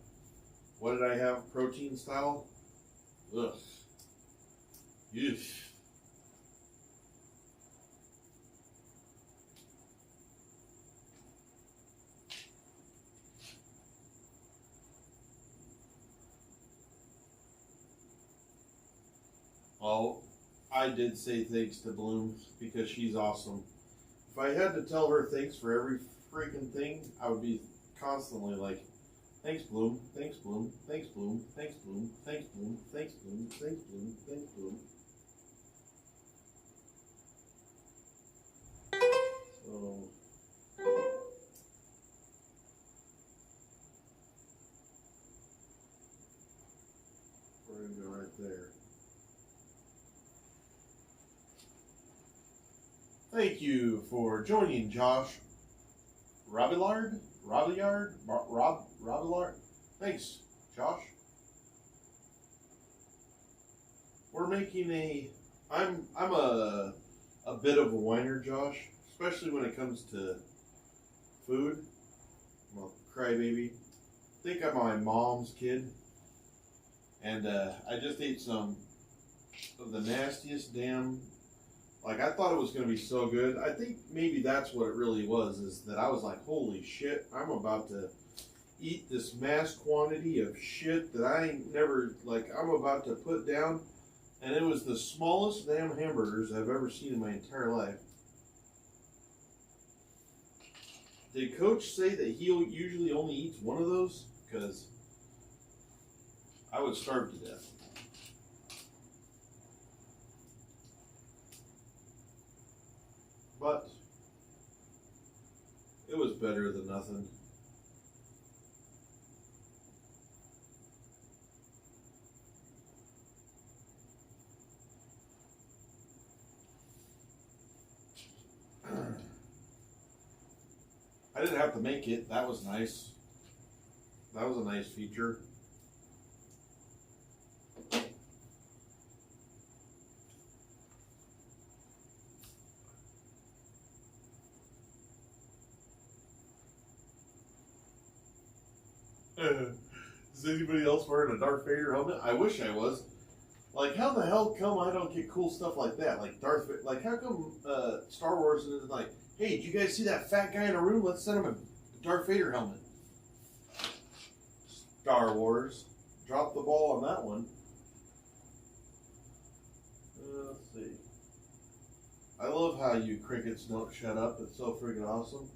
what did I have? Protein style. Ugh. Yeesh. Well, I did say thanks to Bloom because she's awesome. If I had to tell her thanks for every freaking thing, I would be constantly like, thanks Bloom, thanks Bloom, thanks Bloom, thanks Bloom, thanks Bloom, thanks Bloom, thanks Bloom, thanks Bloom. So we're gonna go right there. Thank you for joining, Josh. Robillard? Robillard? Thanks, Josh. We're making I'm a bit of a whiner, Josh, especially when it comes to food. I'm a crybaby. I think I'm my mom's kid. And I just ate some of the nastiest damn. Like, I thought it was going to be so good. I think maybe that's what it really was, is that I was like, holy shit, I'm about to eat this mass quantity of shit that I ain't never, like, I'm about to put down. And it was the smallest damn hamburgers I've ever seen in my entire life. Did Coach say that he usually only eats one of those? Because I would starve to death. But it was better than nothing. I didn't have to make it. That was nice. That was a nice feature. Is anybody else wearing a Darth Vader helmet? I wish I was. Like, how the hell come I don't get cool stuff like that? Like Darth Vader. Like, how come Star Wars is like, hey, did you guys see that fat guy in a room? Let's send him a Darth Vader helmet. Star Wars. Drop the ball on that one. Let's see. I love how you crickets don't shut up. It's so freaking awesome.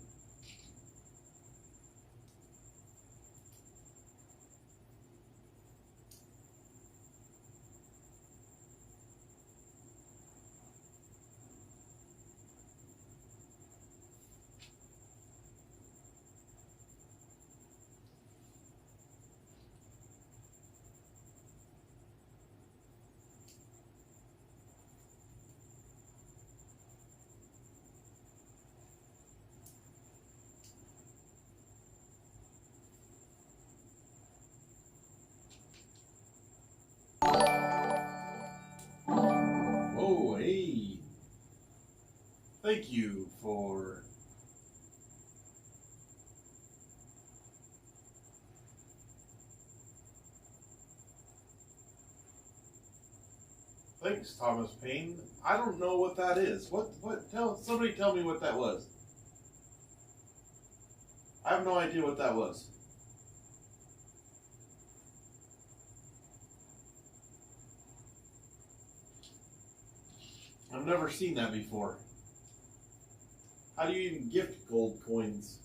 Thank you for Thanks, Thomas Payne. I don't know what that is. Somebody tell me what that was. I have no idea what that was. I've never seen that before. How do you even gift gold coins?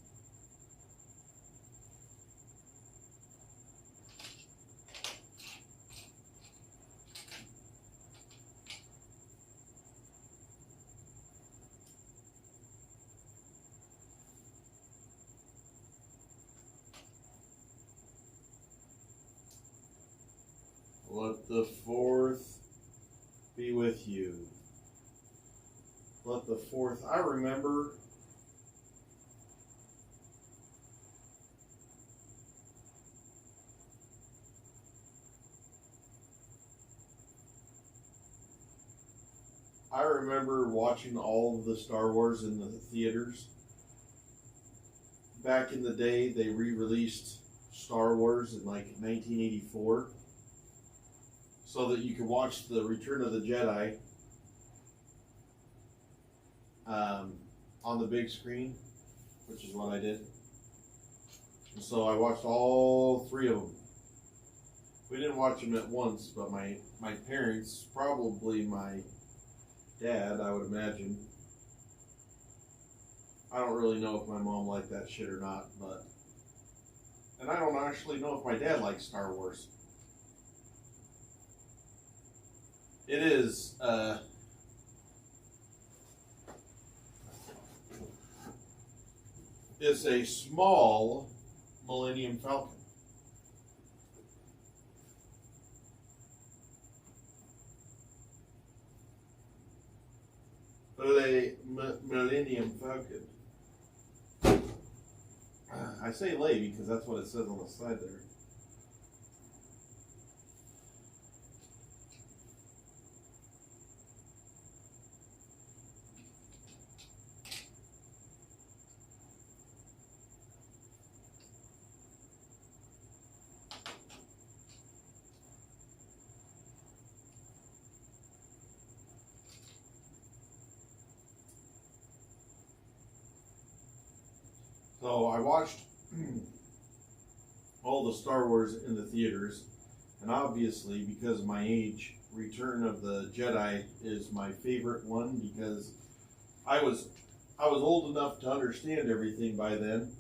Let the fourth be with you. Let the fourth. I remember watching all of the Star Wars in the theaters. Back in the day, they re-released Star Wars in like 1984 so that you could watch the Return of the Jedi on the big screen, which is what I did. And so I watched all three of them. We didn't watch them at once, but my parents, probably my dad, I would imagine. I don't really know if my mom liked that shit or not, but... And I don't actually know if my dad likes Star Wars. It is, it's a small Millennium Falcon. But a Millennium Falcon. I say lay because that's what it says on the side there. So I watched all the Star Wars in the theaters, and obviously because of my age, Return of the Jedi is my favorite one because I was old enough to understand everything by then.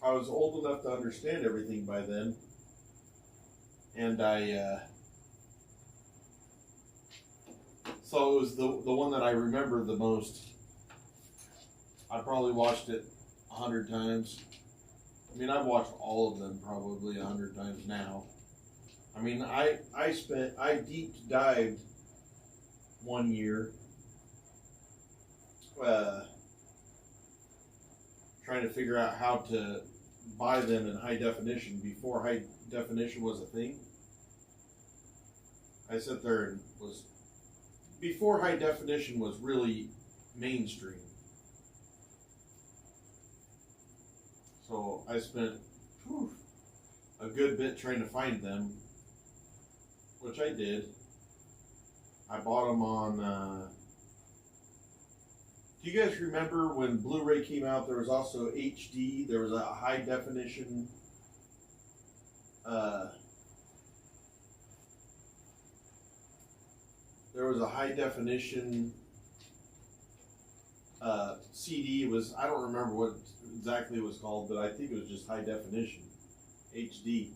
I was old enough to understand everything by then, and so it was the one that I remember the most. I probably watched it 100 times. I mean, I've watched all of them probably 100 times now. I mean, I deep dived one year trying to figure out how to buy them in high definition before high definition was a thing. I sat there and was... Before high definition was really mainstream. So I spent a good bit trying to find them, which I did. I bought them on... do you guys remember when Blu-ray came out, there was also HD, there was a high definition CD. It was, I don't remember what exactly it was called, but I think it was just high definition HD.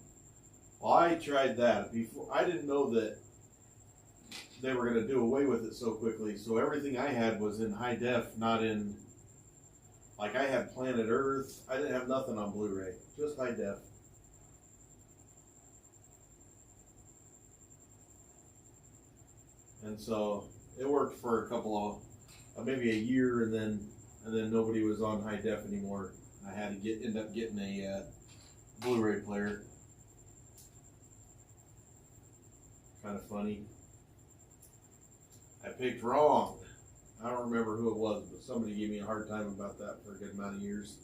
Well, I tried that before. I didn't know that they were going to do away with it so quickly, so everything I had was in high def, not in, like I had Planet Earth. I didn't have nothing on Blu-ray, just high def. And so it worked for a couple of, maybe a year, and then nobody was on high def anymore. I had to end up getting a Blu-ray player kind of funny. I picked wrong. I don't remember who it was, but somebody gave me a hard time about that for a good amount of years.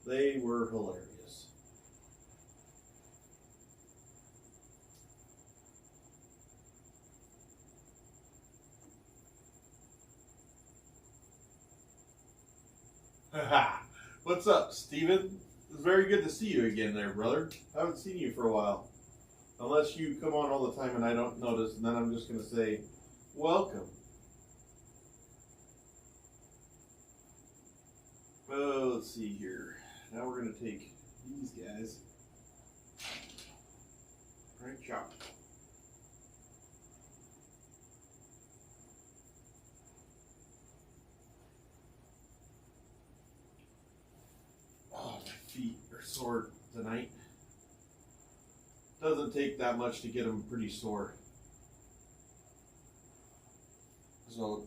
They were hilarious. What's up, Steven? It's very good to see you again there, brother. I haven't seen you for a while. Unless you come on all the time and I don't notice, and then I'm just going to say, welcome. Oh, let's see here. Now we're going to take these guys. Right, chop. Oh, my feet are sore tonight. Doesn't take that much to get them pretty sore. So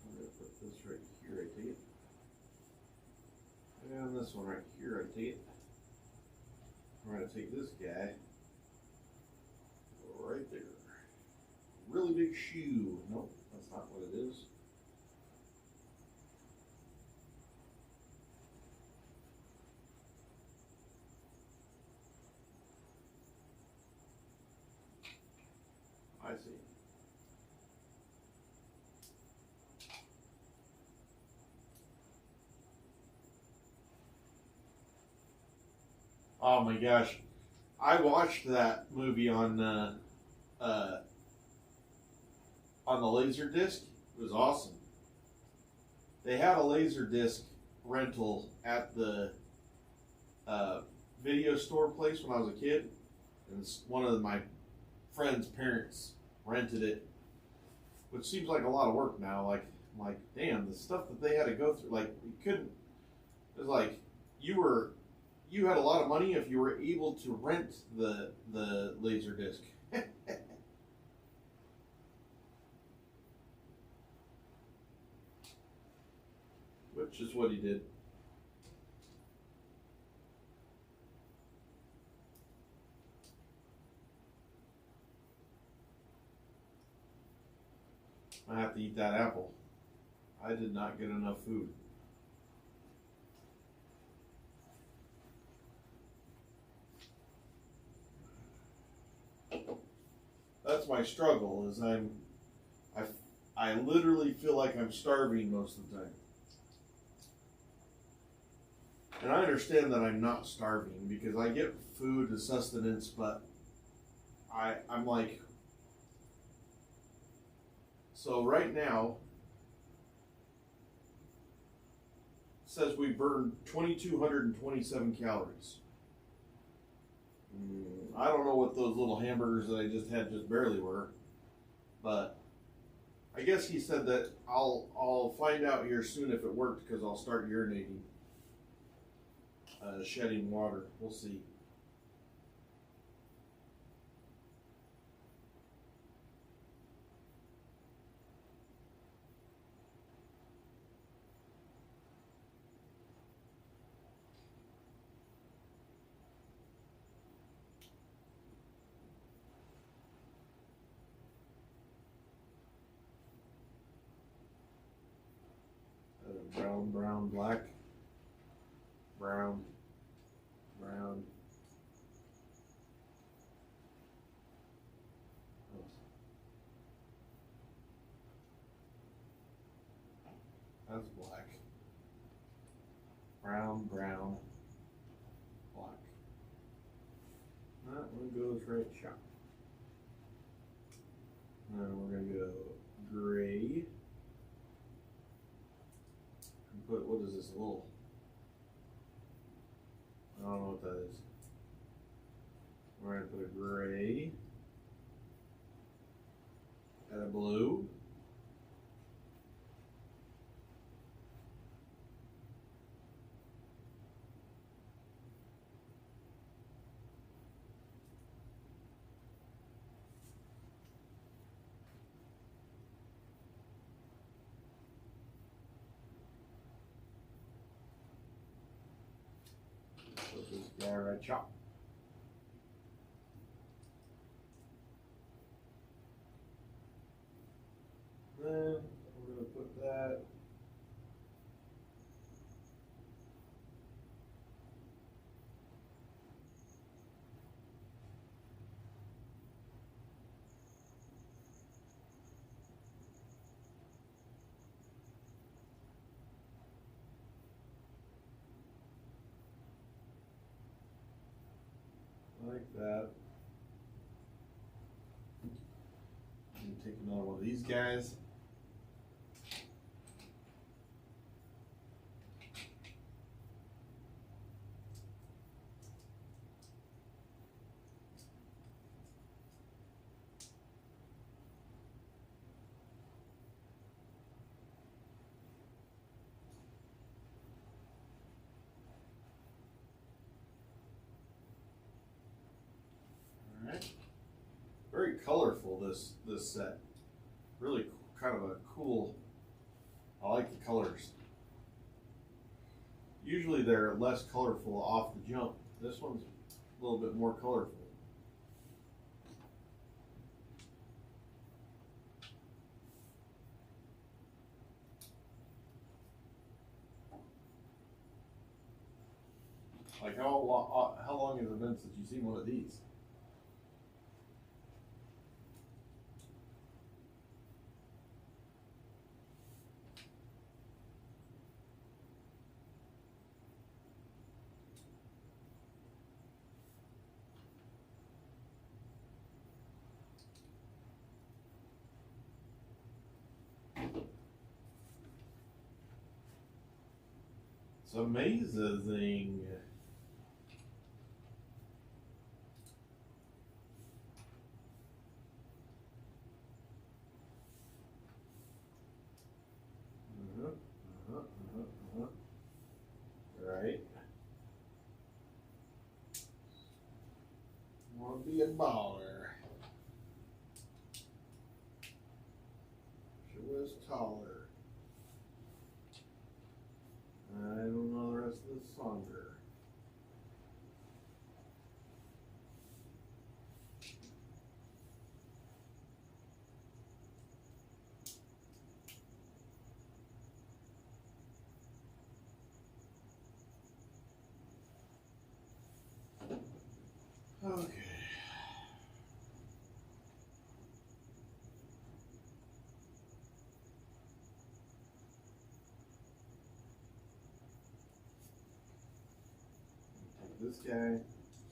I'm going to put this right here, I take it. And this one right here, I take it. I'm going to take this guy right there. Really big shoe. Nope, that's not what it is. I see. Oh my gosh. I watched that movie on the laser disc. It was awesome. They had a laser disc rental at the video store place when I was a kid, and one of my friend's parents rented it, which seems like a lot of work now. Like damn, the stuff that they had to go through. Like you couldn't. It was like you had a lot of money if you were able to rent the laser disc. Which is what he did. I have to eat that apple. I did not get enough food. That's my struggle. Is I literally feel like I'm starving most of the time. And I understand that I'm not starving because I get food and sustenance, but I'm like, so right now it says we burned 2,227 calories. I don't know what those little hamburgers that I just had just barely were, but I guess he said that I'll find out here soon if it worked because I'll start urinating, shedding water. We'll see. Brown, brown, black, brown, brown. That's black. Brown, brown, black. That one goes right shot. Now we're gonna go gray. But what is this little? I don't know what that is. We're gonna put a gray and a blue. red chalk. Then we're going to put that like that. And take another one of these guys. Very colorful, this set. Really kind of a cool, I like the colors. Usually they're less colorful off the jump. This one's a little bit more colorful. Like how long has it been since you've seen one of these? It's amazing. Right. Want to be a baller. She was taller. I don't know the rest of the song. Okay. Take this guy,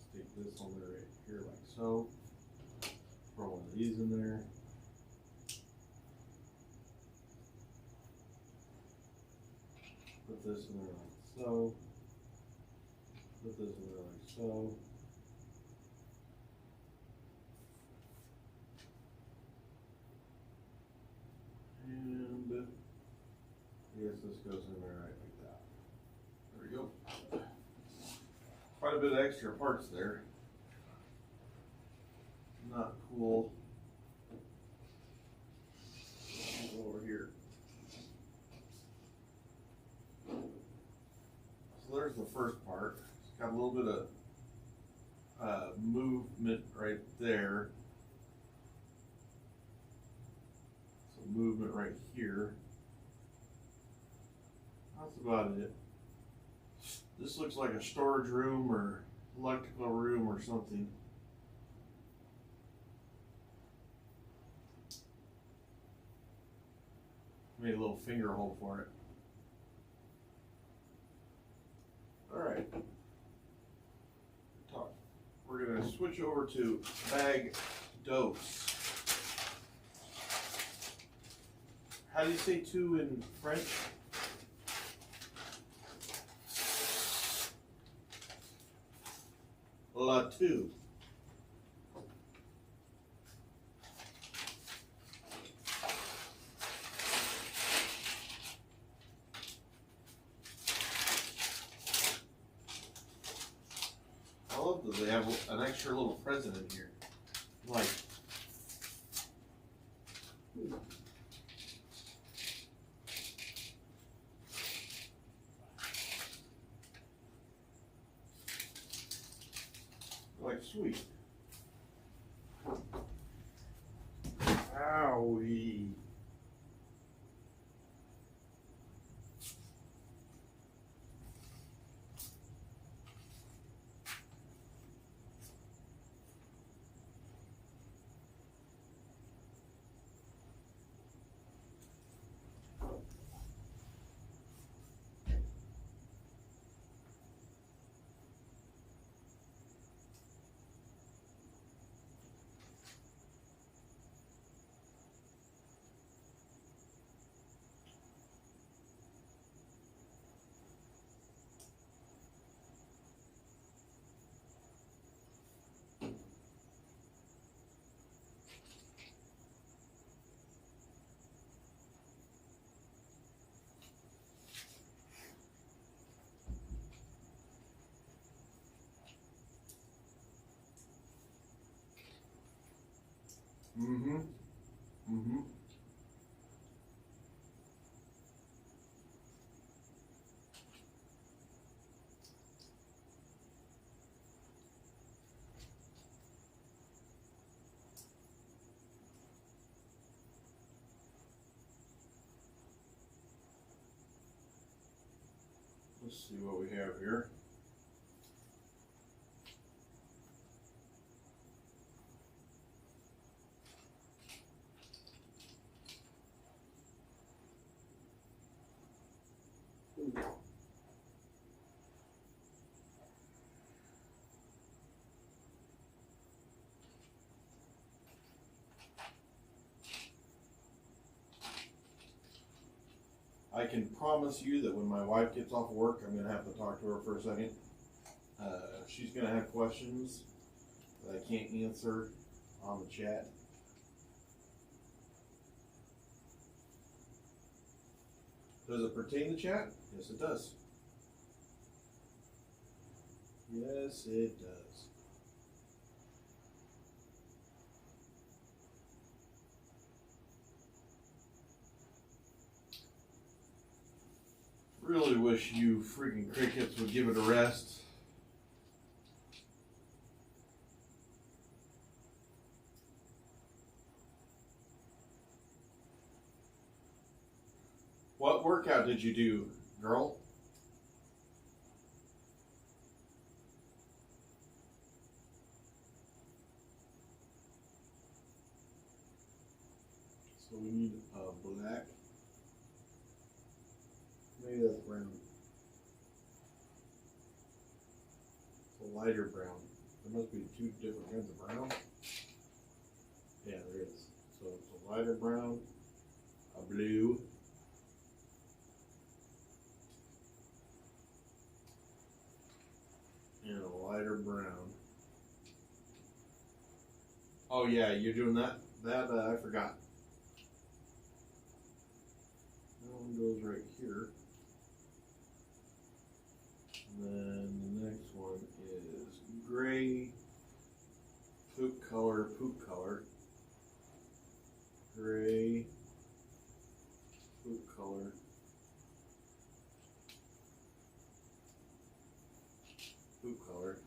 stick this on there right here like so. Throw one of these in there. Put this in there like so. Put this in there like so. And I guess this goes in there right like that. There we go. Quite a bit of extra parts there. Not cool. Go over here. So there's the first part. It's got a little bit of movement right there. Some movement right here. That's about it. This looks like a storage room or electrical room or something. Made a little finger hole for it. Alright. We're going to switch over to bag dose. How do you say two in French? La two. I love that they have an extra little present in here. Like, Sweet. Owie. Mm-hmm. Mm-hmm. Let's see what we have here. I can promise you that when my wife gets off work, I'm going to have to talk to her for a second. She's going to have questions that I can't answer on the chat. Does it pertain to chat? Yes, it does. Yes, it does. Really wish you freaking crickets would give it a rest. What workout did you do, girl? So we need a black. Maybe that's brown. It's a lighter brown. There must be two different kinds of brown. Yeah, there is. So it's a lighter brown, a blue, and a lighter brown. Oh yeah, you're doing that? I forgot. That one goes right here. And then the next one is gray, poop color, gray, poop color, poop color.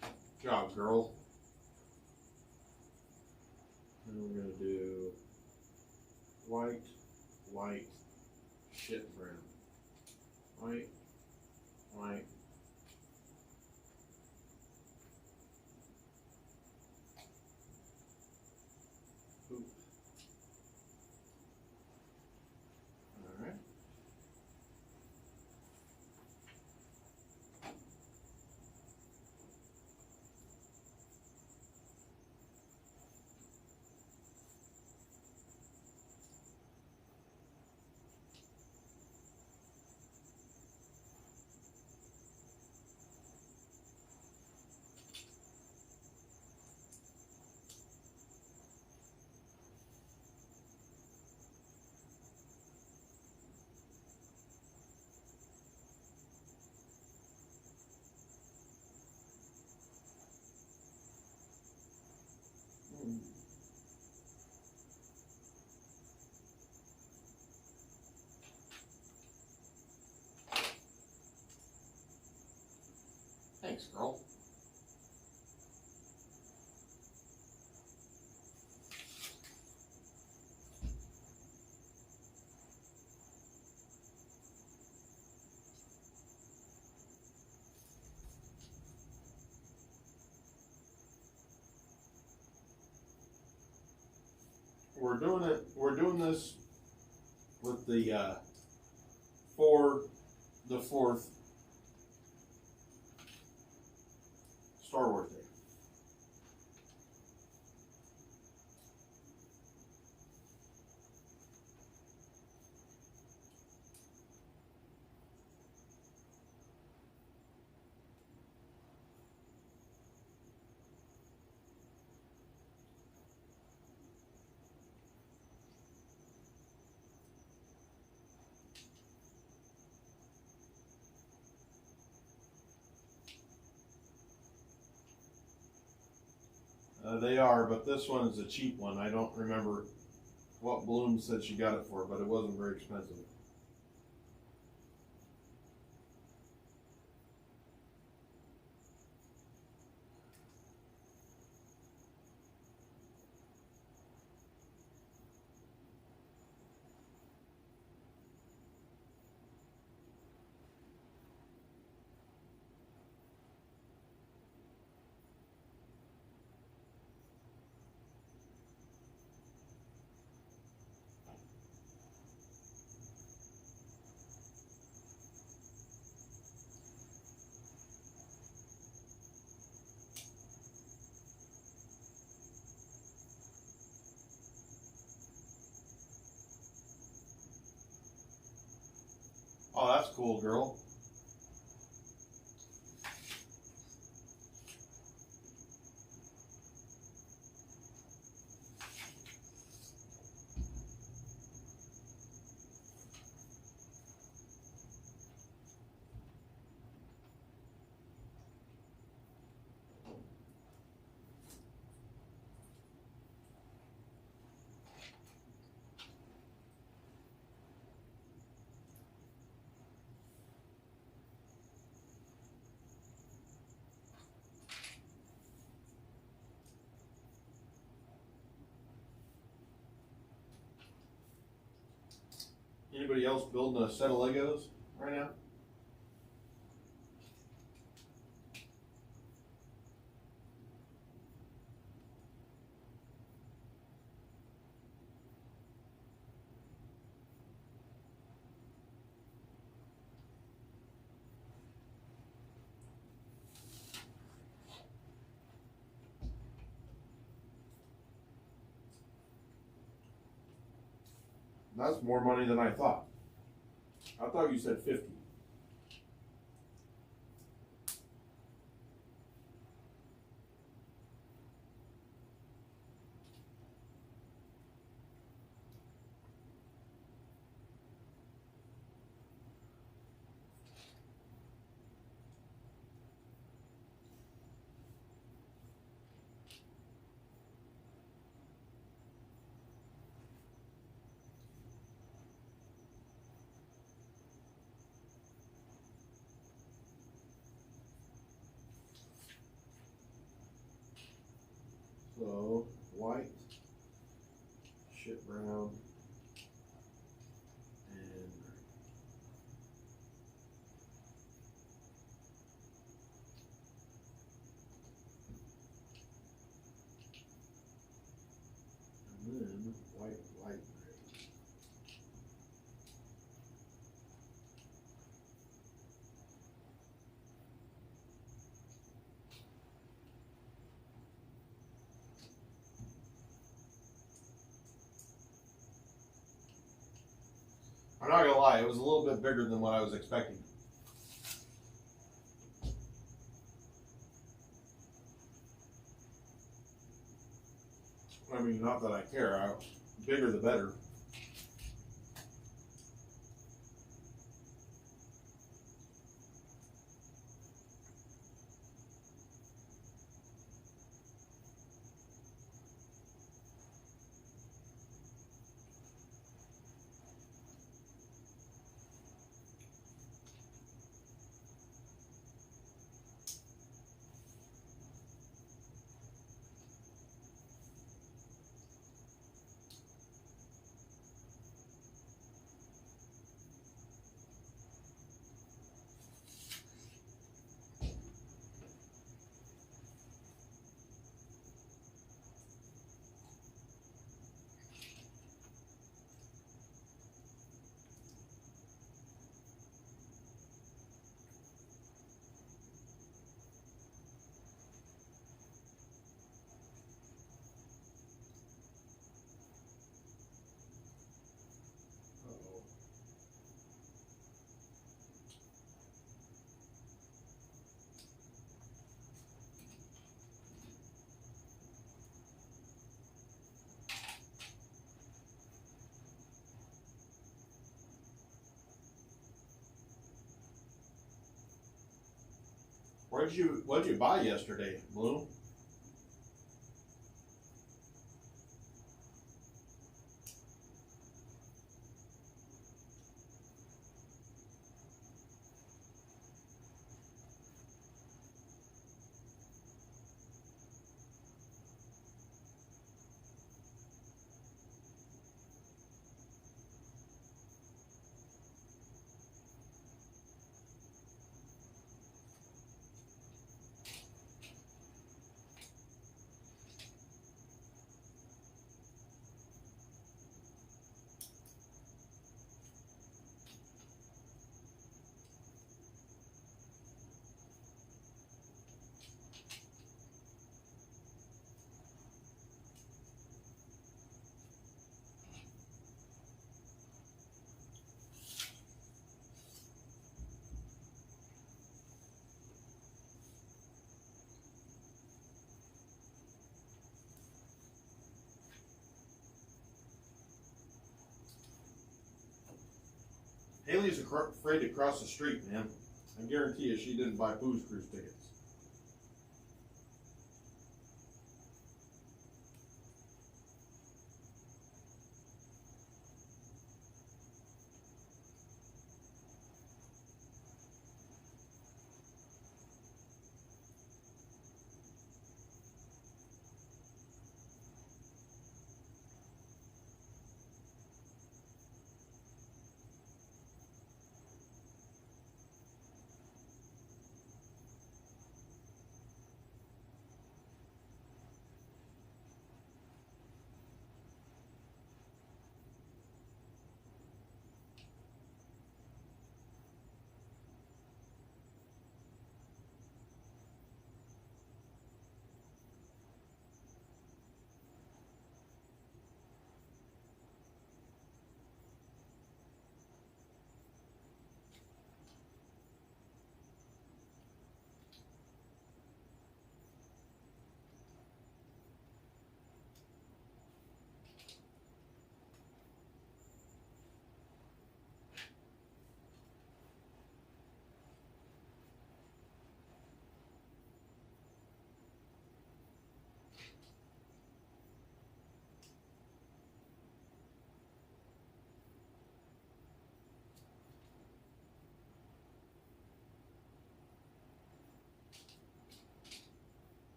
Good job, girl. Then we're gonna do white, shit brown. White, poop. All right. Thanks, girl. We're doing this with the for the 4th Star Wars Day. They are, but this one is a cheap one. I don't remember what Bloom said she got it for, but it wasn't very expensive. Oh, that's cool, girl. Anybody else building a set of Legos right now? That's more money than I thought. I thought you said 50. So, white, shit brown, and then white, light gray. I'm not gonna lie, it was a little bit bigger than what I was expecting. I mean, not that I care. Bigger the better. What'd you buy yesterday, Blue? Haley's afraid to cross the street, man. I guarantee you she didn't buy Booze Cruise tickets.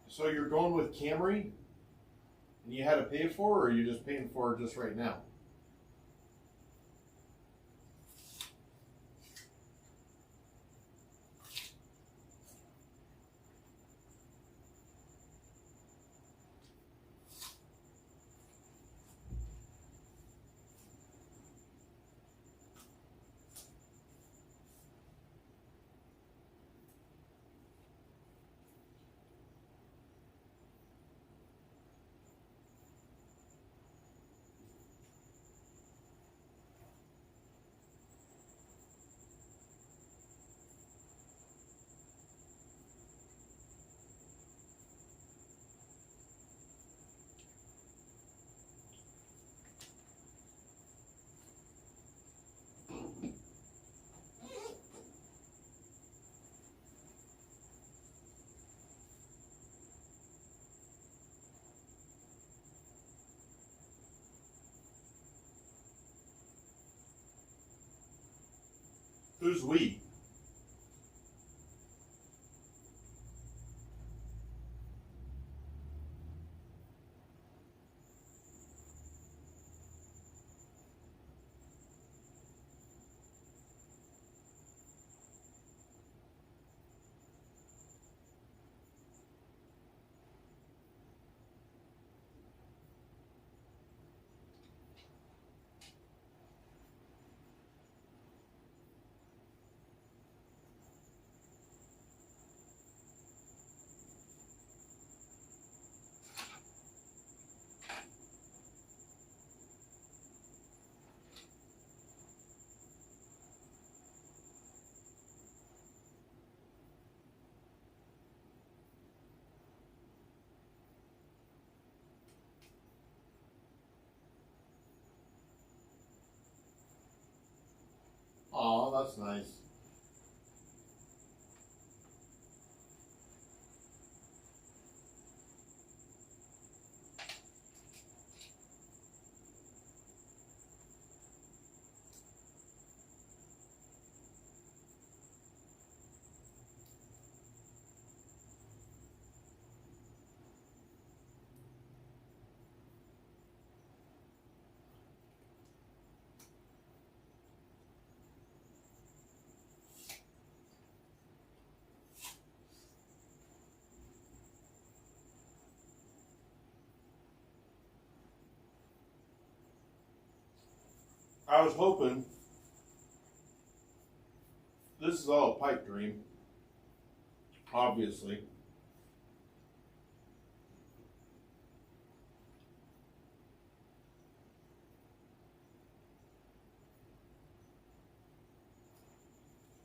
So you're going with Camry, and you had to pay for it, or are you just paying for it just right now? Who's we? Oh, that's nice. I was hoping, this is all a pipe dream, obviously.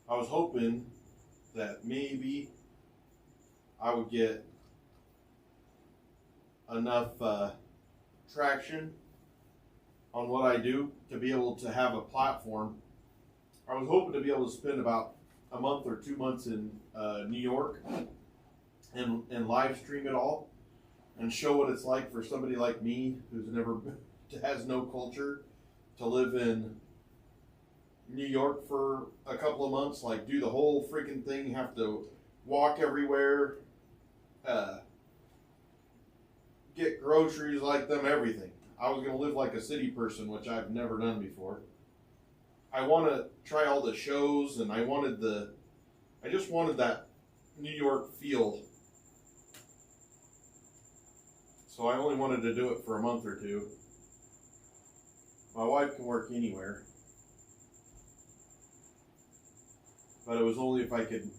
I was hoping that maybe I would get enough traction on what I do to be able to have a platform. I was hoping to be able to spend about a month or 2 months in New York and live stream it all and show what it's like for somebody like me who's never has no culture to live in New York for a couple of months, like do the whole freaking thing, have to walk everywhere, get groceries like them, everything. I was going to live like a city person, which I've never done before. I want to try all the shows, and I just wanted that New York feel. So I only wanted to do it for a month or two. My wife can work anywhere. But it was only if I could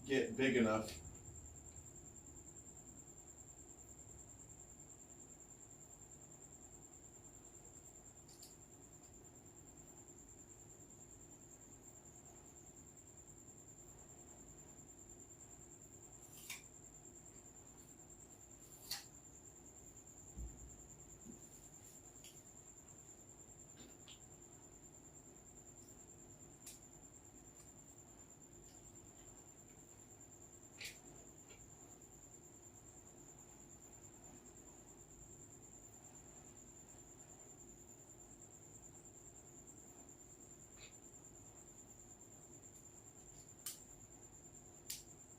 get big enough.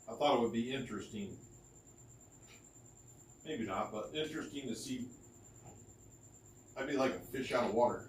I thought it would be interesting. Maybe not, but interesting to see. I'd be like a fish out of water.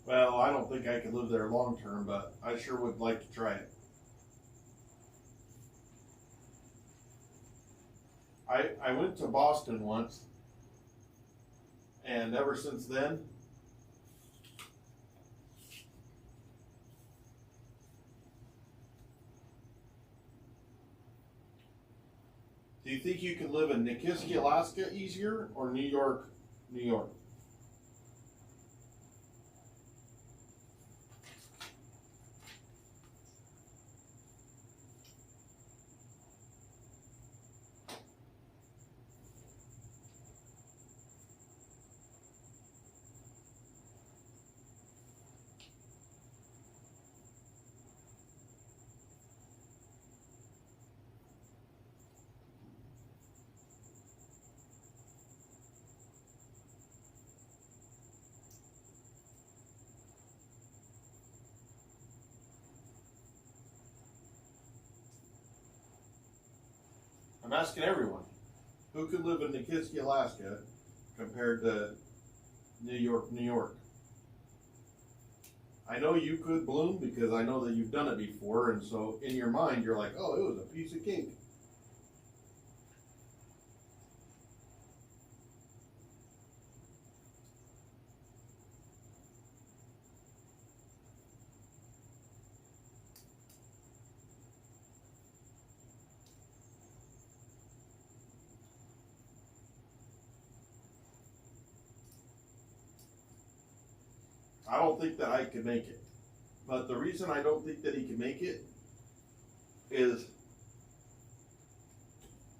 Well, I don't think I could live there long term, but I sure would like to try it. I went to Boston once, and ever since then, do you think you could live in Nikiski, Alaska easier, or New York, New York? asking everyone, who could live in Nikiski, Alaska compared to New York, New York? I know you could, Bloom, because I know that you've done it before, and so in your mind you're like, oh, it was a piece of cake. I don't think that I could make it. But the reason I don't think that he can make it is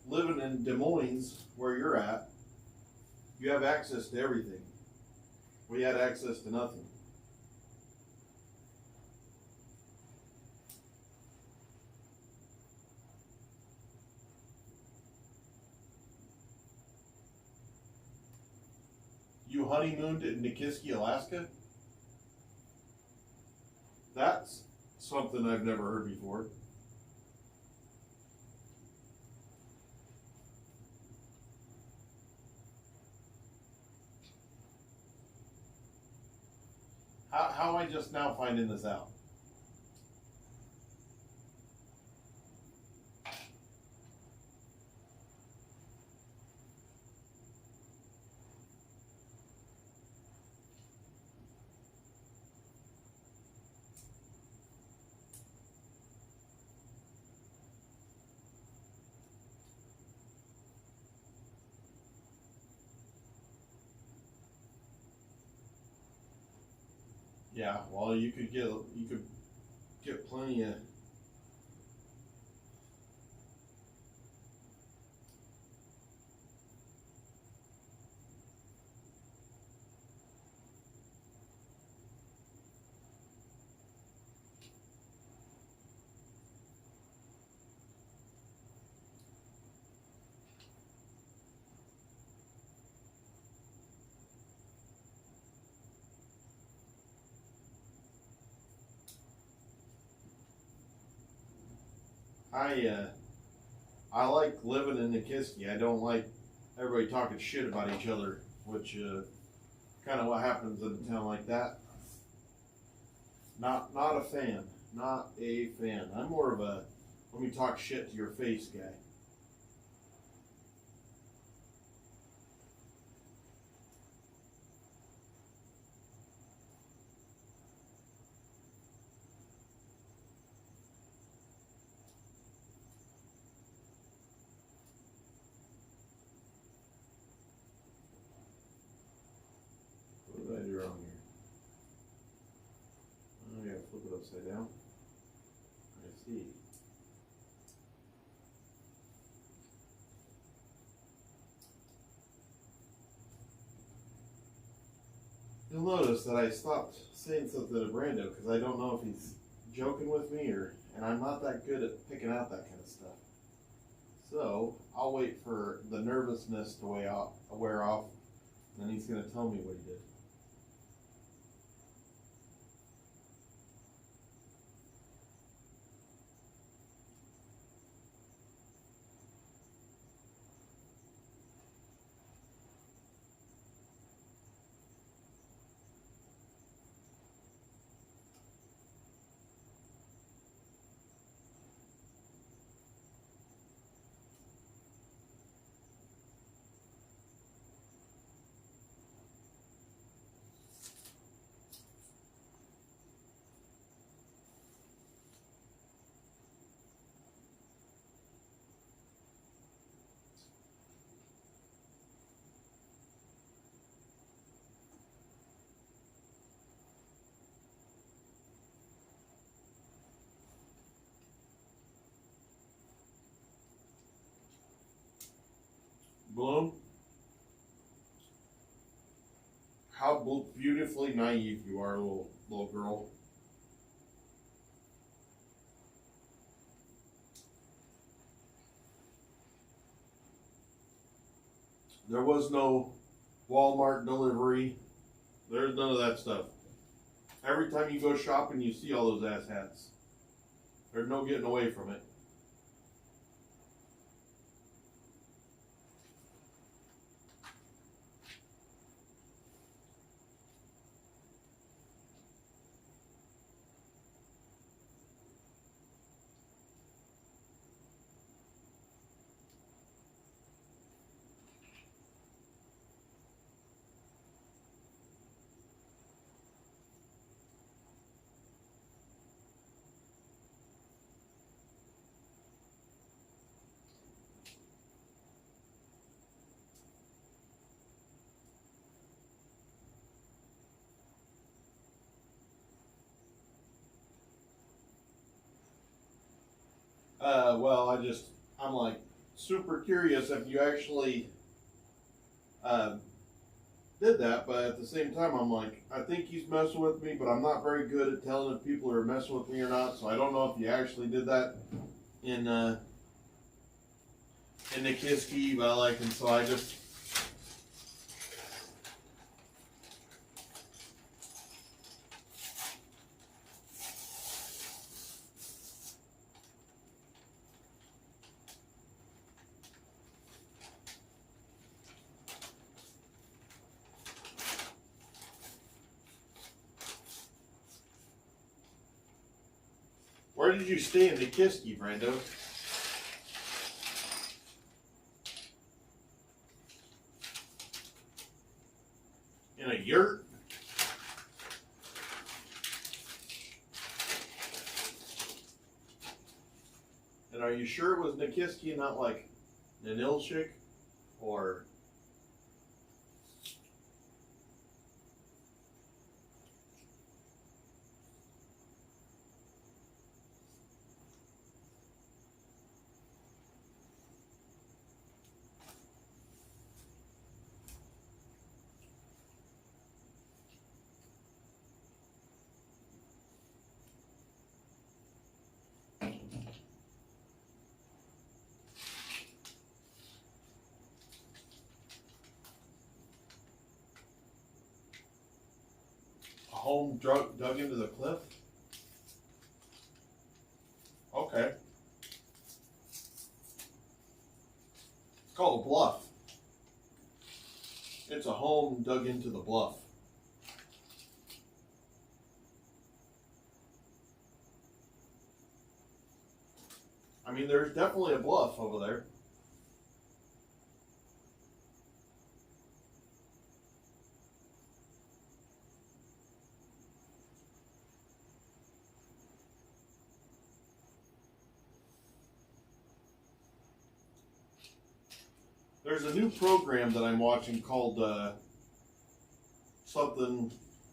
living in Des Moines, where you're at, you have access to everything. We had access to nothing. You honeymooned in Nikiski, Alaska? That's something I've never heard before. How am I just now finding this out? Yeah, well, you could get plenty of. I like living in Nikiski. I don't like everybody talking shit about each other, which kind of what happens in a town like that. Not a fan. Not a fan. I'm more of a let me talk shit to your face guy. What did I do wrong here? Oh, I gotta flip it upside down. I see. You'll notice that I stopped saying something to Brando because I don't know if he's joking with me and I'm not that good at picking out that kind of stuff. So I'll wait for the nervousness to wear off, and then he's gonna tell me what he did. Bloom, how beautifully naive you are, little girl. There was no Walmart delivery. There's none of that stuff. Every time you go shopping, you see all those ass hats. There's no getting away from it. Well, I'm like super curious if you actually did that, but at the same time, I'm like, I think he's messing with me, but I'm not very good at telling if people are messing with me or not. So I don't know if you actually did that in Nikiski, but like, and so I just. Where did you stay in Nikiski, Brando? In a yurt? And are you sure it was Nikiski, not like Nanilchik? Or... home dug into the cliff? Okay. It's called a bluff. It's a home dug into the bluff. I mean, there's definitely a bluff over there. There's a new program that I'm watching called something.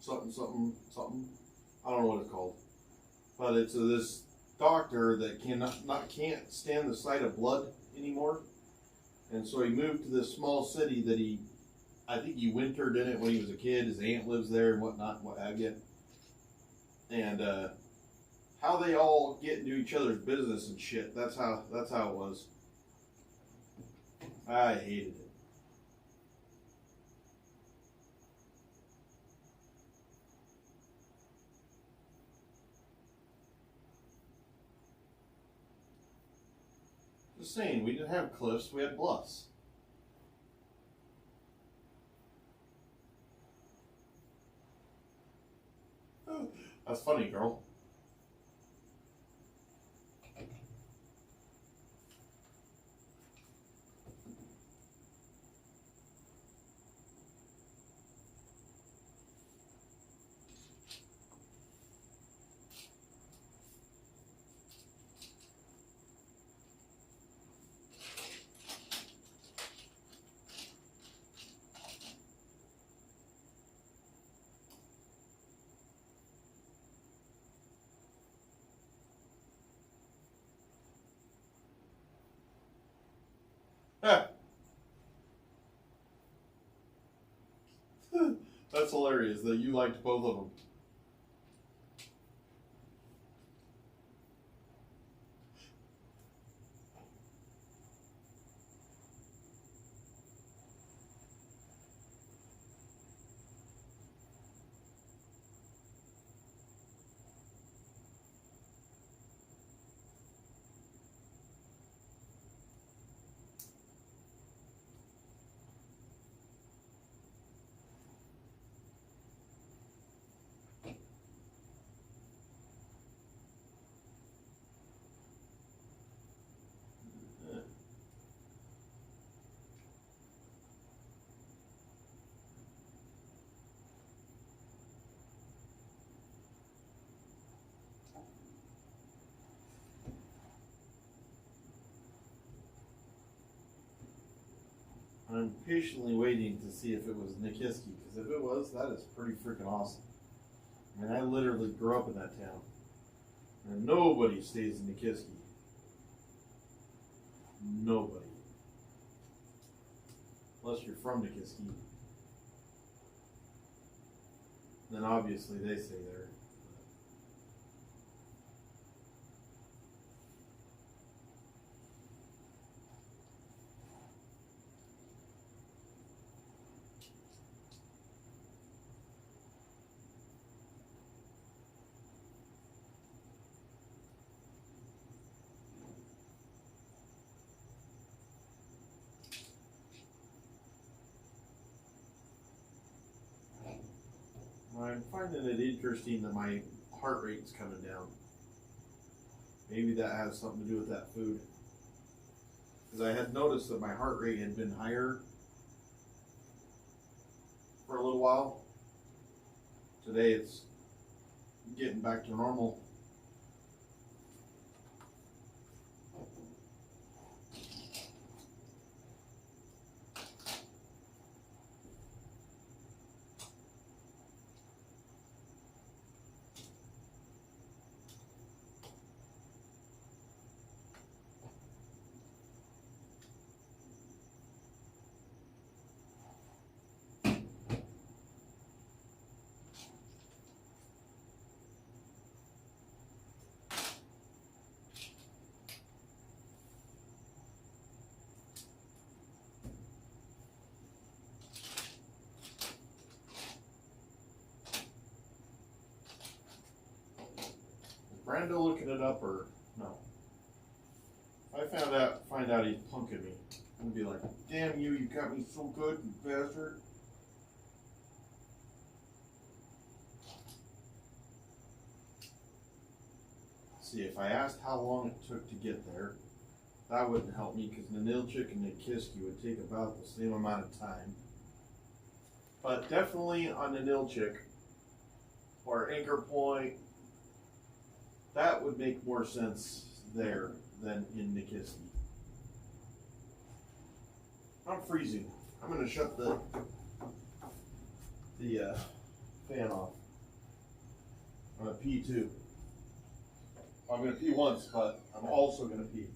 I don't know what it's called, but it's this doctor that can't stand the sight of blood anymore, and so he moved to this small city that I think he wintered in it when he was a kid. His aunt lives there and whatnot, and what have you. And how they all get into each other's business and shit. That's how it was. I hated it. Just saying, we didn't have cliffs, we had bluffs. Oh, that's funny, girl. That's hilarious that you liked both of them. I'm patiently waiting to see if it was Nikiski, because if it was, that is pretty freaking awesome. I mean, I literally grew up in that town, and nobody stays in Nikiski. Nobody. Unless you're from Nikiski. Then obviously they stay there. I'm finding it interesting that my heart rate's coming down. Maybe that has something to do with that food. Because I had noticed that my heart rate had been higher for a little while. Today it's getting back to normal. Brando looking it up or no? If I find out he's punking me, I'm gonna be like, damn you, you got me so good, you bastard. See, if I asked how long it took to get there, that wouldn't help me because Nanilchik and Nikiski would take about the same amount of time. But definitely on Nanilchik or Anchor Point, that would make more sense there than in Nikiski. I'm freezing. I'm going to shut the fan off. I'm going to pee too. I'm going to pee once, but I'm also going to pee.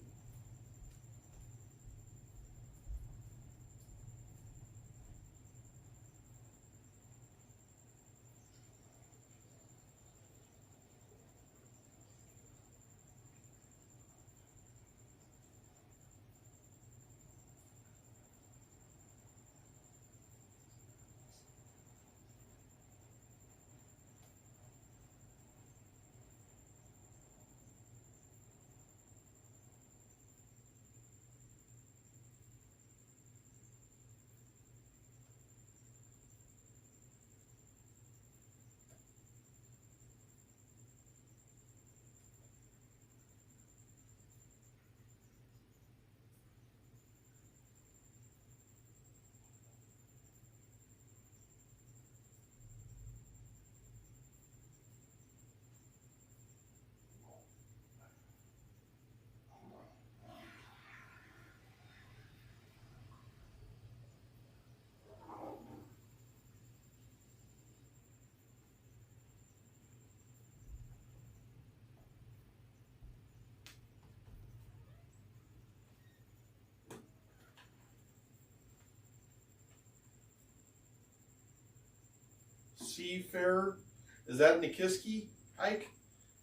Seafarer, is that Nikiski hike?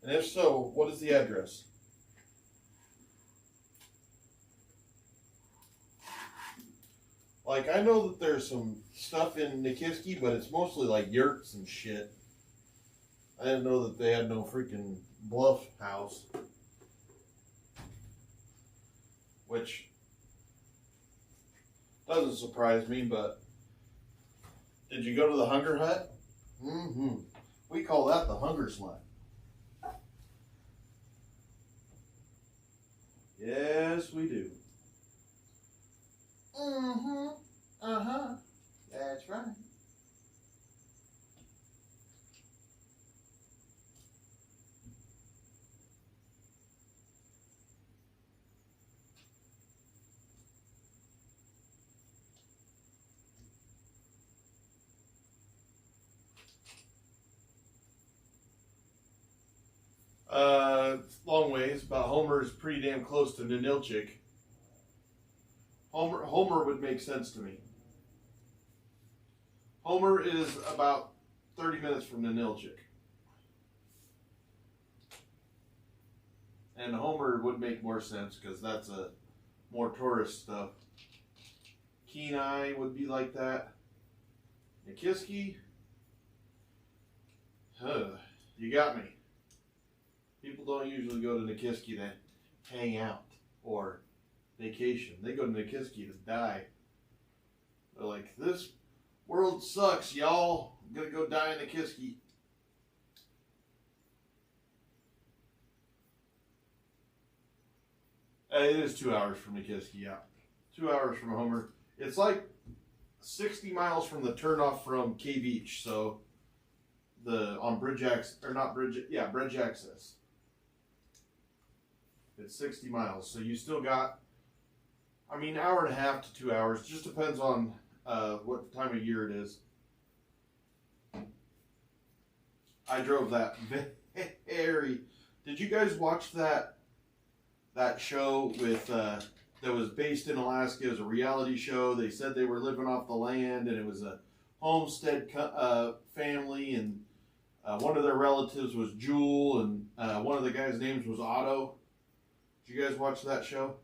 And if so, what is the address? Like, I know that there's some stuff in Nikiski, but it's mostly like yurts and shit. I didn't know that they had no freaking bluff house. Which doesn't surprise me, but did you go to the Hunger Hut? Mm-hmm. We call that the Hunger Slut. Yes, we do. Mm-hmm. Uh-huh. That's right. Long ways, but Homer is pretty damn close to Ninilchik. Homer would make sense to me. Homer is about 30 minutes from Ninilchik. And Homer would make more sense because that's a more tourist stuff. Kenai would be like that. Nikiski, you got me. People don't usually go to Nikiski to hang out or vacation. They go to Nikiski to die. They're like, this world sucks, y'all. I'm gonna go die in Nikiski. It is 2 hours from Nikiski, yeah. 2 hours from Homer. It's like 60 miles from the turnoff from K Beach, so on bridge access, or not bridge, yeah, bridge access. It's 60 miles, so you still got, I mean, hour and a half to 2 hours. Just depends on what time of year it is. I drove that very. Did you guys watch that show with that was based in Alaska? It was a reality show. They said they were living off the land, and it was a homestead family, and one of their relatives was Jewel, and one of the guys' names was Otto. Did you guys watch that show?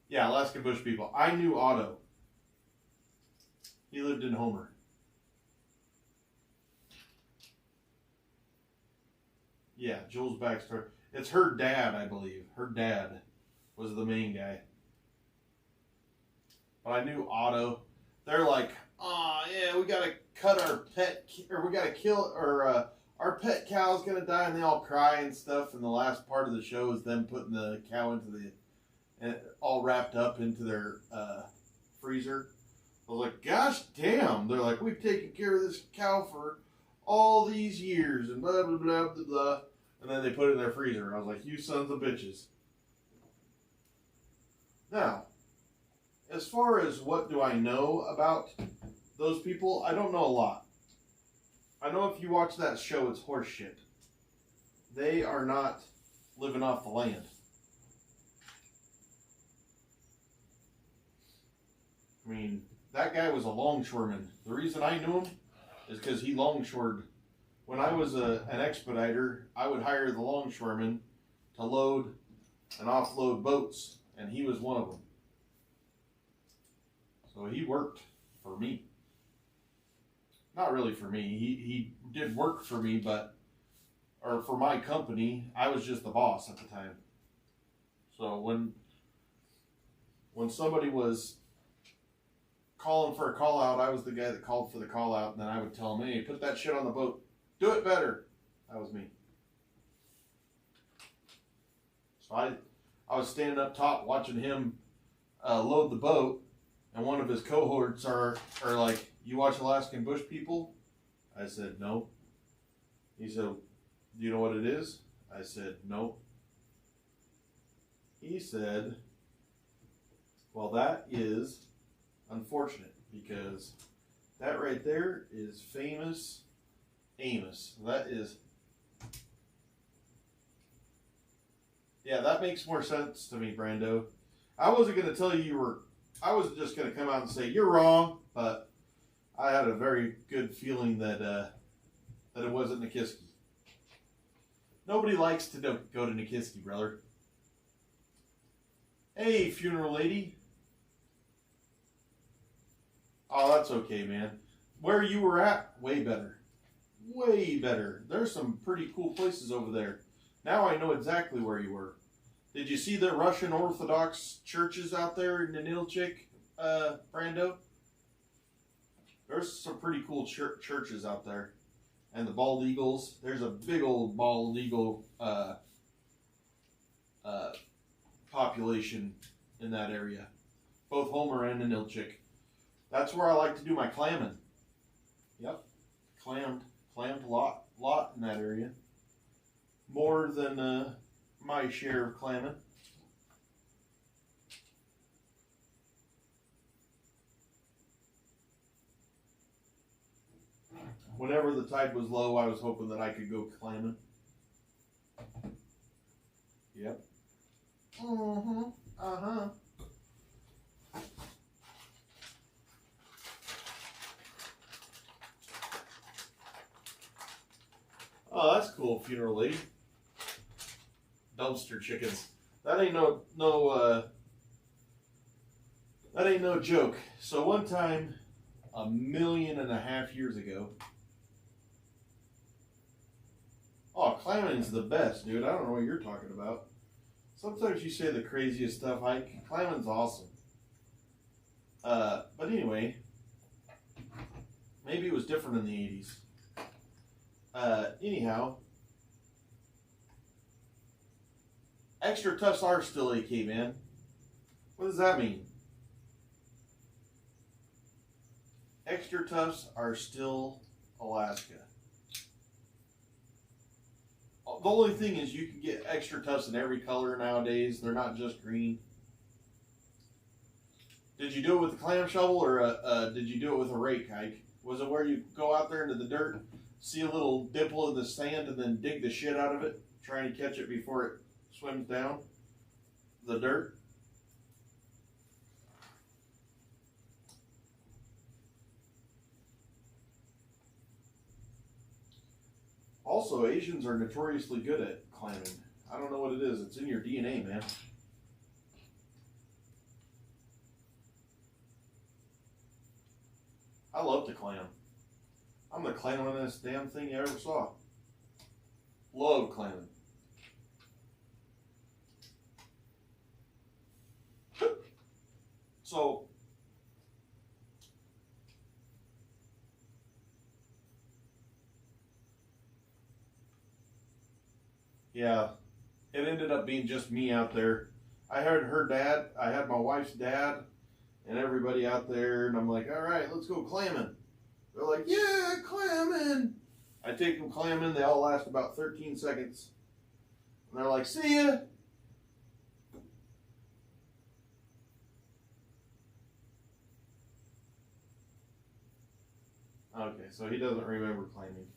Yeah, Alaskan Bush people. I knew Otto. He lived in Homer. Yeah, Jules backstory. It's her dad, I believe. Her dad was the main guy. But I knew Otto. They're like, oh yeah, we gotta cut our pet, or we gotta kill, or our pet cow's gonna die, and they all cry and stuff. And the last part of the show is them putting the cow into all wrapped up into their freezer. I was like, gosh damn. They're like, we've taken care of this cow for all these years, and blah, blah, blah, blah, blah. And then they put it in their freezer. I was like, you sons of bitches. Now, as far as what do I know about those people, I don't know a lot. I know if you watch that show, it's horse shit. They are not living off the land. I mean, that guy was a longshoreman. The reason I knew him is because he longshored. When I was an expediter, I would hire the longshoremen to load and offload boats, and he was one of them. So he worked for me. Not really for me. He did work for me, or for my company. I was just the boss at the time. So when somebody was calling for a call out, I was the guy that called for the call out, and then I would tell him, hey, put that shit on the boat. Do it better. That was me. So I was standing up top watching him load the boat, and one of his cohorts are like, you watch Alaskan Bush people? I said, no. He said, do you know what it is? I said, no. He said, well, that is unfortunate, because that right there is famous Amos. That is, yeah, that makes more sense to me, Brando. I wasn't going to tell you I was just going to come out and say you're wrong, but I had a very good feeling that it wasn't Nikiski. Nobody likes to go to Nikiski, brother. Hey, funeral lady. Oh, that's okay, man. Where you were at, way better. Way better. There's some pretty cool places over there. Now I know exactly where you were. Did you see the Russian Orthodox churches out there in Ninilchik, Brando? There's some pretty cool churches out there. And the bald eagles. There's a big old bald eagle population in that area. Both Homer and Ninilchik. That's where I like to do my clamming. Yep. Clammed a lot in that area. More than my share of clamming. whenever the tide was low, I was hoping that I could go clamming. Yep. Mm-hmm. Uh-huh. Oh, that's cool, funeral lady. Dumpster chickens. That ain't no joke. So one time, 1.5 million years ago. Oh, clamming's the best, dude. I don't know what you're talking about. Sometimes you say the craziest stuff. Clamming's awesome. But anyway, maybe it was different in the 80s. Anyhow, extra tufts are still AK, man. What does that mean? Extra tufts are still Alaska. The only thing is you can get extra tufts in every color nowadays. They're not just green. Did you do it with a clam shovel or did you do it with a rake, Ike? Was it where you go out there into the dirt, see a little dimple in the sand, and then dig the shit out of it, trying to catch it before it swims down the dirt? Also, Asians are notoriously good at clamming. I don't know what it is. It's in your DNA, man. I love to clam. I'm the clamminest damn thing you ever saw. Love clamming. So, yeah, it ended up being just me out there. I had her dad, I had my wife's dad, and everybody out there, and I'm like, all right, let's go clamming. They're like, yeah, clamming. I take them clamming. They all last about 13 seconds. And they're like, see ya. Okay, so he doesn't remember clamming.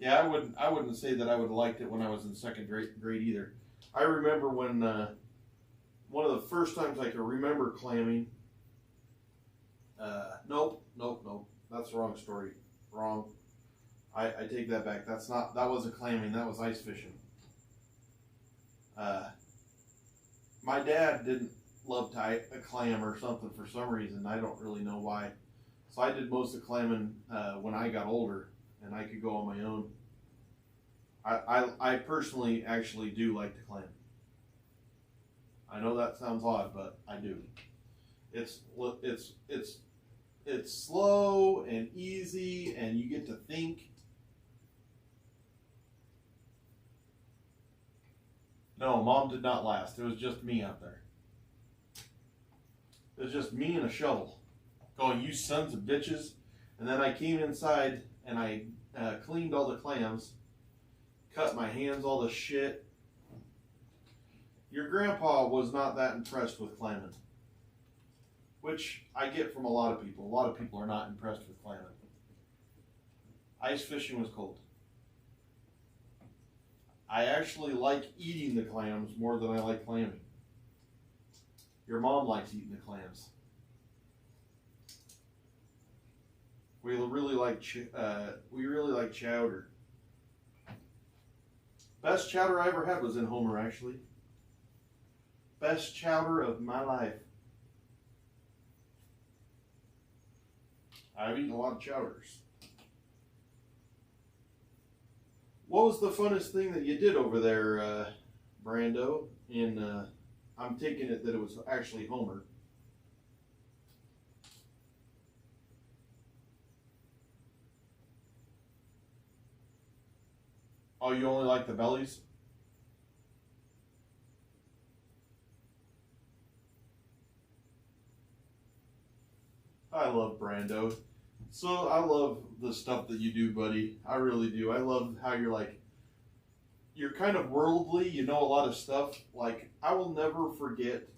Yeah, I wouldn't say that I would have liked it when I was in second grade either. I remember when one of the first times I could remember clamming. Nope. That's the wrong story. Wrong. I take that back. That wasn't clamming. That was ice fishing. My dad didn't love to clam or something for some reason. I don't really know why. So I did most of clamming when I got older and I could go on my own. I personally actually do like to clam. I know that sounds odd, but I do. It's slow and easy, and you get to think. No, Mom did not last. It was just me out there. It was just me and a shovel going, you sons of bitches. And then I came inside and I cleaned all the clams, cut my hands, all the shit. Your grandpa was not that impressed with clamming, which I get from a lot of people. A lot of people are not impressed with clamming. Ice fishing was cold. I actually like eating the clams more than I like clamming. Your mom likes eating the clams. We really like chowder. Best chowder I ever had was in Homer, actually. Best chowder of my life. I've eaten a lot of chowders. What was the funnest thing that you did over there, Brando? I'm taking it that it was actually Homer. Oh, you only like the bellies? I love Brando. So I love the stuff that you do, buddy. I really do. I love how you're kind of worldly. You know a lot of stuff. Like, I will never forget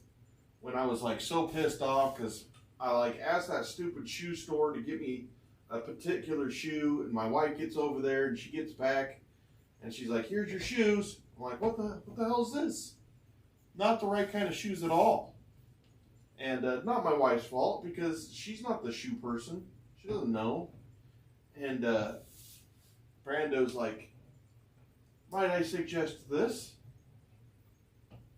when I was like so pissed off because I like asked that stupid shoe store to get me a particular shoe, and my wife gets over there and she gets back and she's like, "Here's your shoes." I'm like, what the hell is this? Not the right kind of shoes at all. And not my wife's fault, because she's not the shoe person. She doesn't know. And Brando's like, "Might I suggest this?"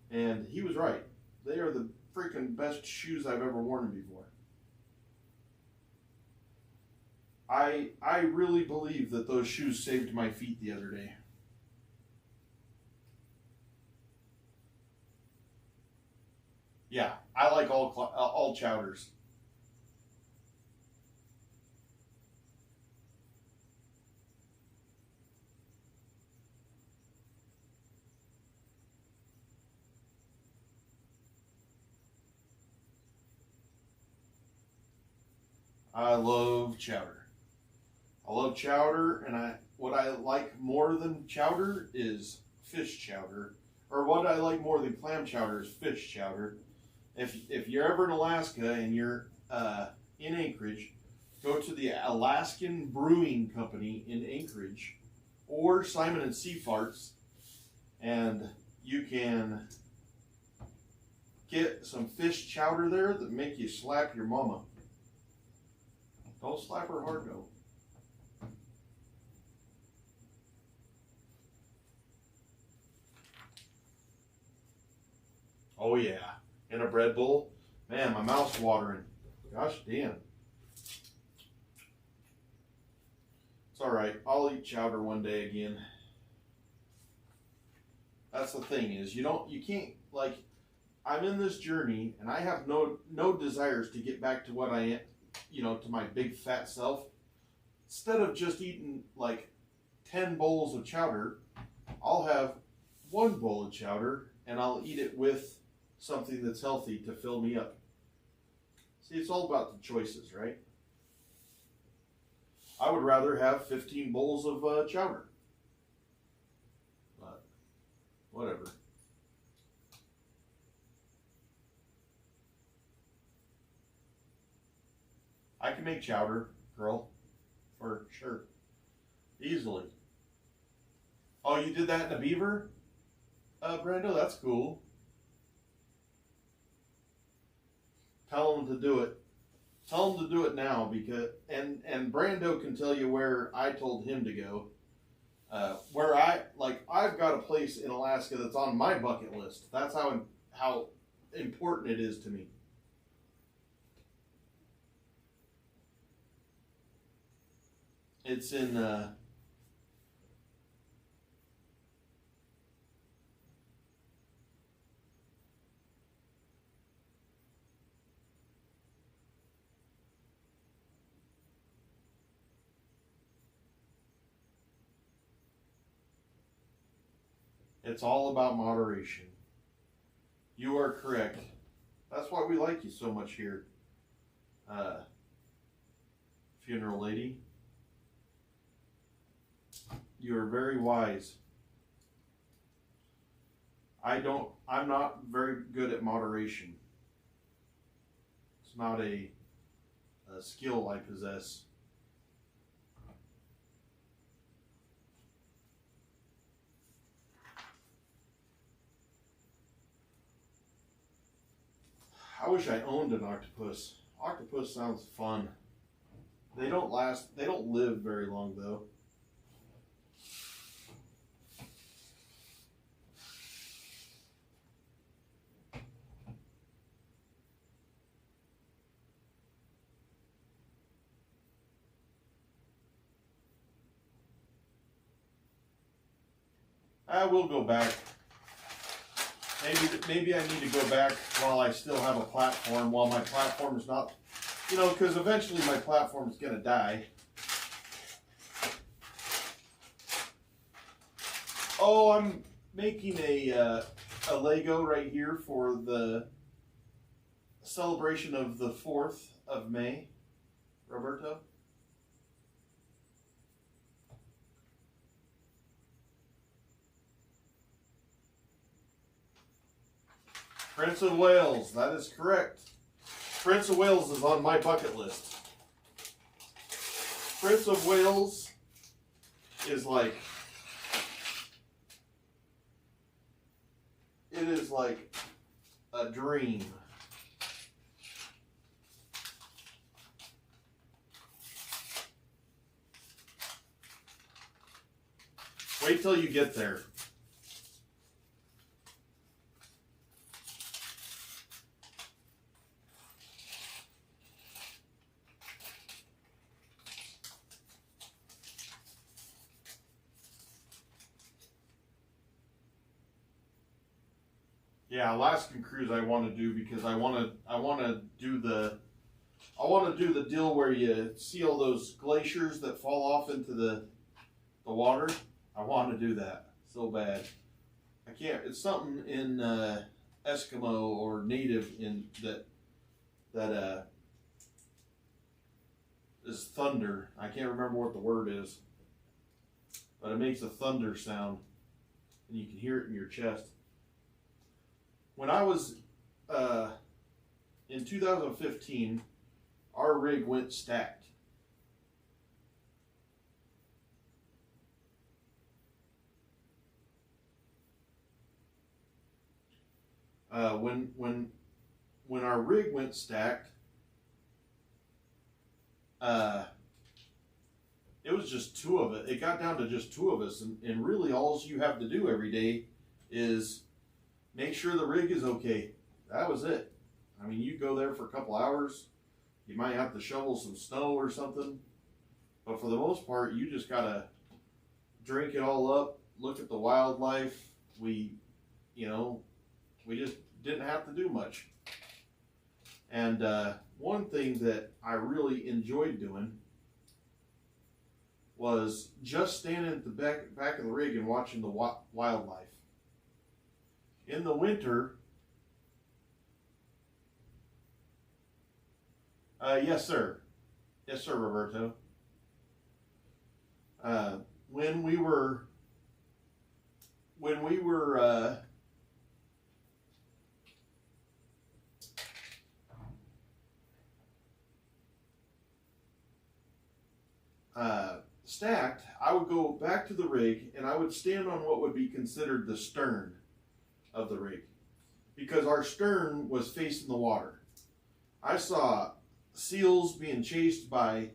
And he was right. They are the freaking best shoes I've ever worn before. I really believe that those shoes saved my feet the other day. Yeah, I like all chowders. I love chowder. I love chowder, and what I like more than chowder is fish chowder, or what I like more than clam chowder is fish chowder. If you're ever in Alaska and you're in Anchorage, go to the Alaskan Brewing Company in Anchorage, or Simon and Seafarts, and you can get some fish chowder there that make you slap your mama. Don't slap her hard though. Oh yeah, in a bread bowl. Man, my mouth's watering. Gosh damn. It's alright, I'll eat chowder one day again. That's the thing, is you can't, like, I'm in this journey and I have no desires to get back to what I am, to my big fat self. Instead of just eating like 10 bowls of chowder, I'll have one bowl of chowder and I'll eat it with something that's healthy to fill me up. See, it's all about the choices, right? I would rather have 15 bowls of chowder. But whatever. I can make chowder, girl, for sure. Easily. Oh, you did that in a beaver? Brando, that's cool. Tell him to do it. Tell him to do it now, because and Brando can tell you where I told him to go. Where I've got a place in Alaska that's on my bucket list. That's how important it is to me. It's in it's all about moderation. You are correct. That's why we like you so much here, funeral lady. You are very wise. I'm not very good at moderation. It's not a skill I possess. I wish I owned an octopus. Octopus sounds fun. They don't live very long though. I will go back. Maybe I need to go back while I still have a platform, while my platform is not, because eventually my platform is going to die. Oh, I'm making a Lego right here for the celebration of the 4th of May, Roberto. Prince of Wales, that is correct. Prince of Wales is on my bucket list. Prince of Wales is like, it is like a dream. Wait till you get there. Yeah, Alaskan cruise I want to do because I want to do the deal where you see all those glaciers that fall off into the water. I want to do that so bad. I can't. It's something in Eskimo or native in that is thunder. I can't remember what the word is, but it makes a thunder sound, and you can hear it in your chest. When I was in 2015, our rig went stacked. When our rig went stacked, it was just two of it. It got down to just two of us, and really all you have to do every day is make sure the rig is okay. That was it. I mean, you go there for a couple hours. You might have to shovel some snow or something. But for the most part, you just got to drink it all up, look at the wildlife. We just didn't have to do much. And one thing that I really enjoyed doing was just standing at the back of the rig and watching the wildlife. In the winter, yes sir, Roberto. When we were stacked, I would go back to the rig and I would stand on what would be considered the stern of the rig, because our stern was facing the water. I saw seals being chased by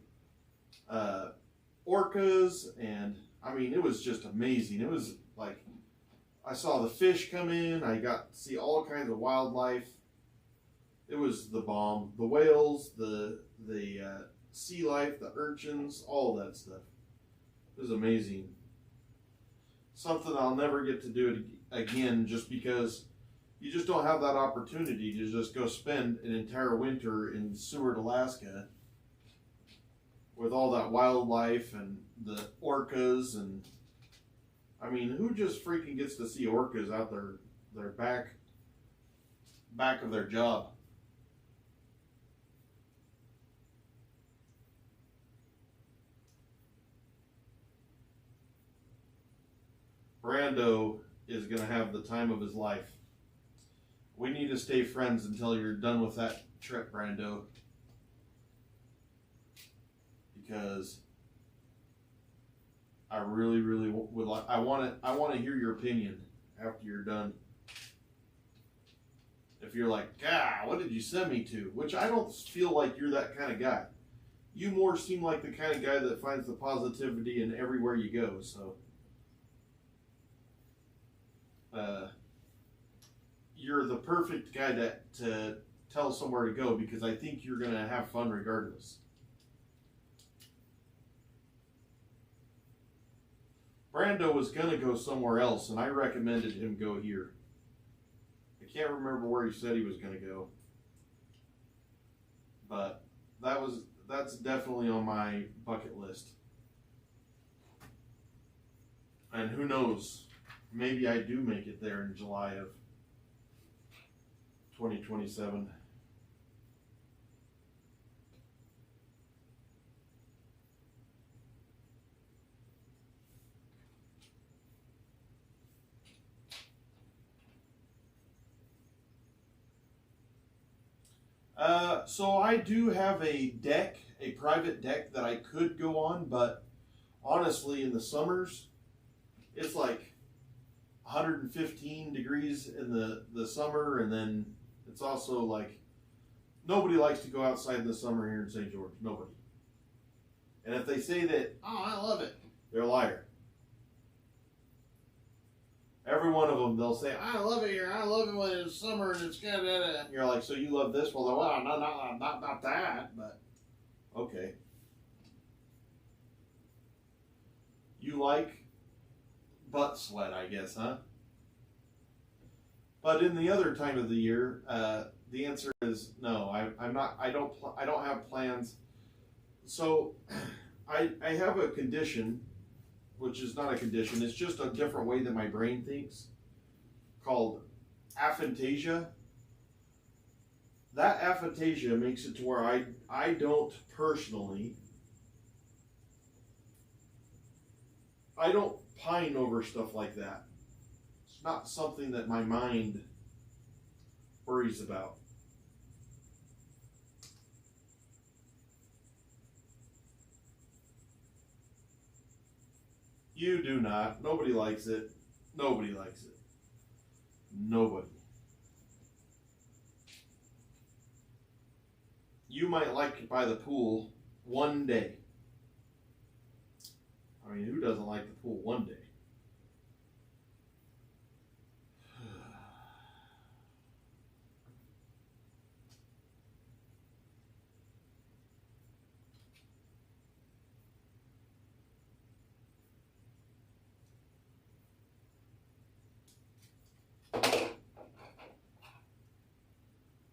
orcas, and I mean, it was just amazing. It was like, I saw the fish come in, I got to see all kinds of wildlife. It was the bomb. The whales, the sea life, the urchins, all that stuff. It was amazing. Something I'll never get to do it again, just because you just don't have that opportunity to just go spend an entire winter in Seward, Alaska with all that wildlife and the orcas. And I mean, who just freaking gets to see orcas out their back of their job? Brando is going to have the time of his life. We need to stay friends until you're done with that trip, Brando. Because I really, really would like. I want to hear your opinion after you're done. If you're like, God, what did you send me to? Which I don't feel like you're that kind of guy. You more seem like the kind of guy that finds the positivity in everywhere you go. So. You're the perfect guy to tell somewhere to go, because I think you're going to have fun regardless. Brando was going to go somewhere else, and I recommended him go here. I can't remember where he said he was going to go, but that's definitely on my bucket list. And who knows, maybe I do make it there in July of 2027. So I do have a deck, a private deck that I could go on, but honestly, in the summers, it's like 115 degrees in the summer, and then it's also like nobody likes to go outside in the summer here in St. George. Nobody. And if they say that, oh, I love it, they're a liar. Every one of them, they'll say, I love it here. I love it when it's summer and it's good. And you're like, so you love this? Well, not that, but okay. You like butt sweat, I guess, huh? But in the other time of the year, the answer is no. I'm not. I don't have plans. So, I have a condition, which is not a condition. It's just a different way that my brain thinks, called aphantasia. That aphantasia makes it to where I don't personally. I don't pine over stuff like that. It's not something that my mind worries about. You do not. Nobody likes it. Nobody likes it. Nobody. You might like it by the pool one day. I mean, who doesn't like the pool one day?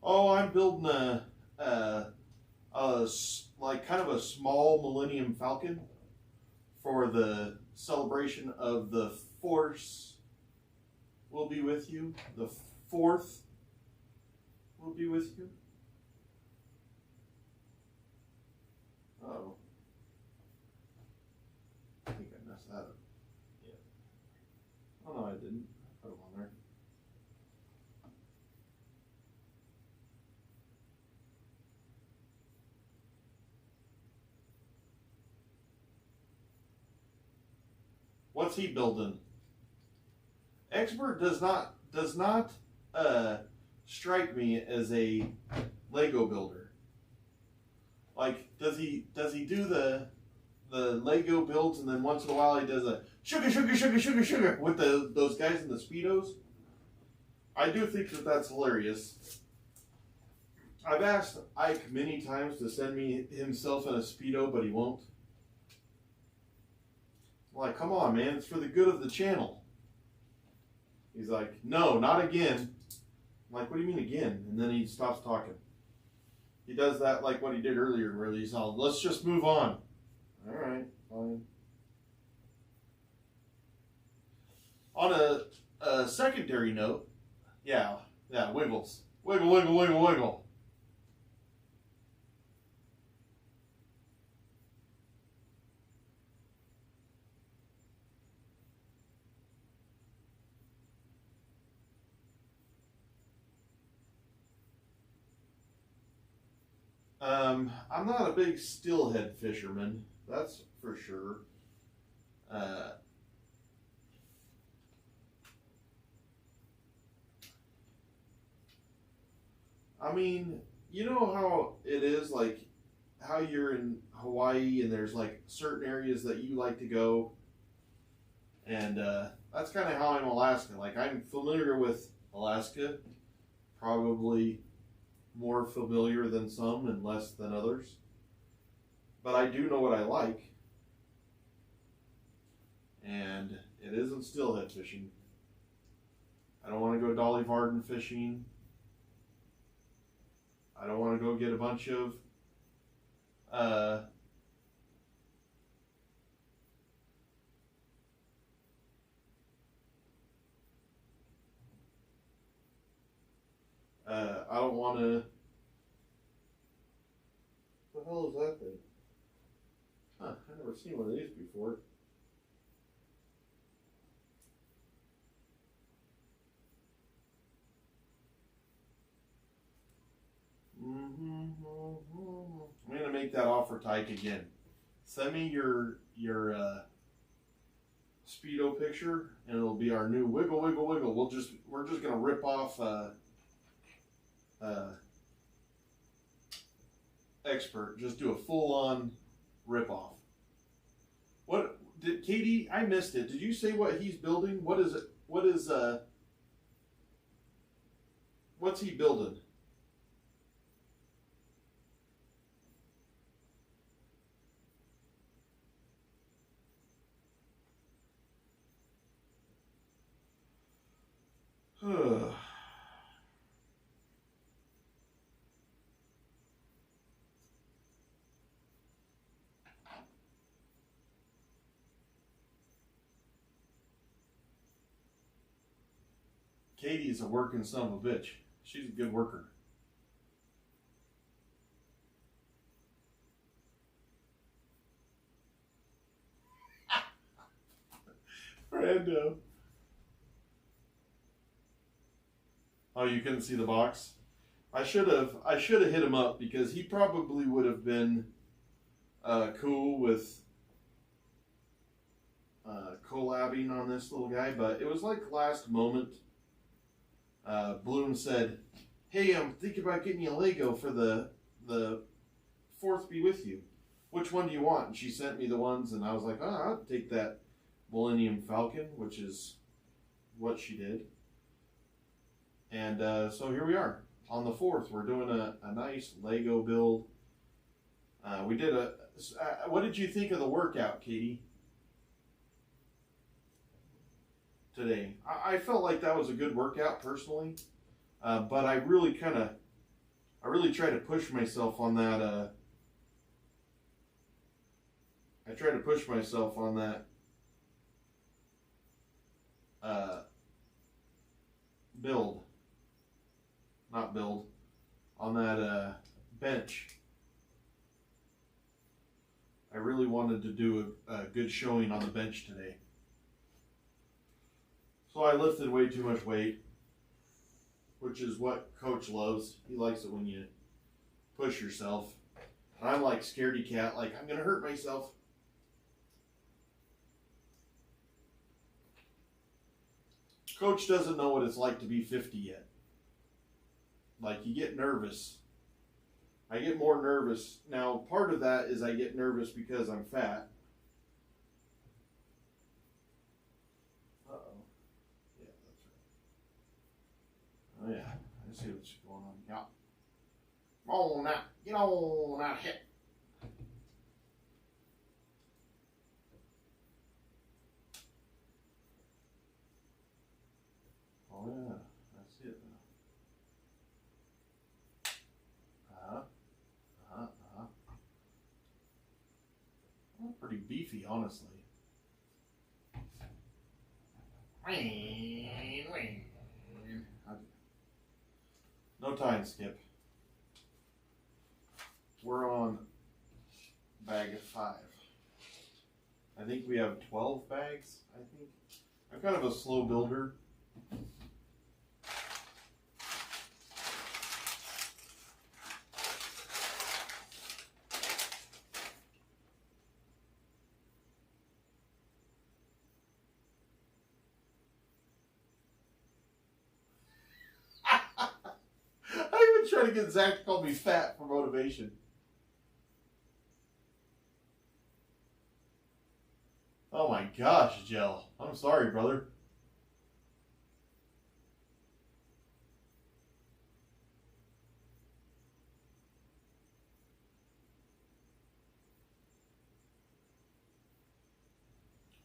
Oh, I'm building like kind of a small Millennium Falcon for the celebration of the Force will be with you. The fourth will be with you. Oh, I think I messed that up. Yeah. Oh no, I didn't. I put them on there. What's he building? Expert does not strike me as a Lego builder. Like, does he do the Lego builds, and then once in a while he does a sugar with those guys in the Speedos? I do think that that's hilarious. I've asked Ike many times to send me himself in a Speedo, but he won't. I'm like, come on, man, it's for the good of the channel. He's like, no, not again. I'm like, what do you mean again? And then he stops talking. He does that like what he did earlier, where he's all, let's just move on. All right, fine. On a secondary note, yeah, wiggles. Wiggle, wiggle, wiggle, wiggle. I'm not a big steelhead fisherman, that's for sure. I mean, you know how it is, like how you're in Hawaii and there's like certain areas that you like to go, and that's kind of how I'm in Alaska. Like, I'm familiar with Alaska, probably more familiar than some and less than others. But I do know what I like. And it isn't steelhead fishing. I don't want to go Dolly Varden fishing. I don't want to go get a bunch of I don't want to. What the hell is that thing? Huh, I've never seen one of these before. Mm-hmm. make that offer, Tyke, again. Send me your Speedo picture, and it'll be our new wiggle, wiggle, wiggle. We're just gonna rip off Expert. Just do a full on rip off. What did Katie? I missed it. Did you say what he's building? What is it? What's he building? Katie's a working son of a bitch. She's a good worker. Brando. Oh, you couldn't see the box? I should have hit him up because he probably would have been cool with collabing on this little guy, but it was like last moment. Bloom said, "Hey, I'm thinking about getting you a Lego for the Fourth Be With You. Which one do you want?" And she sent me the ones, and I was like, "Oh, I'll take that Millennium Falcon," which is what she did. And so here we are on the 4th. We're doing a nice Lego build. We did what did you think of the workout, Katie? Today, I felt like that was a good workout personally, but I really tried to push myself on that. I tried to push myself on that on that bench. I really wanted to do a good showing on the bench today. So I lifted way too much weight, which is what Coach loves. He likes it when you push yourself. And I'm like scaredy cat, like I'm going to hurt myself. Coach doesn't know what it's like to be 50 yet. Like, you get nervous. I get more nervous. Now, part of that is I get nervous because I'm fat. Uh-oh. Yeah, that's right. Oh, yeah. I see what's going on. Yeah. Oh, now. Get on that hip. Oh, yeah. I see it now. Well, pretty beefy, honestly. No time skip. We're on bag 5. I think we have 12 bags, I think. I'm kind of a slow builder. Trying to get Zach to call me fat for motivation. Oh my gosh, Gel. I'm sorry, brother.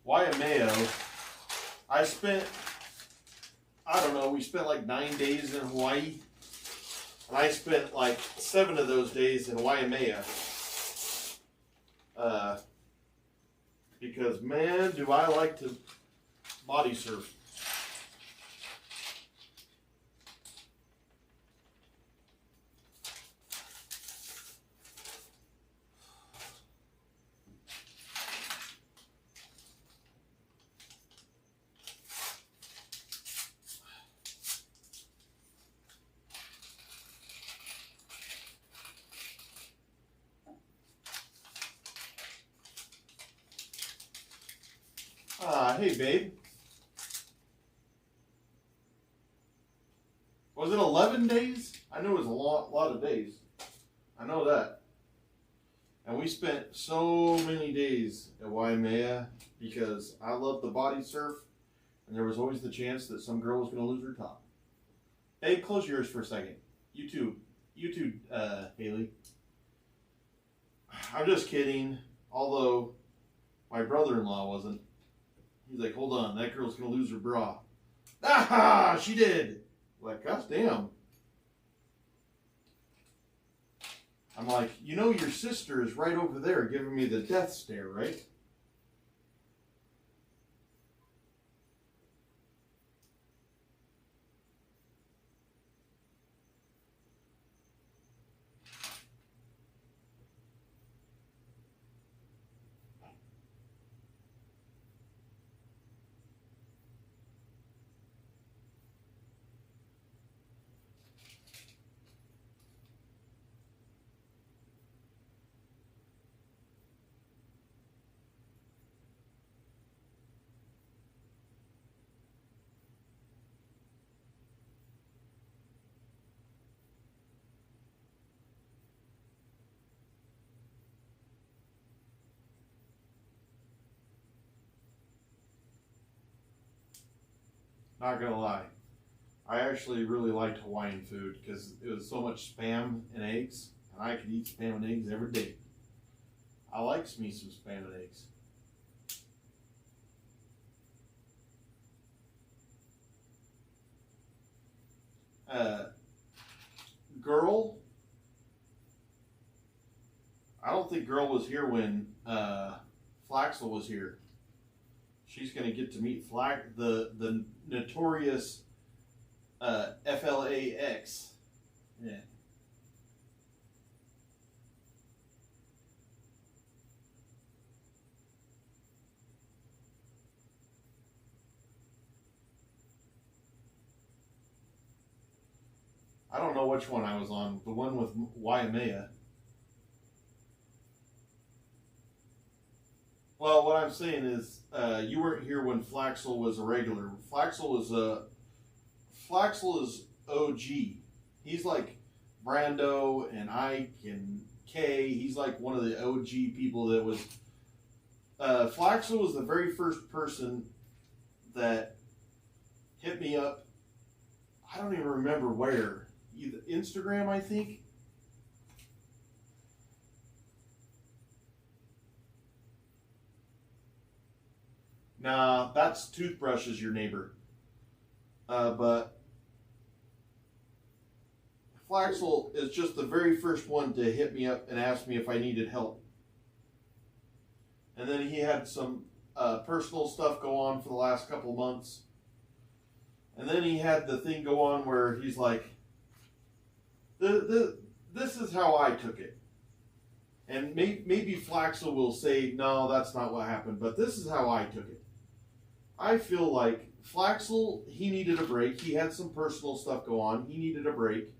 Waimea, I don't know, we spent like 9 days in Hawaii. And I spent like 7 of those days in Waimea. Because, man, do I like to body surf. Hey, babe. Was it 11 days? I know it was a lot of days. I know that. And we spent so many days at Waimea because I love the body surf, and there was always the chance that some girl was going to lose her top. Babe, close yours for a second. You too, Haley. I'm just kidding. Although my brother-in-law wasn't. He's like, hold on, that girl's going to lose her bra. Ah, she did. Like, gosh damn. I'm like, you know your sister is right over there giving me the death stare, right? Not gonna lie. I actually really liked Hawaiian food because it was so much spam and eggs, and I could eat spam and eggs every day. I likes me some spam and eggs. Girl, I don't think Girl was here when Flaxel was here. She's gonna get to meet the notorious FLAX. Yeah. I don't know which one I was on. The one with Waimea. Well, what I'm saying is, you weren't here when Flaxel was a regular. Flaxel is OG. He's like Brando and Ike and Kay. He's like one of the OG people that was. Flaxel was the very first person that hit me up. I don't even remember where. Either Instagram, I think. Nah, that's Toothbrush is your neighbor. But Flaxel is just the very first one to hit me up and ask me if I needed help. And then he had some personal stuff go on for the last couple of months. And then he had the thing go on where he's like, this is how I took it. And maybe Flaxel will say, no, that's not what happened, but this is how I took it. I feel like Flaxel, he needed a break. He had some personal stuff go on. He needed a break.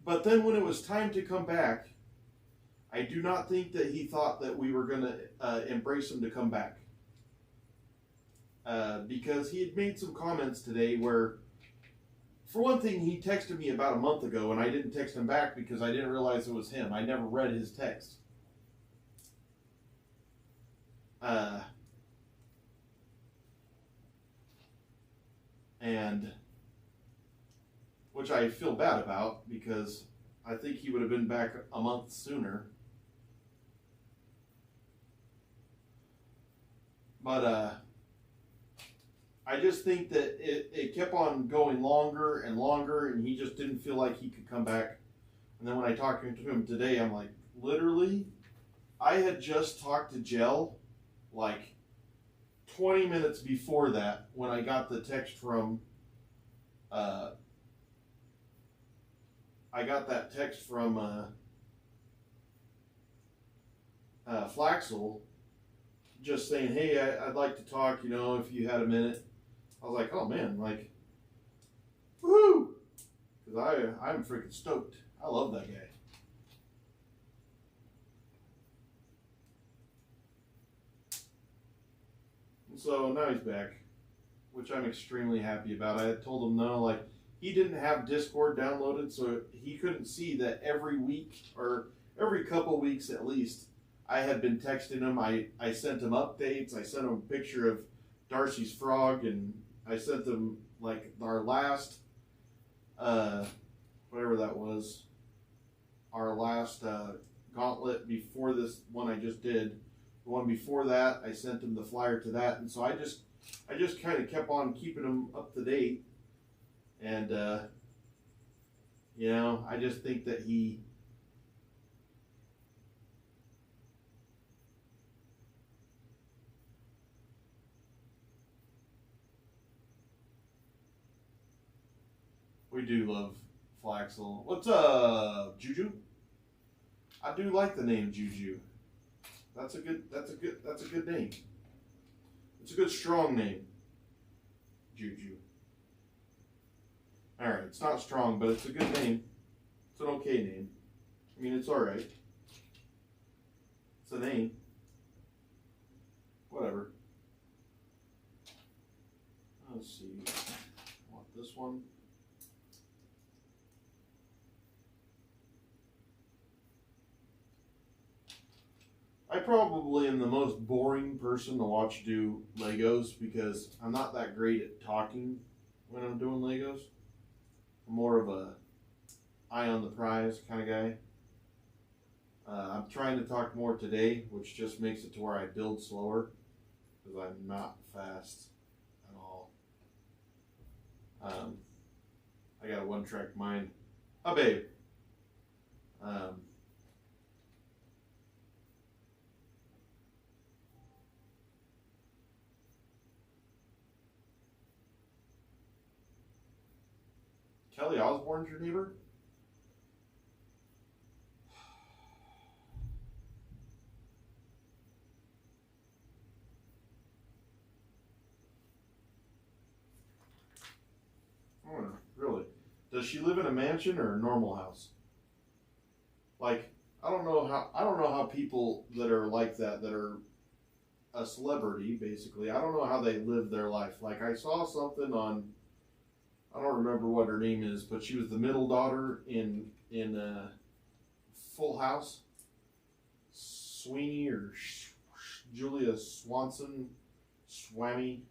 But then when it was time to come back, I do not think that he thought that we were going to embrace him to come back. Because he had made some comments today where, for one thing, he texted me about a month ago, and I didn't text him back because I didn't realize it was him. I never read his text. And which I feel bad about because I think he would have been back a month sooner. But I just think that it kept on going longer and longer, and he just didn't feel like he could come back. And then when I talked to him today, I'm like, literally, I had just talked to Jell like 20 minutes before that when I got the text from, Flaxel just saying, hey, I'd like to talk, if you had a minute. I was like, oh man, like, woohoo! Because I'm freaking stoked. I love that guy. So now he's back, which I'm extremely happy about. I had told him no, like he didn't have Discord downloaded, so he couldn't see that every week or every couple weeks at least, I had been texting him. I sent him updates. I sent him a picture of Darcy's frog, and I sent him like our last, whatever that was, our last gauntlet before this one I just did. The one before that, I sent him the flyer to that, and so I just kind of kept on keeping him up to date, and you know, I just think that he. We do love Flaxel. What's up, Juju? I do like the name Juju. That's a good name. It's a good strong name. Juju. Alright, it's not strong, but it's a good name. It's an okay name. I mean, it's alright. It's a name. Whatever. Let's see. I want this one. I probably am the most boring person to watch do Legos because I'm not that great at talking when I'm doing Legos. I'm more of a eye on the prize kind of guy. I'm trying to talk more today, which just makes it to where I build slower because I'm not fast at all. I got a one-track mind. Oh, babe. Kelly Osbourne's your neighbor? Oh, really? Does she live in a mansion or a normal house? Like, I don't know how people that are like that are a celebrity, basically, I don't know how they live their life. Like, I saw something on, I don't remember what her name is, but she was the middle daughter in Full House. Sweeney or Julia Swanson, Swami,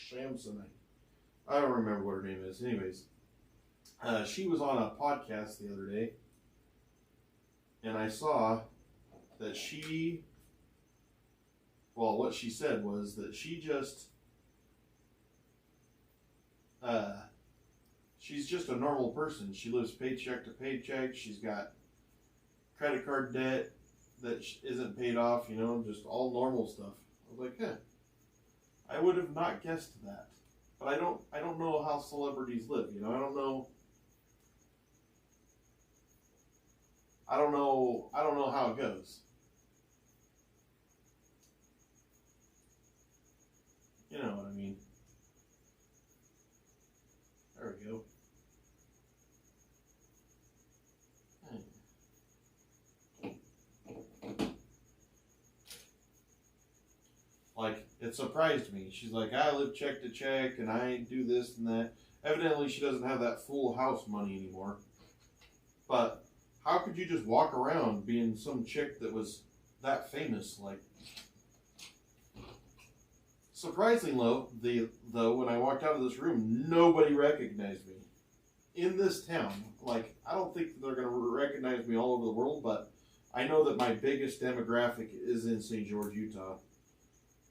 Samson. I don't remember what her name is. Anyways, she was on a podcast the other day, and I saw that what she said was that she just, she's just a normal person. She lives paycheck to paycheck. She's got credit card debt that isn't paid off, you know, just all normal stuff. I was like, yeah, I would have not guessed that. But I don't know how celebrities live, you know. I don't know how it goes. You know what I mean. There we go. Like, it surprised me. She's like, I live check to check, and I do this and that. Evidently, she doesn't have that full house money anymore. But how could you just walk around being some chick that was that famous? Like, surprisingly, though, when I walked out of this room, nobody recognized me in this town. Like, I don't think they're going to recognize me all over the world, but I know that my biggest demographic is in St. George, Utah.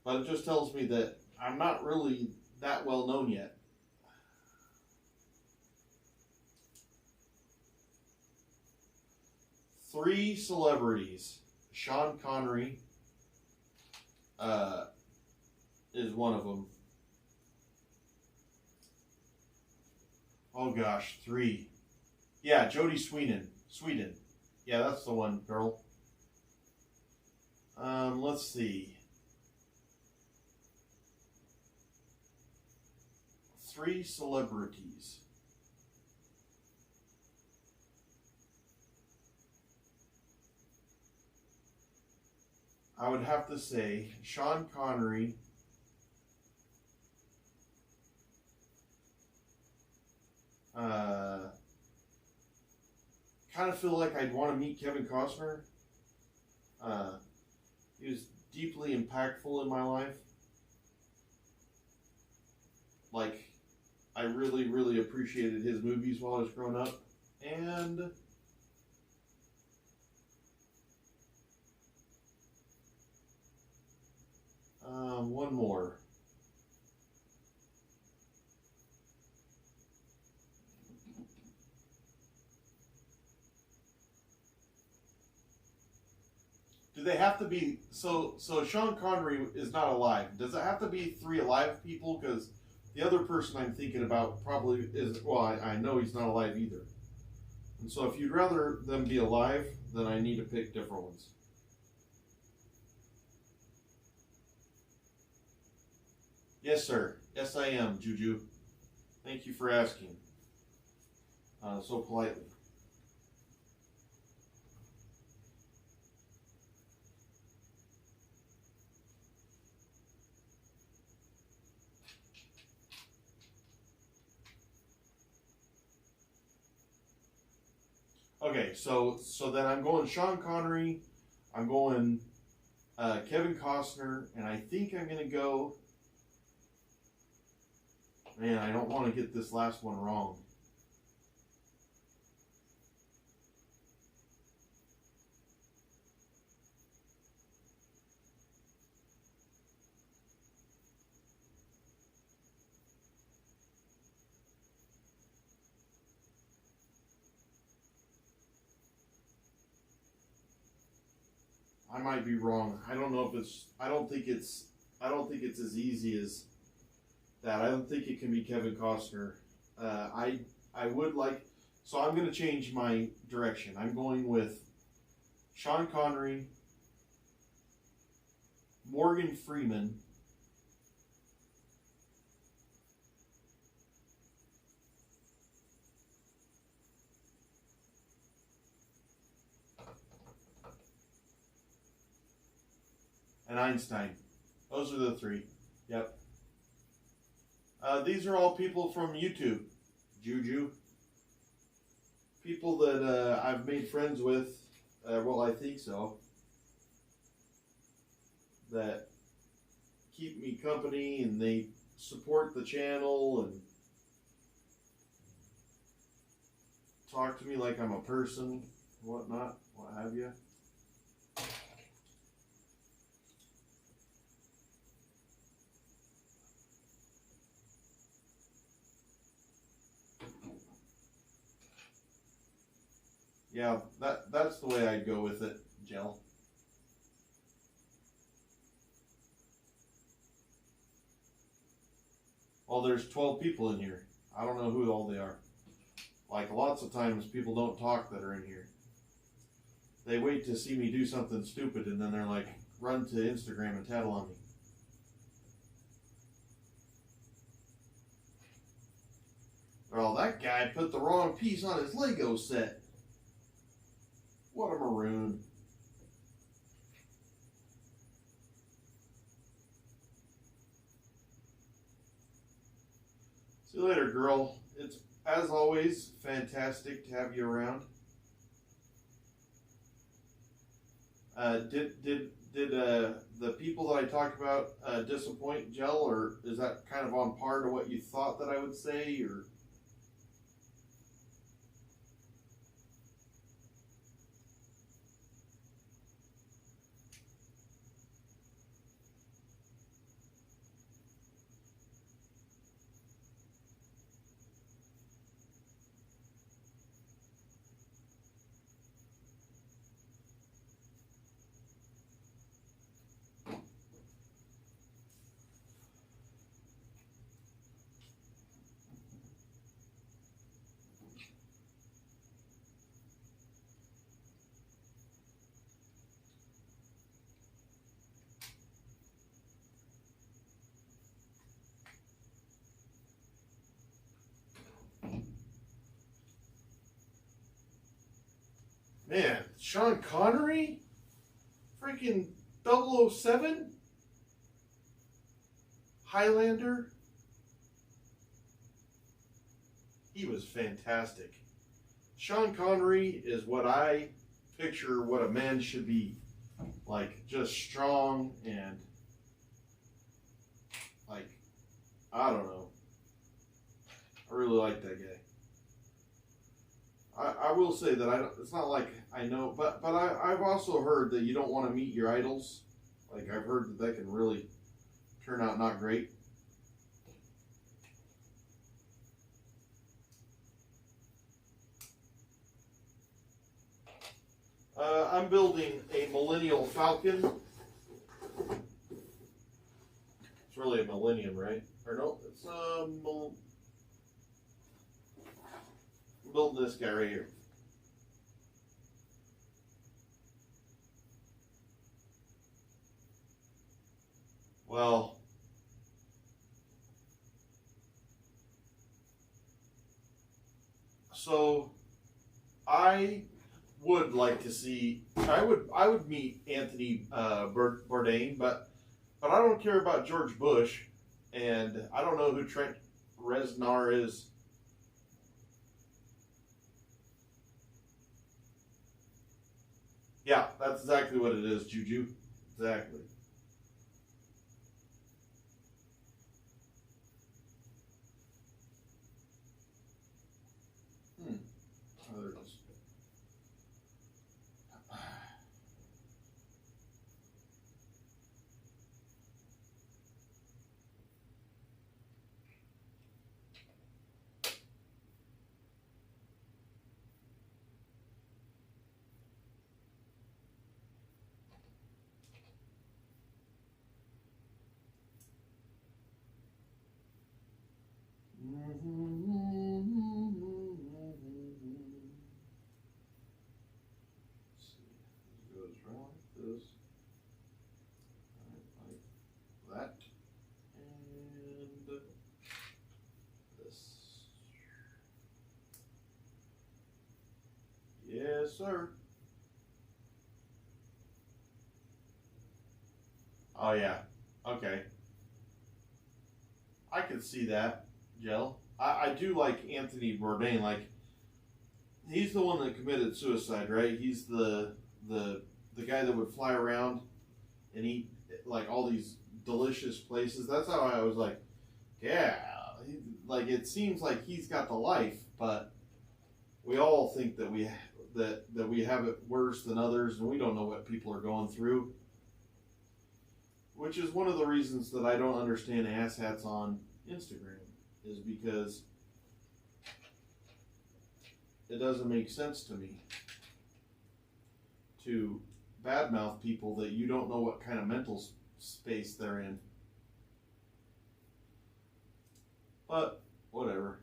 But it just tells me that I'm not really that well known yet. Three celebrities. Sean Connery is one of them. Oh gosh, three. Yeah, Jodie Sweden. Yeah, that's the one, girl. Let's see. Three celebrities. I would have to say Sean Connery. Kind of feel like I'd want to meet Kevin Costner. He was deeply impactful in my life. Like, I really, really appreciated his movies while I was growing up. And one more. Do they have to be so Sean Connery is not alive. Does it have to be 3 alive people? Because the other person I'm thinking about probably is, well, I know he's not alive either. And so if you'd rather them be alive, then I need to pick different ones. Yes, sir. Yes, I am, Juju. Thank you for asking. So politely. Okay, so then I'm going Sean Connery, I'm going Kevin Costner, and I think I'm gonna go. Man, I don't want to get this last one wrong. I might be wrong. I don't know if it's. I don't think it's as easy as that. I don't think it can be Kevin Costner. I would like. So I'm going to change my direction. I'm going with Sean Connery, Morgan Freeman, and Einstein. Those are the 3. Yep. These are all people from YouTube, Juju. People that I've made friends with. Well, I think so. That keep me company and they support the channel and talk to me like I'm a person, whatnot, what have you. Yeah, that's the way I'd go with it, Gel. Well, there's 12 people in here. I don't know who all they are. Like, lots of times people don't talk that are in here. They wait to see me do something stupid and then they're like, run to Instagram and tattle on me. Well, that guy put the wrong piece on his Lego set. What a maroon. See you later, girl. It's, as always, fantastic to have you around. Did the people that I talked about disappoint, Gel, or is that kind of on par to what you thought that I would say, or? Man, Sean Connery? Freaking 007, Highlander, he was fantastic. Sean Connery is what I picture what a man should be. Like, just strong and, like, I don't know. I really like that guy. I will say that it's not like I know, but I've also heard that you don't want to meet your idols. Like, I've heard that can really turn out not great. I'm building a Millennial Falcon. It's really a Millennium, right? Or no, it's I'm building this guy right here. Well, so I would like to see. I would meet Anthony Bourdain, but I don't care about George Bush, and I don't know who Trent Reznor is. Yeah, that's exactly what it is, Juju. Exactly. Oh, there it is. Goes right like this, right like that, and this. Yes, sir. Oh yeah. Okay. I can see that, Jell. I do like Anthony Bourdain. Like, he's the one that committed suicide, right? He's the guy that would fly around and eat like all these delicious places. That's how I was like, yeah. Like, it seems like he's got the life, but we all think that we have it worse than others, and we don't know what people are going through. Which is one of the reasons that I don't understand asshats on Instagram, is because it doesn't make sense to me to badmouth people that you don't know what kind of mental space they're in. But whatever.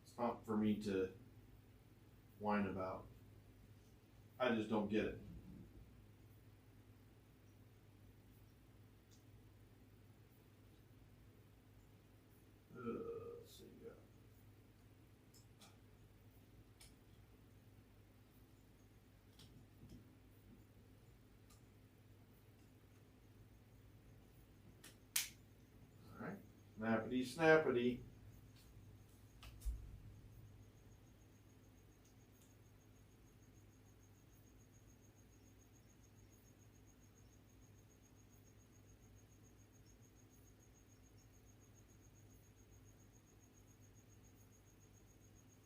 It's not for me to whine about. I just don't get it. Let's see. All right. Snappity, snappity.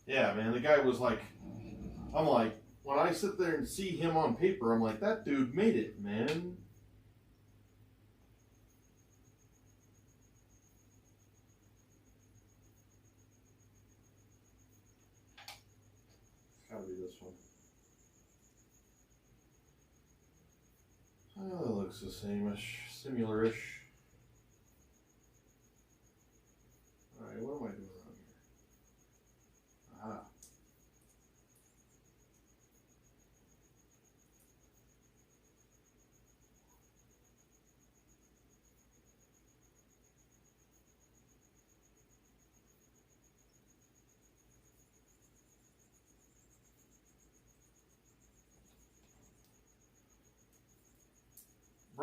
Yeah, man, the guy was like, I'm like, when I sit there and see him on paper, I'm like, that dude made it, man. It's gotta be this one. Oh, it looks the same-ish, similar-ish. Alright, what am I doing wrong here? Aha.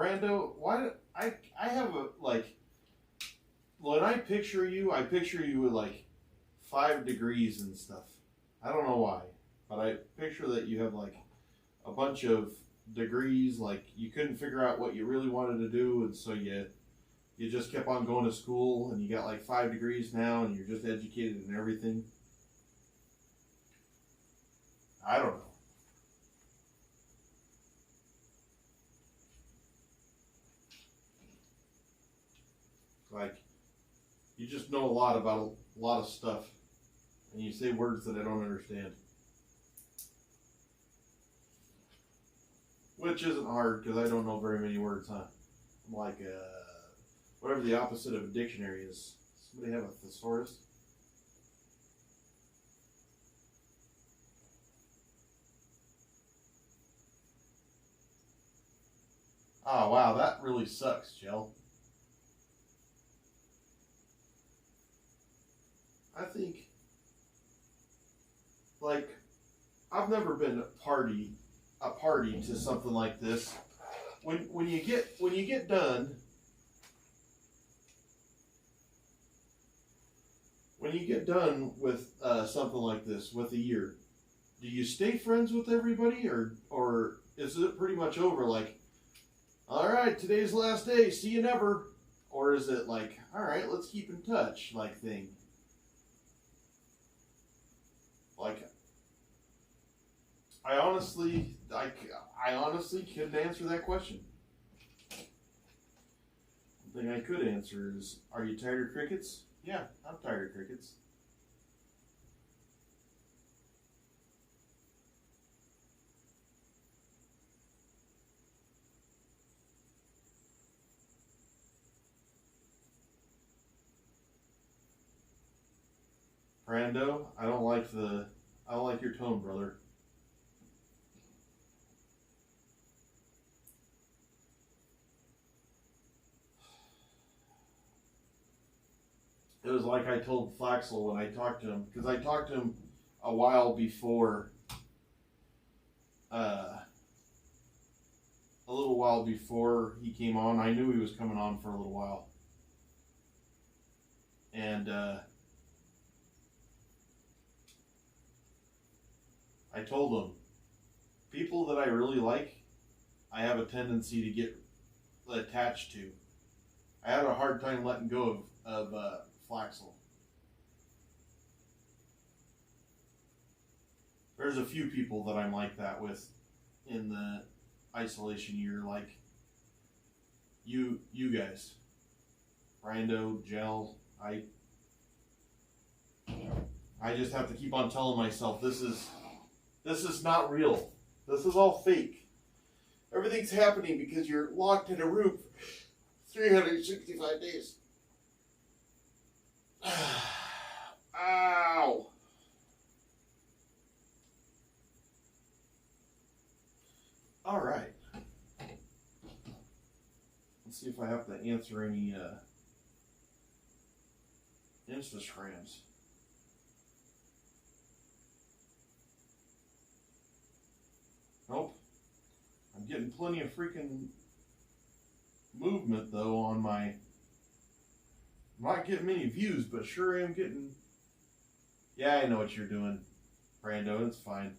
Brando, I have a, like, when I picture you with like 5 degrees and stuff. I don't know why, but I picture that you have like a bunch of degrees, like you couldn't figure out what you really wanted to do, and so you just kept on going to school, and you got like 5 degrees now, and you're just educated in everything. I don't know. Like, you just know a lot about a lot of stuff, and you say words that I don't understand. Which isn't hard, because I don't know very many words, huh? I'm like, whatever the opposite of a dictionary is. Somebody have a thesaurus? Oh, wow, that really sucks, Jill. I think, like, I've never been a party to something like this. When you get done, with something like this, with a year, do you stay friends with everybody, or is it pretty much over? Like, all right, today's the last day, see you never, or is it like, all right, let's keep in touch, like thing? Like, I honestly couldn't answer that question. The thing I could answer is, are you tired of crickets? Yeah, I'm tired of crickets. Brando, I don't like your tone, brother. It was like I told Flaxel when I talked to him, because I talked to him a while before, a little while before he came on. I knew he was coming on for a little while. And I told him, people that I really like, I have a tendency to get attached to. I had a hard time letting go of Flaxel. There's a few people that I'm like that with in the isolation year, like you guys, Brando, Gel. I just have to keep on telling myself this is not real. This is all fake. Everything's happening because you're locked in a room for 365 days. Ow. All right. Let's see if I have to answer any Instagrams. Nope. I'm getting plenty of freaking movement though on my. I'm not getting many views, but sure am getting. Yeah, I know what you're doing, Brando. It's fine.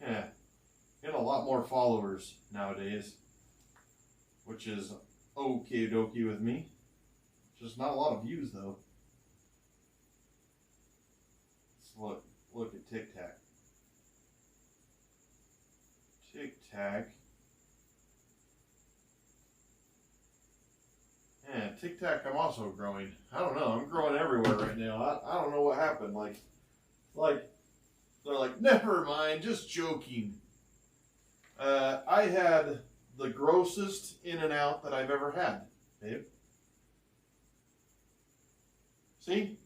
Yeah, getting a lot more followers nowadays, which is okie dokie with me. Just not a lot of views though. Let's look at Tic Tac. Tic Tac. Yeah, Tic Tac. I'm also growing. I don't know. I'm growing everywhere right now. I don't know what happened. Like they're like, never mind. Just joking. I had the grossest in and out that I've ever had, babe. See?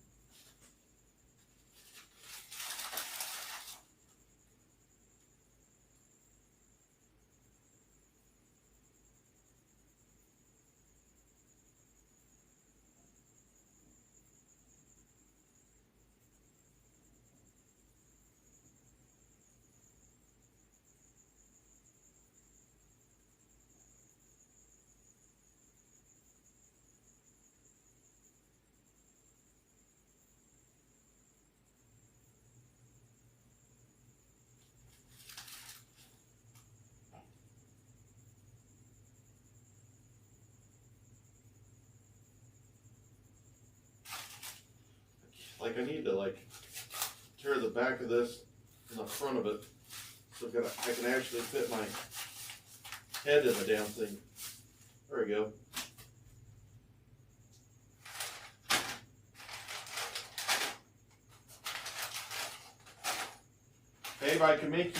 Like I need to like tear the back of this and the front of it so I can actually fit my head in the damn thing. There we go. Babe, I can make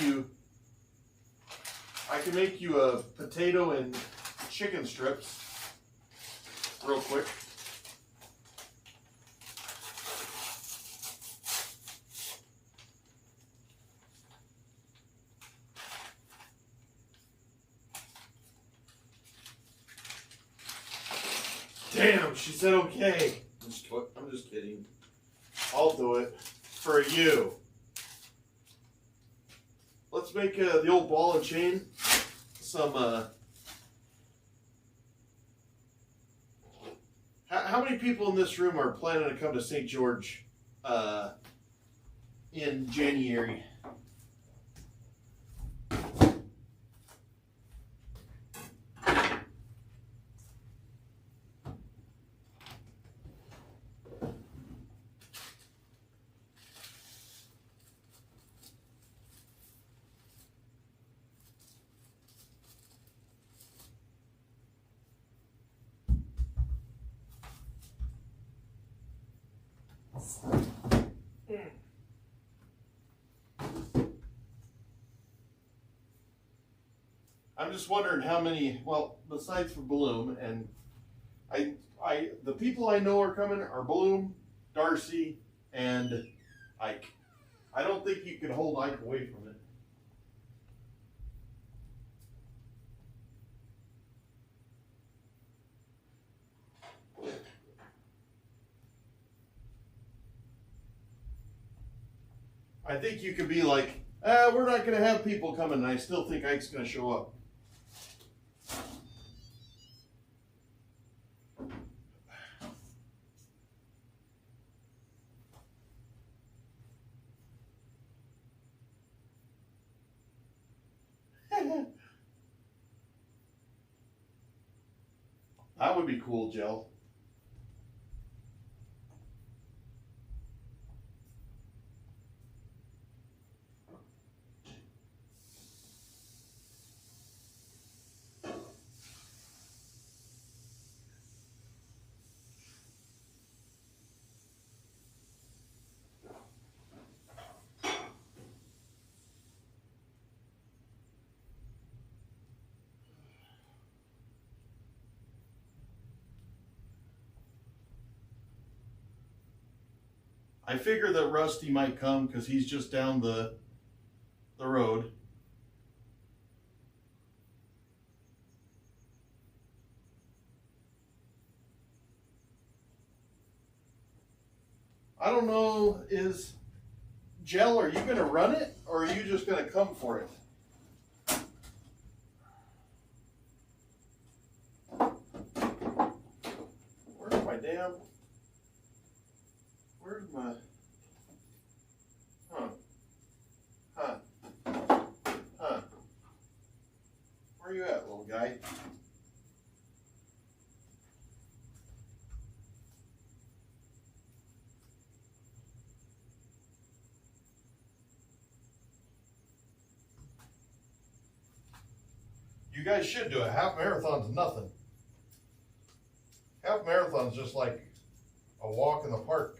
you a potato and chicken strips real quick. Damn, she said okay. I'm just kidding. I'll do it for you. Let's make the old ball and chain some. How many people in this room are planning to come to St. George in January? I'm just wondering how many, well, besides for Bloom, and the people I know are coming are Bloom, Darcy, and Ike. I don't think you can hold Ike away from it. I think you could be like, we're not going to have people coming, and I still think Ike's going to show up. That would be cool, Jill. I figure that Rusty might come because he's just down the road. I don't know, Jell, are you going to run it or are you just going to come for it? Where's my damn... Where's my... Where you at, little guy? You guys should do it. Half marathon's nothing. Half marathon's just like a walk in the park.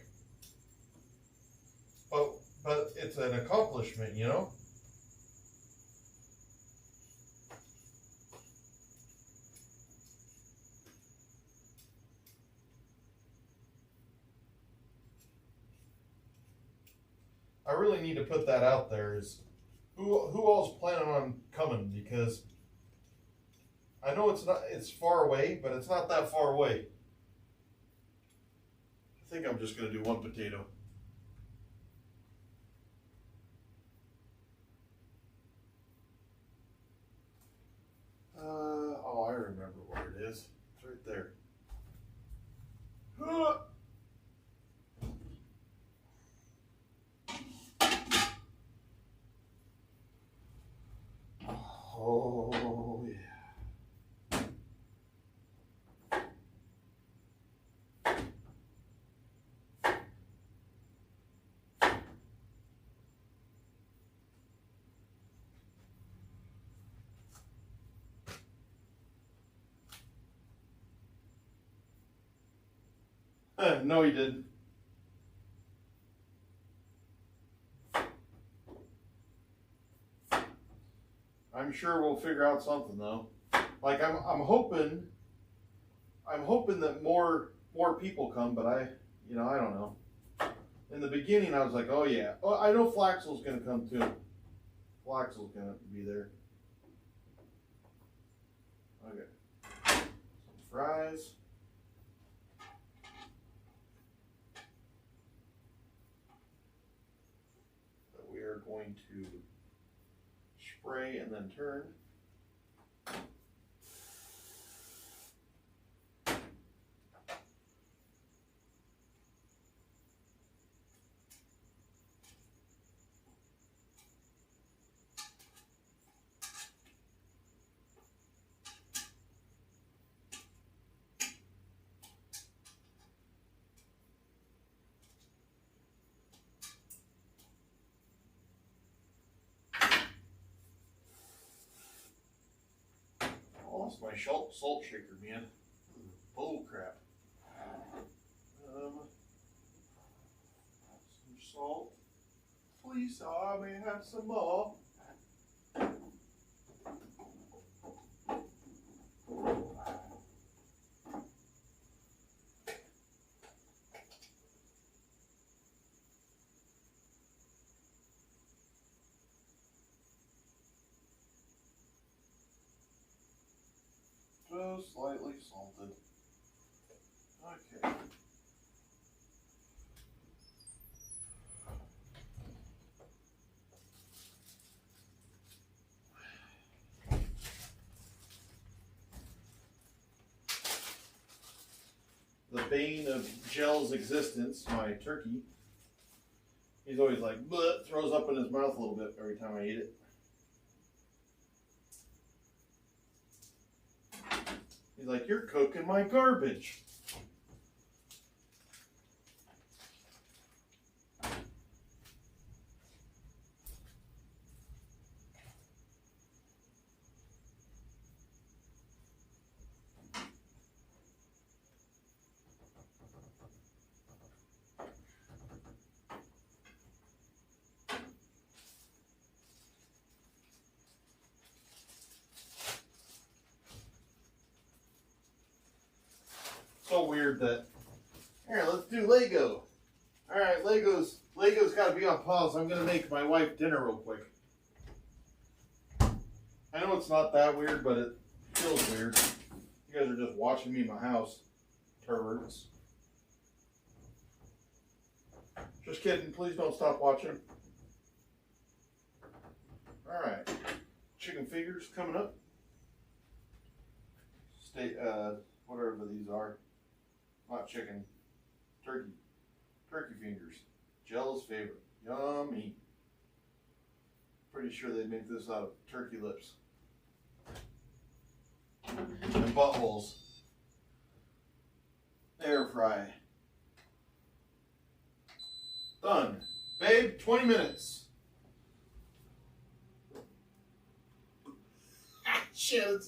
But it's an accomplishment, you know? I really need to put that out there is who all's planning on coming, because I know it's far away, but it's not that far away. I think I'm just going to do one potato. Oh, I remember where it is. It's right there. Oh, yeah. No, he didn't. I'm sure we'll figure out something though. Like I'm hoping that more people come, but I don't know. In the beginning, I was like, oh yeah, oh, I know Flaxel's gonna come too. Flaxel's gonna be there. Okay, some fries. That we are going to spray and then turn. Lost my salt shaker, man. Bull crap. Some salt. Please, I may have some more. Just slightly salted. Okay. The bane of Gel's existence, my turkey. He's always like, bleh, throws up in his mouth a little bit every time I eat it. He's like, you're cooking my garbage. So weird that, here, let's do Lego. All right, Lego's got to be on pause. I'm going to make my wife dinner real quick. I know it's not that weird, but it feels weird. You guys are just watching me in my house. Perverts. Just kidding. Please don't stop watching. All right. Chicken fingers coming up. Whatever these are. Not chicken. Turkey. Turkey fingers. Gel's favorite. Yummy. Pretty sure they make this out of turkey lips. And buttholes. Air fry. Done. Babe, 20 minutes. Shit.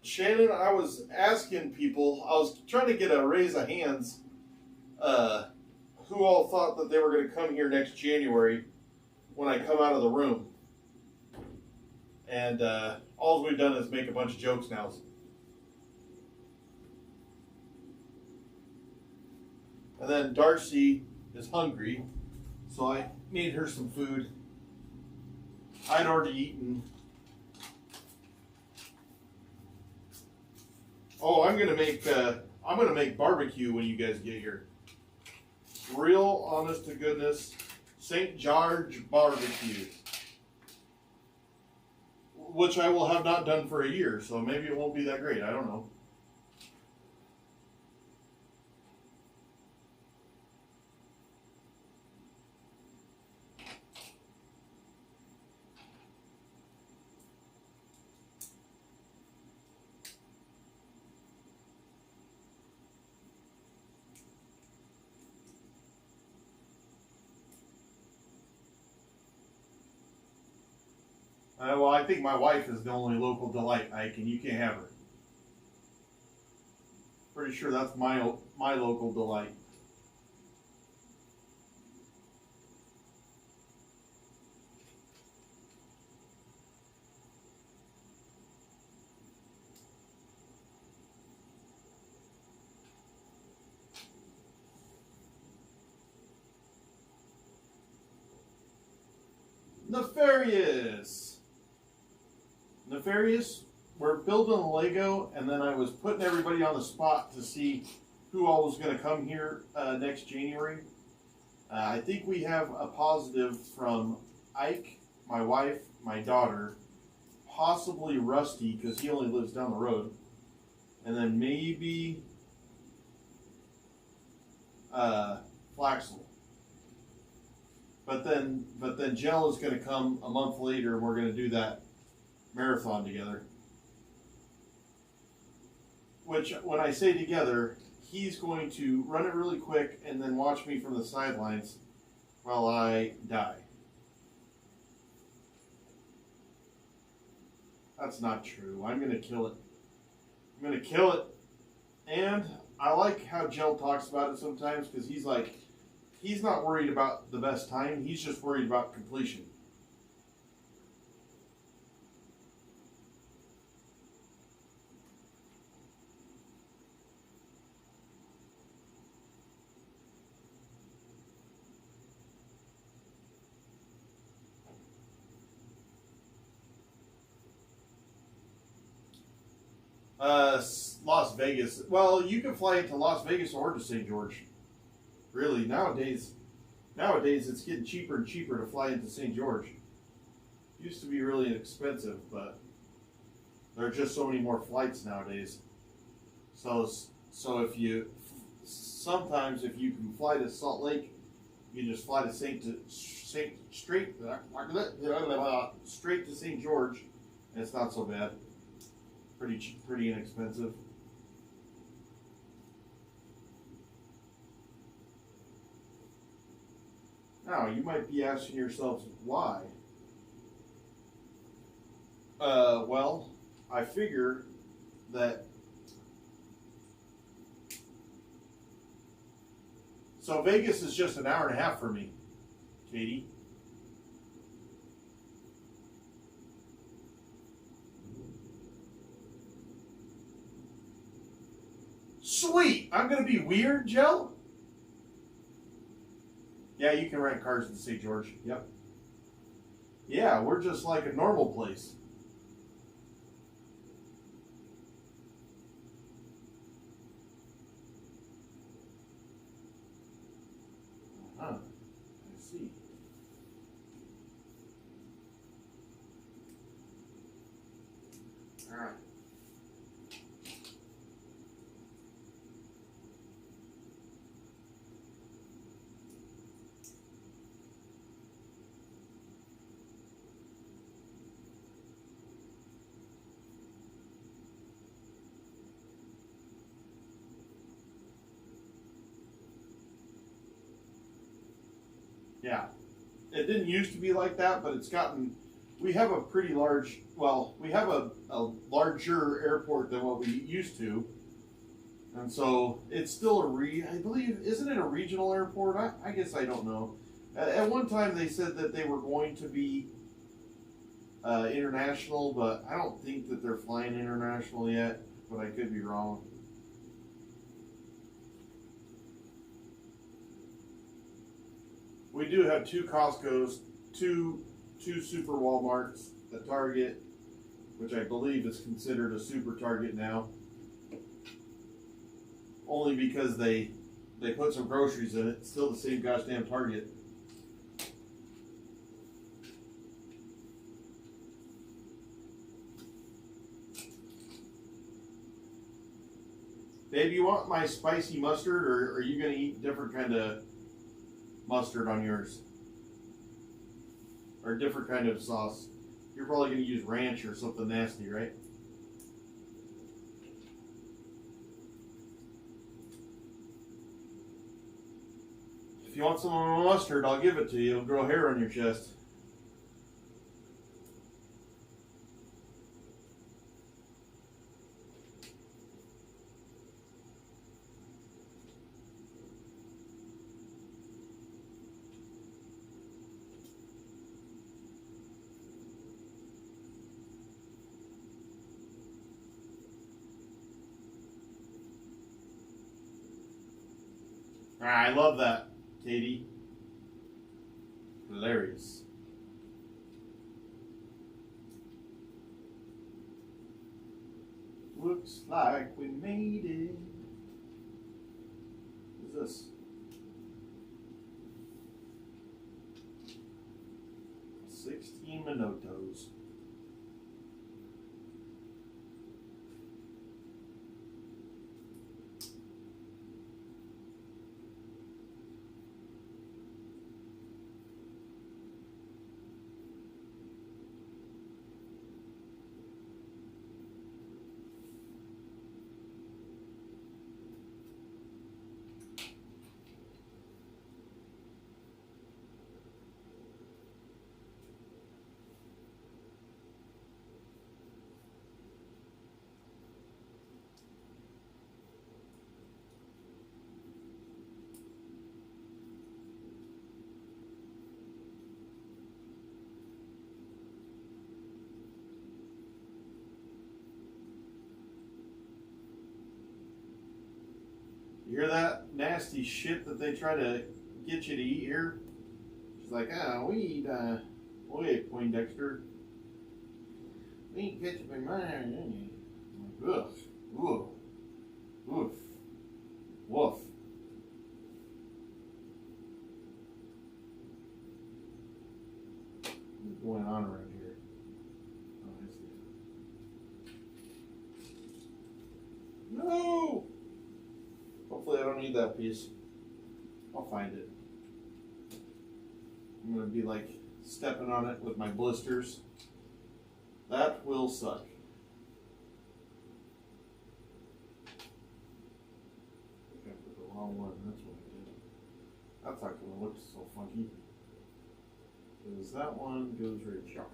Shannon, I was asking people, I was trying to get a raise of hands, who all thought that they were going to come here next January when I come out of the room. And all we've done is make a bunch of jokes now. And then Darcy is hungry, so I made her some food. I'd already eaten. Oh, I'm gonna make barbecue when you guys get here. Real, honest to goodness, St. George barbecue, which I will have not done for a year, so maybe it won't be that great. I don't know. Well, I think my wife is the only local delight, Ike, and you can't have her. pretty sure that's my local delight. Nefarious. We're building a Lego, and then I was putting everybody on the spot to see who all was going to come here next January. I think we have a positive from Ike, my wife, my daughter, possibly Rusty, because he only lives down the road, and then maybe Flaxel. But then Jell is going to come a month later, and we're going to do that marathon together. Which, when I say together, he's going to run it really quick and then watch me from the sidelines while I die. That's not true. I'm going to kill it. I'm going to kill it. And I like how Jell talks about it sometimes, because he's like, he's not worried about the best time. He's just worried about completion. Las Vegas. Well, you can fly into Las Vegas or to St. George. Really, nowadays it's getting cheaper and cheaper to fly into St. George. Used to be really expensive, but there are just so many more flights nowadays. So if you can fly to Salt Lake, you can just fly to straight to St. George, and it's not so bad. Pretty cheap, pretty inexpensive. Now, you might be asking yourselves why. Well, I figure that. So Vegas is just an hour and a half for me, Katie. Sweet! I'm going to be weird, Jell? Yeah, you can rent cars in St. George. Yep. Yeah, we're just like a normal place. I see. All right. Yeah, it didn't used to be like that, but it's gotten. We have a pretty large. Well, we have a larger airport than what we used to, and so it's still I believe, isn't it a regional airport? I guess I don't know. At one time they said that they were going to be international, but I don't think that they're flying international yet. But I could be wrong. We do have two Costco's, two Super Walmarts, a Target, which I believe is considered a Super Target now. Only because they put some groceries in it. It's still the same goddamn Target. Babe, you want my spicy mustard, or are you going to eat different kind of mustard on yours? Or a different kind of sauce? You're probably going to use ranch or something nasty, right? If you want some of my mustard, I'll give it to you. It'll grow hair on your chest. I love that, Katie. Hilarious. Looks like we made it. What's this? 16 Minotos. You hear that nasty shit that they try to get you to eat here? She's like, we eat Poindexter. We ain't ketchup in mine, I'm like, ugh, ugh, woof, woof. What's going on around here? Oh, I see. No! Hopefully I don't need that piece. I'll find it. I'm gonna be like stepping on it with my blisters. That will suck. I think I put the wrong one, that's what I did. That's not gonna look so funky. Because that one goes right here.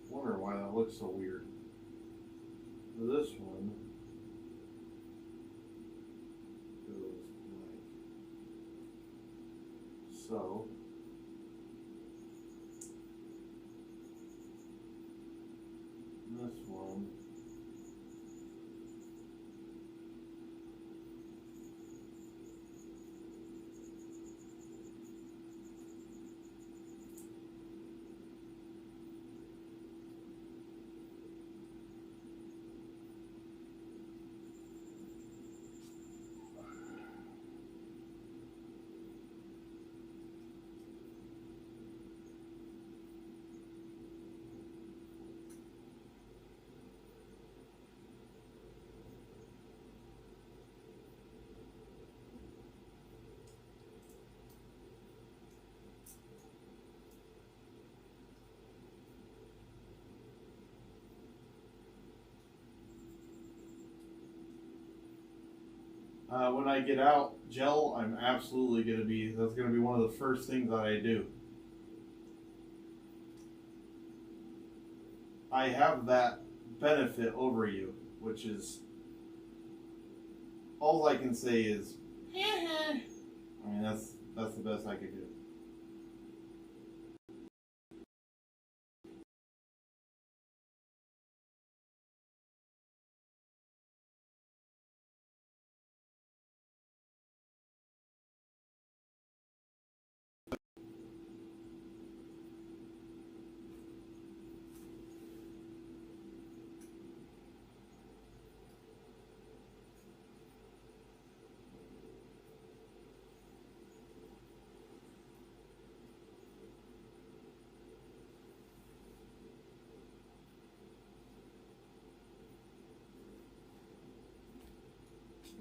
Wonder why that looks so weird. This one goes like so. This one when I get out gel, I'm absolutely that's gonna be one of the first things that I do. I have that benefit over you, which is all I can say is I mean that's the best I could do.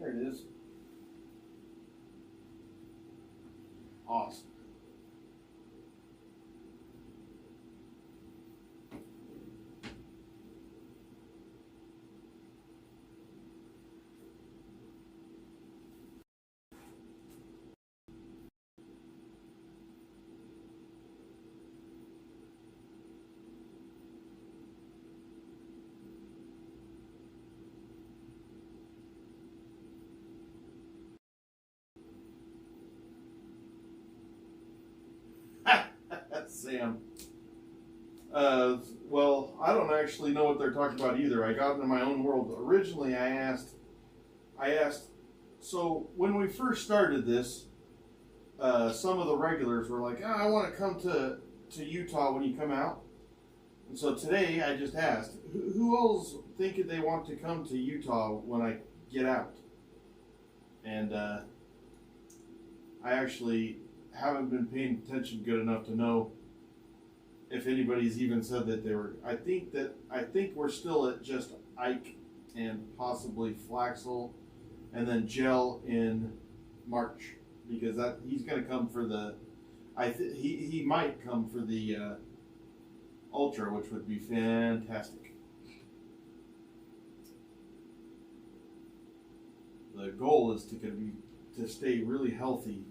There it is. Awesome. That's Sam. Well, I don't actually know what they're talking about either. I got into my own world. Originally, I asked So when we first started this, some of the regulars were like, I want to come to Utah when you come out. And so today I just asked, who else think they want to come to Utah when I get out? And I actually haven't been paying attention good enough to know if anybody's even said that they were. I think we're still at just Ike and possibly Flaxel, and then Gel in March, because he's going to come for the. He might come for the Ultra, which would be fantastic. The goal is to stay really healthy.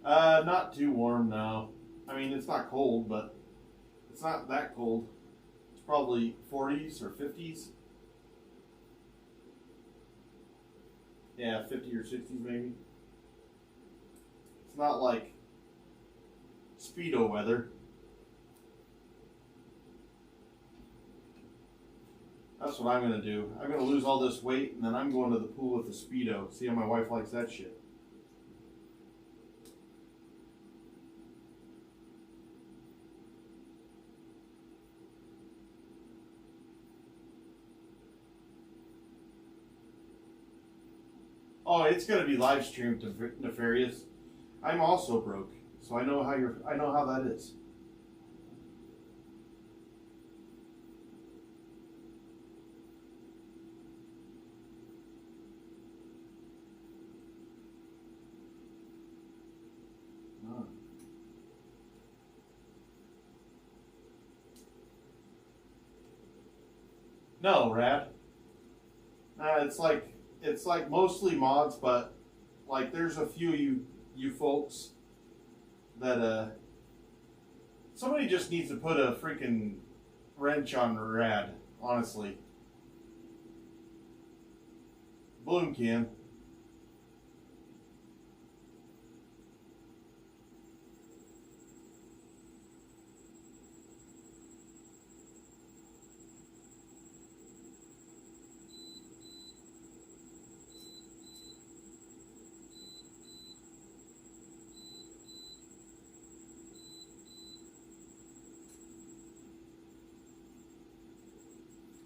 Not too warm now. I mean, it's not cold, but it's not that cold. It's probably 40s or 50s. Yeah, 50 or 60s maybe. It's not like Speedo weather. That's what I'm going to do. I'm going to lose all this weight, and then I'm going to the pool with the Speedo. See how my wife likes that shit. Oh, it's going to be live streamed to Nefarious. I'm also broke, so I know how that is. No, Rad. It's like mostly mods, but like there's a few you folks that somebody just needs to put a freaking wrench on Rad, honestly. Bloom can.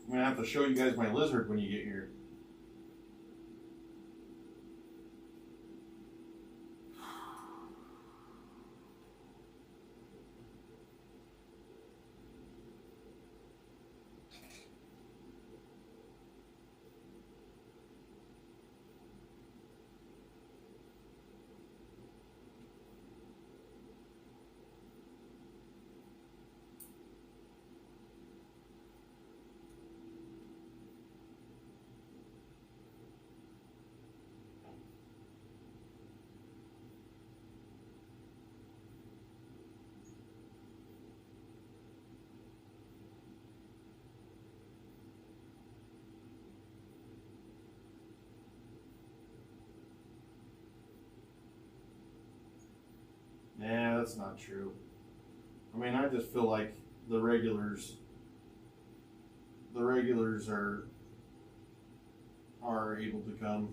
I'm gonna have to show you guys my lizard when you get here. Nah, that's not true. I mean, I just feel like the regulars are able to come.